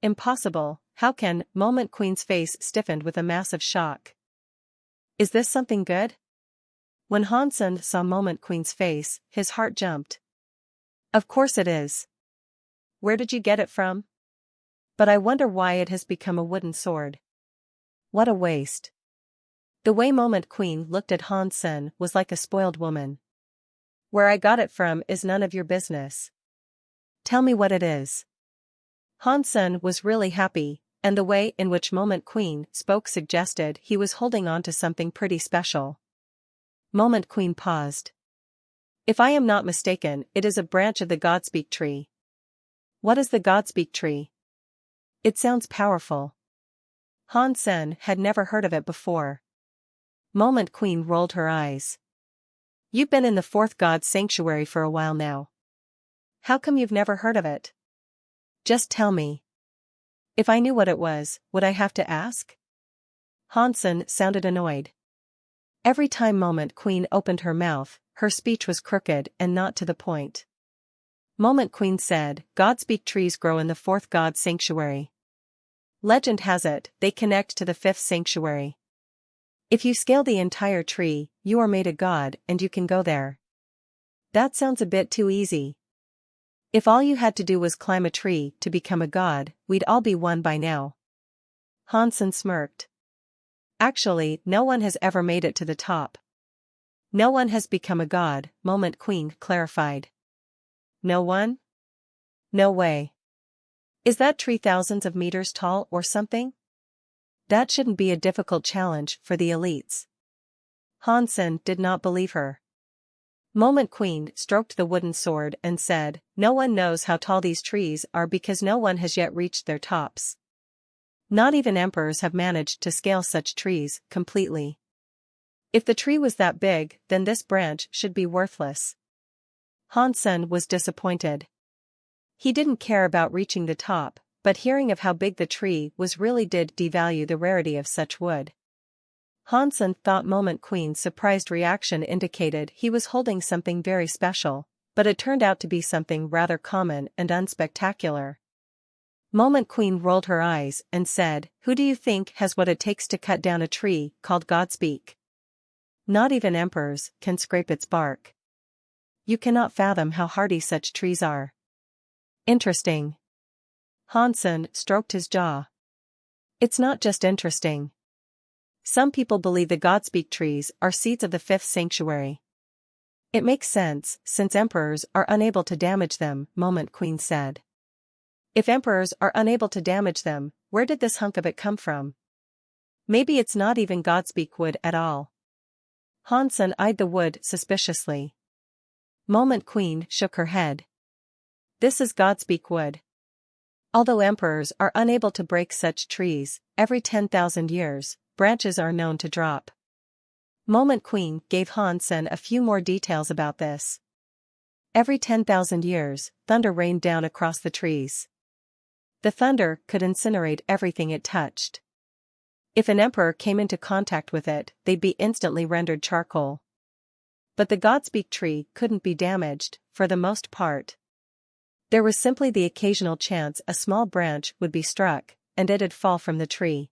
"Impossible, how can?" Moment Queen's face stiffened with a massive shock. "Is this something good?" When Hansen saw Moment Queen's face, his heart jumped. "Of course it is. Where did you get it from? But I wonder why it has become a wooden sword. What a waste." The way Moment Queen looked at Hansen was like a spoiled woman. "Where I got it from is none of your business. Tell me what it is." Hansen was really happy, and the way in which Moment Queen spoke suggested he was holding on to something pretty special. Moment Queen paused. "If I am not mistaken, it is a branch of the Godspeak tree." "What is the Godspeak tree?" "It sounds powerful." Hansen had never heard of it before. Moment Queen rolled her eyes. "You've been in the fourth god sanctuary for a while now. How come you've never heard of it? Just tell me. If I knew what it was, would I have to ask?" Hansen sounded annoyed. Every time Moment Queen opened her mouth, her speech was crooked and not to the point. Moment Queen said, "Godspeak trees grow in the fourth god sanctuary. Legend has it, they connect to the fifth sanctuary. If you scale the entire tree, you are made a god and you can go there." That sounds a bit too easy. If all you had to do was climb a tree to become a god, we'd all be one by now. Hansen smirked. "Actually, no one has ever made it to the top." "No one has become a god," Moment Queen clarified. "No one? No way. Is that tree thousands of meters tall or something? That shouldn't be a difficult challenge for the elites." Hansen did not believe her. Moment Queen stroked the wooden sword and said, "No one knows how tall these trees are because no one has yet reached their tops. Not even emperors have managed to scale such trees completely. If the tree was that big, then this branch should be worthless." Hansen was disappointed. He didn't care about reaching the top, but hearing of how big the tree was really did devalue the rarity of such wood. Hansen thought Moment Queen's surprised reaction indicated he was holding something very special, but it turned out to be something rather common and unspectacular. Moment Queen rolled her eyes and said, "Who do you think has what it takes to cut down a tree called Godspeak? Not even emperors can scrape its bark. You cannot fathom how hardy such trees are." "Interesting." Hansen stroked his jaw. "It's not just interesting. Some people believe the Godspeak trees are seeds of the fifth sanctuary. It makes sense, since emperors are unable to damage them," Moment Queen said. "If emperors are unable to damage them, where did this hunk of it come from? Maybe it's not even Godspeak wood at all." Hansen eyed the wood suspiciously. Moment Queen shook her head. "This is Godspeak wood. Although emperors are unable to break such trees, every 10,000 years, branches are known to drop." Moment Queen gave Hansen a few more details about this. Every 10,000 years, thunder rained down across the trees. The thunder could incinerate everything it touched. If an emperor came into contact with it, they'd be instantly rendered charcoal. But the Godspeak tree couldn't be damaged, for the most part. There was simply the occasional chance a small branch would be struck, and it'd fall from the tree.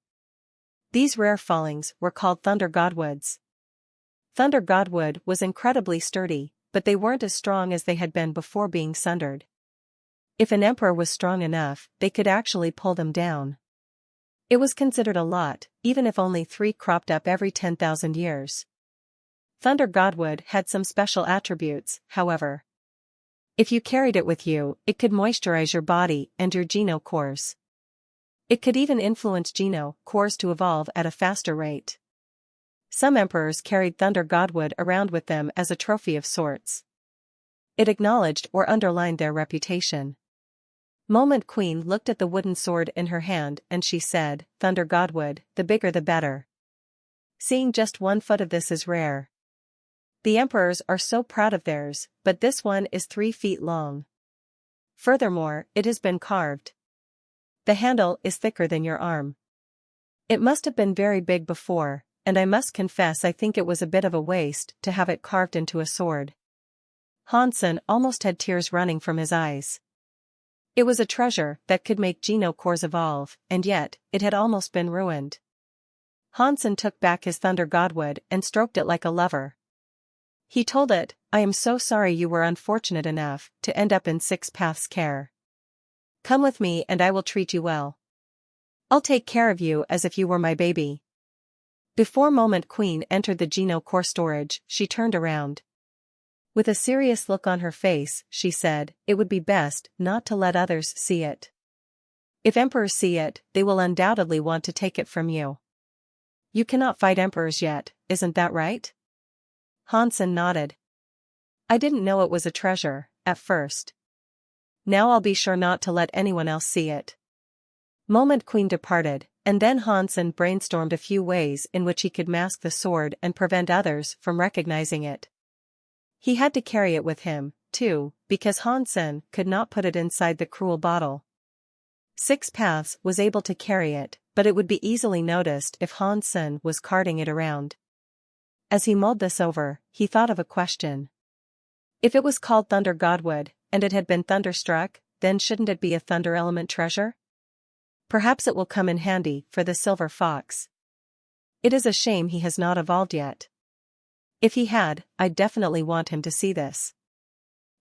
These rare fallings were called thunder godwoods. Thunder godwood was incredibly sturdy, but they weren't as strong as they had been before being sundered. If an emperor was strong enough, they could actually pull them down. It was considered a lot, even if only 3 cropped up every 10,000 years. Thunder godwood had some special attributes, however. If you carried it with you, it could moisturize your body and your Geno cores. It could even influence Geno cores to evolve at a faster rate. Some emperors carried thunder godwood around with them as a trophy of sorts. It acknowledged or underlined their reputation. Moment Queen looked at the wooden sword in her hand and she said, Thunder Godwood, the bigger the better. Seeing just 1 foot of this is rare. The emperors are so proud of theirs, but this one is 3 feet long. Furthermore, it has been carved. The handle is thicker than your arm. It must have been very big before, and I must confess I think it was a bit of a waste to have it carved into a sword. Hansen almost had tears running from his eyes. It was a treasure that could make Genocores evolve, and yet, it had almost been ruined. Hansen took back his Thunder Godwood and stroked it like a lover. He told it, I am so sorry you were unfortunate enough to end up in Six Paths' care. Come with me and I will treat you well. I'll take care of you as if you were my baby. Before Moment Queen entered the Genocore storage, she turned around. With a serious look on her face, she said, it would be best not to let others see it. If emperors see it, they will undoubtedly want to take it from you. You cannot fight emperors yet, isn't that right? Hansen nodded. I didn't know it was a treasure, at first. Now I'll be sure not to let anyone else see it. Moment Queen departed, and then Hansen brainstormed a few ways in which he could mask the sword and prevent others from recognizing it. He had to carry it with him, too, because Hansen could not put it inside the cruel bottle. Six Paths was able to carry it, but it would be easily noticed if Hansen was carting it around. As he mulled this over, he thought of a question. If it was called Thunder Godwood, and it had been thunderstruck, then shouldn't it be a Thunder Element treasure? Perhaps it will come in handy for the Silver Fox. It is a shame he has not evolved yet. If he had, I'd definitely want him to see this.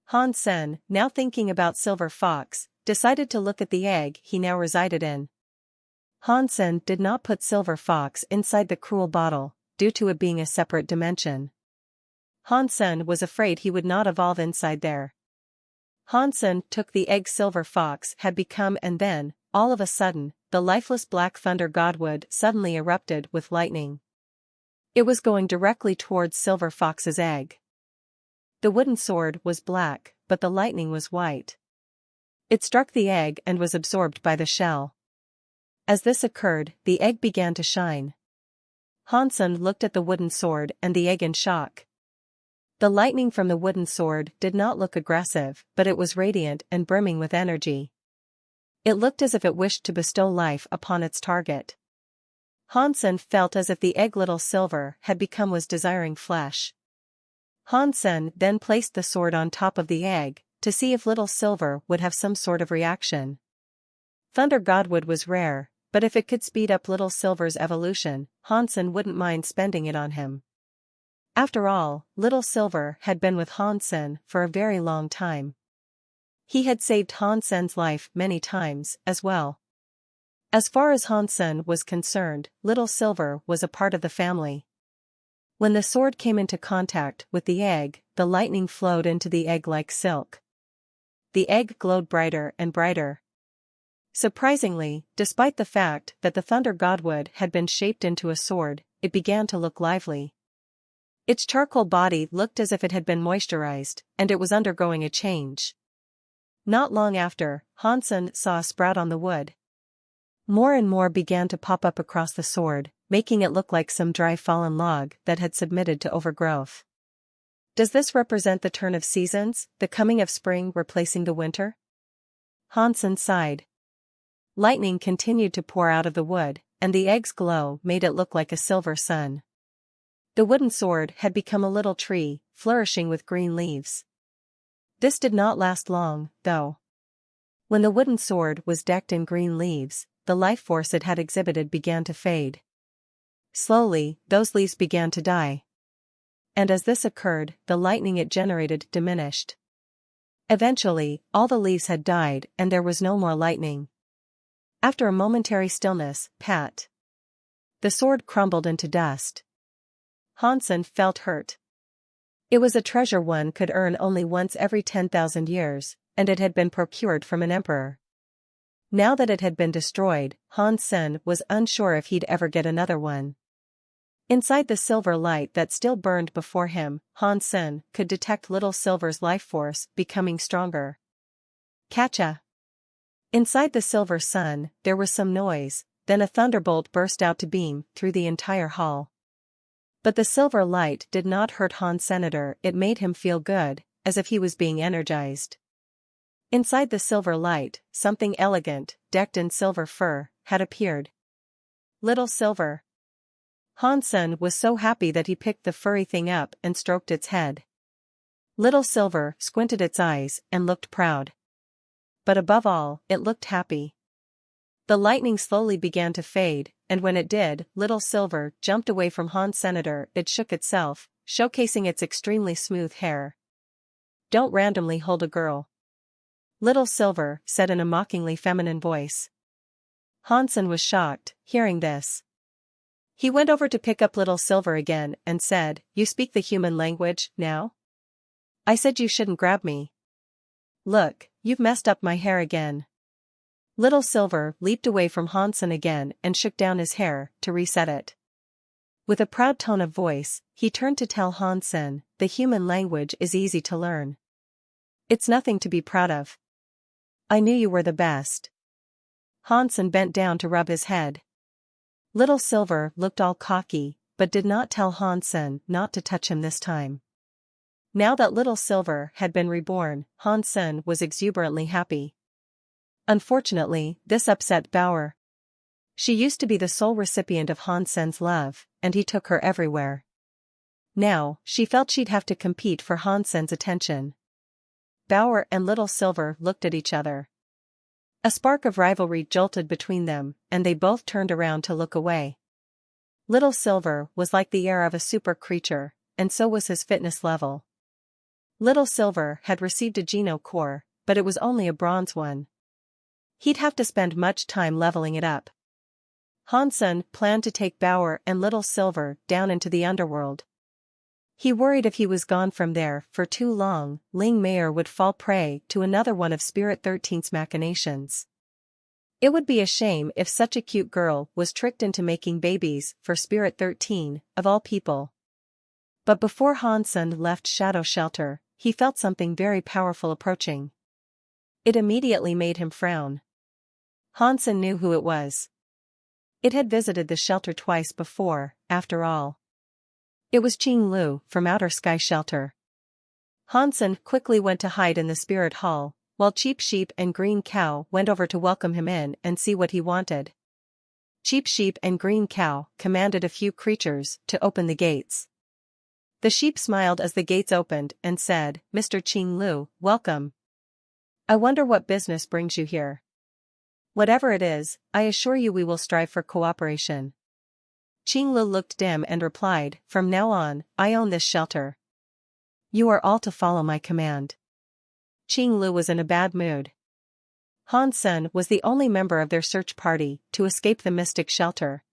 Hansen, now thinking about Silver Fox, decided to look at the egg he now resided in. Hansen did not put Silver Fox inside the cruel bottle, due to it being a separate dimension. Hansen was afraid he would not evolve inside there. Hansen took the egg Silver Fox had become and then, all of a sudden, the lifeless black Thunder Godwood suddenly erupted with lightning. It was going directly towards Silver Fox's egg. The wooden sword was black, but the lightning was white. It struck the egg and was absorbed by the shell. As this occurred, the egg began to shine. Hansen looked at the wooden sword and the egg in shock. The lightning from the wooden sword did not look aggressive, but it was radiant and brimming with energy. It looked as if it wished to bestow life upon its target. Hansen felt as if the egg Little Silver had become was desiring flesh. Hansen then placed the sword on top of the egg, to see if Little Silver would have some sort of reaction. Thunder Godwood was rare, but if it could speed up Little Silver's evolution, Hansen wouldn't mind spending it on him. After all, Little Silver had been with Hansen for a very long time. He had saved Hansen's life many times, as well. As far as Hansen was concerned, Little Silver was a part of the family. When the sword came into contact with the egg, the lightning flowed into the egg like silk. The egg glowed brighter and brighter. Surprisingly, despite the fact that the Thunder Godwood had been shaped into a sword, it began to look lively. Its charcoal body looked as if it had been moisturized, and it was undergoing a change. Not long after, Hansen saw a sprout on the wood. More and more began to pop up across the sword, making it look like some dry fallen log that had submitted to overgrowth. Does this represent the turn of seasons, the coming of spring replacing the winter? Hansen sighed. Lightning continued to pour out of the wood, and the egg's glow made it look like a silver sun. The wooden sword had become a little tree, flourishing with green leaves. This did not last long, though. When the wooden sword was decked in green leaves, the life force it had exhibited began to fade. Slowly, those leaves began to die. And as this occurred, the lightning it generated diminished. Eventually, all the leaves had died and there was no more lightning. After a momentary stillness, pat. The sword crumbled into dust. Hansen felt hurt. It was a treasure one could earn only once every 10,000 years, and it had been procured from an emperor. Now that it had been destroyed, Hansen was unsure if he'd ever get another one. Inside the silver light that still burned before him, Hansen could detect Little Silver's life force becoming stronger. Catcha! Inside the silver sun, there was some noise, then a thunderbolt burst out to beam through the entire hall. But the silver light did not hurt Hans Senator, it made him feel good, as if he was being energized. Inside the silver light, something elegant, decked in silver fur, had appeared. Little Silver. Hansen was so happy that he picked the furry thing up and stroked its head. Little Silver squinted its eyes and looked proud. But above all, it looked happy. The lightning slowly began to fade, and when it did, Little Silver jumped away from Hans Senator. It shook itself, showcasing its extremely smooth hair. "Don't randomly hold a girl," Little Silver said in a mockingly feminine voice. Hansen was shocked, hearing this. He went over to pick up Little Silver again and said, "You speak the human language, now? I said you shouldn't grab me. Look, you've messed up my hair again." Little Silver leaped away from Hansen again and shook down his hair to reset it. With a proud tone of voice, he turned to tell Hansen, "The human language is easy to learn. It's nothing to be proud of. I knew you were the best." Hansen bent down to rub his head. Little Silver looked all cocky, but did not tell Hansen not to touch him this time. Now that Little Silver had been reborn, Hansen was exuberantly happy. Unfortunately, this upset Bauer. She used to be the sole recipient of Hansen's love, and he took her everywhere. Now, she felt she'd have to compete for Hansen's attention. Bauer and Little Silver looked at each other. A spark of rivalry jolted between them, and they both turned around to look away. Little Silver was like the air of a super creature, and so was his fitness level. Little Silver had received a Geno core, but it was only a bronze one. He'd have to spend much time leveling it up. Hansen planned to take Bauer and Little Silver down into the underworld. He worried if he was gone from there for too long, Ling Mayer would fall prey to another one of Spirit 13's machinations. It would be a shame if such a cute girl was tricked into making babies for Spirit 13, of all people. But before Hansen left Shadow Shelter, he felt something very powerful approaching. It immediately made him frown. Hansen knew who it was. It had visited the shelter twice before, after all. It was Qing Lu from Outer Sky Shelter. Hansen quickly went to hide in the spirit hall, while Cheap Sheep and Green Cow went over to welcome him in and see what he wanted. Cheap Sheep and Green Cow commanded a few creatures to open the gates. The sheep smiled as the gates opened and said, "Mr. Qing Lu, welcome. I wonder what business brings you here. Whatever it is, I assure you we will strive for cooperation." Qing Lu looked dim and replied, "From now on, I own this shelter. You are all to follow my command." Qing Lu was in a bad mood. Hansen was the only member of their search party to escape the Mystic Shelter.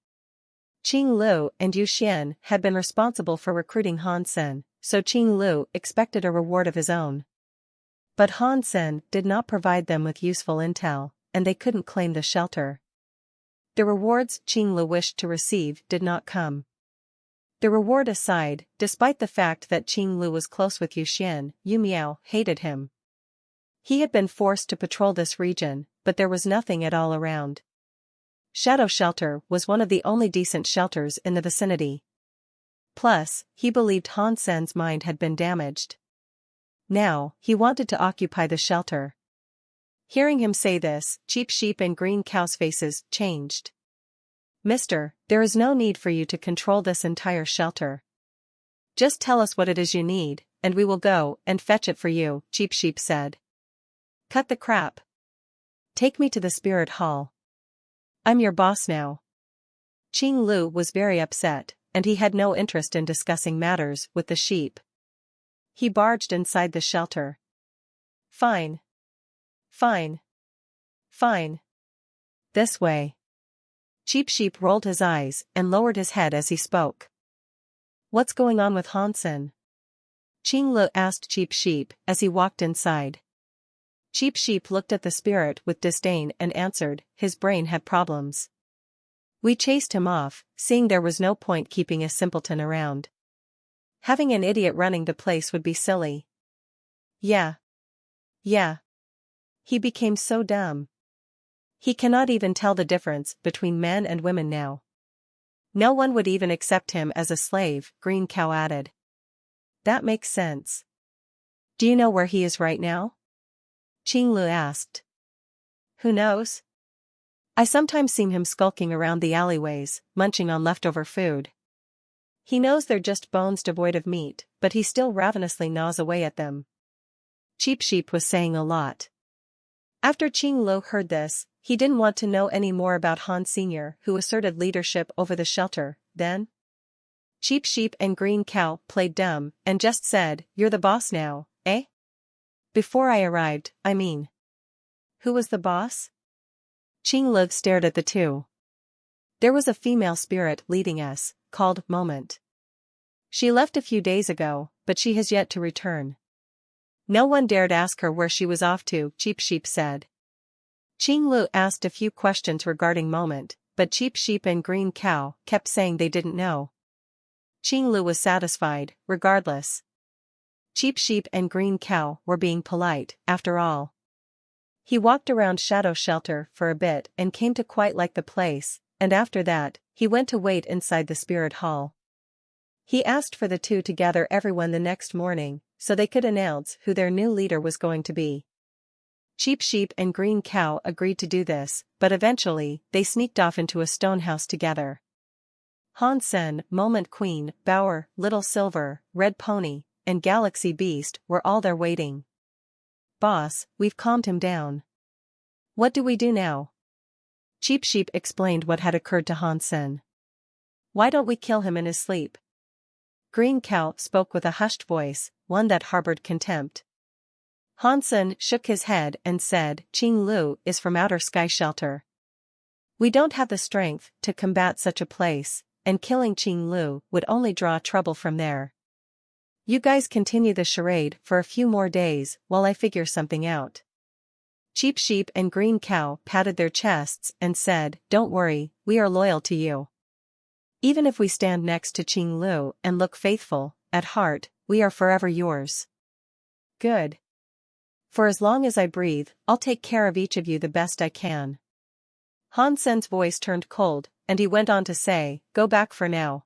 Qing Lu and Yu Xian had been responsible for recruiting Hansen, so Qing Lu expected a reward of his own. But Hansen did not provide them with useful intel, and they couldn't claim the shelter. The rewards Qing Lu wished to receive did not come. The reward aside, despite the fact that Qing Lu was close with Yu Xian, Yu Miao hated him. He had been forced to patrol this region, but there was nothing at all around. Shadow Shelter was one of the only decent shelters in the vicinity. Plus, he believed Hansen's mind had been damaged. Now, he wanted to occupy the shelter. Hearing him say this, Cheap Sheep and Green Cow's faces changed. "Mister, there is no need for you to control this entire shelter. Just tell us what it is you need, and we will go and fetch it for you," Cheap Sheep said. "Cut the crap. Take me to the spirit hall. I'm your boss now." Qing Lu was very upset, and he had no interest in discussing matters with the sheep. He barged inside the shelter. "Fine. Fine. Fine. This way." Cheap Sheep rolled his eyes and lowered his head as he spoke. "What's going on with Hansen?" Qing Lu asked Cheap Sheep as he walked inside. Cheap Sheep looked at the spirit with disdain and answered, "His brain had problems. We chased him off, seeing there was no point keeping a simpleton around. Having an idiot running the place would be silly." Yeah. He became so dumb. He cannot even tell the difference between men and women now. No one would even accept him as a slave, Green Cow added. That makes sense. Do you know where he is right now? Qinglu asked. Who knows? I sometimes see him skulking around the alleyways, munching on leftover food. He knows they're just bones devoid of meat, but he still ravenously gnaws away at them. Cheap Sheep was saying a lot. After Qinglu heard this, he didn't want to know any more about Han Sr., who asserted leadership over the shelter. Then Cheap Sheep and Green Cow played dumb and just said, "You're the boss now, eh?" Before I arrived, I mean. Who was the boss? Qinglu stared at the two. There was a female spirit leading us, called Moment. She left a few days ago, but she has yet to return. No one dared ask her where she was off to, Cheap Sheep said. Qinglu asked a few questions regarding Moment, but Cheap Sheep and Green Cow kept saying they didn't know. Qinglu was satisfied, regardless. Cheap Sheep and Green Cow were being polite, after all. He walked around Shadow Shelter for a bit and came to quite like the place, and after that, he went to wait inside the spirit hall. He asked for the two to gather everyone the next morning, so they could announce who their new leader was going to be. Cheap Sheep and Green Cow agreed to do this, but eventually, they sneaked off into a stone house together. Han Sen, Moment Queen, Bower, Little Silver, Red Pony, and Galaxy Beast were all there waiting. Boss, we've calmed him down. What do we do now? Cheap Sheep explained what had occurred to Han Sen. Why don't we kill him in his sleep? Green Cow spoke with a hushed voice, one that harbored contempt. Han Sen shook his head and said, Qinglu is from Outer Sky Shelter. We don't have the strength to combat such a place, and killing Qinglu would only draw trouble from there. You guys continue the charade for a few more days while I figure something out. Cheap Sheep and Green Cow patted their chests and said, Don't worry, we are loyal to you. Even if we stand next to Qinglu and look faithful, at heart, we are forever yours. Good. For as long as I breathe, I'll take care of each of you the best I can. Han Sen's voice turned cold, and he went on to say, Go back for now.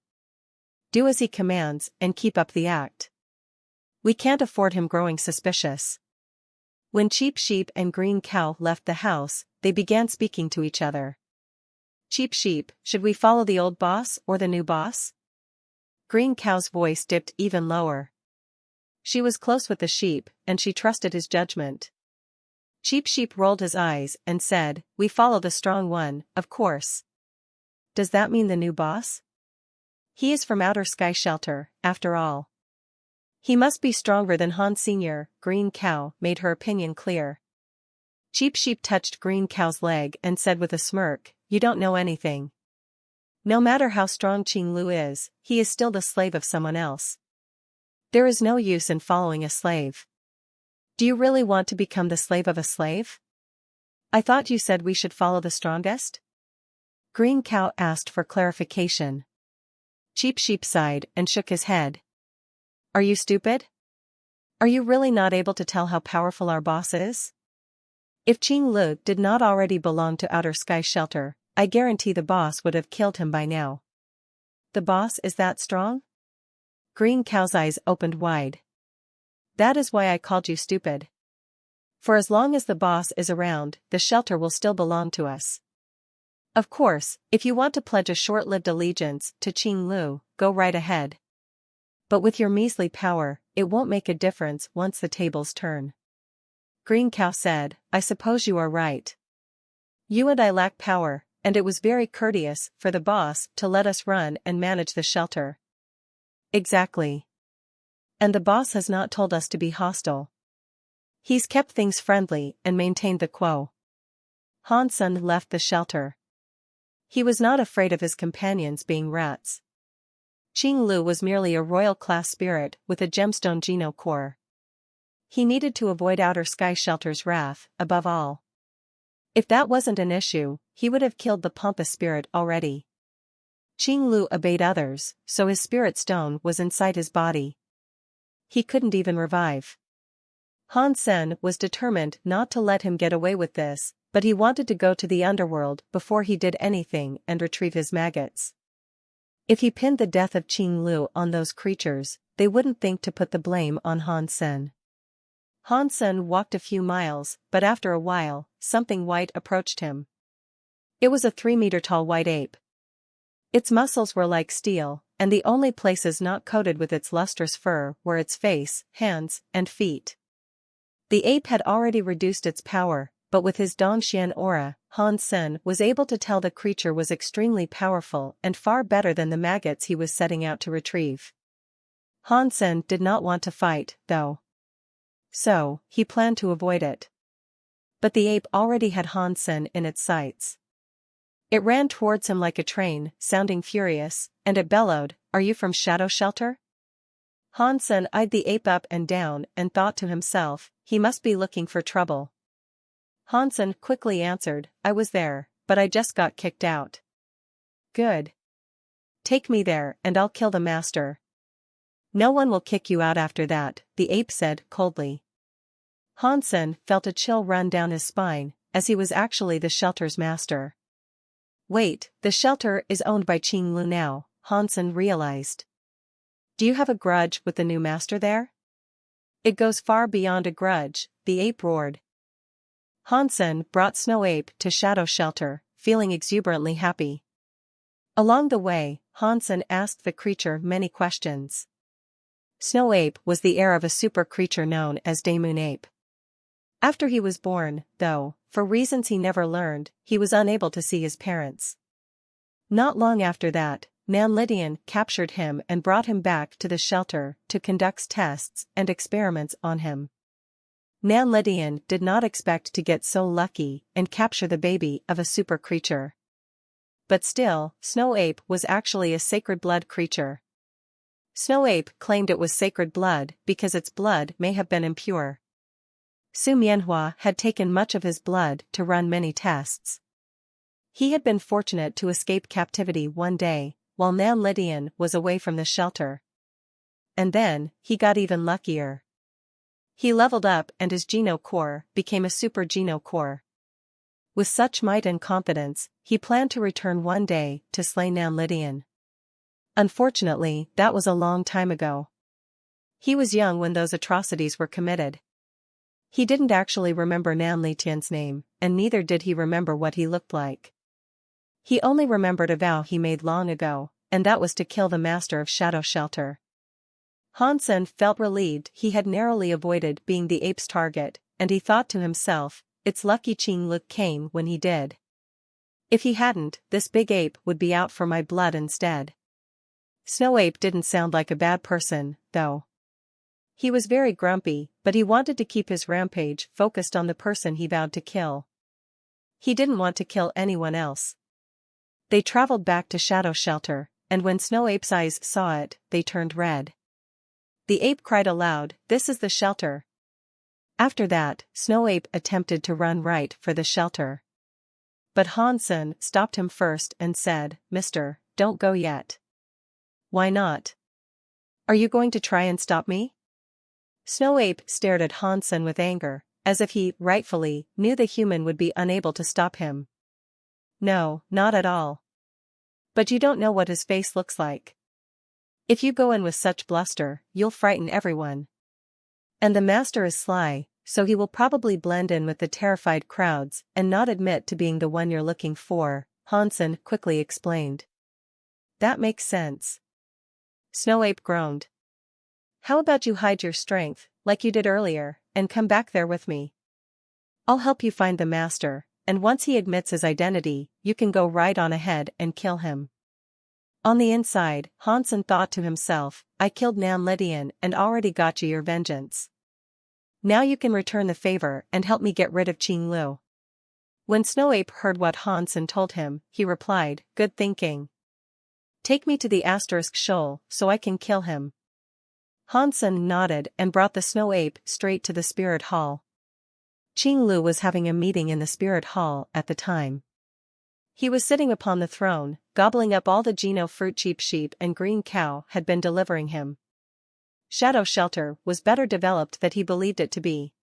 Do as he commands and keep up the act. We can't afford him growing suspicious. When Cheap Sheep and Green Cow left the house, they began speaking to each other. Cheap Sheep, should we follow the old boss or the new boss? Green Cow's voice dipped even lower. She was close with the sheep, and she trusted his judgment. Cheap Sheep rolled his eyes and said, We follow the strong one, of course. Does that mean the new boss? He is from Outer Sky Shelter, after all. He must be stronger than Han Sr., Green Cow made her opinion clear. Cheap Sheep touched Green Cow's leg and said with a smirk, You don't know anything. No matter how strong Qinglu is, he is still the slave of someone else. There is no use in following a slave. Do you really want to become the slave of a slave? I thought you said we should follow the strongest? Green Cow asked for clarification. Cheap Sheep sighed and shook his head. Are you stupid? Are you really not able to tell how powerful our boss is? If Qinglu did not already belong to Outer Sky Shelter, I guarantee the boss would have killed him by now. The boss is that strong? Green Cow's eyes opened wide. That is why I called you stupid. For as long as the boss is around, the shelter will still belong to us. Of course, if you want to pledge a short-lived allegiance to Qinglu, go right ahead. But with your measly power, it won't make a difference once the tables turn. Green Cow said, I suppose you are right. You and I lack power, and it was very courteous for the boss to let us run and manage the shelter. Exactly. And the boss has not told us to be hostile. He's kept things friendly and maintained the quo. Han Sen left the shelter. He was not afraid of his companions being rats. Qinglu was merely a royal-class spirit with a gemstone geno core. He needed to avoid Outer Sky Shelter's wrath, above all. If that wasn't an issue, he would have killed the pompous spirit already. Qinglu obeyed others, so his spirit stone was inside his body. He couldn't even revive. Han Sen was determined not to let him get away with this, But he wanted to go to the underworld before he did anything and retrieve his maggots. If he pinned the death of Qing Lu on those creatures, they wouldn't think to put the blame on Han Sen. Han Sen walked a few miles, but after a while, something white approached him. It was a 3-meter-tall white ape. Its muscles were like steel, and the only places not coated with its lustrous fur were its face, hands, and feet. The ape had already reduced its power, but with his Dongxian aura, Han Sen was able to tell the creature was extremely powerful and far better than the maggots he was setting out to retrieve. Han Sen did not want to fight, though. So, he planned to avoid it. But the ape already had Han Sen in its sights. It ran towards him like a train, sounding furious, and it bellowed, "Are you from Shadow Shelter?" Han Sen eyed the ape up and down and thought to himself, he must be looking for trouble. Han Sen quickly answered, "I was there, but I just got kicked out." "Good. Take me there and I'll kill the master." "No one will kick you out after that," the ape said coldly. Han Sen felt a chill run down his spine, as he was actually the shelter's master. Wait, the shelter is owned by Qing Lu now, Han Sen realized. "Do you have a grudge with the new master there?" "It goes far beyond a grudge," the ape roared. Han Sen brought Snow Ape to Shadow Shelter, feeling exuberantly happy. Along the way, Han Sen asked the creature many questions. Snow Ape was the heir of a super creature known as Daemoon Ape. After he was born, though, for reasons he never learned, he was unable to see his parents. Not long after that, Nan Lydian captured him and brought him back to the shelter to conduct tests and experiments on him. Nan Lydian did not expect to get so lucky and capture the baby of a super creature. But still, Snow Ape was actually a sacred blood creature. Snow Ape claimed it was sacred blood because its blood may have been impure. Su Mianhua had taken much of his blood to run many tests. He had been fortunate to escape captivity one day, while Nan Lydian was away from the shelter. And then, he got even luckier. He leveled up and his Geno Core became a Super Geno Core. With such might and confidence, he planned to return one day to slay Nan Lydian. Unfortunately, that was a long time ago. He was young when those atrocities were committed. He didn't actually remember Nan Lydian's name, and neither did he remember what he looked like. He only remembered a vow he made long ago, and that was to kill the master of Shadow Shelter. Han Sen felt relieved he had narrowly avoided being the ape's target, and he thought to himself, it's lucky Qing Lu came when he did. If he hadn't, this big ape would be out for my blood instead. Snow Ape didn't sound like a bad person, though. He was very grumpy, but he wanted to keep his rampage focused on the person he vowed to kill. He didn't want to kill anyone else. They traveled back to Shadow Shelter, and when Snow Ape's eyes saw it, they turned red. The ape cried aloud, "This is the shelter." After that, Snow Ape attempted to run right for the shelter. But Han Sen stopped him first and said, "Mister, don't go yet." "Why not? Are you going to try and stop me?" Snow Ape stared at Han Sen with anger, as if he, rightfully, knew the human would be unable to stop him. "No, not at all. But you don't know what his face looks like. If you go in with such bluster, you'll frighten everyone. And the master is sly, so he will probably blend in with the terrified crowds and not admit to being the one you're looking for," Han Sen quickly explained. "That makes sense." Snow Ape groaned. "How about you hide your strength, like you did earlier, and come back there with me? I'll help you find the master, and once he admits his identity, you can go right on ahead and kill him." On the inside, Han Sen thought to himself, "I killed Nan Lydian and already got you your vengeance. Now you can return the favor and help me get rid of Qing Lu." When Snow Ape heard what Han Sen told him, he replied, "Good thinking. Take me to the Asterisk Shoal so I can kill him." Han Sen nodded and brought the Snow Ape straight to the Spirit Hall. Qing Lu was having a meeting in the Spirit Hall at the time. He was sitting upon the throne, gobbling up all the Geno fruit sheep and green cow had been delivering him. Shadow Shelter was better developed than he believed it to be.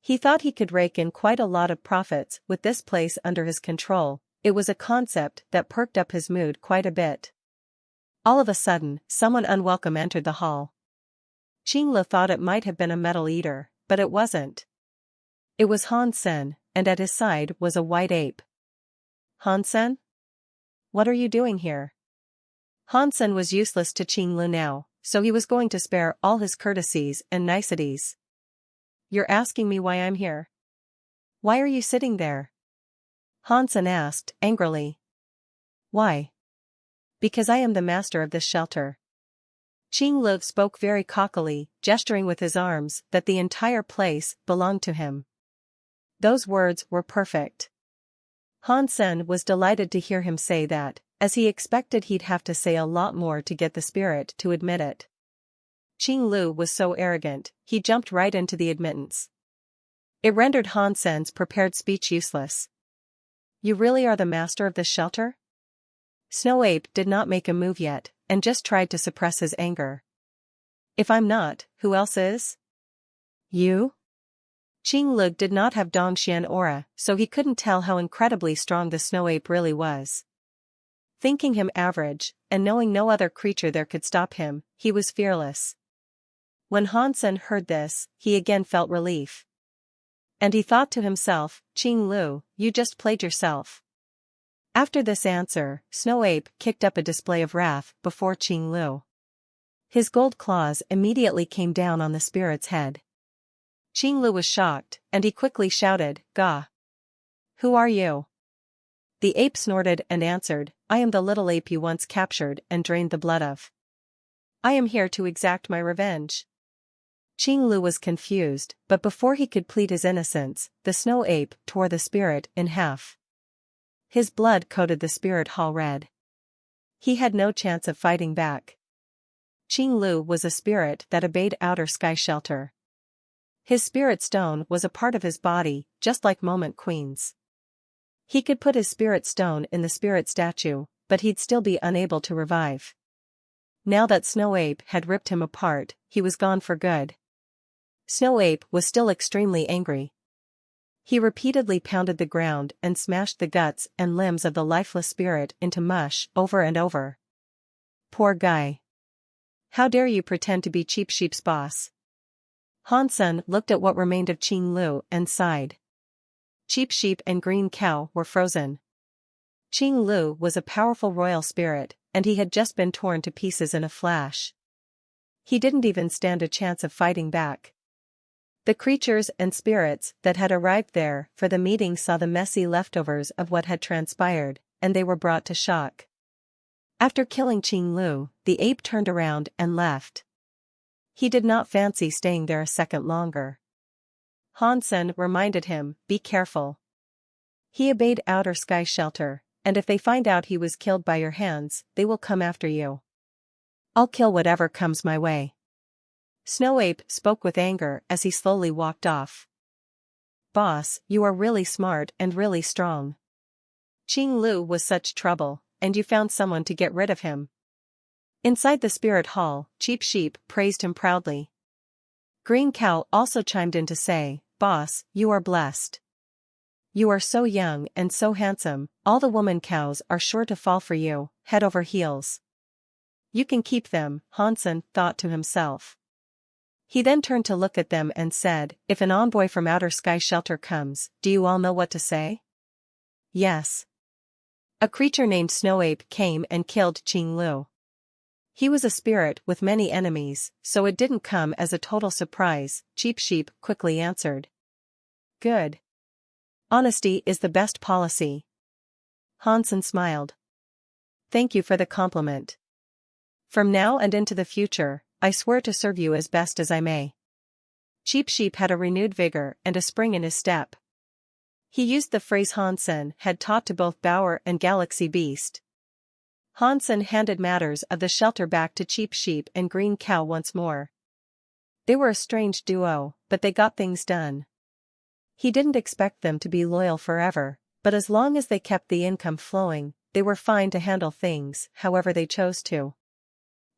He thought he could rake in quite a lot of profits with this place under his control. It was a concept that perked up his mood quite a bit. All of a sudden, someone unwelcome entered the hall. Qinglu thought it might have been a metal eater, but it wasn't. It was Hansen, and at his side was a white ape. Hansen? What are you doing here? Hansen was useless to Qinglu now, so he was going to spare all his courtesies and niceties. You're asking me why I'm here? Why are you sitting there? Hansen asked, angrily. Why? Because I am the master of this shelter. Qinglu spoke very cockily, gesturing with his arms that the entire place belonged to him. Those words were perfect. Hansen was delighted to hear him say that, as he expected he'd have to say a lot more to get the spirit to admit it. Qinglu was so arrogant, he jumped right into the admittance. It rendered Hansen's prepared speech useless. You really are the master of this shelter? Snow Ape did not make a move yet, and just tried to suppress his anger. If I'm not, who else is? You? Qinglu did not have Dongxian aura, so he couldn't tell how incredibly strong the Snow Ape really was. Thinking him average, and knowing no other creature there could stop him, he was fearless. When Hansen heard this, he again felt relief. And he thought to himself, Qinglu, you just played yourself. After this answer, Snow Ape kicked up a display of wrath before Qinglu. His gold claws immediately came down on the spirit's head. Qinglu was shocked, and he quickly shouted, Gah! Who are you? The ape snorted and answered, I am the little ape you once captured and drained the blood of. I am here to exact my revenge. Qinglu was confused, but before he could plead his innocence, the snow ape tore the spirit in half. His blood coated the spirit hall red. He had no chance of fighting back. Qinglu was a spirit that obeyed outer sky shelter. His spirit stone was a part of his body, just like Moment Queen's. He could put his spirit stone in the spirit statue, but he'd still be unable to revive. Now that Snow Ape had ripped him apart, he was gone for good. Snow Ape was still extremely angry. He repeatedly pounded the ground and smashed the guts and limbs of the lifeless spirit into mush over and over. Poor guy. How dare you pretend to be Cheap Sheep's boss? Hansen looked at what remained of Qinglu and sighed. Cheap Sheep and Green Cow were frozen. Qinglu was a powerful royal spirit, and he had just been torn to pieces in a flash. He didn't even stand a chance of fighting back. The creatures and spirits that had arrived there for the meeting saw the messy leftovers of what had transpired, and they were brought to shock. After killing Qinglu, the ape turned around and left. He did not fancy staying there a second longer. Hansen reminded him, be careful. He obeyed outer sky shelter, and if they find out he was killed by your hands, they will come after you. I'll kill whatever comes my way. Snow Ape spoke with anger as he slowly walked off. Boss, you are really smart and really strong. Qinglu was such trouble, and you found someone to get rid of him. Inside the spirit hall, Cheap Sheep praised him proudly. Green Cow also chimed in to say, Boss, you are blessed. You are so young and so handsome, all the woman cows are sure to fall for you, head over heels. You can keep them, Hansen thought to himself. He then turned to look at them and said, if an envoy from outer sky shelter comes, do you all know what to say? Yes. A creature named Snow Ape came and killed Qinglu. He was a spirit with many enemies, so it didn't come as a total surprise, Cheap Sheep quickly answered. Good. Honesty is the best policy. Hansen smiled. Thank you for the compliment. From now and into the future, I swear to serve you as best as I may. Cheap Sheep had a renewed vigor and a spring in his step. He used the phrase Hansen had taught to both Bower and Galaxy Beast. Hansen handed matters of the shelter back to Cheap Sheep and Green Cow once more. They were a strange duo, but they got things done. He didn't expect them to be loyal forever, but as long as they kept the income flowing, they were fine to handle things however they chose to.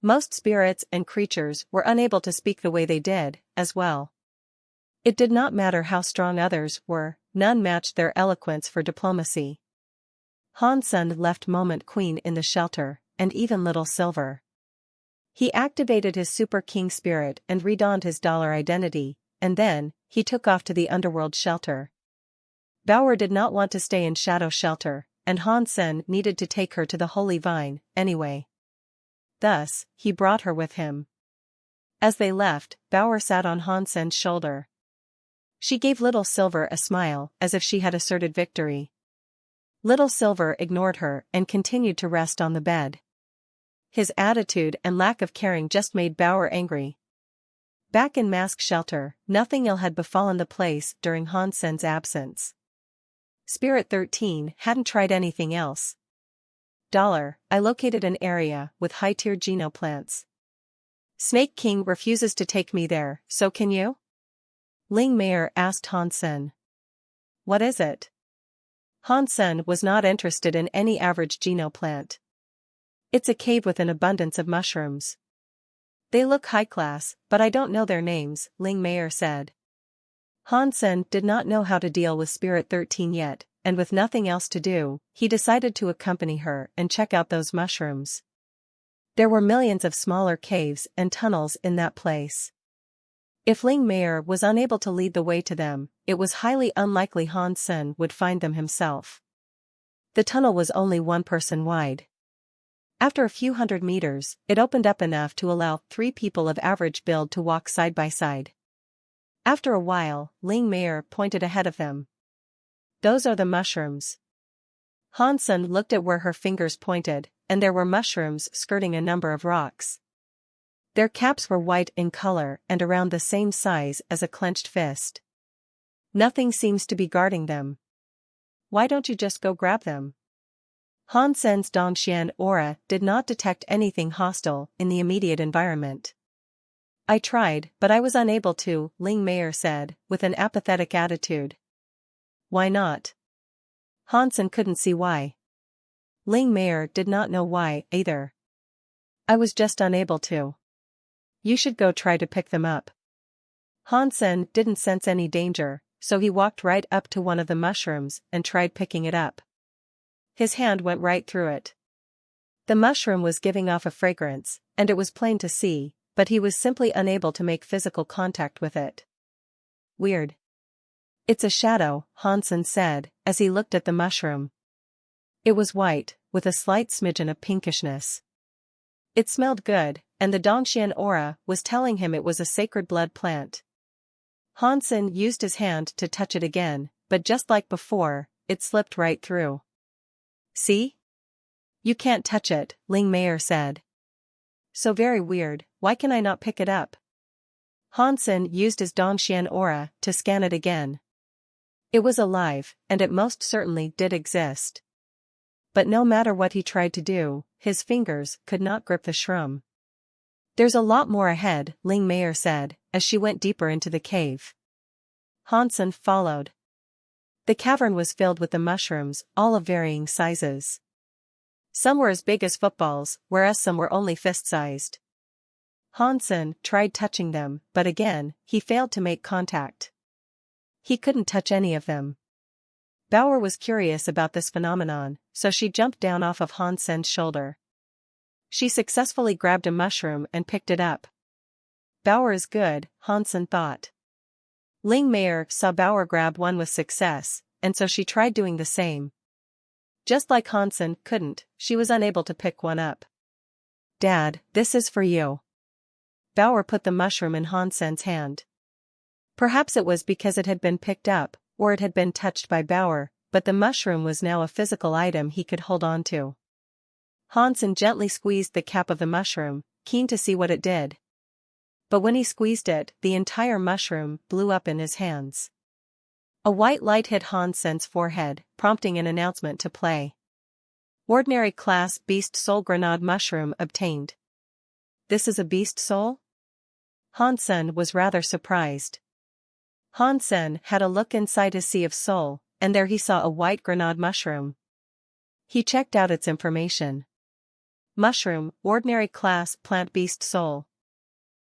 Most spirits and creatures were unable to speak the way they did, as well. It did not matter how strong others were, none matched their eloquence for diplomacy. Hansen left Moment Queen in the shelter, and even Little Silver. He activated his Super King spirit and redonned his dollar identity, and then, he took off to the underworld shelter. Bauer did not want to stay in Shadow Shelter, and Hansen needed to take her to the Holy Vine, anyway. Thus, he brought her with him. As they left, Bauer sat on Hansen's shoulder. She gave Little Silver a smile, as if she had asserted victory. Little Silver ignored her and continued to rest on the bed. His attitude and lack of caring just made Bauer angry. Back in Mask Shelter, nothing ill had befallen the place during Hansen's absence. Spirit 13 hadn't tried anything else. I located an area with high-tier genoplants. Snake King refuses to take me there, so can you? Ling Mayer asked Hansen. What is it? Hansen was not interested in any average genoplant. It's a cave with an abundance of mushrooms. They look high-class, but I don't know their names, Ling Mayer said. Hansen did not know how to deal with Spirit 13 yet, and with nothing else to do, he decided to accompany her and check out those mushrooms. There were millions of smaller caves and tunnels in that place. If Ling Mayer was unable to lead the way to them, it was highly unlikely Hansen would find them himself. The tunnel was only 1 person wide. After a few hundred meters, it opened up enough to allow 3 people of average build to walk side by side. After a while, Ling Mayer pointed ahead of them. Those are the mushrooms. Hansen looked at where her fingers pointed, and there were mushrooms skirting a number of rocks. Their caps were white in color and around the same size as a clenched fist. Nothing seems to be guarding them. Why don't you just go grab them? Hansen's Dongxian aura did not detect anything hostile in the immediate environment. I tried, but I was unable to, Ling Mayer said, with an apathetic attitude. Why not? Hansen couldn't see why. Ling Mayer did not know why, either. I was just unable to. You should go try to pick them up. Hansen didn't sense any danger, so he walked right up to one of the mushrooms and tried picking it up. His hand went right through it. The mushroom was giving off a fragrance, and it was plain to see, but he was simply unable to make physical contact with it. Weird. It's a shadow, Hansen said, as he looked at the mushroom. It was white, with a slight smidgen of pinkishness. It smelled good, and the Dongxian aura was telling him it was a sacred blood plant. Hansen used his hand to touch it again, but just like before, it slipped right through. See? You can't touch it, Ling Mayer said. So very weird, why can I not pick it up? Hansen used his Dongxian aura to scan it again. It was alive, and it most certainly did exist. But no matter what he tried to do, his fingers could not grip the shroom. There's a lot more ahead, Ling Mayer said, as she went deeper into the cave. Hansen followed. The cavern was filled with the mushrooms, all of varying sizes. Some were as big as footballs, whereas some were only fist-sized. Hansen tried touching them, but again, he failed to make contact. He couldn't touch any of them. Bauer was curious about this phenomenon, so she jumped down off of Hansen's shoulder. She successfully grabbed a mushroom and picked it up. Bauer is good, Hansen thought. Ling Mayer saw Bauer grab one with success, and so she tried doing the same. Just like Hansen couldn't, she was unable to pick one up. Dad, this is for you. Bauer put the mushroom in Hansen's hand. Perhaps it was because it had been picked up, or it had been touched by Bauer, but the mushroom was now a physical item he could hold on to. Hansen gently squeezed the cap of the mushroom, keen to see what it did. But when he squeezed it, the entire mushroom blew up in his hands. A white light hit Hansen's forehead, prompting an announcement to play. Ordinary class Beast Soul Grenade Mushroom obtained. This is a beast soul? Hansen was rather surprised. Hansen had a look inside his sea of soul, and there he saw a white grenade mushroom. He checked out its information. Mushroom, ordinary class plant beast soul.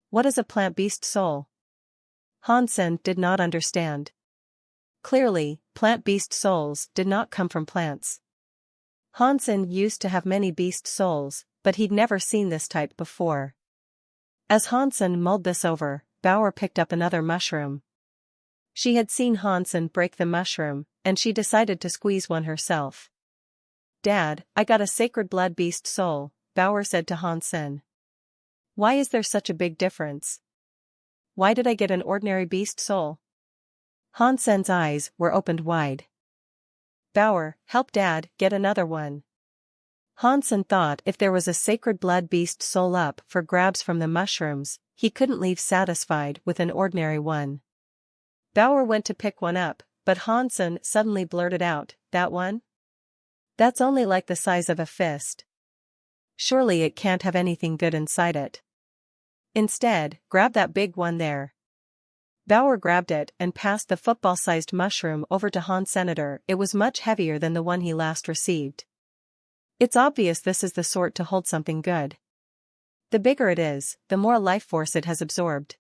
What is a plant beast soul? Hansen did not understand. Clearly, plant beast souls did not come from plants. Hansen used to have many beast souls, but he'd never seen this type before. As Hansen mulled this over, Bauer picked up another mushroom. She had seen Hansen break the mushroom, and she decided to squeeze one herself. "Dad, I got a sacred blood beast soul," Bauer said to Hansen. "Why is there such a big difference? Why did I get an ordinary beast soul?" Hansen's eyes were opened wide. "Bauer, help Dad get another one." Hansen thought if there was a sacred blood beast soul up for grabs from the mushrooms, he couldn't leave satisfied with an ordinary one. Bauer went to pick one up, but Hansen suddenly blurted out, "That one? That's only like the size of a fist. Surely it can't have anything good inside it. Instead, grab that big one there." Bauer grabbed it and passed the football-sized mushroom over to Hansen. It was much heavier than the one he last received. It's obvious this is the sort to hold something good. The bigger it is, the more life force it has absorbed.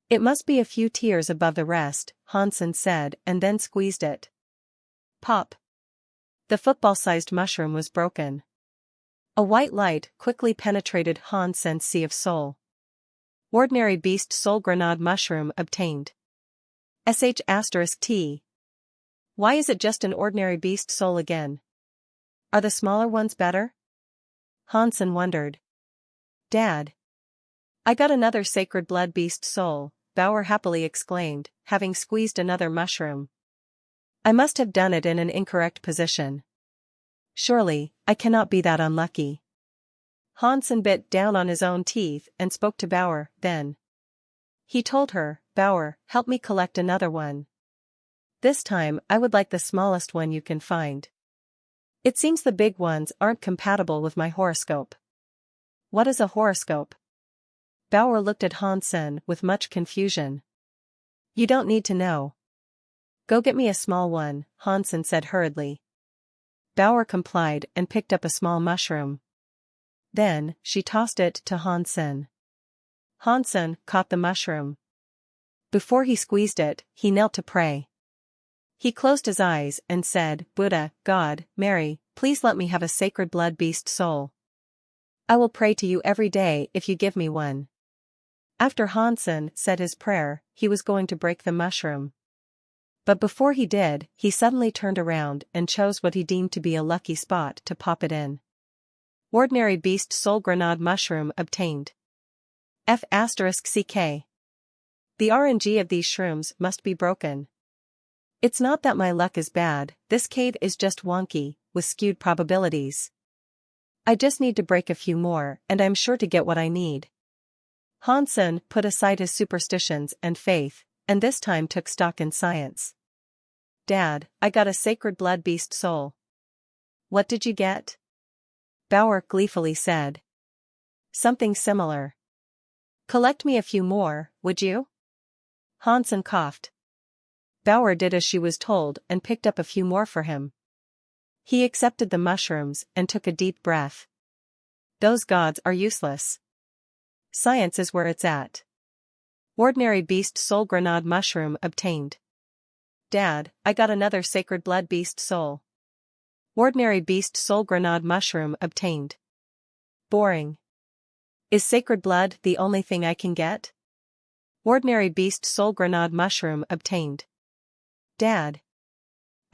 "It must be a few tiers above the rest," Hansen said, and then squeezed it. Pop! The football-sized mushroom was broken. A white light quickly penetrated Hansen's sea of soul. Ordinary beast soul grenade mushroom obtained. **T. Why is it just an ordinary beast soul again? Are the smaller ones better?" Hansen wondered. "Dad. I got another sacred blood beast soul," Bauer happily exclaimed, having squeezed another mushroom. "I must have done it in an incorrect position. Surely, I cannot be that unlucky." Hansen bit down on his own teeth and spoke to Bauer, then. He told her, "Bauer, help me collect another one. This time I would like the smallest one you can find. It seems the big ones aren't compatible with my horoscope." "What is a horoscope?" Bauer looked at Hansen with much confusion. "You don't need to know. Go get me a small one," Hansen said hurriedly. Bauer complied and picked up a small mushroom. Then, she tossed it to Hansen. Hansen caught the mushroom. Before he squeezed it, he knelt to pray. He closed his eyes and said, "Buddha, God, Mary, please let me have a sacred blood beast soul. I will pray to you every day if you give me one." After Hansen said his prayer, he was going to break the mushroom. But before he did, he suddenly turned around and chose what he deemed to be a lucky spot to pop it in. Ordinary beast soul grenade mushroom obtained. **CK. The RNG of these shrooms must be broken. It's not that my luck is bad, this cave is just wonky, with skewed probabilities. I just need to break a few more and I'm sure to get what I need." Hansen put aside his superstitions and faith, and this time took stock in science. "Dad, I got a sacred blood beast soul." "What did you get?" Bauer gleefully said. "Something similar. Collect me a few more, would you?" Hansen coughed. Bauer did as she was told and picked up a few more for him. He accepted the mushrooms and took a deep breath. Those gods are useless. Science is where it's at. Ordinary beast soul grenade mushroom obtained. "Dad, I got another sacred blood beast soul." Ordinary beast soul grenade mushroom obtained. Boring. Is sacred blood the only thing I can get? Ordinary beast soul grenade mushroom obtained. Dad.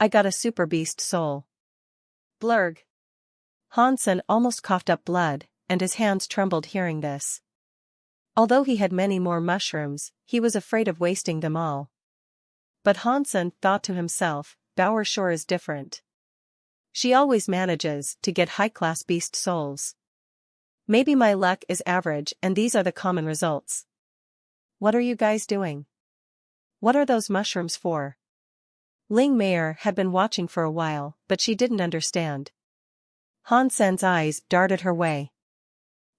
I got a super beast soul. Blurg. Hansen almost coughed up blood, and his hands trembled hearing this. Although he had many more mushrooms, he was afraid of wasting them all. But Hansen thought to himself, Bauer sure is different. She always manages to get high-class beast souls. Maybe my luck is average and these are the common results. What are you guys doing? What are those mushrooms for? Ling Mayer had been watching for a while, but she didn't understand. Hansen's eyes darted her way.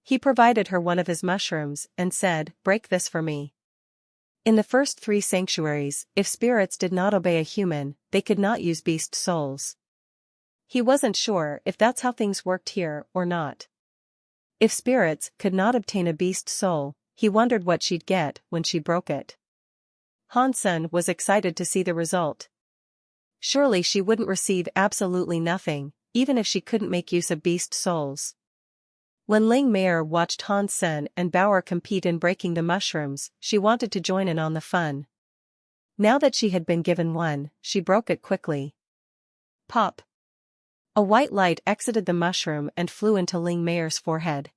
He provided her one of his mushrooms and said, "Break this for me." In the first 3 sanctuaries, if spirits did not obey a human, they could not use beast souls. He wasn't sure if that's how things worked here or not. If spirits could not obtain a beast soul, he wondered what she'd get when she broke it. Hansen was excited to see the result. Surely she wouldn't receive absolutely nothing, even if she couldn't make use of beast souls. When Ling Meier watched Hansen and Bauer compete in breaking the mushrooms, she wanted to join in on the fun. Now that she had been given one, she broke it quickly. Pop! A white light exited the mushroom and flew into Ling Meier's forehead.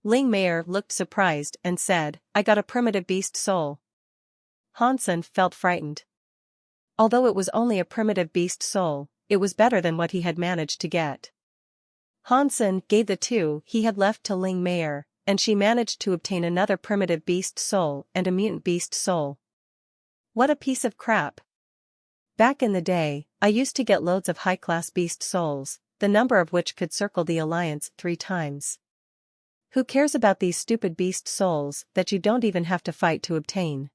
Ling Meier looked surprised and said, "I got a primitive beast soul." Hansen felt frightened. Although it was only a primitive beast soul, it was better than what he had managed to get. Hansen gave the two he had left to Ling Meier, and she managed to obtain another primitive beast soul and a mutant beast soul. What a piece of crap. Back in the day, I used to get loads of high-class beast souls, the number of which could circle the alliance 3 times. Who cares about these stupid beast souls that you don't even have to fight to obtain?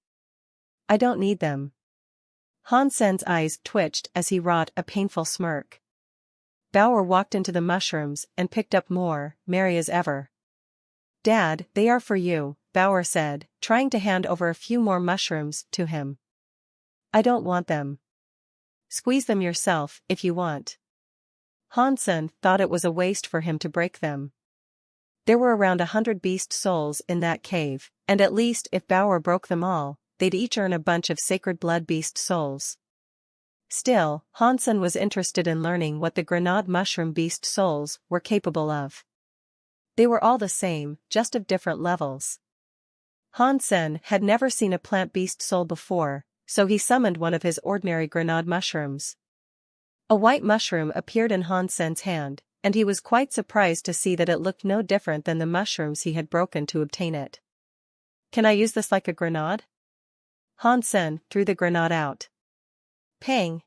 I don't need them. Hansen's eyes twitched as he wrought a painful smirk. Bauer walked into the mushrooms and picked up more, merry as ever. "Dad, they are for you," Bauer said, trying to hand over a few more mushrooms to him. "I don't want them." "Squeeze them yourself, if you want." Hansen thought it was a waste for him to break them. There were around 100 beast souls in that cave, and at least if Bauer broke them all, they'd each earn a bunch of sacred blood beast souls. Still, Hansen was interested in learning what the grenade mushroom beast souls were capable of. They were all the same, just of different levels. Hansen had never seen a plant beast soul before, so he summoned one of his ordinary grenade mushrooms. A white mushroom appeared in Hansen's hand, and he was quite surprised to see that it looked no different than the mushrooms he had broken to obtain it. "Can I use this like a grenade?" Hansen threw the grenade out. Pang!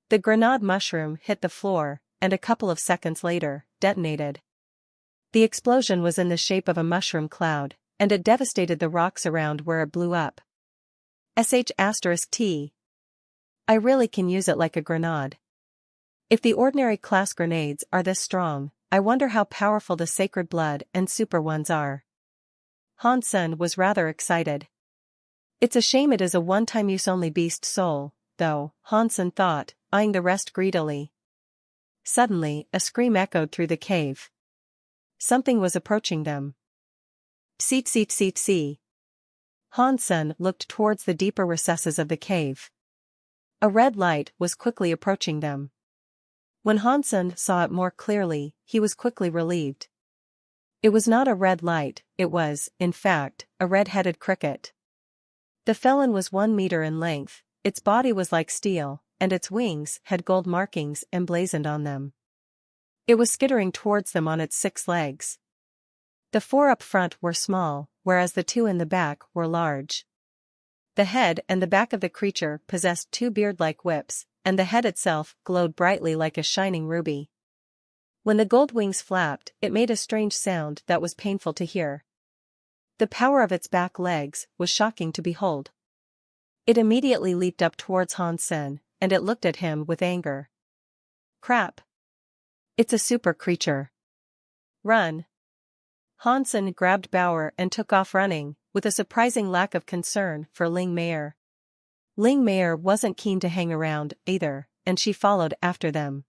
The grenade mushroom hit the floor, and a couple of seconds later, detonated. The explosion was in the shape of a mushroom cloud, and it devastated the rocks around where it blew up. **T. I really can use it like a grenade. If the ordinary class grenades are this strong, I wonder how powerful the sacred blood and super ones are." Hansen was rather excited. It's a shame it is a one-time use only beast soul, though, Hansen thought, eyeing the rest greedily. Suddenly, a scream echoed through the cave. Something was approaching them. See. Hansen looked towards the deeper recesses of the cave. A red light was quickly approaching them. When Hansen saw it more clearly, he was quickly relieved. It was not a red light, it was, in fact, a red-headed cricket. The felon was 1 meter in length, its body was like steel, and its wings had gold markings emblazoned on them. It was skittering towards them on its 6 legs. The 4 up front were small, whereas the 2 in the back were large. The head and the back of the creature possessed 2 beard-like whips, and the head itself glowed brightly like a shining ruby. When the gold wings flapped, it made a strange sound that was painful to hear. The power of its back legs was shocking to behold. It immediately leaped up towards Hansen, and it looked at him with anger. "Crap! It's a super creature. Run!" Hansen grabbed Bauer and took off running, with a surprising lack of concern for Ling Meier. Ling Meier wasn't keen to hang around, either, and she followed after them.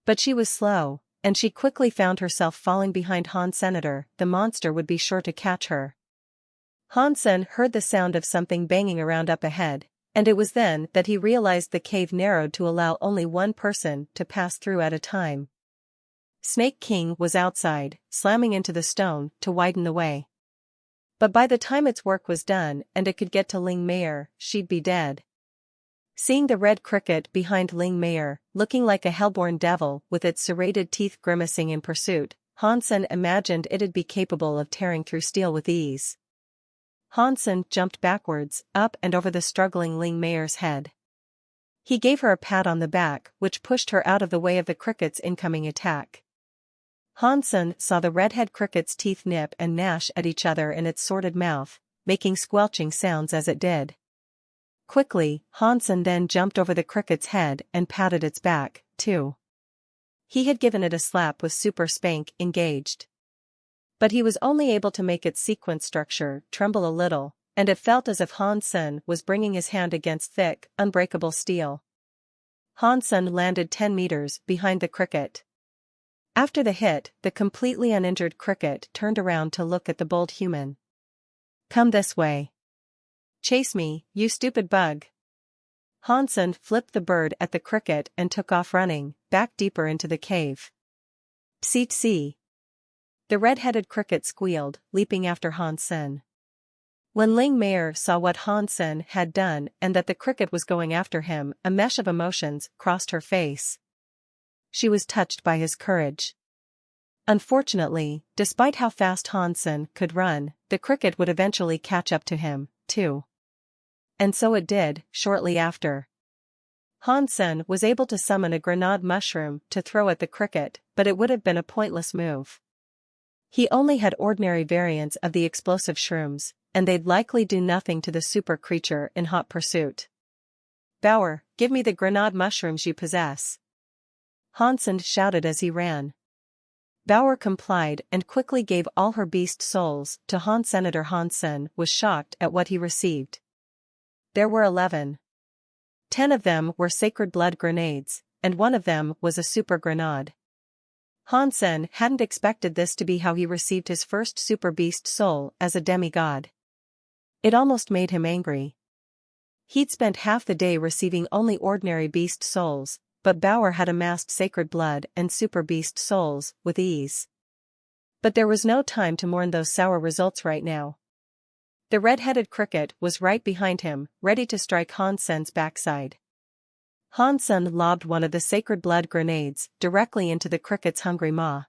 But she was slow, and she quickly found herself falling behind Hansenator. The monster would be sure to catch her. Hansen heard the sound of something banging around up ahead, and it was then that he realized the cave narrowed to allow only one person to pass through at a time. Snake King was outside, slamming into the stone to widen the way. But by the time its work was done and it could get to Ling Meier, she'd be dead. Seeing the red cricket behind Ling Meier, looking like a hellborn devil with its serrated teeth grimacing in pursuit, Hansen imagined it'd be capable of tearing through steel with ease. Hansen jumped backwards, up and over the struggling Ling Meier's head. He gave her a pat on the back, which pushed her out of the way of the cricket's incoming attack. Hansen saw the redhead cricket's teeth nip and gnash at each other in its sordid mouth, making squelching sounds as it did. Quickly, Hansen then jumped over the cricket's head and patted its back, too. He had given it a slap with Super Spank engaged. But he was only able to make its sequence structure tremble a little, and it felt as if Hansen was bringing his hand against thick, unbreakable steel. Hansen landed 10 meters behind the cricket. After the hit, the completely uninjured cricket turned around to look at the bold human. "Come this way. Chase me, you stupid bug." Hansen flipped the bird at the cricket and took off running, back deeper into the cave. Psee. The red-headed cricket squealed, leaping after Hansen. When Ling Meier saw what Hansen had done and that the cricket was going after him, a mesh of emotions crossed her face. She was touched by his courage. Unfortunately, despite how fast Hansen could run, the cricket would eventually catch up to him, too. And so it did, shortly after. Hansen was able to summon a grenade mushroom to throw at the cricket, but it would have been a pointless move. He only had ordinary variants of the explosive shrooms, and they'd likely do nothing to the super creature in hot pursuit. "Bauer, give me the grenade mushrooms you possess," Hansen shouted as he ran. Bauer complied and quickly gave all her beast souls to Hansen. Senator Hansen was shocked at what he received. There were 11. 10 of them were sacred blood grenades, and one of them was a super grenade. Hansen hadn't expected this to be how he received his first super beast soul as a demigod. It almost made him angry. He'd spent half the day receiving only ordinary beast souls, but Bauer had amassed sacred blood and super beast souls with ease. But there was no time to mourn those sour results right now. The red-headed cricket was right behind him, ready to strike Hansen's backside. Hansen lobbed one of the sacred blood grenades directly into the cricket's hungry maw.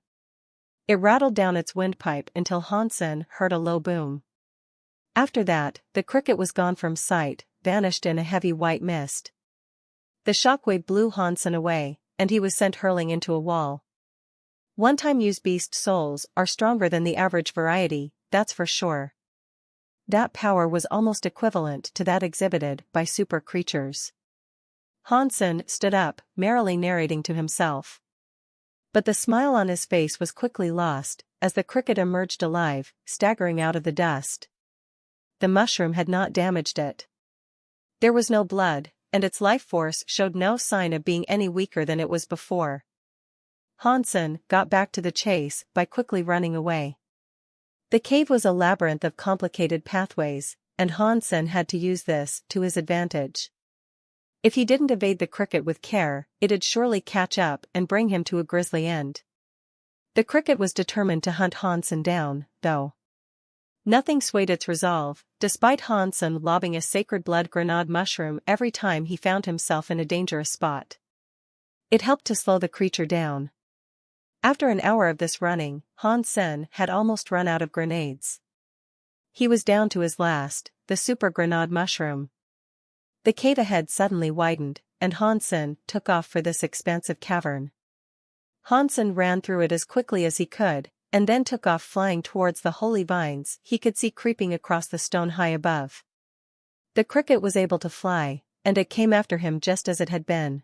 It rattled down its windpipe until Hansen heard a low boom. After that, the cricket was gone from sight, vanished in a heavy white mist. The shockwave blew Hansen away, and he was sent hurling into a wall. One-time use beast souls are stronger than the average variety, that's for sure. That power was almost equivalent to that exhibited by super creatures. Hansen stood up, merrily narrating to himself. But the smile on his face was quickly lost, as the cricket emerged alive, staggering out of the dust. The mushroom had not damaged it. There was no blood, and its life force showed no sign of being any weaker than it was before. Hansen got back to the chase by quickly running away. The cave was a labyrinth of complicated pathways, and Hansen had to use this to his advantage. If he didn't evade the cricket with care, it'd surely catch up and bring him to a grisly end. The cricket was determined to hunt Hansen down, though. Nothing swayed its resolve, despite Hansen lobbing a sacred blood grenade mushroom every time he found himself in a dangerous spot. It helped to slow the creature down. After an hour of this running, Hansen had almost run out of grenades. He was down to his last, the super grenade mushroom. The cave ahead suddenly widened, and Hansen took off for this expansive cavern. Hansen ran through it as quickly as he could, and then took off flying towards the holy vines he could see creeping across the stone high above. The cricket was able to fly, and it came after him just as it had been.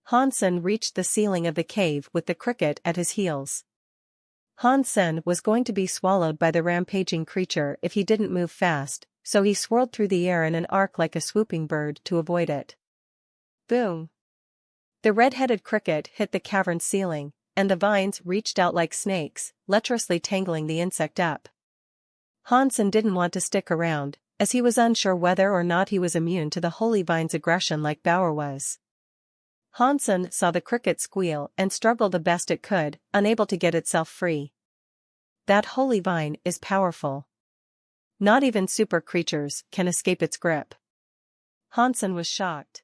Hansen reached the ceiling of the cave with the cricket at his heels. Hansen was going to be swallowed by the rampaging creature if he didn't move fast, so he swirled through the air in an arc like a swooping bird to avoid it. Boom! The red-headed cricket hit the cavern ceiling, and the vines reached out like snakes, lecherously tangling the insect up. Hansen didn't want to stick around, as he was unsure whether or not he was immune to the holy vine's aggression like Bauer was. Hansen saw the cricket squeal and struggle the best it could, unable to get itself free. That holy vine is powerful. Not even super creatures can escape its grip. Hansen was shocked.